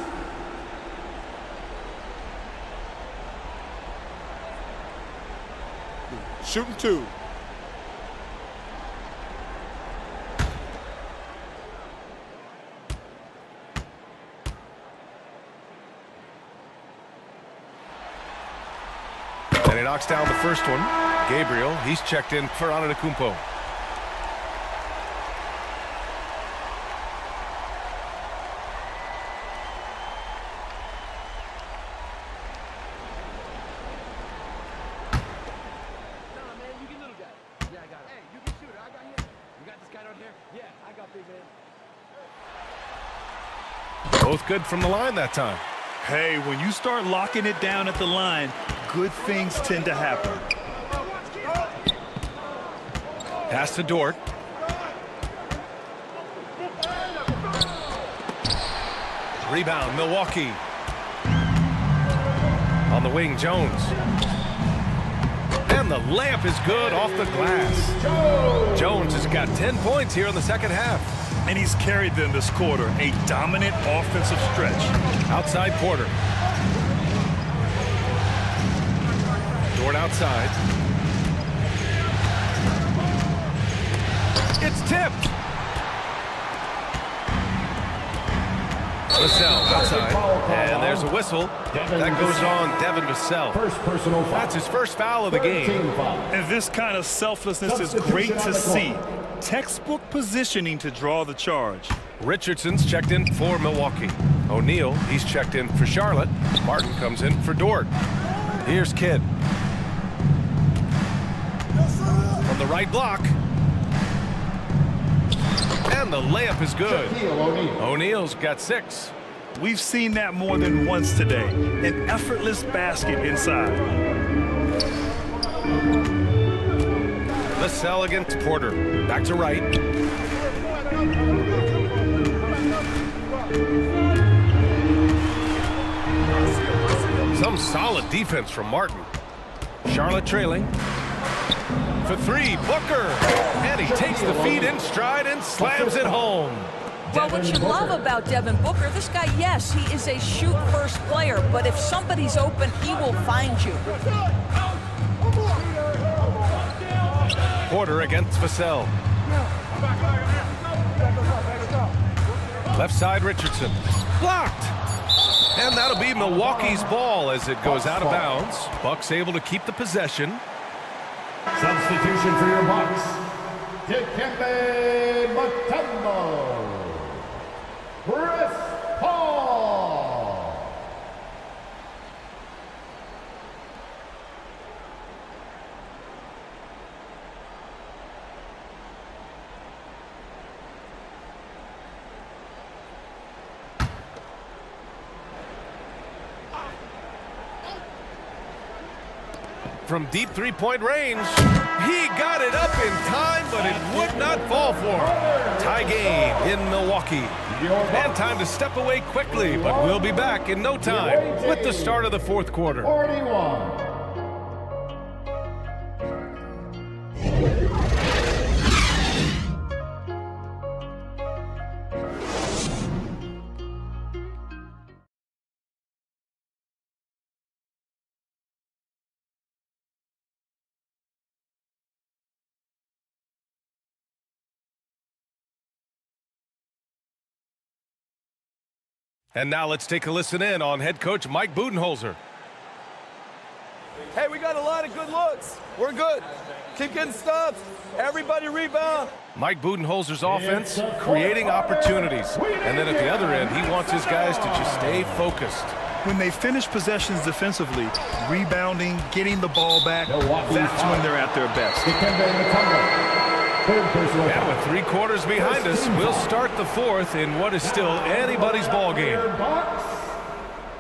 S19: Shooting 2.
S13: And he knocks down the first one. Gabriel, he's checked in for Antetokounmpo. Both good from the line that time.
S15: Hey, when you start locking it down at the line, good things tend to happen.
S13: Pass to Dort. Rebound, Milwaukee. On the wing, Jones. And the layup is good off the glass. Jones has got 10 points here in the second half.
S15: And he's carried them this quarter. A dominant offensive stretch.
S13: Outside Porter. Dort outside. It's tipped. Vassell outside. And there's a whistle. That goes on Devin Vassell.
S3: First personal foul.
S13: That's his first foul of the game.
S15: And this kind of selflessness is great to see. Textbook positioning to draw the charge.
S13: Richardson's checked in for Milwaukee. O'Neal, he's checked in for Charlotte. Martin comes in for Dort. Here's Kidd. From the right block. And the layup is good. O'Neal's got 6.
S15: We've seen that more than once today. An effortless basket inside.
S13: Vassell against Porter. Back to right. Some solid defense from Martin. Charlotte trailing. For 3, Booker. And he takes the feed in stride and slams it home.
S4: Well, what you love about Devin Booker, this guy, yes, he is a shoot-first player, but if somebody's open, he will find you.
S13: Porter against Vassell. Left side, Richardson. Blocked. And that'll be Milwaukee's ball as it goes out of bounds. Bucks able to keep the possession.
S3: Substitution for your Bucks. Dikembe Mutombo. Chris Paul.
S13: From deep three-point range, he got it up in time, but it would not fall for him. Tie game in Milwaukee. And time to step away quickly, but we'll be back in no time with the start of the fourth quarter.
S3: 41.
S13: And now let's take a listen in on head coach Mike Budenholzer.
S7: Hey, we got a lot of good looks. We're good. Keep getting stops. Everybody rebound.
S13: Mike Budenholzer's offense creating opportunities. And then at the other end, he wants his guys to just stay focused.
S15: When they finish possessions defensively, rebounding, getting the ball back, that's when they're at their best.
S13: And with 3 quarters behind us, we'll start the fourth in what is still anybody's ball game.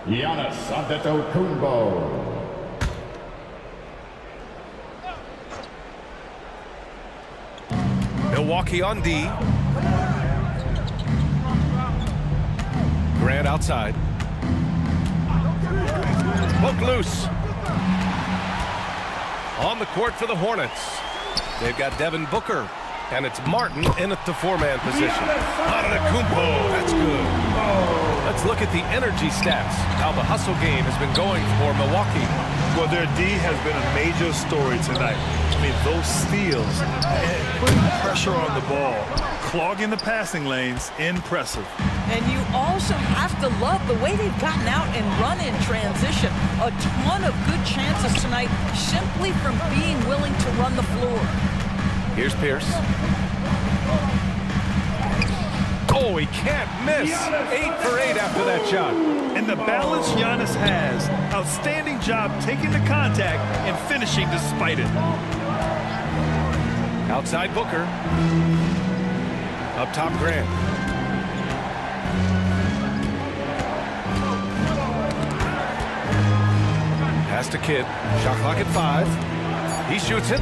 S3: Giannis Antetokounmpo.
S13: Milwaukee on D. Grant outside. broke loose. On the court for the Hornets. They've got Devin Booker, and it's Martin in at the four-man position. Antetokounmpo, that's good. Let's look at the energy stats, how the hustle game has been going for Milwaukee.
S15: Well, their D has been a major story tonight. I mean, those steals and putting pressure on the ball, clogging the passing lanes, impressive.
S4: And you also have to love the way they've gotten out and run in transition. A ton of good chances tonight simply from being willing to run the floor.
S13: Here's Pierce. Oh, he can't miss. 8 for 8 after that shot.
S15: And the balance Giannis has. Outstanding job taking the contact and finishing despite it.
S13: Outside Booker. Up top Grant. Pass to Kidd. Shot clock at 5. He shoots it.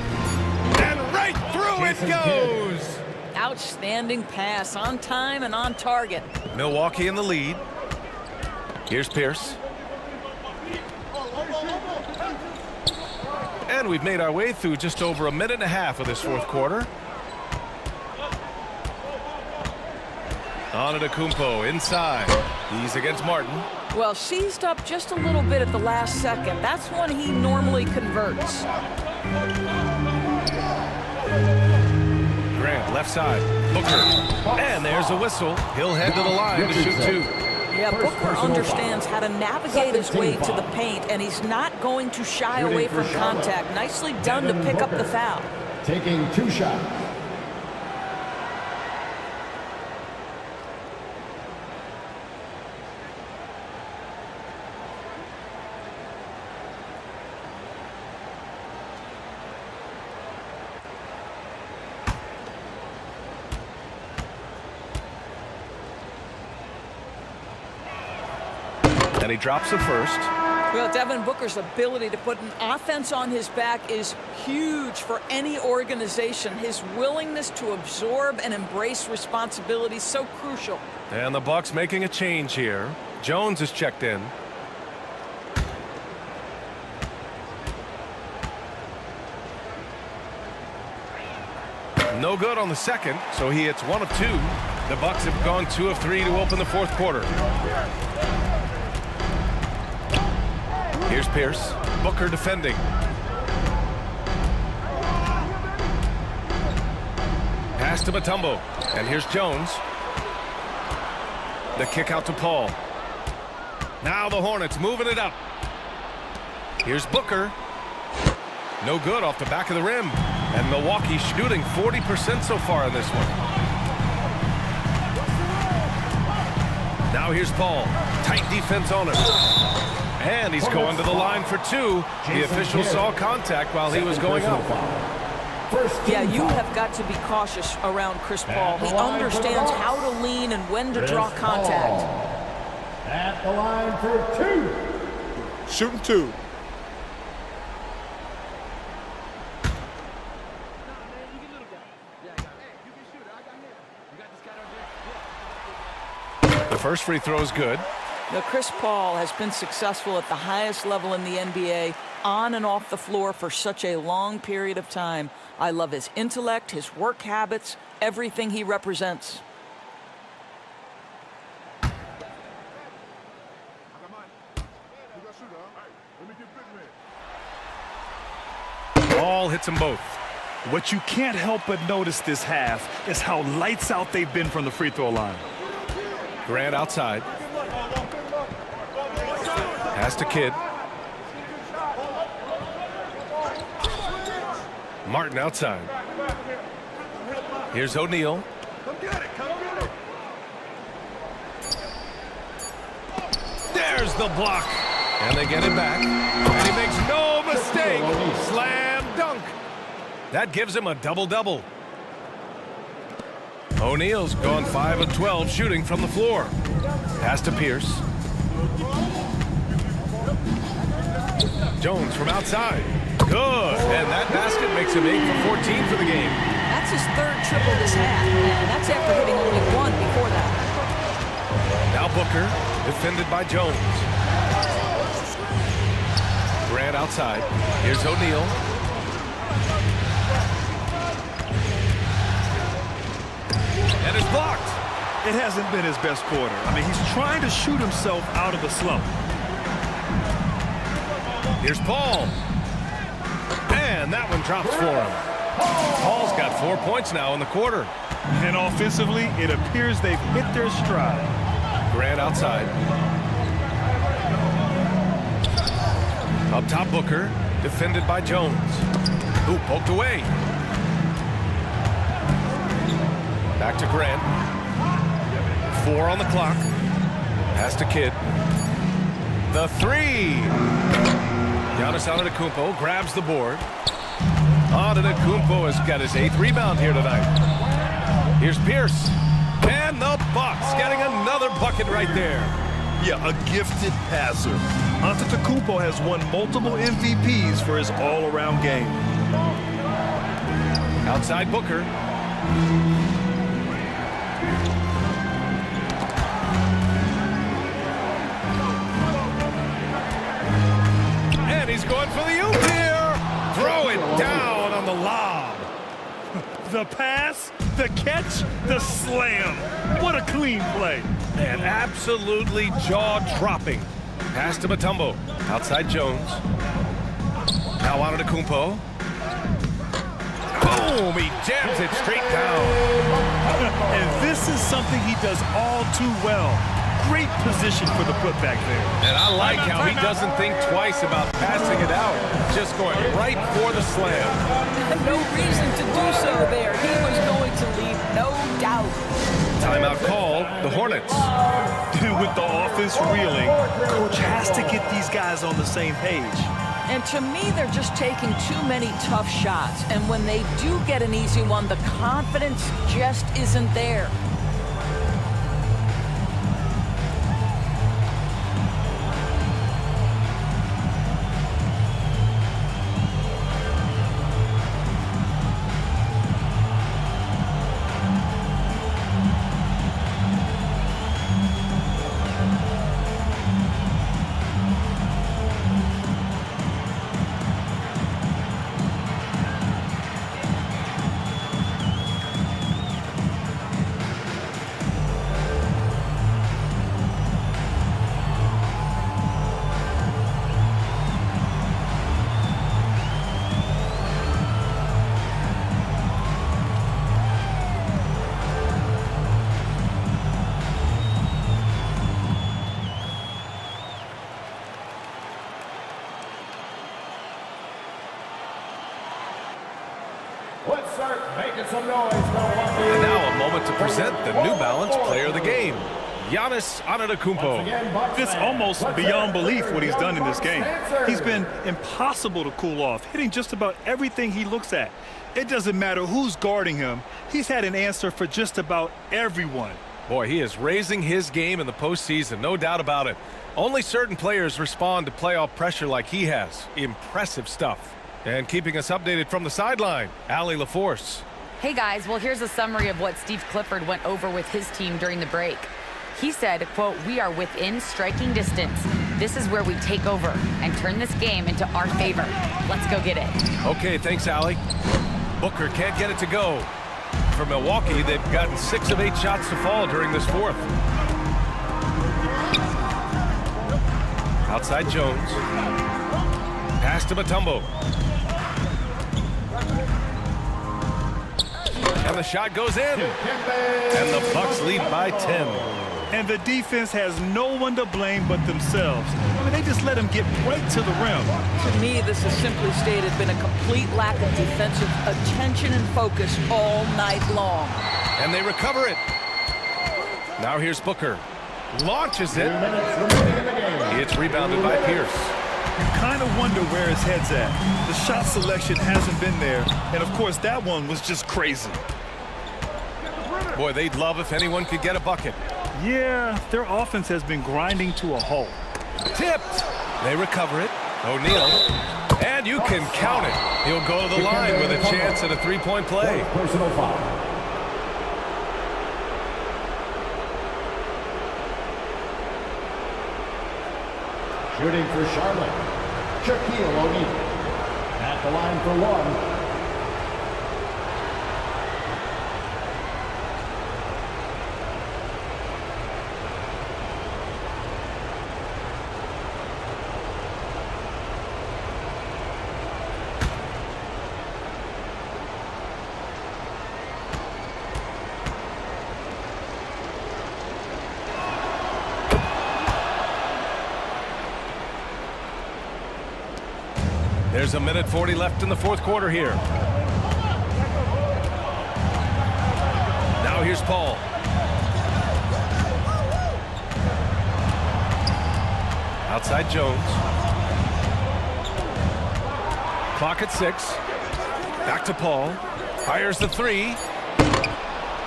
S13: And right through it goes.
S4: Outstanding pass, on time and on target.
S13: Milwaukee in the lead. Here's Pierce. And we've made our way through just over a minute and a half of this fourth quarter. Antetokounmpo inside. He's against Martin.
S4: Well, seized up just a little bit at the last second. That's when he normally converts.
S13: Grant, left side. Booker. And there's a whistle. He'll head to the line to shoot 2.
S4: Yeah, Booker understands how to navigate his way to the paint, and he's not going to shy away from contact. Nicely done to pick up the foul.
S18: Taking 2 shots.
S13: And he drops the first.
S4: Well, Devin Booker's ability to put an offense on his back is huge for any organization. His willingness to absorb and embrace responsibility is so crucial.
S13: And the Bucks making a change here. Jones is checked in. No good on the second, so he hits 1 of 2. The Bucks have gone 2 of 3 to open the fourth quarter. Here's Pierce. Booker defending. Pass to Mutombo. And here's Jones. The kick out to Paul. Now the Hornets moving it up. Here's Booker. No good off the back of the rim. And Milwaukee shooting 40% so far in this one. Now here's Paul. Tight defense on him. And he's going to the line for 2. The official saw contact while he was going up.
S4: Yeah, you have got to be cautious around Chris Paul. He understands how to lean and when to draw contact.
S18: At the line for 2.
S19: Shooting 2.
S13: The first free throw is good.
S4: Now, Chris Paul has been successful at the highest level in the NBA, on and off the floor for such a long period of time. I love his intellect, his work habits, everything he represents.
S13: Ball hits them both.
S15: What you can't help but notice this half is how lights out they've been from the free throw line.
S13: Grant outside. Pass to Kidd. Martin outside. Here's O'Neal. There's the block. And they get it back. And he makes no mistake. Slam dunk. That gives him a double-double. O'Neal's gone 5 of 12 shooting from the floor. Pass to Pierce. Jones from outside. Good. And that basket makes him 8 for 14 for the game.
S4: That's his 3rd triple this half, and that's after hitting only 1 before that.
S13: Now Booker, defended by Jones. outside. Here's O'Neal. And it's blocked.
S15: It hasn't been his best quarter. I mean, he's trying to shoot himself out of a slump.
S13: Here's Paul. And that one drops for him. Paul's got 4 points now in the quarter.
S15: And offensively, it appears they've hit their stride.
S13: Grant outside. Up top, Booker. Defended by Jones. Who poked away. Back to Grant. 4 on the clock. Pass to Kidd. The three. Giannis Antetokounmpo grabs the board. Antetokounmpo has got his 8th rebound here tonight. Here's Pierce. And the Bucks getting another bucket right there.
S15: Yeah, a gifted passer. Antetokounmpo has won multiple MVPs for his all-around game.
S13: Outside Booker. And he's going for the oop here. Throw it down on the lob.
S15: The pass, the catch, the slam. What a clean play.
S13: And absolutely jaw-dropping. Pass to Mutombo. Outside Jones. Now Antetokounmpo. Boom! He jams it straight down.
S15: And this is something he does all too well. Great position for the putback there.
S13: And I like how he doesn't think twice about passing it out. Just going right for the slam.
S4: No reason to do so there. He was going to leave, no doubt.
S13: Timeout called. The Hornets.
S15: With the offense reeling, coach has to get these guys on the same page.
S4: And to me, they're just taking too many tough shots. And when they do get an easy one, the confidence just isn't there.
S18: Let's start making some noise.
S13: And now a moment to present the New Balance Player of the Game, Giannis Antetokounmpo.
S15: It's almost beyond belief what he's done in this game. He's been impossible to cool off, hitting just about everything he looks at. It doesn't matter who's guarding him. He's had an answer for just about everyone.
S13: Boy, he is raising his game in the postseason, no doubt about it. Only certain players respond to playoff pressure like he has. Impressive stuff. And keeping us updated from the sideline, Allie LaForce.
S14: Hey guys, well here's a summary of what Steve Clifford went over with his team during the break. He said, quote, "We are within striking distance. This is where we take over and turn this game into our favor. Let's go get it."
S13: Okay, thanks, Allie. Booker can't get it to go. For Milwaukee, they've gotten 6 of 8 shots to fall during this fourth. Outside Jones. Pass to Mutombo. And the shot goes in. And the Bucks lead by 10.
S15: And the defense has no one to blame but themselves. I mean, they just let him get right to the rim.
S4: To me, this has simply stated been a complete lack of defensive attention and focus all night long.
S13: And they recover it. Now here's Booker. Launches it. It's rebounded by Pierce.
S15: You kind of wonder where his head's at. The shot selection hasn't been there. And, of course, that one was just crazy.
S13: Boy, they'd love if anyone could get a bucket.
S15: Yeah, their offense has been grinding to a halt.
S13: Tipped. They recover it. O'Neal. And you can count it. He'll go to the line with a chance at a three-point play.
S18: Personal foul. Shooting for Charlotte.
S3: Shaquille O'Neal. At the line for one.
S13: There's a minute 40 left in the fourth quarter here. Now here's Paul. Outside Jones. Clock at 6. Back to Paul. Fires the three.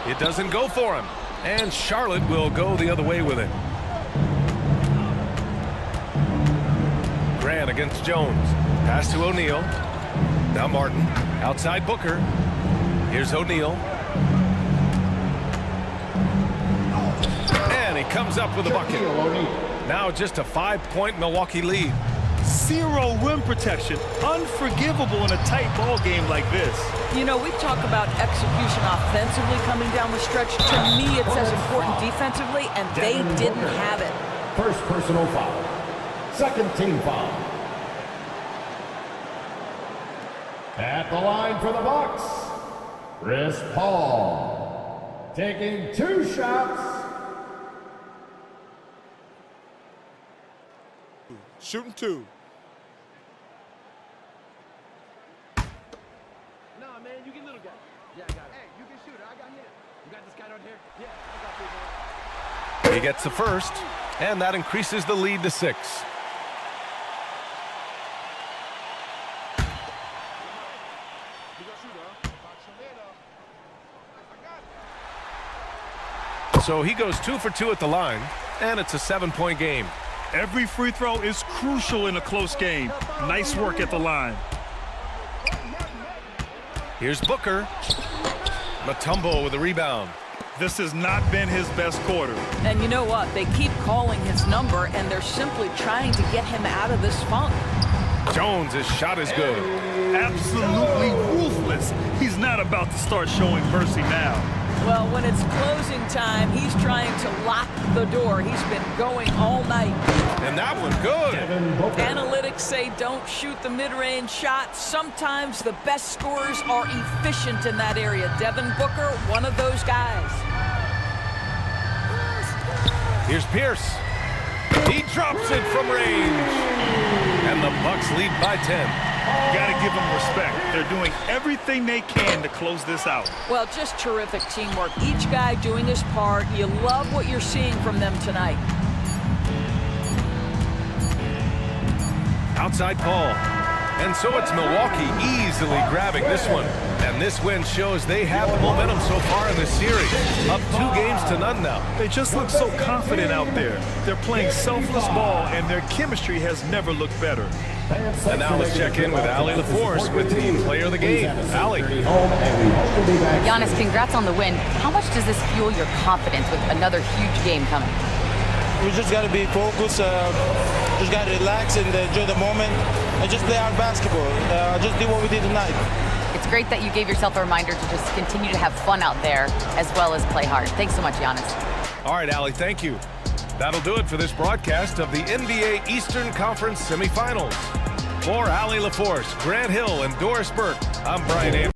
S13: It doesn't go for him. And Charlotte will go the other way with it. Grant against Jones. Pass to O'Neal. Now Martin. Outside Booker. Here's O'Neal. And he comes up with a bucket. Now just a 5-point Milwaukee lead.
S15: Zero rim protection. Unforgivable in a tight ball game like this.
S4: You know, we talk about execution offensively coming down the stretch. To me, it's as important defensively, and they didn't have it.
S3: First personal foul. Second team foul. At the line for the Bucks, Chris Paul. Taking 2 shots.
S11: Shooting 2.
S7: Nah, man, you get little guy. Yeah, I got it. Hey, you can shoot it. I got him. You got this guy right here? Yeah, I got you, man.
S13: He gets the first, and that increases the lead to 6. So he goes 2 for 2 at the line, and it's a 7-point game.
S15: Every free throw is crucial in a close game. Nice work at the line.
S13: Here's Booker. Mutombo with a rebound.
S15: This has not been his best quarter.
S4: And you know what? They keep calling his number, and they're simply trying to get him out of this funk.
S13: Jones' shot is good.
S15: Absolutely ruthless. He's not about to start showing mercy now.
S4: Well, when it's closing time, he's trying to lock the door. He's been going all night.
S13: And that one good.
S4: Analytics say don't shoot the mid-range shot. Sometimes the best scorers are efficient in that area. Devin Booker, one of those guys.
S13: Here's Pierce. He drops it from range. And the Bucks lead by 10.
S15: Got to give them respect. They're doing everything they can to close this out.
S4: Well, just terrific teamwork. Each guy doing his part. You love what you're seeing from them tonight.
S13: Outside Paul. And so it's Milwaukee easily grabbing this one. And this win shows they have the momentum so far in this series. Up 2-0 now.
S15: They just look so confident out there. They're playing selfless ball, and their chemistry has never looked better.
S13: And now let's check in with Allie LaForce with Team Player of the Game. Allie.
S14: Giannis, congrats on the win. How much does this fuel your confidence with another huge game coming?
S9: We just got to be focused, just got to relax and enjoy the moment and just play our basketball. Just do what we did tonight.
S14: It's great that you gave yourself a reminder to just continue to have fun out there as well as play hard. Thanks so much, Giannis.
S13: All right, Allie, thank you. That'll do it for this broadcast of the NBA Eastern Conference Semifinals. For Allie LaForce, Grant Hill, and Doris Burke, I'm Brian Anderson.